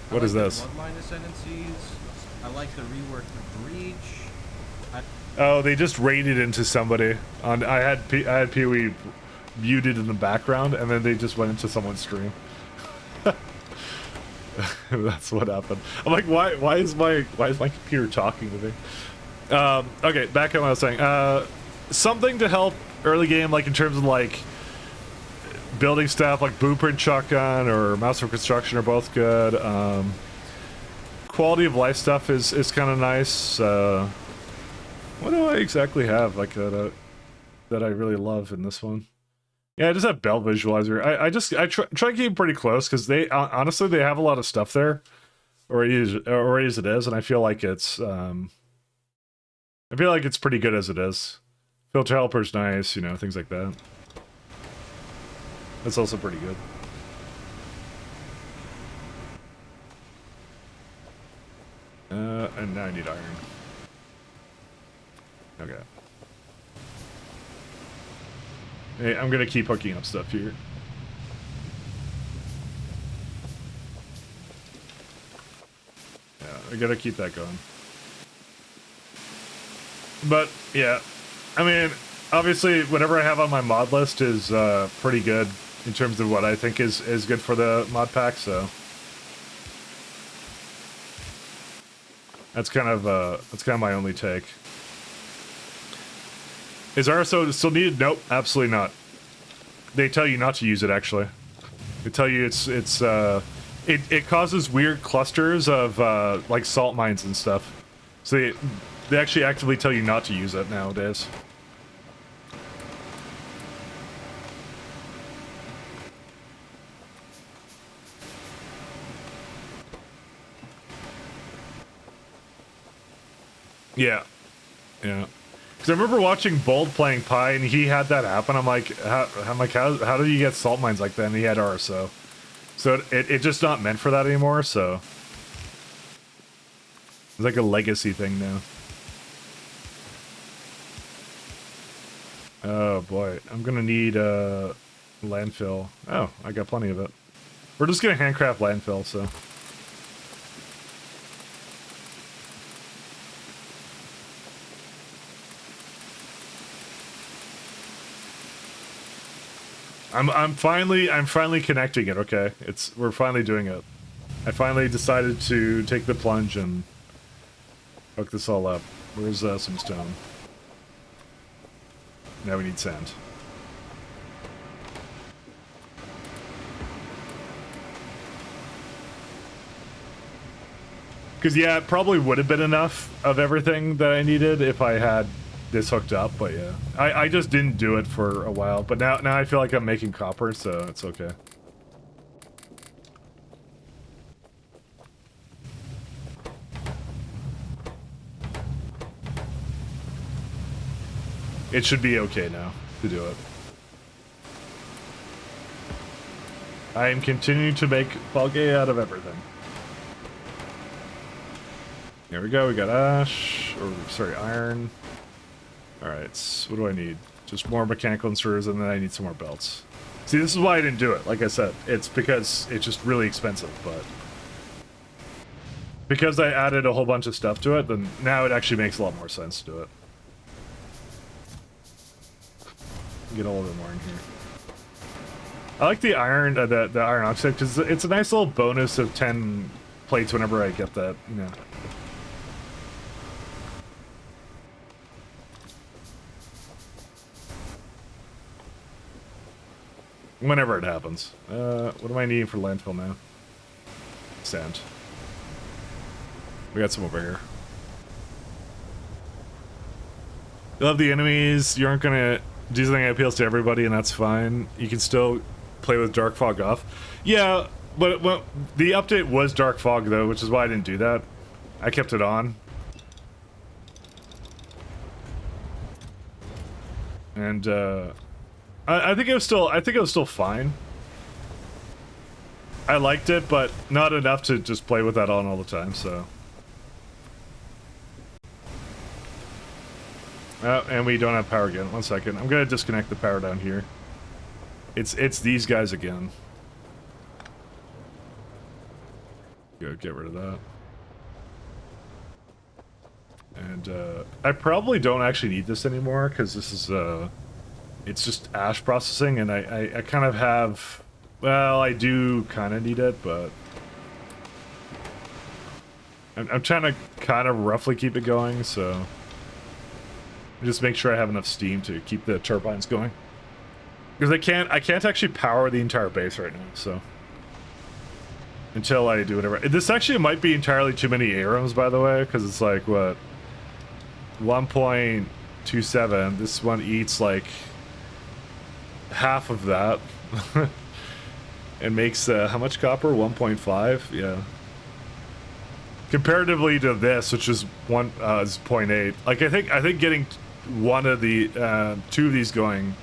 Speaker 1: What is this?
Speaker 9: Bloodline Ascendancies. I like the rework of Breach.
Speaker 1: Oh, they just raided into somebody. I had Pee-wee muted in the background, and then they just went into someone's stream. That's what happened. I'm like, why is my computer talking to me? Okay, back on what I was saying. Something to help early game, like in terms of like building stuff, like Blueprint Shotgun or Master of Construction are both good. Quality of life stuff is kind of nice. What do I exactly have like that I really love in this one? Yeah, I just have Bell Visualizer. I try to keep it pretty close because they honestly they have a lot of stuff there already as it is, and I feel like it's pretty good as it is. Filter helper's nice, you know, things like that. That's also pretty good. And now I need iron. Okay. Hey, I'm gonna keep hooking up stuff here. Yeah, I gotta keep that going. But, yeah. I mean, obviously, whatever I have on my mod list is pretty good in terms of what I think is good for the mod pack, so... That's kind of my only take. Is RSO still needed? Nope, absolutely not. They tell you not to use it, actually. They tell you it causes weird clusters of like salt mines and stuff. So they actually actively tell you not to use it nowadays. Yeah. Yeah. Because I remember watching Bold playing Pi, and he had that happen. I'm like, how do you get salt mines like that? And he had RSO. So it's just not meant for that anymore, so... It's like a legacy thing now. Oh boy, I'm gonna need landfill. Oh, I got plenty of it. We're just gonna handcraft landfill, so... I'm finally connecting it, okay? We're finally doing it. I finally decided to take the plunge and hook this all up. Where's some stone? Now we need sand. Because, yeah, it probably would have been enough of everything that I needed if I had this hooked up, but yeah. I just didn't do it for a while, but now I feel like I'm making copper, so it's okay. It should be okay now to do it. I am continuing to make Falgay out of everything. There we go, we got ash, or sorry, iron. Alright, what do I need? Just more mechanical inserters, and then I need some more belts. See, this is why I didn't do it. Like I said, it's because it's just really expensive, but... Because I added a whole bunch of stuff to it, then now it actually makes a lot more sense to do it. Get a little bit more in here. I like the iron, the iron oxide, because it's a nice little bonus of 10 plates whenever I get that, you know. Whenever it happens. What am I needing for landfill now? Sand. We got some over here. You love the enemies. You aren't gonna do something that appeals to everybody, and that's fine. You can still play with Dark Fog off. Yeah, but the update was Dark Fog, though, which is why I didn't do that. I kept it on. And, I think it was still fine. I liked it, but not enough to just play with that on all the time, so... Oh, and we don't have power again. 1 second. I'm gonna disconnect the power down here. It's these guys again. Go get rid of that. And I probably don't actually need this anymore because this is it's just ash processing, and I kind of have, well, I do kind of need it, but I'm trying to kind of roughly keep it going, so just make sure I have enough steam to keep the turbines going. Because I can't actually power the entire base right now, so until I do whatever. This actually might be entirely too many Abrams, by the way, because it's like what, 1.27. This one eats like half of that. It makes how much copper? 1.5. Yeah. Comparatively to this, which is 0.8. Like I think getting one of the 2 of these going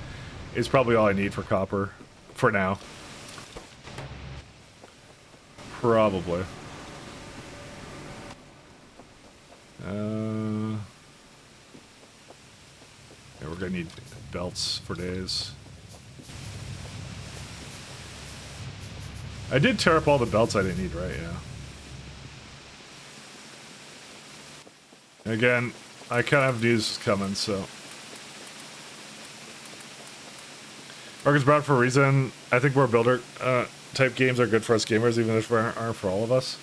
Speaker 1: is probably all I need for copper for now. Probably. Yeah, we're gonna need belts for days. I did tear up all the belts I didn't need, right? Yeah. Again, I kind of knew this was coming, so. Marcus brought for a reason. I think more builder type games are good for us gamers, even if they aren't for all of us.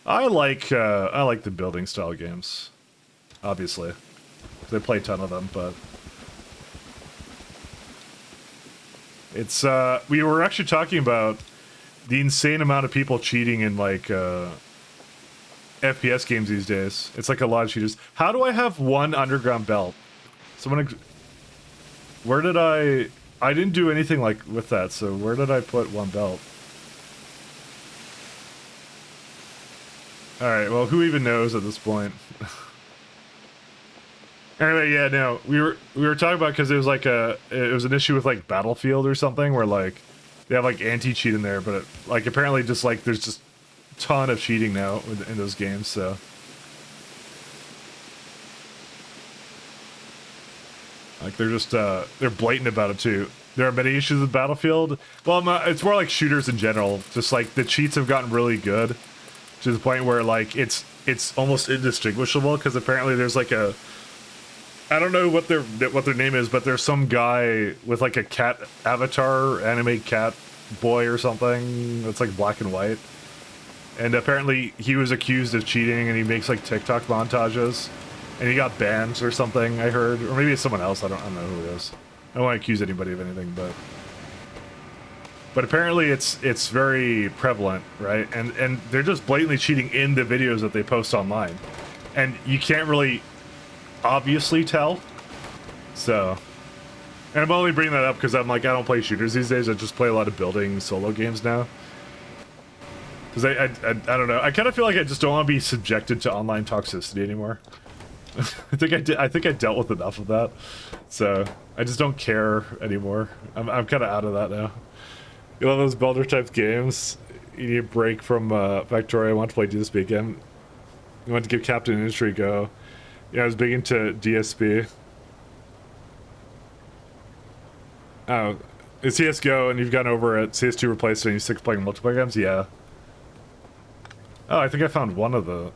Speaker 1: I like the building style games, obviously. I play a ton of them, but it's we were actually talking about the insane amount of people cheating in like FPS games these days. It's like a lot of cheaters. How do I have one underground belt? Someone, where did I didn't do anything like with that, so where did I put one belt? Alright, well, who even knows at this point? Anyway, yeah, no, we were talking about, because it was like it was an issue with like Battlefield or something, where like they have like anti-cheat in there, but it, like apparently just like there's just a ton of cheating now in those games, so. Like they're just they're blatant about it too. There are many issues with Battlefield. Well, it's more like shooters in general. Just like the cheats have gotten really good to the point where like it's almost indistinguishable, because apparently there's like a, I don't know what their name is, but there's some guy with like a cat avatar, anime cat boy or something that's like black and white. And apparently he was accused of cheating, and he makes like TikTok montages. And he got banned or something, I heard. Or maybe it's someone else, I don't know who it is. I don't want to accuse anybody of anything, but apparently it's very prevalent, right? And they're just blatantly cheating in the videos that they post online. And you can't really obviously tell. So, and I'm only bringing that up because I'm like, I don't play shooters these days, I just play a lot of building solo games now. Because I don't know, I kind of feel like I just don't want to be subjected to online toxicity anymore. I think I dealt with enough of that, so I just don't care anymore. I'm kind of out of that now. You know those builder type games? You need a break from Victoria. I want to play DSP again. You want to give Captain Industry a go. Yeah, I was big into DSP. Oh, it's CSGO, and you've gone over at CS2 replaced and you stick playing multiplayer games? Yeah. Oh, I think I found one of the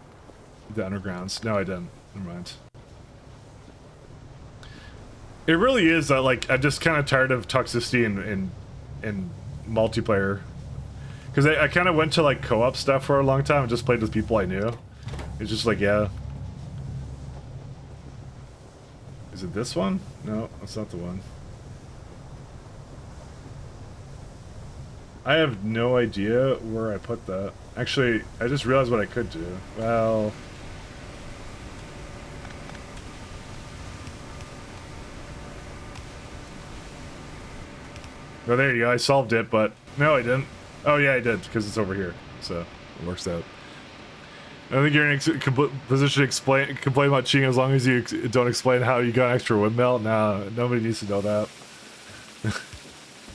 Speaker 1: undergrounds. No, I didn't. Never mind. It really is like, I'm just kind of tired of toxicity in multiplayer, because I kind of went to like co-op stuff for a long time and just played with people I knew. It's just like, yeah. Is it this one? No, that's not the one. I have no idea where I put that. Actually, I just realized what I could do. Well, oh, there you go. I solved it, but no, I didn't. Oh, yeah, I did, because it's over here. So, it works out. I think you're in a position to complain about cheating as long as you don't explain how you got an extra windmill. No, nobody needs to know that.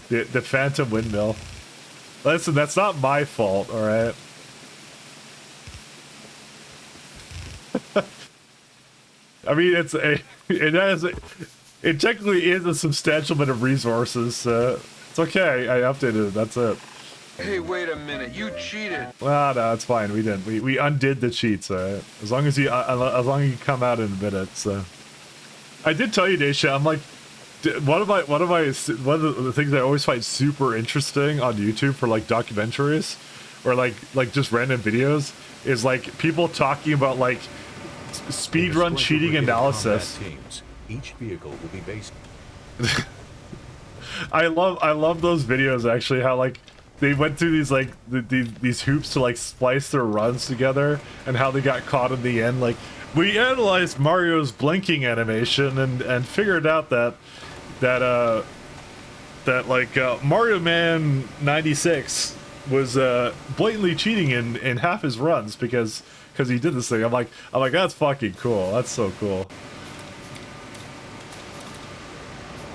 Speaker 1: the phantom windmill. Listen, that's not my fault, alright? I mean, it technically is a substantial bit of resources. It's okay. I updated it. That's it.
Speaker 3: Hey, wait a minute. You cheated.
Speaker 1: Well, no, it's fine. We didn't. We undid the cheats. As long as you come out and admit it. So, I did tell you, Daisha. I'm like, one of the things I always find super interesting on YouTube for like documentaries, or like just random videos, is like people talking about like speedrun cheating analysis.
Speaker 10: Teams. Each vehicle will be based.
Speaker 1: I love those videos actually. How like they went through these like these hoops to like splice their runs together, and how they got caught in the end. Like, we analyzed Mario's blinking animation and figured out that Mario Man 96 was blatantly cheating in half his runs because he did this thing. I'm like that's fucking cool. That's so cool,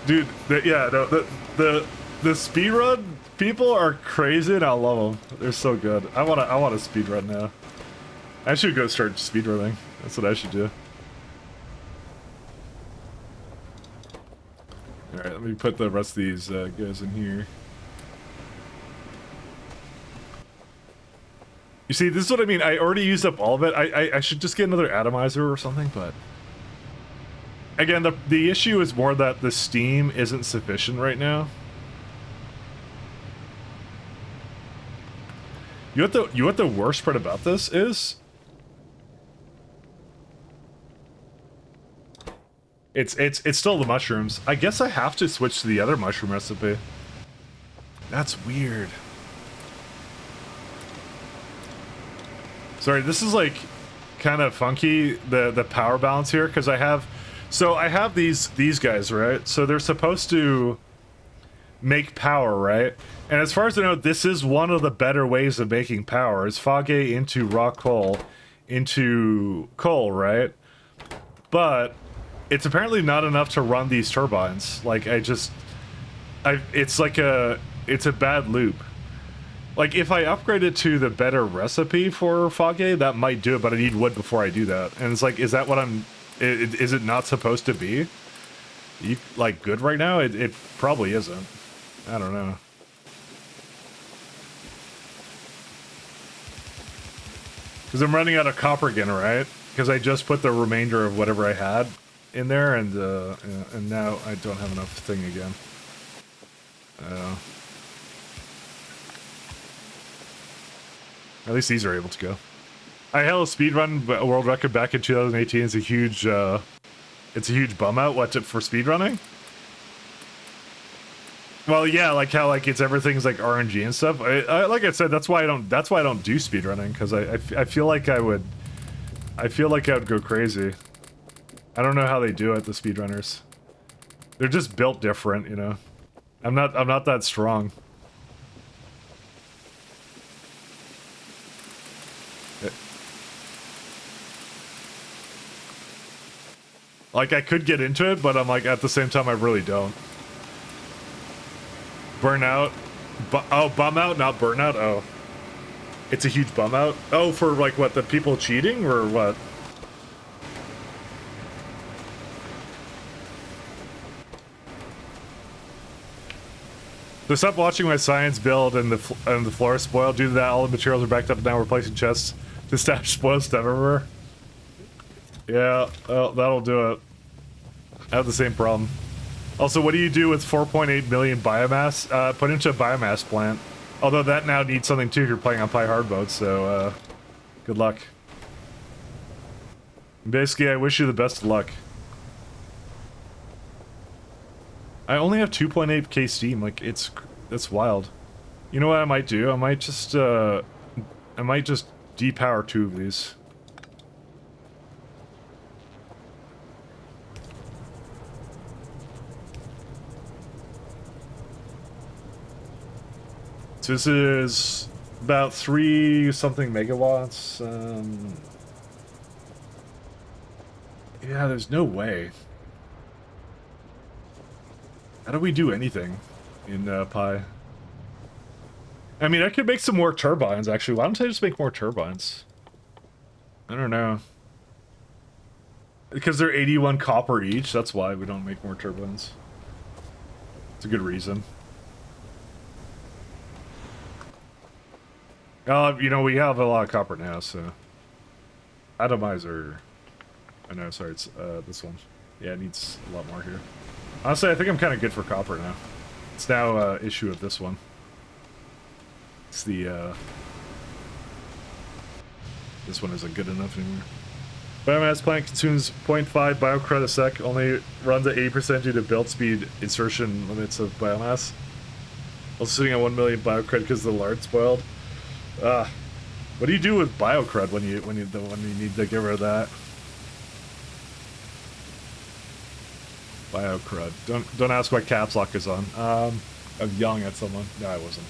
Speaker 1: dude. The speedrun people are crazy, and I love them. They're so good. I want to speedrun now. I should go start speedrunning. That's what I should do. Alright, let me put the rest of these guys in here. You see, this is what I mean. I already used up all of it. I should just get another atomizer or something, but... Again, the issue is more that the steam isn't sufficient right now. You know what the worst part about this is? It's still the mushrooms. I guess I have to switch to the other mushroom recipe. That's weird. Sorry, this is like kind of funky, the power balance here, because I have these guys, right? So they're supposed to make power, right? And as far as I know, this is one of the better ways of making power. Is Fage into raw coal into coal, right? But it's apparently not enough to run these turbines. Like, it's a bad loop. Like, if I upgrade it to the better recipe for Fage, that might do it, but I need wood before I do that. And it's like, is that what is it not supposed to be? Like, good right now? It probably isn't. I don't know. Because I'm running out of copper again, right? Because I just put the remainder of whatever I had in there, and now I don't have enough thing again. At least these are able to go. I held a speedrun world record back in 2018. It's a huge bum out. For speedrunning? Well, yeah, like how like everything's like RNG and stuff. Like I said, that's why I don't do speedrunning, because I feel like I would go crazy. I don't know how they do it, the speedrunners. They're just built different, you know. I'm not that strong. Like, I could get into it, but I'm like, at the same time, I really don't. Burnout? Bum out, not burnout? Oh. It's a huge bum out? Oh, for like what, the people cheating, or what? So stop watching my science build and the floor is spoiled. Due to that, all the materials are backed up and now we're placing chests to stash spoiled stuff everywhere. Yeah, that'll do it. I have the same problem. Also, what do you do with 4.8 million biomass? Put into a biomass plant. Although that now needs something too if you're playing on Pi hard mode, so good luck. Basically, I wish you the best of luck. I only have 2.8k Steam, like, that's wild. You know what I might do? I might just depower 2 of these. So this is about 3-something megawatts. Yeah, there's no way. How do we do anything in Pi? I mean, I could make some more turbines, actually. Why don't I just make more turbines? I don't know. Because they're 81 copper each, that's why we don't make more turbines. It's a good reason. You know, we have a lot of copper now, so... Atomizer... I know, sorry, it's this one. Yeah, it needs a lot more here. Honestly, I think I'm kind of good for copper now. It's now issue of this one. It's the this one isn't good enough anymore. Biomass plant consumes 0.5 biocred a sec, only runs at 80% due to build speed insertion limits of biomass. Also sitting at 1 million biocred because the lard spoiled. What do you do with biocred when you need to get rid of that? Biocred. Don't ask what caps lock is on. I'm yelling at someone. No, I wasn't.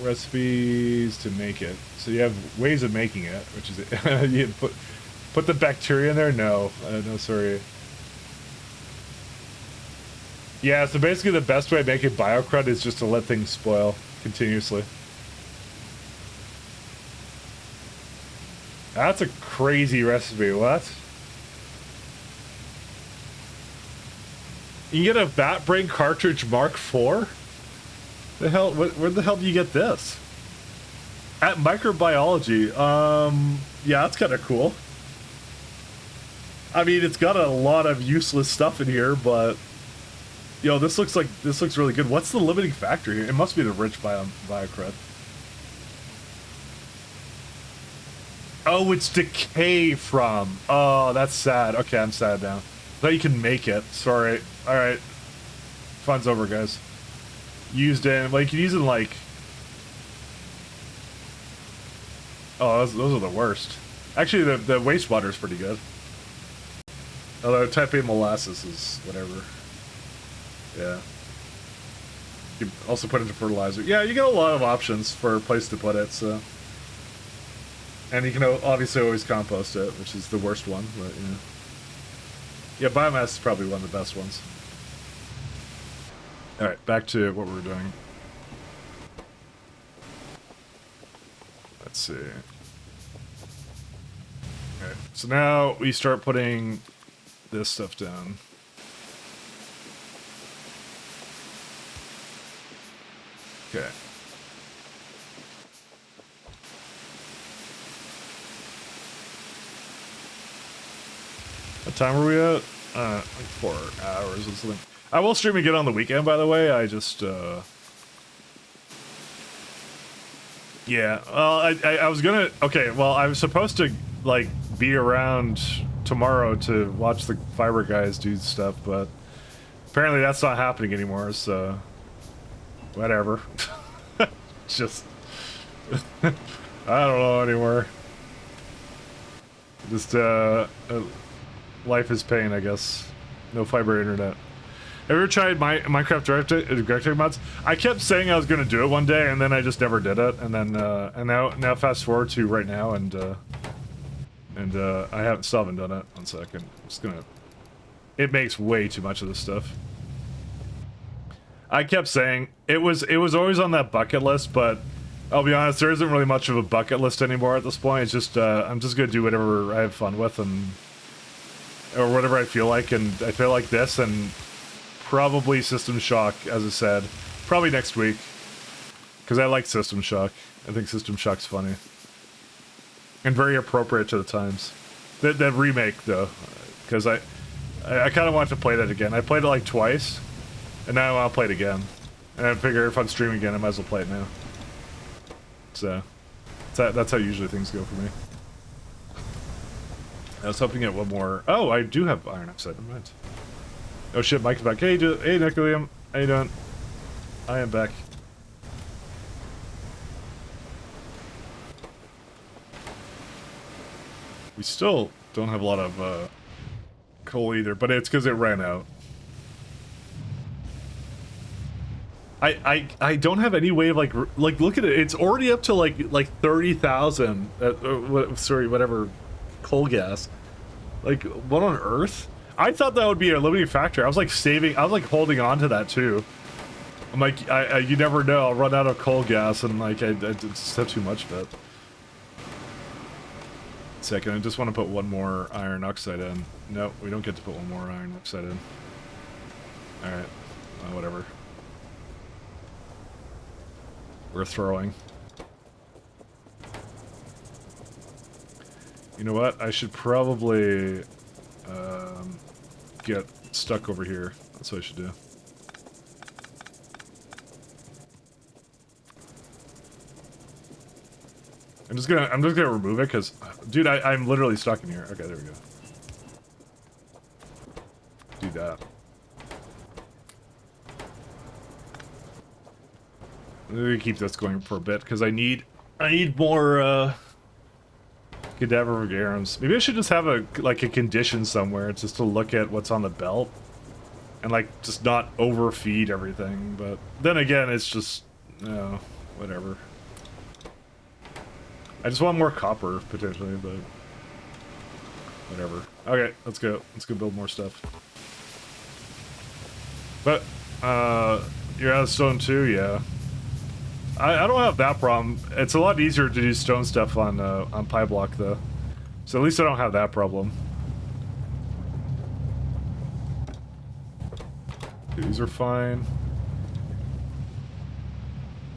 Speaker 1: Recipes to make it. So you have ways of making it, which is you put the bacteria in there. No, no, sorry. Yeah, so basically the best way to make it biocred is just to let things spoil continuously. That's a crazy recipe. What? You get a Bat Brain cartridge Mark IV? The hell? Where the hell do you get this? At Microbiology. Yeah, that's kind of cool. I mean, it's got a lot of useless stuff in here, but yo, this looks really good. What's the limiting factor here? It must be the rich biocred. Oh, it's decay from. Oh, that's sad. Okay, I'm sad now. Thought you can make it. Sorry. All right. Fun's over, guys. Used in, like, you can use it in, like... Oh, those are the worst. Actually, the wastewater is pretty good. Although type A molasses is whatever. Yeah. You can also put it into fertilizer. Yeah, you get a lot of options for a place to put it, so... And you can obviously always compost it, which is the worst one, but, you know. Yeah, biomass is probably one of the best ones. Alright, back to what we're doing. Let's see. Okay, so now we start putting this stuff down. Okay. What time are we at? Like 4 hours or something. I will stream again on the weekend, by the way. I just, yeah. Well, I was gonna... Okay, well, I was supposed to, like, be around tomorrow to watch the fiber guys do stuff, but apparently that's not happening anymore, so... Whatever. Just... I don't know anymore. Just, life is pain, I guess. No fiber internet. Ever tried Minecraft directory mods? I kept saying I was going to do it one day, and then I just never did it. And then, and now fast forward to right now, and I still haven't done it. 1 second. I'm just gonna... It makes way too much of this stuff. I kept saying it was always on that bucket list, but I'll be honest, there isn't really much of a bucket list anymore at this point. It's just I'm just gonna do whatever I have fun with, and or whatever I feel like, and I feel like this, and probably System Shock, as I said, probably next week, because I like System Shock. I think System Shock's funny and very appropriate to the times. That remake though, because I kind of want to play that again. I played it like twice, and now I want to play it again. And I figure if I'm streaming again, I might as well play it now. So that's how usually things go for me. I was hoping to get one more. Oh, I do have iron oxide. Never mind. Oh shit, Mike's back. Hey, hey, Nickliam. How you doing? I am back. We still don't have a lot of coal either, but it's because it ran out. I don't have any way of like look at it. It's already up to like 30,000. Sorry, whatever. Coal gas. Like, what on earth? I thought that would be a limiting factor. I was like saving, I was like holding on to that too. I'm like, you never know, I'll run out of coal gas, and like I just have too much of it. Second, I just want to put one more iron oxide in. No, we don't get to put one more iron oxide in. Alright. Whatever. We're throwing. You know what? I should probably get stuck over here. That's what I should do. I'm just gonna remove it because, dude, I'm literally stuck in here. Okay, there we go. Do that. I'm gonna keep this going for a bit because I need more cadaver garums. Maybe I should just have a condition somewhere just to look at what's on the belt and like just not overfeed everything. But then again, it's just whatever. I just want more copper, potentially, but whatever. Okay, let's go. Let's go build more stuff. But, you're out of stone too? Yeah. I don't have that problem. It's a lot easier to do stone stuff on Pyblock, though. So at least I don't have that problem. These are fine.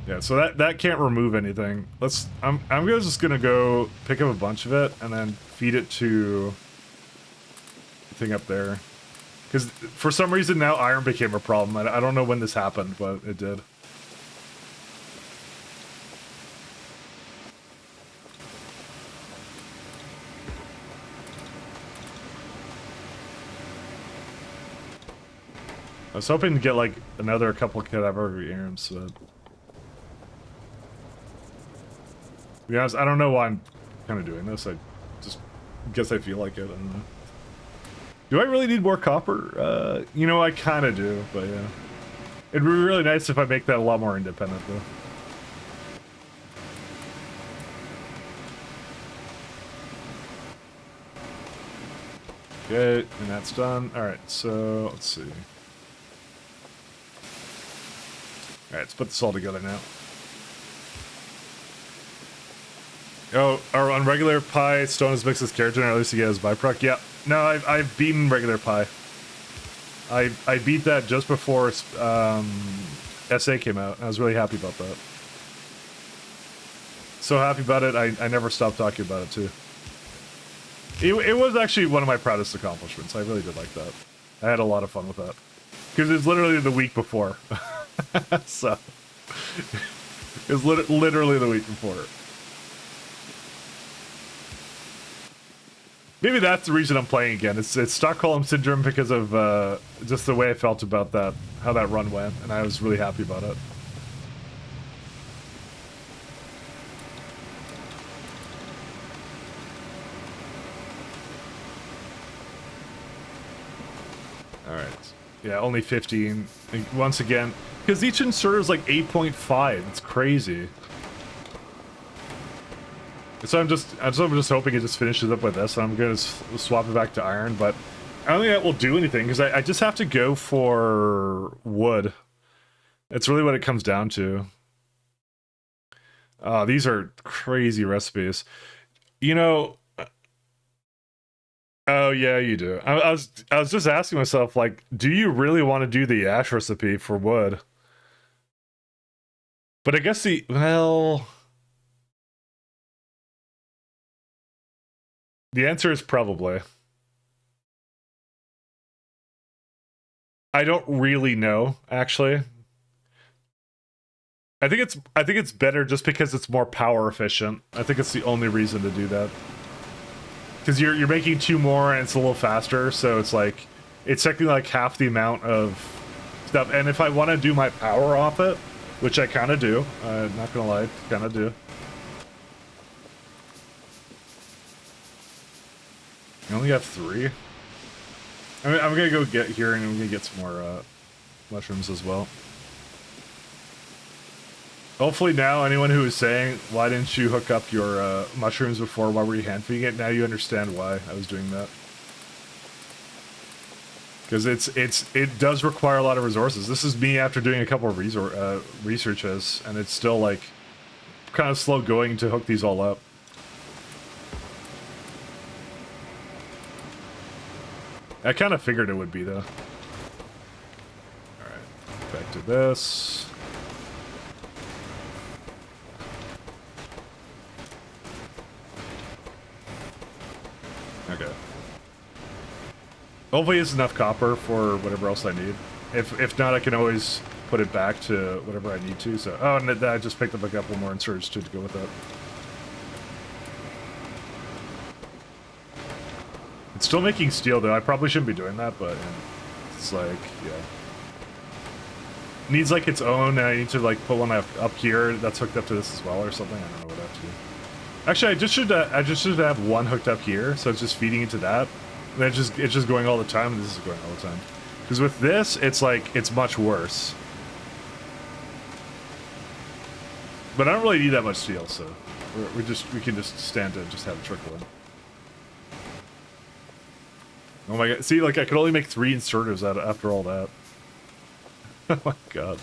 Speaker 1: Yeah, so that can't remove anything. I'm just gonna go pick up a bunch of it and then feed it to the thing up there. Because for some reason now iron became a problem. I don't know when this happened, but it did. I was hoping to get like another couple cadaver arms, but to be honest, I don't know why I'm kind of doing this. I just guess I feel like it. I don't know. Do I really need more copper? You know, I kind of do, but yeah. It'd be really nice if I make that a lot more independent, though. Okay, and that's done. Alright, so let's see. Alright, let's put this all together now. Oh, or on regular pie, stone is mixed as character, and at least you get as byproduct. Yeah, no, I've beaten regular pie. I beat that just before SA came out, and I was really happy about that. So happy about it, I never stopped talking about it too. It was actually one of my proudest accomplishments. I really did like that. I had a lot of fun with that. Because it was literally the week before. So, it was literally the week before. Maybe that's the reason I'm playing again. It's Stockholm Syndrome because of just the way I felt about that, how that run went, and I was really happy about it. Alright. Yeah, only 15. Once again, because each inserter is like 8.5. It's crazy. So I'm just hoping it just finishes up with this. I'm gonna swap it back to iron, but I don't think that will do anything because I just have to go for wood. It's really what it comes down to. These are crazy recipes. You know. Oh yeah, you do. I was just asking myself, like, do you really want to do the ash recipe for wood? But I guess the answer is probably. I don't really know, actually. I think it's better just because it's more power efficient. I think it's the only reason to do that. Because you're making 2 more and it's a little faster, so it's like it's technically like half the amount of stuff. And if I want to do my power off it, which I kind of do, not gonna lie, kind of do. I only have 3. I'm gonna go get here and I'm gonna get some more mushrooms as well. Hopefully now, anyone who is saying, why didn't you hook up your mushrooms before, why were you hand feeding it, now you understand why I was doing that. Because it does require a lot of resources. This is me after doing a couple of researches, and it's still like kind of slow going to hook these all up. I kind of figured it would be, though. Alright, back to this. Okay. Hopefully it's enough copper for whatever else I need. If not, I can always put it back to whatever I need to. So, oh, and I just picked up a couple more inserts to go with that. It's still making steel, though. I probably shouldn't be doing that, but it's like, yeah. Needs like its own, and I need to like put one up here that's hooked up to this as well or something. I don't know what I have to do. Actually, I just should have one hooked up here, so it's just feeding into that. And then it's just going all the time, and this is going all the time. Because with this, it's like, it's much worse. But I don't really need that much steel, so we can just stand to just have it trickle in. Oh my god, see, like, I could only make 3 inserters out after all that. Oh my god.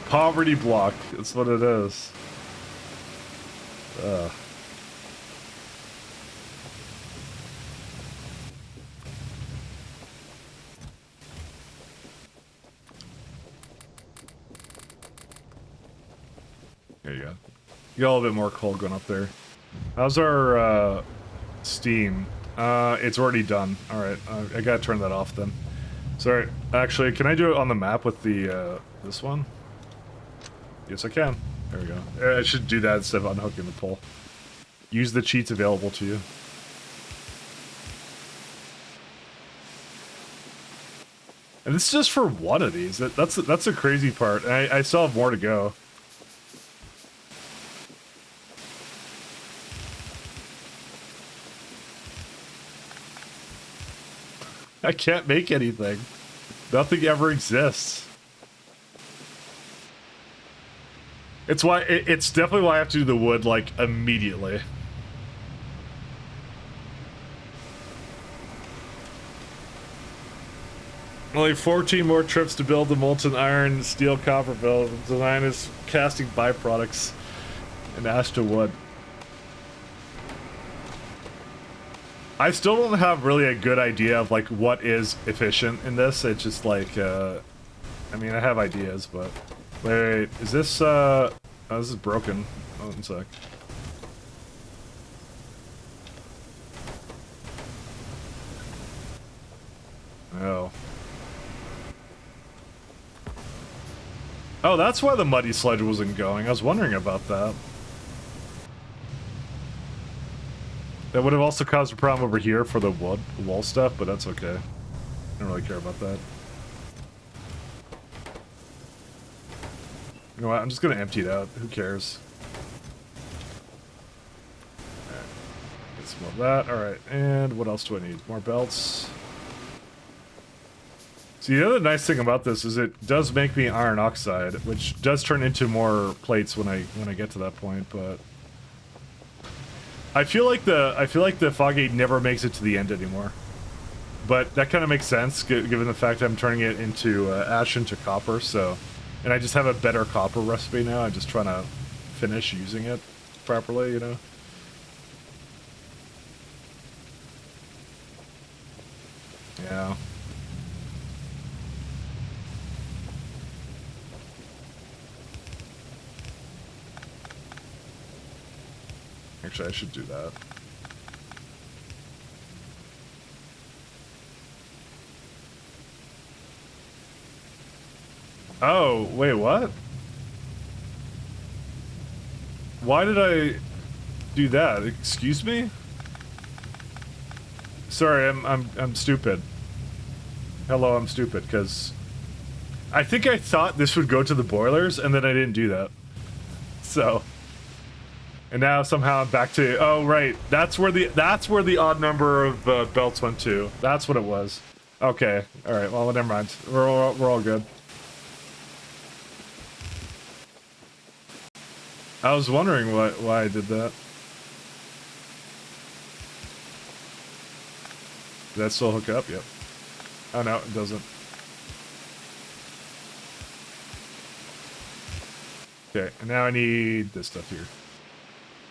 Speaker 1: Poverty block, that's what it is. Ugh. There you go. You got a little bit more coal going up there. How's our, Steam? It's already done. Alright, I gotta turn that off then. Sorry, actually, can I do it on the map with the, this one? Yes, I can. There we go. I should do that instead of unhooking the pole. Use the cheats available to you. And this is just for one of these. That's the crazy part. I still have more to go. I can't make anything. Nothing ever exists. It's why it's definitely why I have to do the wood like immediately. Only 14 more trips to build the molten iron steel copper build. The design is casting byproducts and ash to wood. I still don't have really a good idea of like what is efficient in this. It's just like I mean, I have ideas, but wait, is this oh, this is broken. Oh, one sec. Oh. Oh, that's why the muddy sludge wasn't going. I was wondering about that. That would have also caused a problem over here for the wall stuff, but that's okay. I don't really care about that. You know what? I'm just gonna empty it out. Who cares? Alright. Get some of that. Alright, and what else do I need? More belts. See, the other nice thing about this is it does make me iron oxide, which does turn into more plates when I get to that point, but I feel like the Fogate never makes it to the end anymore. But that kind of makes sense, given the fact I'm turning it into ash into copper, so... And I just have a better copper recipe now, I'm just trying to finish using it properly, you know? Yeah. Actually, I should do that. Oh, wait, what? Why did I do that? Excuse me? Sorry, I'm stupid. Hello, I'm stupid, because I think I thought this would go to the boilers, and then I didn't do that. So... And now somehow I'm back to, oh right, that's where the odd number of belts went to. That's what it was. Okay, all right. Well, never mind. We're all good. I was wondering why I did that. Did that still hook up? Yep. Oh no, it doesn't. Okay, and now I need this stuff here.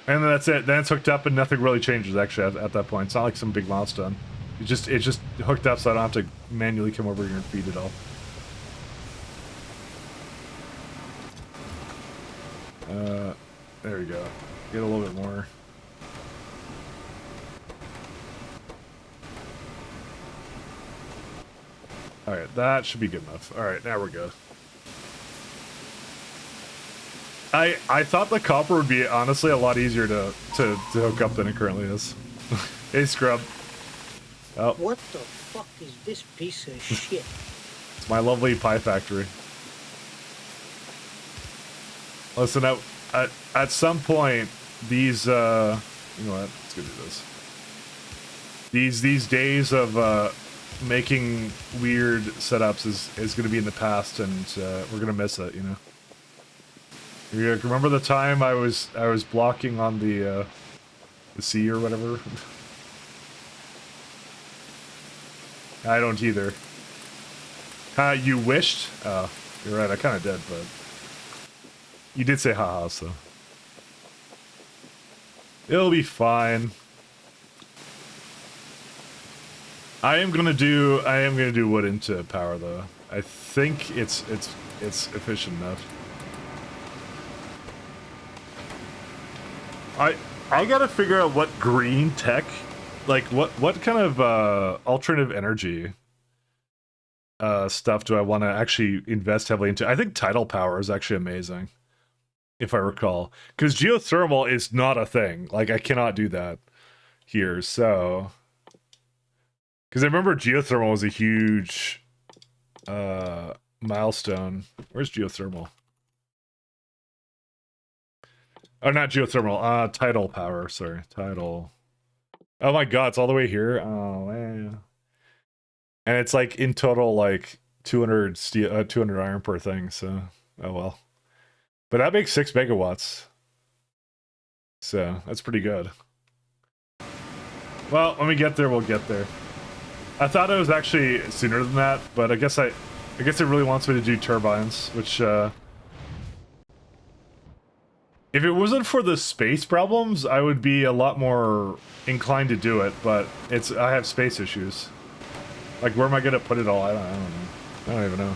Speaker 1: And then that's it. Then it's hooked up and nothing really changes actually at that point. It's not like some big milestone. It's just hooked up so I don't have to manually come over here and feed it all. There we go. Get a little bit more. Alright, that should be good enough. Alright, now we're good. I thought the copper would be honestly a lot easier to hook up than it currently is. Hey, scrub. Oh.
Speaker 11: What the fuck is this piece of shit?
Speaker 1: It's my lovely pie factory. Listen, at some point, these, you know what, let's go do this. These days of, making weird setups is going to be in the past, and, we're going to miss it, you know? You remember the time I was blocking on the sea or whatever? I don't either. You wished? Oh, you're right, I kind of did, but... You did say haha, so... It'll be fine. I am gonna do wood into power, though. I think it's efficient enough. I gotta figure out what green tech, like what kind of alternative energy stuff do I want to actually invest heavily into. I think tidal power is actually amazing, if I recall, because geothermal is not a thing. Like, I cannot do that here, so because I remember geothermal was a huge milestone. Where's geothermal? Oh, not geothermal. Tidal power. Sorry, tidal. Oh my god, it's all the way here. Oh man. And it's like in total like 200 steel, 200 iron per thing. So, oh well. But that makes 6 megawatts. So that's pretty good. Well, when we get there, we'll get there. I thought it was actually sooner than that, but I guess it really wants me to do turbines, which. If it wasn't for the space problems, I would be a lot more inclined to do it, but I have space issues. Like, where am I gonna put it all? I don't know. I don't even know.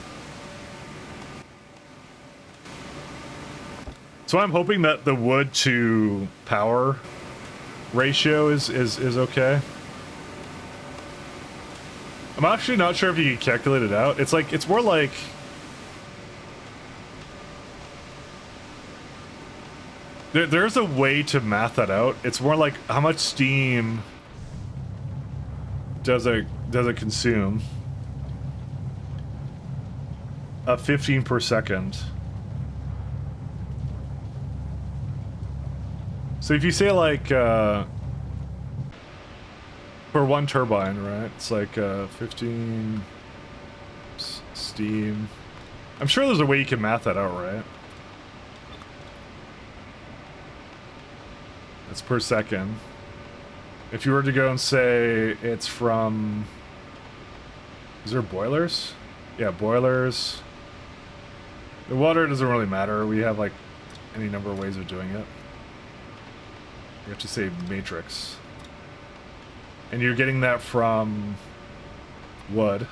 Speaker 1: So I'm hoping that the wood to power ratio is okay. I'm actually not sure if you can calculate it out. It's more like... There's a way to math that out. It's more like how much steam does it consume? 15 per second. So if you say like for one turbine, right? It's like 15 steam. I'm sure there's a way you can math that out, right? It's per second. If you were to go and say it's from... Is there boilers? Yeah, boilers. The water doesn't really matter. We have like any number of ways of doing it. You have to say matrix. And you're getting that from wood.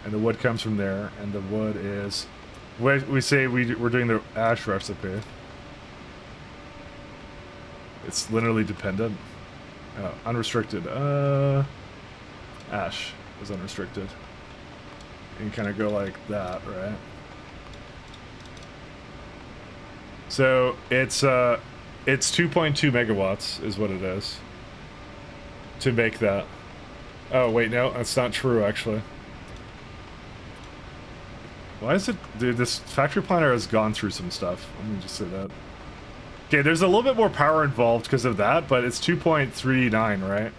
Speaker 1: And the wood comes from there. And the wood is... We say we're doing the ash recipe. It's linearly dependent. Unrestricted. Ash is unrestricted. You can kind of go like that, right? So it's 2.2 megawatts is what it is to make that. Oh wait, no, that's not true actually. Why is it, dude? This factory planner has gone through some stuff. Let me just say that. Okay, there's a little bit more power involved because of that, but it's 2.39, right?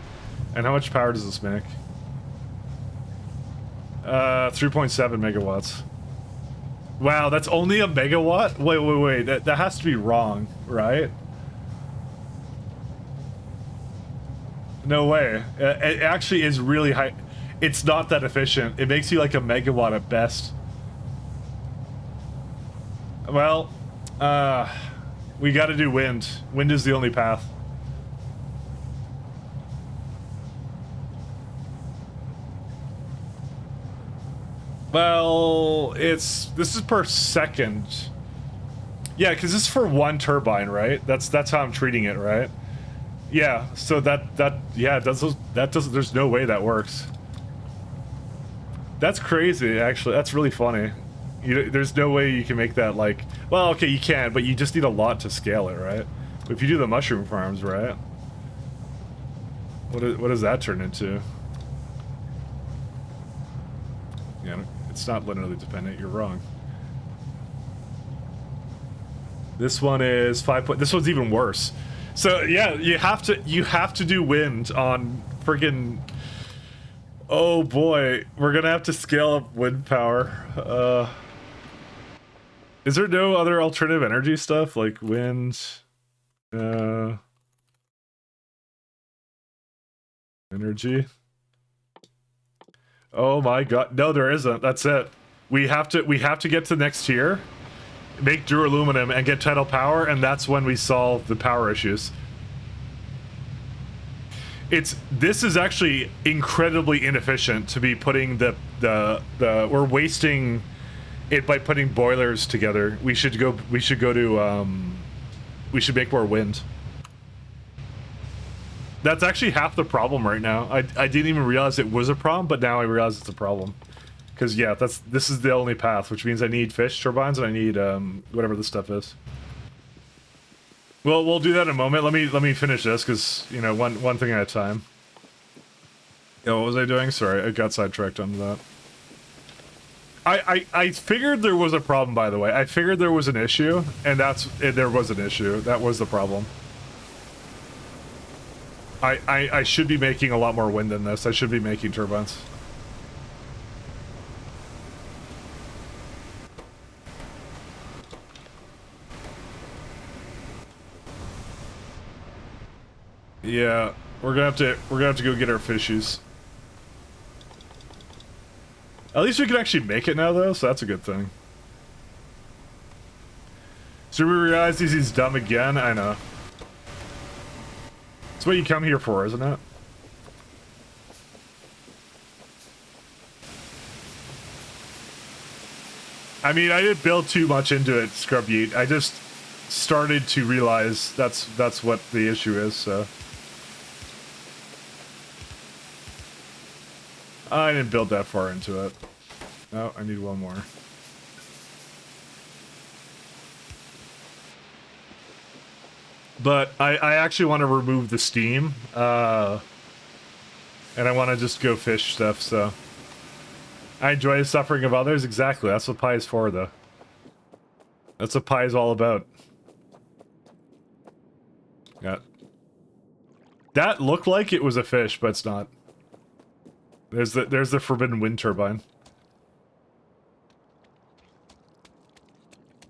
Speaker 1: And how much power does this make? 3.7 megawatts. Wow, that's only a megawatt? Wait. That has to be wrong, right? No way. It actually is really high. It's not that efficient. It makes you like a megawatt at best. Well, we gotta do wind. Wind is the only path. Well, this is per second. Yeah, because this is for one turbine, right? That's how I'm treating it, right? Yeah, so that doesn't, there's no way that works. That's crazy, actually. That's really funny. There's no way you can make that, like, well, okay, you can, but you just need a lot to scale it, right? If you do the mushroom farms, right? What does that turn into? Yeah, it's not linearly dependent. You're wrong. This one is 5 this one's even worse. So yeah, you have to do wind on friggin'. Oh boy, we're gonna have to scale up wind power. Is there no other alternative energy stuff like wind? Energy. Oh my god, no, there isn't. That's it. We have to get to the next tier, make duraluminum, and get tidal power, and that's when we solve the power issues. This is actually incredibly inefficient to be putting we're wasting it by putting boilers together. We should make more wind. That's actually half the problem right now. I didn't even realize it was a problem, but now I realize it's a problem. Because yeah, this is the only path, which means I need fish turbines and I need whatever this stuff is. Well, we'll do that in a moment. Let me finish this because you know one thing at a time. Yeah, what was I doing? Sorry, I got sidetracked on that. I figured there was a problem, by the way. I figured there was an issue, and there was an issue. That was the problem. I should be making a lot more wind than this. I should be making turbines. Yeah, we're gonna have to go get our fishies. At least we can actually make it now, though, so that's a good thing. So we realize he's dumb again. I know. That's what you come here for, isn't it? I mean, I didn't build too much into it, Scrub Yeet. I just started to realize that's what the issue is, so. I didn't build that far into it. No, I need one more. But I actually want to remove the steam, and I want to just go fish stuff, so. I enjoy the suffering of others, exactly, that's what pie is for, though. That's what pie is all about. Yeah. That looked like it was a fish, but it's not. There's the forbidden wind turbine.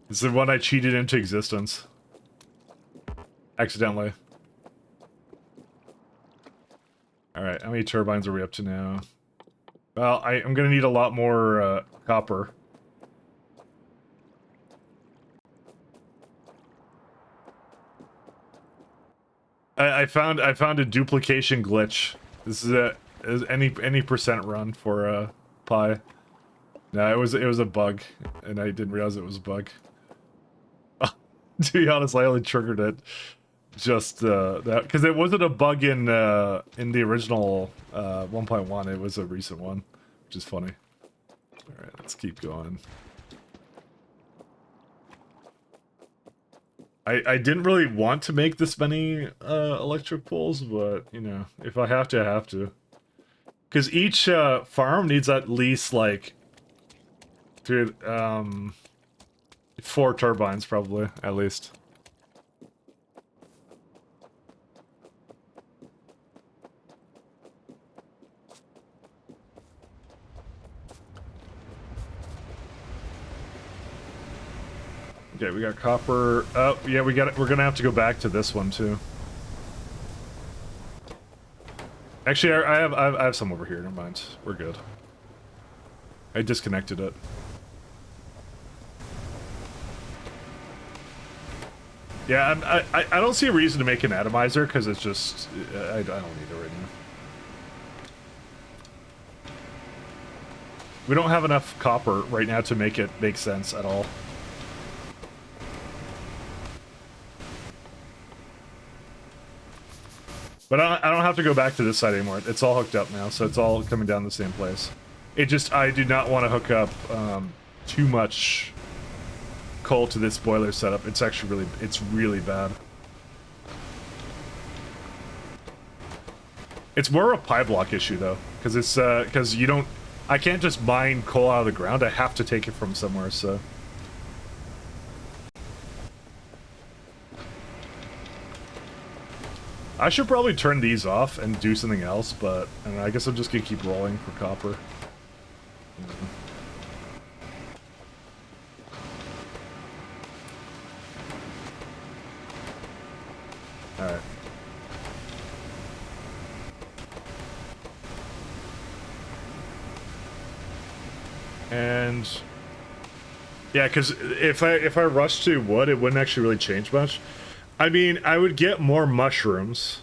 Speaker 1: It's the one I cheated into existence. Accidentally. Alright, how many turbines are we up to now? Well, I'm gonna need a lot more copper. I found a duplication glitch. This is any percent run for Pi. No, it was a bug, and I didn't realize it was a bug. To be honest, I only triggered it just that because it wasn't a bug in the original 1.1. It was a recent one, which is funny. All right, let's keep going. I didn't really want to make this many electric poles, but you know, if I have to, I have to. Because each farm needs at least like 4 turbines, probably, at least. Okay, we got copper. Oh, yeah, we're gonna have to go back to this one too. Actually, I have some over here. Never mind. We're good. I disconnected it. Yeah, I don't see a reason to make an atomizer because it's just I don't need it right now. We don't have enough copper right now to make it make sense at all. But I don't have to go back to this side anymore. It's all hooked up now, so it's all coming down the same place. It just, I do not want to hook up too much coal to this boiler setup. It's actually really bad. It's more of a Pyblock issue though, because it's because you don't, I can't just mine coal out of the ground. I have to take it from somewhere. So. I should probably turn these off and do something else, but I don't know, I guess I'm just gonna keep rolling for copper. Alright. And yeah, because if I rush to wood, it wouldn't actually really change much. I mean, I would get more mushrooms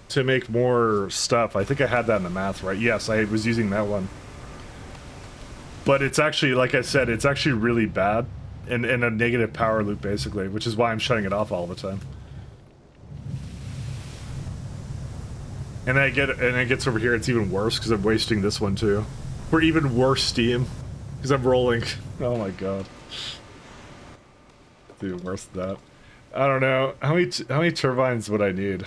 Speaker 1: to make more stuff. I think I had that in the math, right? Yes, I was using that one. But it's actually, like I said, it's actually really bad in a negative power loop, basically, which is why I'm shutting it off all the time. And it gets over here, it's even worse because I'm wasting this one too. For even worse steam, because I'm rolling. Oh my god. It's even worse than that. I don't know. How many turbines would I need?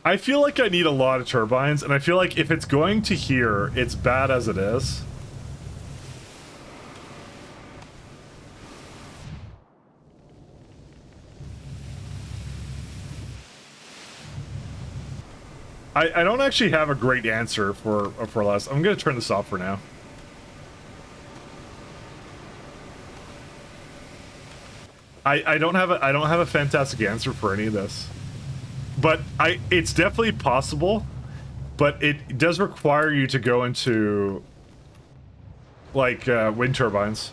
Speaker 1: I feel like I need a lot of turbines, and I feel like if it's going to here, it's bad as it is. I don't actually have a great answer for less. I'm gonna turn this off for now. I don't have a fantastic answer for any of this, but it's definitely possible, but it does require you to go into like wind turbines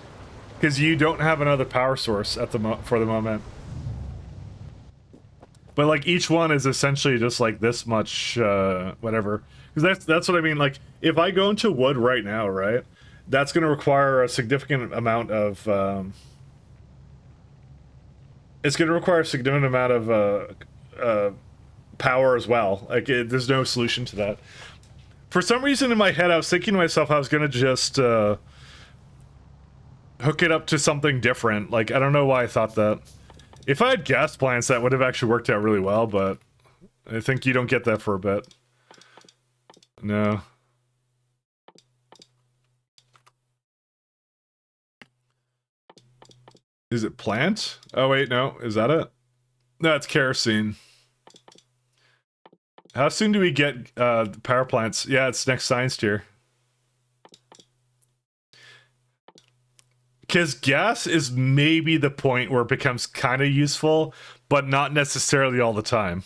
Speaker 1: because you don't have another power source at for the moment. But like each one is essentially just like this much whatever, because that's what I mean. Like if I go into wood right now, right, that's going to require a significant amount of it's going to require a significant amount of power as well. Like there's no solution to that. For some reason in my head, I was thinking to myself I was going to just hook it up to something different. Like I don't know why I thought that. If I had gas plants, that would have actually worked out really well, but I think you don't get that for a bit. No. Is it plant? Oh wait, no. Is that it? No, it's kerosene. How soon do we get power plants? Yeah, it's next science tier. Because gas is maybe the point where it becomes kind of useful, but not necessarily all the time.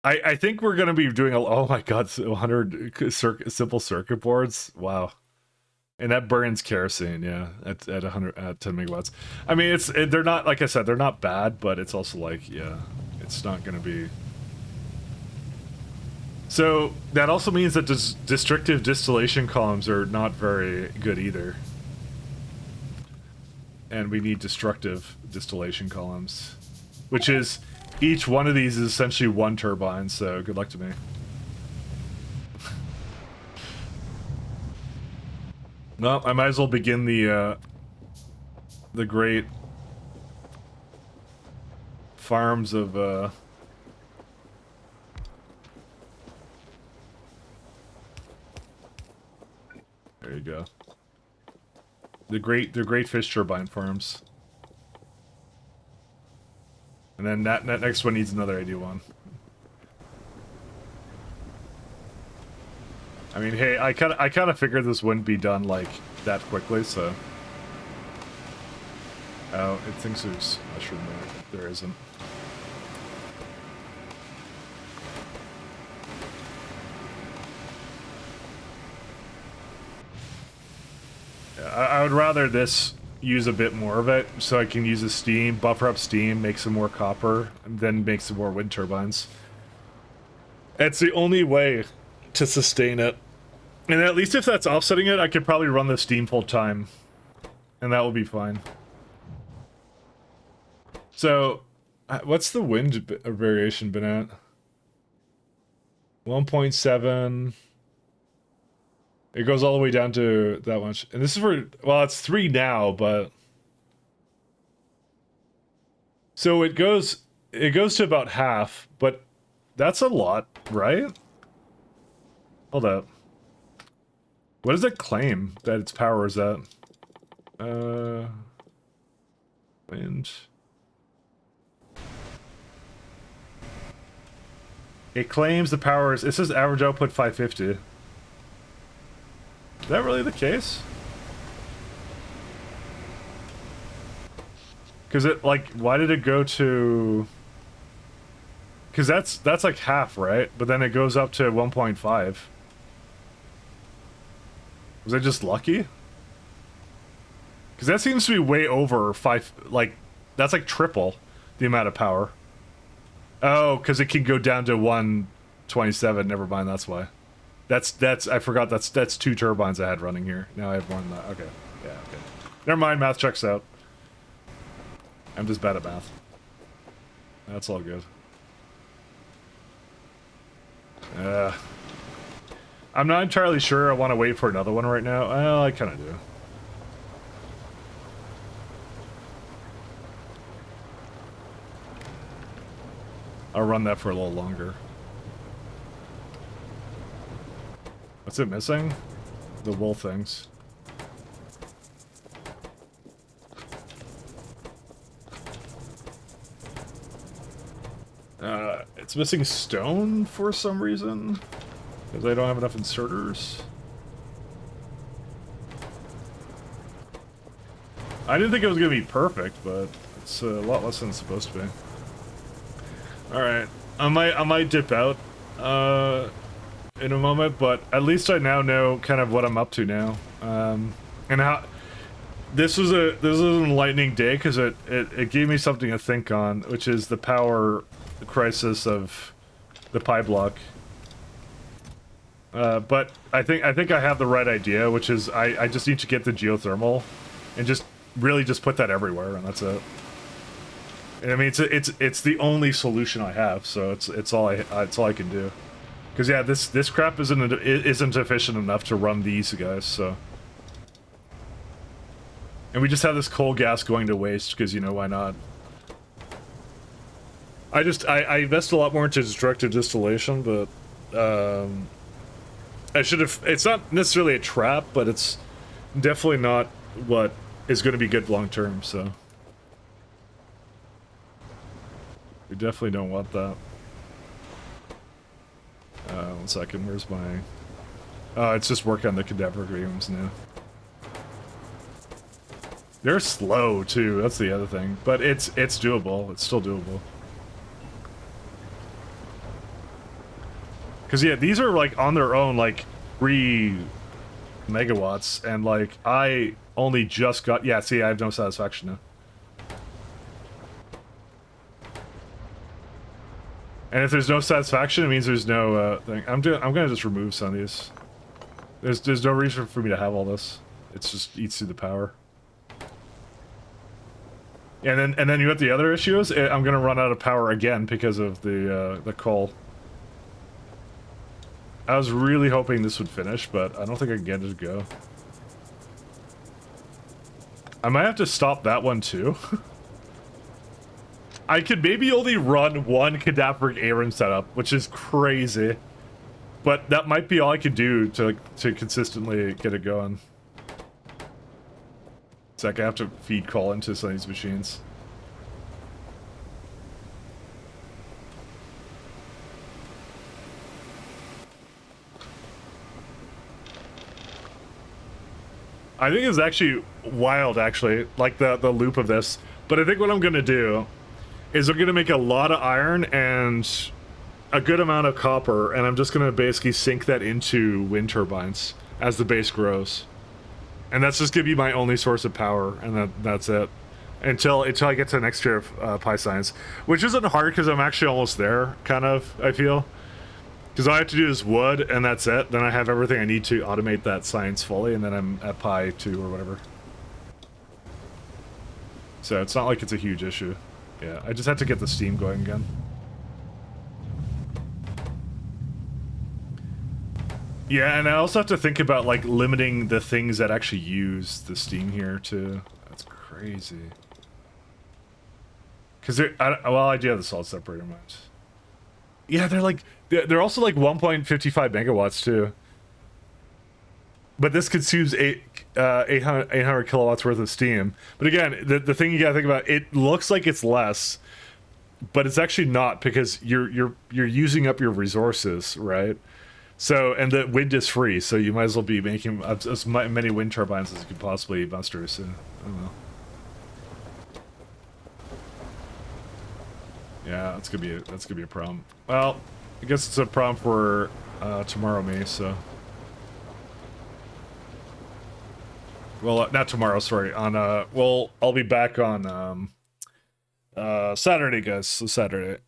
Speaker 1: I think we're going to be doing oh my god, 100 simple circuit boards. Wow. And that burns kerosene, yeah, at 10 megawatts. I mean, they're not, like I said, they're not bad, but it's also like, yeah, it's not going to be. So that also means that destructive distillation columns are not very good either. And we need destructive distillation columns, which is, each one of these is essentially one turbine, so good luck to me. No, I might as well begin the great farms of there you go. The great fish turbine farms. And then that next one needs another 81. I mean, hey, I kind of figured this wouldn't be done like that quickly, so. Oh, it thinks there's a mushroom there. There isn't. Yeah, I would rather this use a bit more of it, so I can use the steam, buffer up steam, make some more copper, and then make some more wind turbines. It's the only way to sustain it. And at least if that's offsetting it, I could probably run the Steam full time. And that will be fine. So, what's the wind variation been at? 1.7. It goes all the way down to that much. And this is for, well, it's 3 now, but... So it goes to about half, but that's a lot, right? Hold up. What does it claim that its power is at? Wind. It claims the power is, it says average output 550. Is that really the case? Because it, like, why did it go to... Because that's like half, right? But then it goes up to 1.5. Was I just lucky? Because that seems to be way over 5, like, that's like triple the amount of power. Oh, because it can go down to 127. Never mind, that's why. That's I forgot that's 2 turbines I had running here. Now I have one. Okay, yeah, okay. Never mind, math checks out. I'm just bad at math. That's all good. I'm not entirely sure I want to wait for another one right now. Well, I kind of do. I'll run that for a little longer. What's it missing? The wool things. It's missing stone for some reason. Because I don't have enough inserters. I didn't think it was going to be perfect, but it's a lot less than it's supposed to be. Alright, I might dip out in a moment, but at least I now know kind of what I'm up to now. And how this was an enlightening day because it gave me something to think on, which is the power crisis of the Pyblock. But I think I have the right idea, which is I just need to get the geothermal and just really just put that everywhere, and that's it. And I mean, it's the only solution I have, so it's all I can do. Because yeah, this crap isn't efficient enough to run these guys, so. And we just have this coal gas going to waste because, you know, why not? I invest a lot more into destructive distillation, but I should have. It's not necessarily a trap, but it's definitely not what is going to be good long term. So we definitely don't want that. 1 second. Where's my? Oh, it's just working on the cadaver games now. They're slow too. That's the other thing, but it's doable. It's still doable. Because yeah, these are like on their own like 3 megawatts, and like I only just got. Yeah, see, I have no satisfaction now. And if there's no satisfaction, it means there's no thing. I'm gonna just remove some of these. There's no reason for me to have all this. It's just eats through the power. And then you got the other issues. I'm gonna run out of power again because of the coal. I was really hoping this would finish, but I don't think I can get it to go. I might have to stop that one too. I could maybe only run 1 cadaveric Aram setup, which is crazy. But that might be all I could do to consistently get it going. It's like I have to feed coal into some of these machines. I think it's actually wild, actually, like the loop of this. But I think what I'm going to do is I'm going to make a lot of iron and a good amount of copper, and I'm just going to basically sink that into wind turbines as the base grows. And that's just going to be my only source of power, and that's it. Until I get to the next tier of Pi Science. Which isn't hard, because I'm actually almost there, kind of, I feel. Because all I have to do is wood, and that's it. Then I have everything I need to automate that science fully, and then I'm at Pi 2 or whatever. So it's not like it's a huge issue. Yeah, I just had to get the steam going again. Yeah, and I also have to think about, like, limiting the things that actually use the steam here, too. That's crazy. Because well, I do have the salt separator much. Yeah, they're also like 1.55 megawatts too. But this consumes 800 kilowatts worth of steam. But again, the thing you gotta think about, it looks like it's less, but it's actually not, because you're using up your resources, right? So, and the wind is free, so you might as well be making as many wind turbines as you could possibly muster. So, I don't know. Yeah, that's gonna be a problem. Well, I guess it's a problem for tomorrow, me. So, well, not tomorrow. Sorry. On well, I'll be back on Saturday, guys. So Saturday.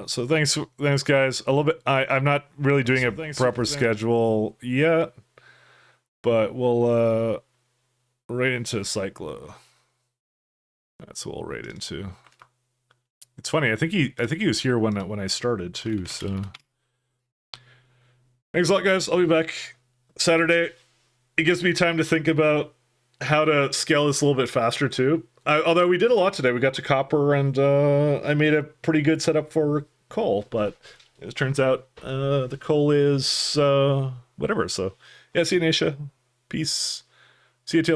Speaker 1: So thanks, guys. A little bit. I'm not really doing a proper schedule yet, but we'll right into Cyclo. That's what we'll right into. It's funny. I think he was here when I started too. So thanks a lot, guys. I'll be back Saturday. It gives me time to think about how to scale this a little bit faster too. Although we did a lot today. We got to copper, and I made a pretty good setup for coal. But it turns out the coal is whatever. So yeah, see you, Nasha. Peace. See you, Tail.